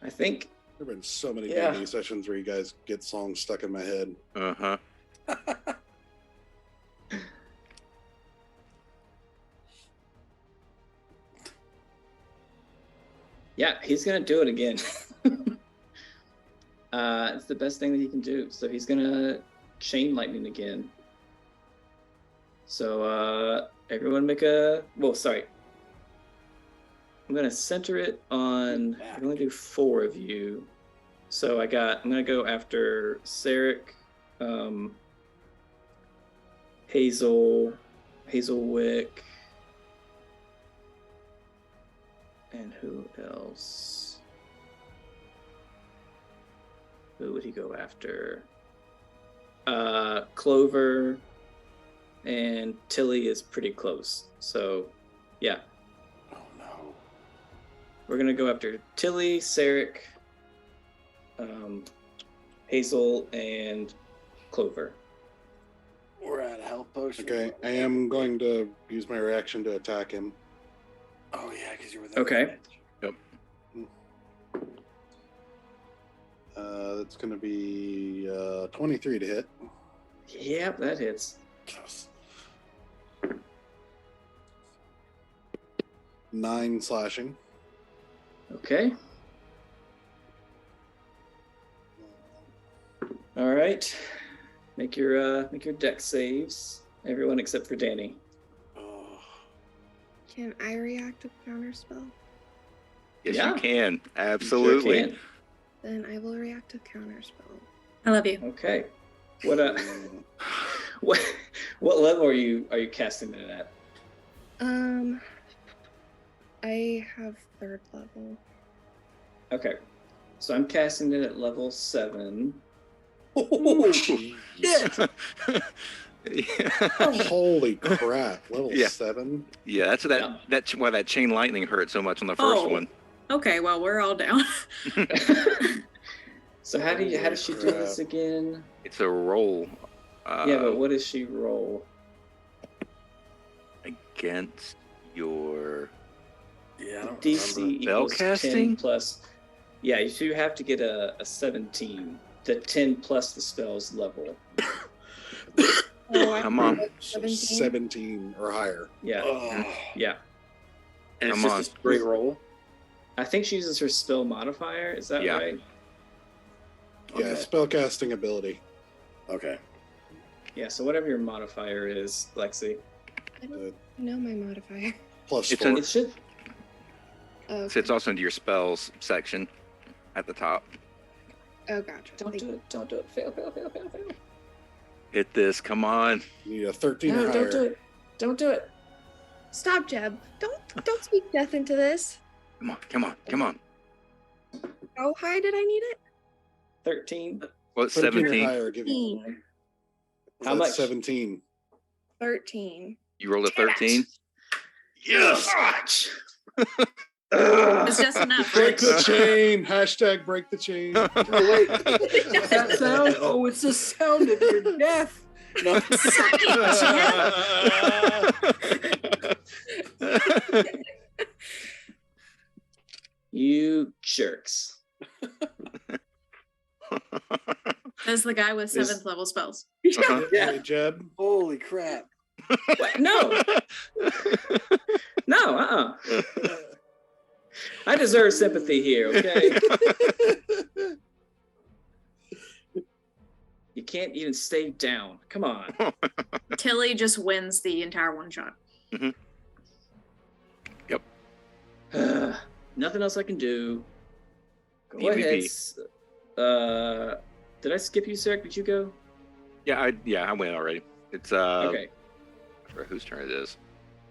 I think. There have been so many Yeah. D&D sessions where you guys get songs stuck in my head. Uh-huh. Yeah, he's gonna do it again. It's the best thing that he can do. So he's gonna chain lightning again. So everyone make a. Well, sorry. I'm gonna center it on. I'm gonna do 4 of you. So I'm gonna go after Sarek, Hazelwick, and who else? Who would he go after? Clover and Tilly is pretty close. So, yeah. Oh no. We're gonna go after Tilly, Sarek, Hazel, and Clover. We're out of health potion. Okay, I am going to use my reaction to attack him. Oh yeah, because you were there. Okay. Yep. That's going to be 23 to hit. Yep, that hits. 9 slashing. Okay. All right. Make your deck saves. Everyone except for Danny. Oh. Can I react to counterspell? Yes, Yeah. you can. You Absolutely. sure can. Then I will react to counterspell. I love you. Okay. What what level are you casting it at? I have 3rd level. Okay. So I'm casting it at level 7. Oh, shit. Holy crap! Level Yeah. 7. Yeah, that's why that chain lightning hurt so much on the first Oh. one. Okay, well, we're all down. So how does she do this crap. again? It's a roll. Yeah, but what does she roll? Against your Yeah, I don't DC remember. equals 10 Spellcasting? plus. Yeah, so you have to get a 17. The 10 plus the spell's level. Oh, I Come on. So 17. 17 or higher. Yeah, Oh. yeah. And it's Come just on. a straight roll. I think she uses her spell modifier. Is that Yeah. right? Yeah, Okay. spellcasting ability. Okay. Yeah. So whatever your modifier is, Lexi, I don't know my modifier. Plus It's 4. it should. Oh, So it's also into your spells section at the top. oh gotcha. Don't do it. Don't do it. Fail. Fail. Fail. Fail. Fail. Hit this. Come on. You need a 13 No, or higher. don't do it. Don't do it. Stop, Jeb. Don't speak death into this. Come on. Come on. Come on. How high did I need it? 13. Well, 13 or 17. higher, give you. 13. How That's much? 17. 13. You rolled a 13. Yes. It's just enough, Break right? the chain. Hashtag break the chain. Oh, wait. What's that sound? Oh, it's the sound of your death. No. You jerks. That's the guy with This- 7th level spells. Hey, Jeb. Holy crap. What? No. No, I deserve sympathy here, okay? You can't even stay down. Come on. Tilly just wins the entire one shot. Yep. Nothing else I can do. Go PvP. ahead. Did I skip you, Sarek? Did you go? Yeah, I went already. It's Okay. I forgot whose turn it is.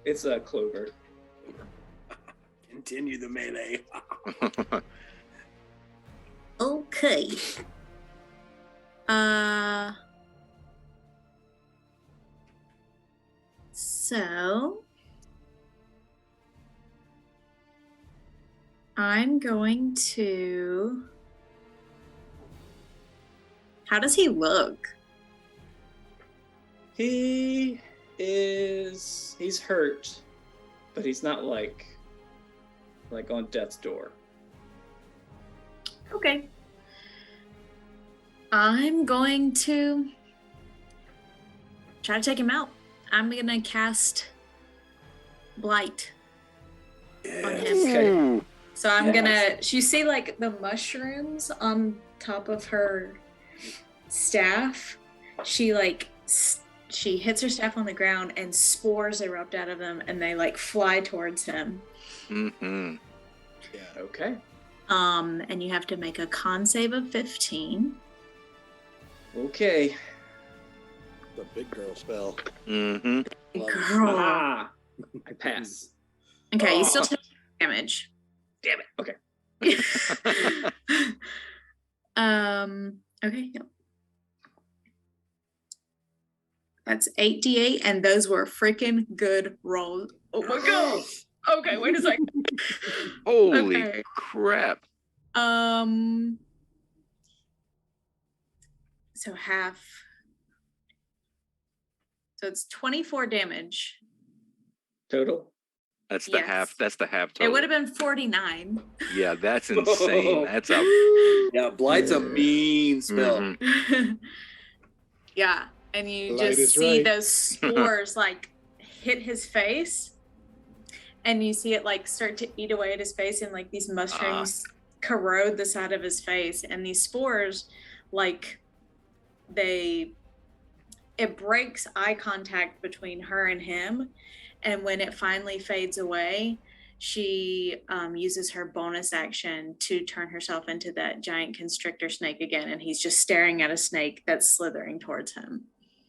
It's Clover. Continue the melee. Okay. So I'm going to. How does he look? He's hurt, but he's not like on death's door. Okay. I'm going to try to take him out. I'm gonna cast Blight on him. Okay. So I'm Yes. you see like the mushrooms on top of her staff. She she hits her staff on the ground and spores erupt out of them and they like fly towards him. Mm-hmm. Yeah. Okay. And you have to make a con save of 15. Okay. The big girl spell. Mm-hmm. Love it. Girl. Ah, I pass. Okay, you still Oh. take damage. Damn it. Okay. Okay, yep. That's 8d8, and those were freaking good rolls. Oh my gosh. Okay, wait a second. Holy Okay. crap. So half. So it's 24 damage. Total. That's the Yes. half. That's the half It total. would have been 49. Yeah, that's insane. That's a. Yeah, Blight's a mean spell. Mhm. Yeah, and you Light just is see right. those spores like hit his face, and you see it like start to eat away at his face, and like these mushrooms corrode the side of his face, and these spores, like it breaks eye contact between her and him, and when it finally fades away, she uses her bonus action to turn herself into that giant constrictor snake again, and he's just staring at a snake that's slithering towards him.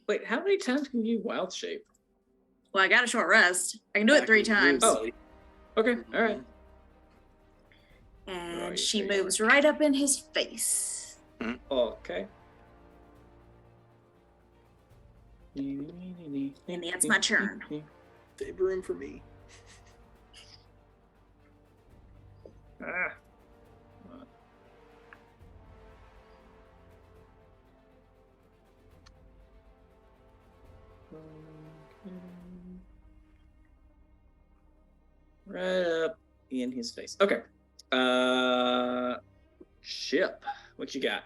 Wait, how many times can you wild shape? Well, I got a short rest. I can do it 3 times. Oh. Okay. All right. And Right, she there you moves right up in his face. Okay. And that's my turn. Save room for me. Ah. Right up in his face. Okay. Chip, what you got?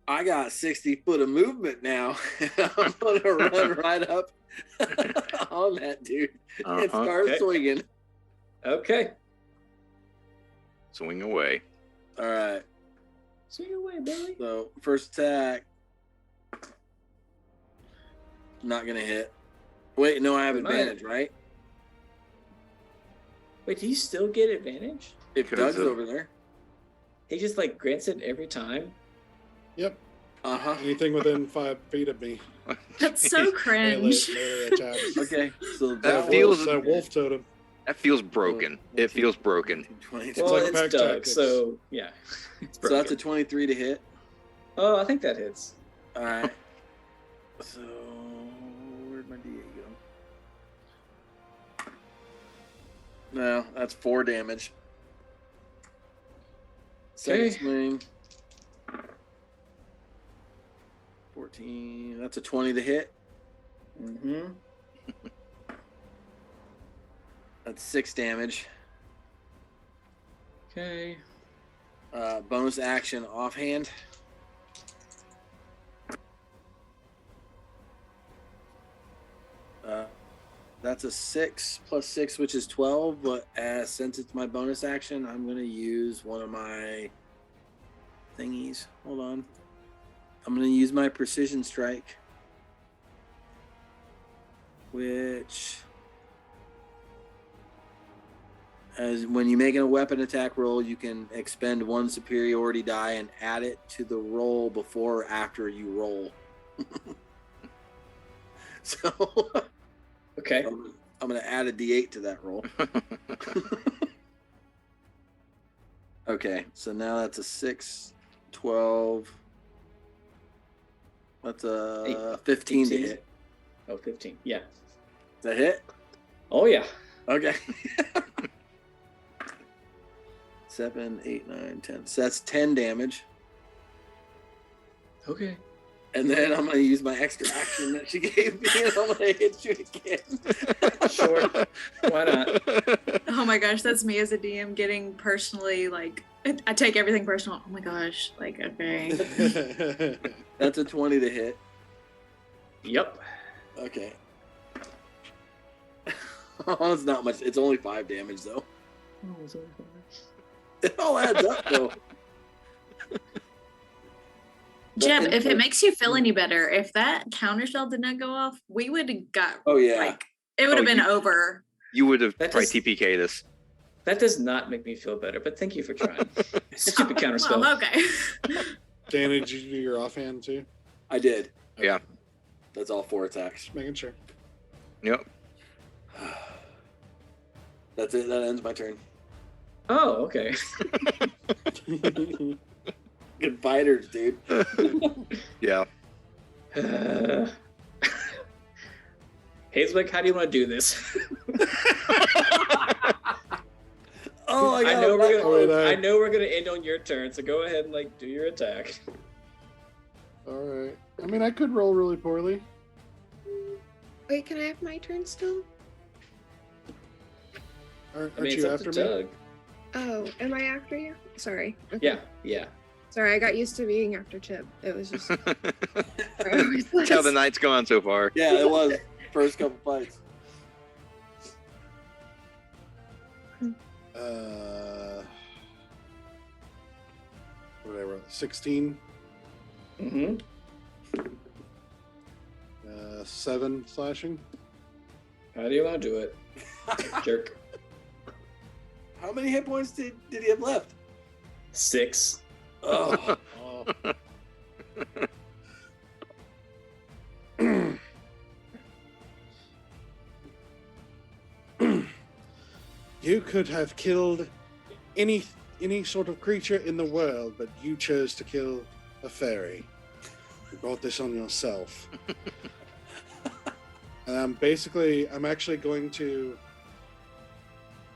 I got 60 foot of movement now. I'm gonna run right up on that dude and Uh-huh. start Okay. swinging. Okay. Swing away. All right. Swing away, Billy. So first attack, not gonna hit. Wait, no, I have Might. advantage, right? Wait, do you still get advantage? If Because Doug's of- over there. He just like grants it every time. Yep. Uh huh. Anything within 5 feet of me. That's so Melee, cringe. melee attacks. Okay, so That that feels- was that wolf totem. That feels broken. It feels broken. 20. Well, like it's pack Doug, tactics. so yeah. It's So that's a broken. 23 to hit. Oh, I think that hits. All right. So where'd my D8 go? No, that's 4 damage. Second Okay. swing. 14. That's a 20 to hit. Mm-hmm. That's 6 damage. Okay. Bonus action offhand. That's a 6 plus 6, which is 12. But since it's my bonus action, I'm going to use one of my thingies. Hold on. I'm going to use my precision strike, which, as when you make a weapon attack roll, you can expend 1 superiority die and add it to the roll before or after you roll. So, Okay. I'm going to add a d8 to that roll. Okay, so now that's a 6, 12. That's a 15 to hit. Oh, 15. Yeah. Is that hit? Oh, yeah. Okay. 7, 8, 9, 10. So that's 10 damage. Okay. And then I'm going to use my extra action that she gave me, and I'm going to hit you again. Sure. Why not? Oh my gosh, that's me as a DM getting personally, like, I take everything personal. Oh my gosh, like, okay. That's a 20 to hit. Yep. Okay. Oh, it's not much. It's only 5 damage, though. Oh, it's only 5. It all adds up, though. Jeb, if it makes you feel any better, if that counter spell did not go off, we would have got, Oh, yeah. like, it would have been over. You would have That probably just- TPK'd us. That does not make me feel better, but thank you for trying. Stupid counter spell. Well, okay. Danny, did you do your offhand too? I did. Yeah. That's all 4 attacks. Just making sure. Yep. That's it. That ends my turn. Oh, okay. Good fighters, dude. Yeah. Hazelwick, how do you want to do this? Oh, I know we're gonna. Wait, I know we're gonna end on your turn, so go ahead and like do your attack. All right. I mean, I could roll really poorly. Wait, can I have my turn still? Aren't I mean, it's you up after to me? Doug. Oh, am I after you? Sorry. Okay. Yeah, yeah. Sorry, I got used to being after Chip. It was just. That's how the night's gone so far. Yeah, it was. First couple fights. What did I roll? 16, Mm-hmm. 7 slashing. How do you want to do it, jerk? How many hit points did he have left? 6. Oh, You could have killed any sort of creature in the world, but you chose to kill a fairy. You brought this on yourself. And I'm actually going to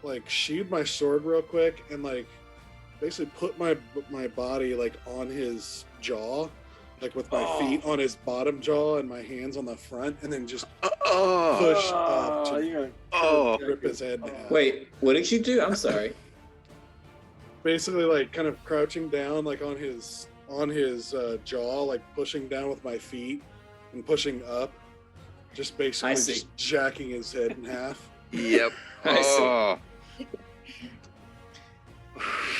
like sheathe my sword real quick and like basically put my body like on his jaw, like with my feet on his bottom jaw and my hands on the front, and then just push up to rip his head down. Wait, what did you do? I'm sorry. Basically, like kind of crouching down, like on his jaw, like pushing down with my feet and pushing up, just basically just jacking his head in half. Yep. I see. Oh.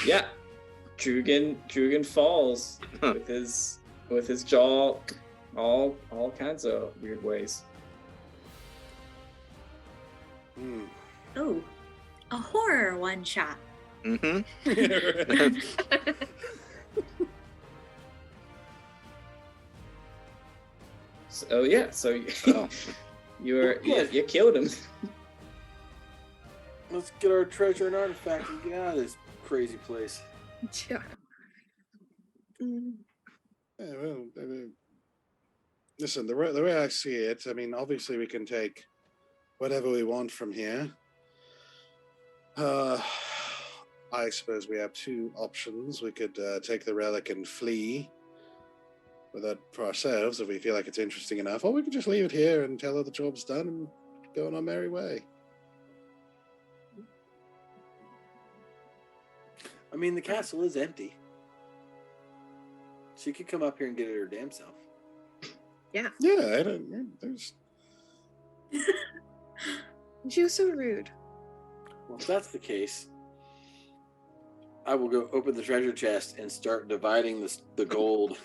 Yeah, Drugan falls with his jaw all kinds of weird ways. Hmm. Oh, a horror one shot. Mm-hmm. So yeah, so Oh. you killed him. let's get our treasure and artifact and get out of this crazy place. Yeah. Mm. Yeah, well, I mean, listen, the way I see it, I mean, obviously we can take whatever we want from here. I suppose we have 2 options. We could take the relic and flee with that for ourselves if we feel like it's interesting enough, or we could just leave it here and tell her the job's done and go on our merry way. I mean, the castle is empty. She could come up here and get it her damn self. Yeah, I don't. There's. You're so rude. Well, if that's the case, I will go open the treasure chest and start dividing the gold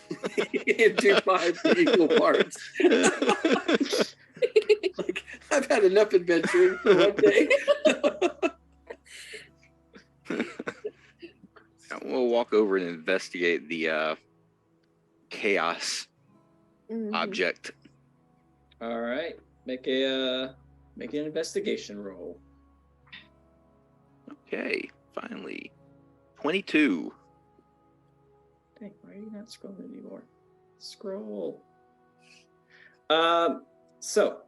into 5 equal parts. Like, I've had enough adventuring for one day. We'll walk over and investigate the chaos object. All right, make an investigation roll. Okay, finally, 22. Dang, why are you not scrolling anymore? Scroll. So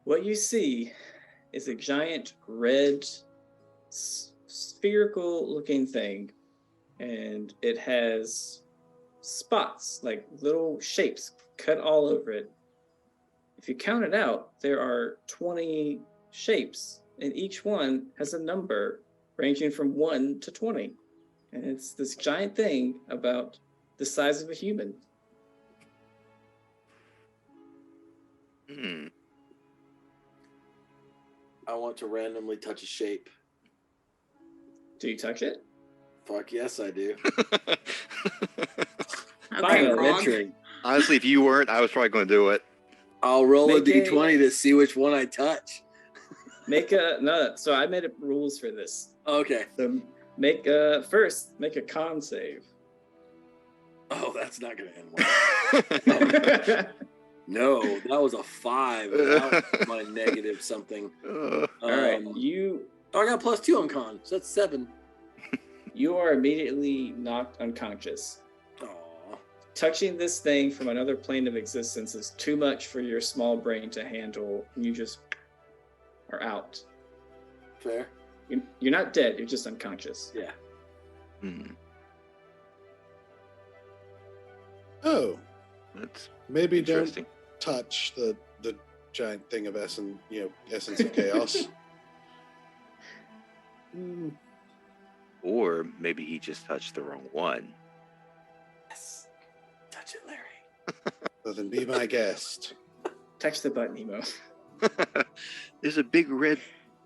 what you see is a giant red spherical looking thing, and it has spots, like little shapes cut all over it. If you count it out, there are 20 shapes, and each one has a number ranging from 1 to 20. And it's this giant thing about the size of a human. I want to randomly touch a shape. Do you touch it? Fuck yes, I do. Fine, Okay, adventuring. Honestly, if you weren't, I was probably going to do it. I'll roll a Make a- d20 to see which one I touch. So I made up rules for this. Okay. So make a con save. Oh, that's not going to end well. No, that was a 5. That was my negative something. All right, I got +2 on con, so that's 7. you are immediately knocked unconscious. Aw. Touching this thing from another plane of existence is too much for your small brain to handle. You just are out. Fair. You're not dead. You're just unconscious. Yeah. Oh, That's maybe don't interesting. touch the giant thing of essence of chaos. Or maybe he just touched the wrong one. Yes. Touch it, Larry. Well, then be my guest. Touch the button, Emo. There's a big red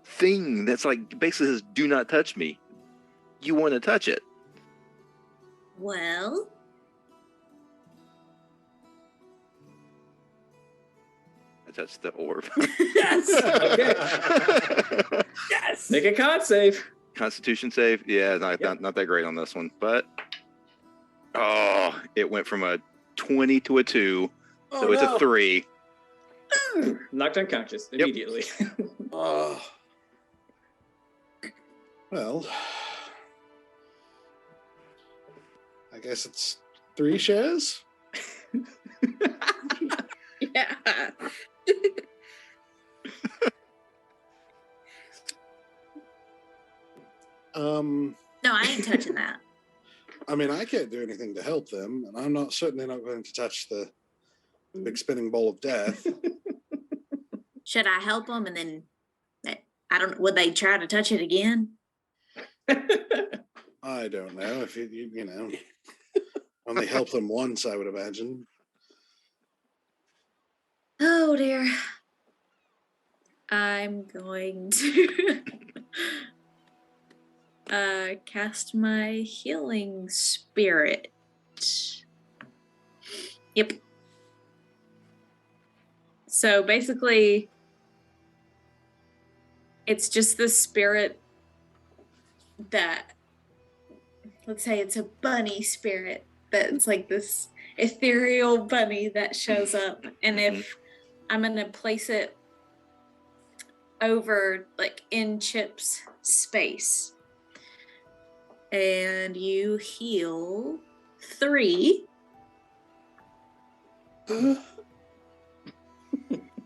thing that's like basically says, "Do not touch me." You want to touch it? Well, I touched the orb. Yes. Okay. Yes. Make a con save. Constitution save. Yeah, not that great on this one, but it went from a 20 to a 2, so it's a 3. Knocked unconscious immediately. Oh. Well, I guess it's 3 shares. Yeah. no, I ain't touching that. I mean, I can't do anything to help them, and I'm certainly not going to touch the big spinning ball of death. Should I help them and then would they try to touch it again? I don't know. If you know, only help them once, I would imagine. Oh dear. I'm going to cast my healing spirit. Yep. So basically, it's just the spirit that, let's say it's a bunny spirit that's like this ethereal bunny that shows up. And if I'm going to place it over, like, in Chip's space, and you heal 3. And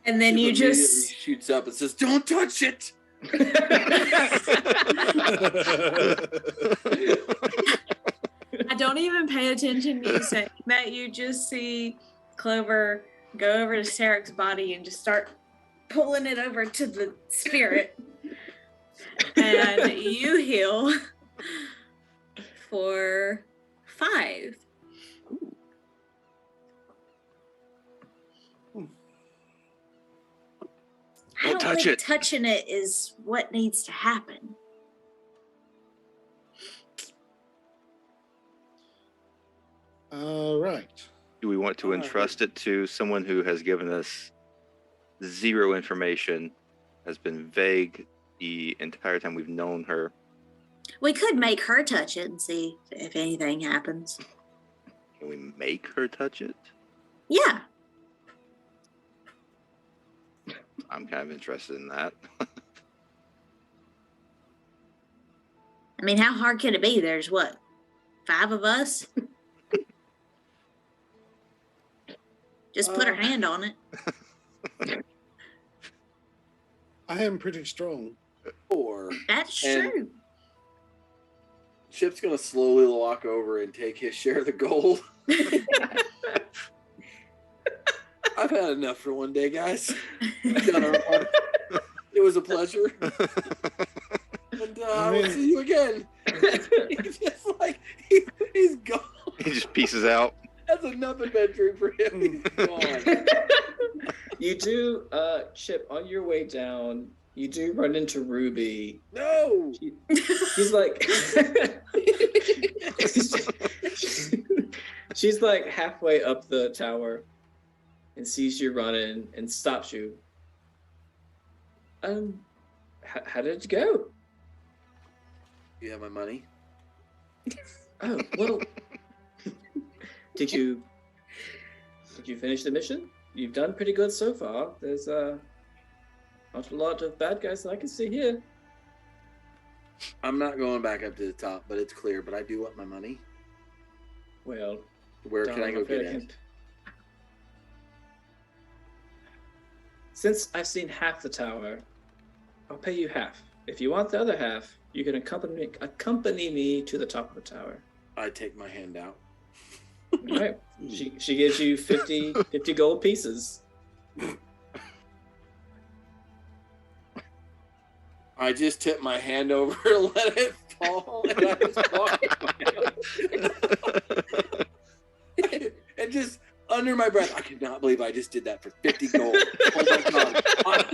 then you just shoots up and says, "Don't touch it." I don't even pay attention to you saying that. You just see Clover go over to Sarek's body and just start pulling it over to the spirit. And you heal for 5. I Don't don't touch think it. touching it is what needs to happen. All right. Do we want to entrust it to someone who has given us 0 information, has been vague the entire time we've known her? We could make her touch it and see if anything happens. Can we make her touch it? Yeah. I'm kind of interested in that. I mean, how hard can it be? There's what, 5 of us? Just put her hand on it. I am pretty strong. 4. That's And- true. Chip's gonna slowly walk over and take his share of the gold. I've had enough for one day, guys. We've done our part. It was a pleasure. And I will see you again. He's just like, he's gone. He just pieces out. That's enough adventuring for him. He's gone. You do, Chip, on your way down, you do run into Ruby. No! She's like, she's like halfway up the tower and sees you running and stops you. How did it go? You have my money? Oh, well, did you finish the mission? You've done pretty good so far. There's not a lot of bad guys that I can see here. I'm not going back up to the top, but it's clear. But I do want my money. Well, Where can I go get it? Since I've seen half the tower, I'll pay you half. If you want the other half, you can accompany me to the top of the tower. I take my hand out. All right. She gives you 50 gold pieces. I just tip my hand over and let it fall, and I just walk away. And just under my breath, I cannot believe I just did that for 50 gold. Oh my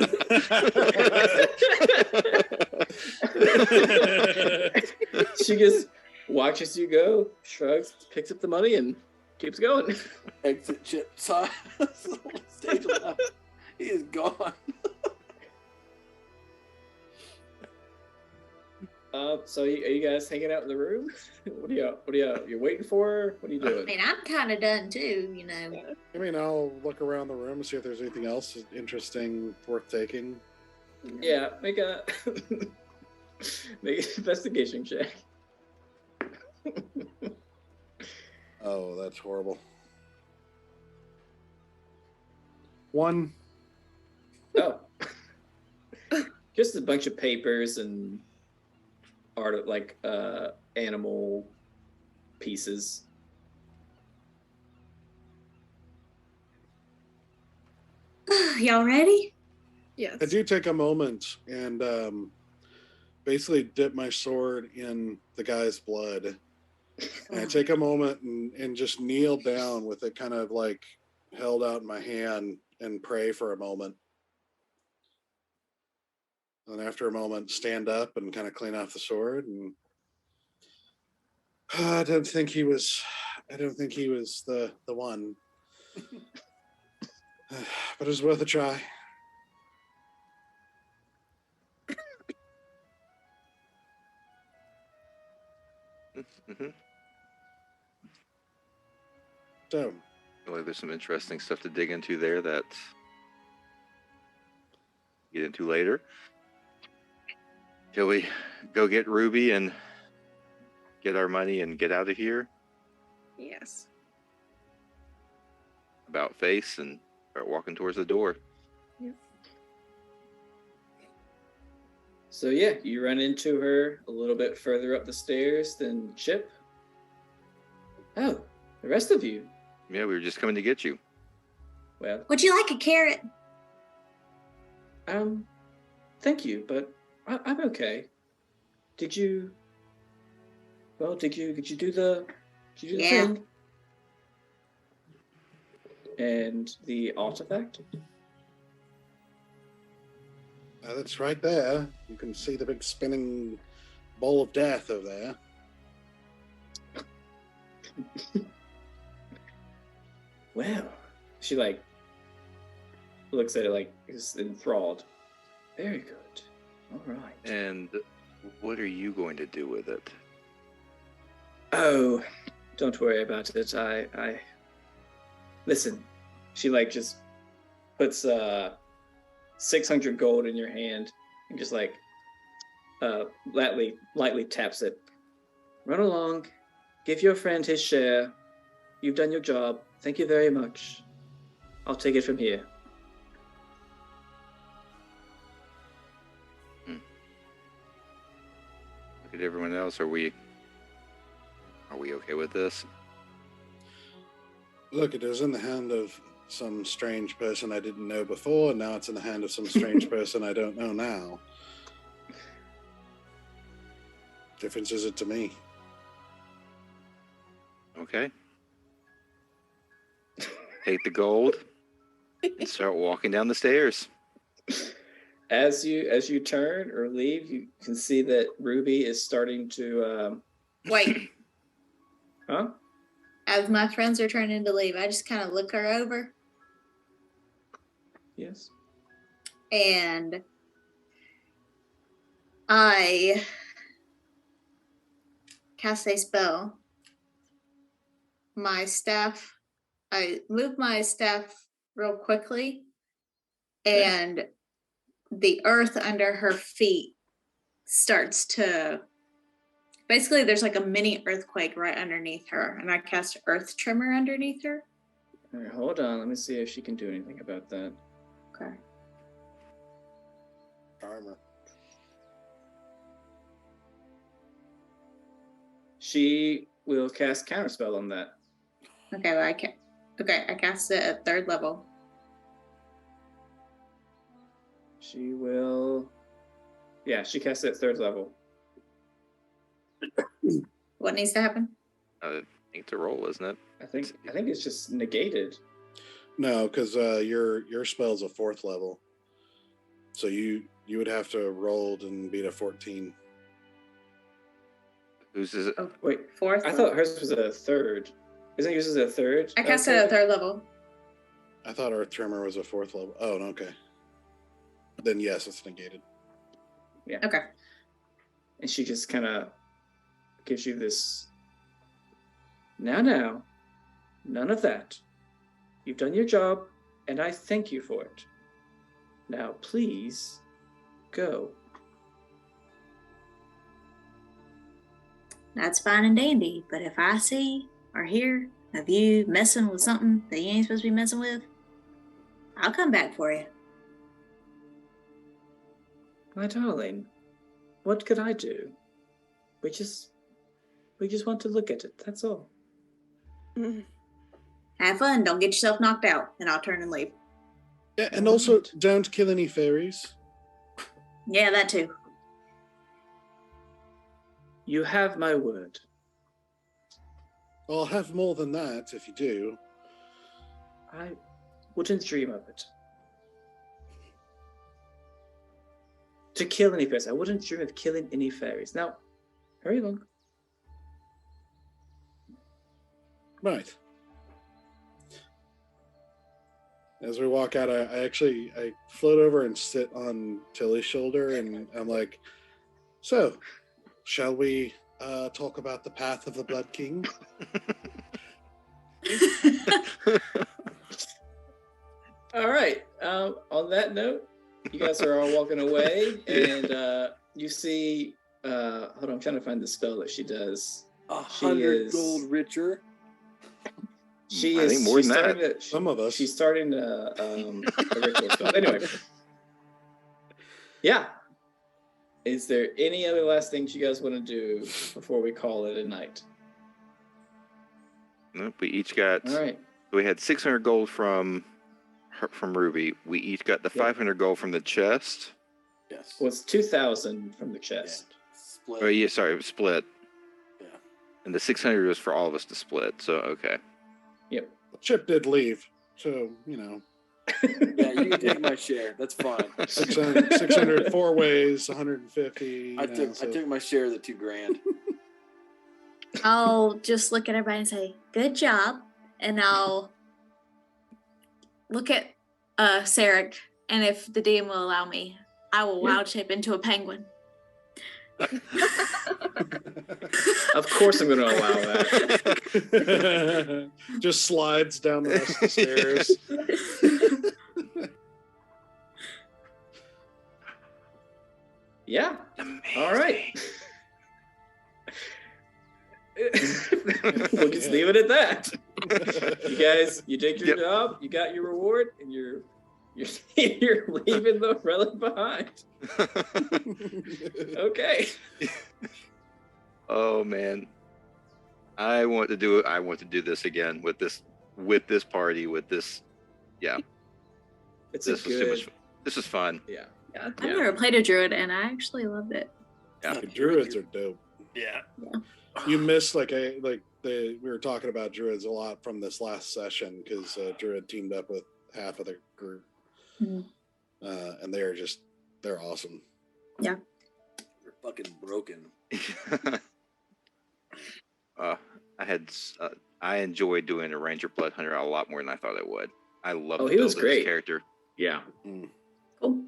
god. She just watches you go, shrugs, picks up the money, and keeps going. Exit Chip. Stage left. He is gone. So are you guys hanging out in the room? What are you waiting for? What are you I doing? mean, I'm kind of done too, you know. I mean, I'll look around the room and see if there's anything else interesting worth taking. Yeah, make an investigation check. Oh, that's horrible. 1. Oh. Just a bunch of papers and art, like animal pieces. Y'all ready? Yes. I do take a moment and basically dip my sword in the guy's blood. And I take a moment and just kneel down with it kind of like held out in my hand and pray for a moment. And after a moment, stand up and kind of clean off the sword. And I don't think he was the one. But it was worth a try. Mm-hmm. So, Well, there's some interesting stuff to dig into there that get into later. Shall we go get Ruby and get our money and get out of here? Yes. About face and start walking towards the door. So yeah, you run into her a little bit further up the stairs than Chip. Oh, the rest of you. Yeah, we were just coming to get you. Well, Would you like a carrot? thank you, but I'm okay. Did you do the Yeah. thing? And the artifact? That's right there. You can see the big spinning ball of death over there. Well, she like looks at it like is enthralled. Very good. All right. And what are you going to do with it? Oh, don't worry about it. I listen. She like just puts 600 gold in your hand and just like lightly taps it. Run along. Give your friend his share. You've done your job. Thank you very much. I'll take it from here. Look at everyone else. Are we okay with this? Look, it was in the hand of some strange person I didn't know before, and now it's in the hand of some strange person I don't know now. Difference is it to me? Okay. Take the gold and start walking down the stairs. As you turn or leave, you can see that Ruby is starting to Wait, huh? as my friends are turning to leave, I just kind of look her over Yes. and I cast a spell. My staff, I move my staff real quickly, and the earth under her feet starts to, basically there's like a mini earthquake right underneath her, and I cast earth tremor underneath her. All right, hold on. Let me see if she can do anything about that. Okay. Armor. She will cast counterspell on that. Okay, well, I cast it at 3rd level. She will. Yeah, she casts it at 3rd level. What needs to happen? I think to roll, isn't it? I think it's just negated. No, because your spell's a 4th level, so you would have to roll and beat a 14. Whose is it? Oh, Wait, 4th. I thought hers was a 3rd. Isn't yours a 3rd? I cast it at 3rd level. I thought Earth Tremor was a 4th level. Oh, okay. Then yes, it's negated. Yeah. Okay. And she just kind of gives you this. Now, none of that. You've done your job, and I thank you for it. Now, please, go. That's fine and dandy, but if I see or hear of you messing with something that you ain't supposed to be messing with, I'll come back for you. My darling, what could I do? We just want to look at it, that's all. Have fun, don't get yourself knocked out, and I'll turn and leave. Yeah, and also don't kill any fairies. Yeah, that too. You have my word. I'll have more than that if you do. I wouldn't dream of it. To kill any fairies. I wouldn't dream of killing any fairies. Now, hurry along. Right. As we walk out, I float over and sit on Tilly's shoulder, and I'm like, so, shall we talk about the path of the Blood King? All right. On that note, you guys are all walking away, and you see. Hold on, I'm trying to find the spell that she does. 100 gold richer. She I is. think more She's than starting that. to. Some of us. She's starting a ritual spell. Anyway. Yeah. Is there any other last things you guys want to do before we call it a night? Nope, we each got. All right. We had 600 gold from Ruby. We each got the 500 gold from the chest. Yes. Well, it's 2,000 from the chest. Split. Oh yeah, sorry, it was split. Yeah. And the 600 was for all of us to split. So okay. Yep. Chip did leave, so you know. Yeah, you can take my share. That's fine. 600 4 ways, 150. I took my share of the $2,000. I'll just look at everybody and say, "Good job," and I'll look at Sarek, and if the DM will allow me, I will wild shape into a penguin. Of course, I'm going to allow that. Just slides down the rest of the stairs. Yeah. Amazing. All right. We'll just leave it at that. You guys, you did your job. You got your reward, and you're leaving the relic behind. Okay. Oh man, I want to do it. I want to do this again with this party. With this, yeah. It's This a was good. too much. This was fun. Yeah. Yeah, I've never played a druid, and I actually loved it. Yeah. The druids are dope. Yeah. You missed we were talking about druids a lot from this last session because druid teamed up with half of the group, and they're awesome. They're fucking broken. I enjoyed doing a Ranger Blood Hunter a lot more than I thought I would. I love Oh, the he build was of great. this character. Yeah. Cool.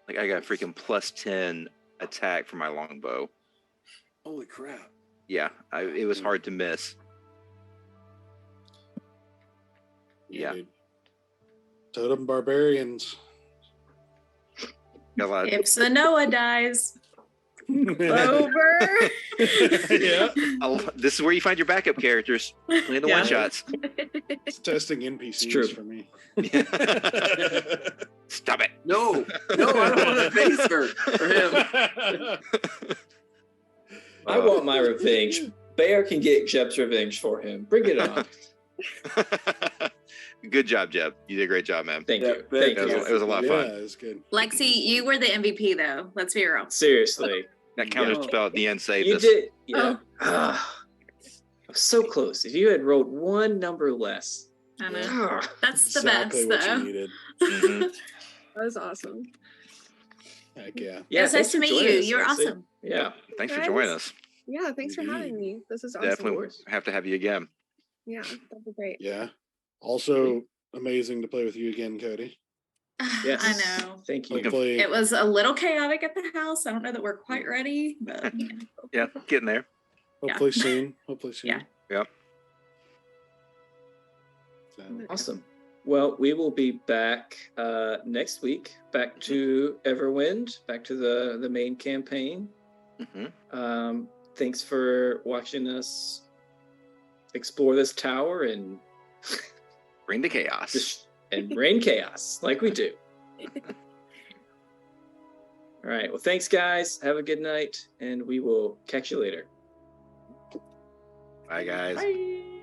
Like I got freaking +10 attack for my longbow. Holy crap. Yeah, it was hard to miss. Yeah. Dude. Totem barbarians. Got a lot of- If Sanoa dies, over. Yeah. This is where you find your backup characters. Playing the Yeah. one shots. It's testing NPCs true. for me. Stop it. No, I don't want to face her or him. I want my revenge. Bear can get Jeb's revenge for him. Bring it on. Good job, Jeb. You did a great job, man. Thank Yeah, you. very Thank It you. was, it was a lot of Yeah, fun. it's good. Lexi, you were the MVP, though. Let's be real. Seriously. That counter spell at the end saved You us. did. Yeah. Ah. I was so close. If you had rolled one number less. I know. Ah. That's the Exactly best, what you though. needed. Mhm. That was awesome. Heck yeah. It was nice thanks to for meet joining you. us, You're Lexi. awesome. Yeah. Thanks for Guys. joining us. Yeah, thanks for having Indeed. me. This is awesome. Definitely have to have you again. Yeah, that'd be great. Yeah. Also amazing to play with you again, Cody. Yes. I know. Thank you. Hopefully, It was a little chaotic at the house. I don't know that we're quite ready, but Yeah, getting there. hopefully soon. Hopefully soon. Yeah. Yep. So, Awesome. Well, we will be back next week, back to Everwind, back to the main campaign. Hmm. Thanks for watching us explore this tower and Bring the chaos. rain chaos like we do. All right. Well, thanks, guys. Have a good night, and we will catch you later. Bye, guys. Bye.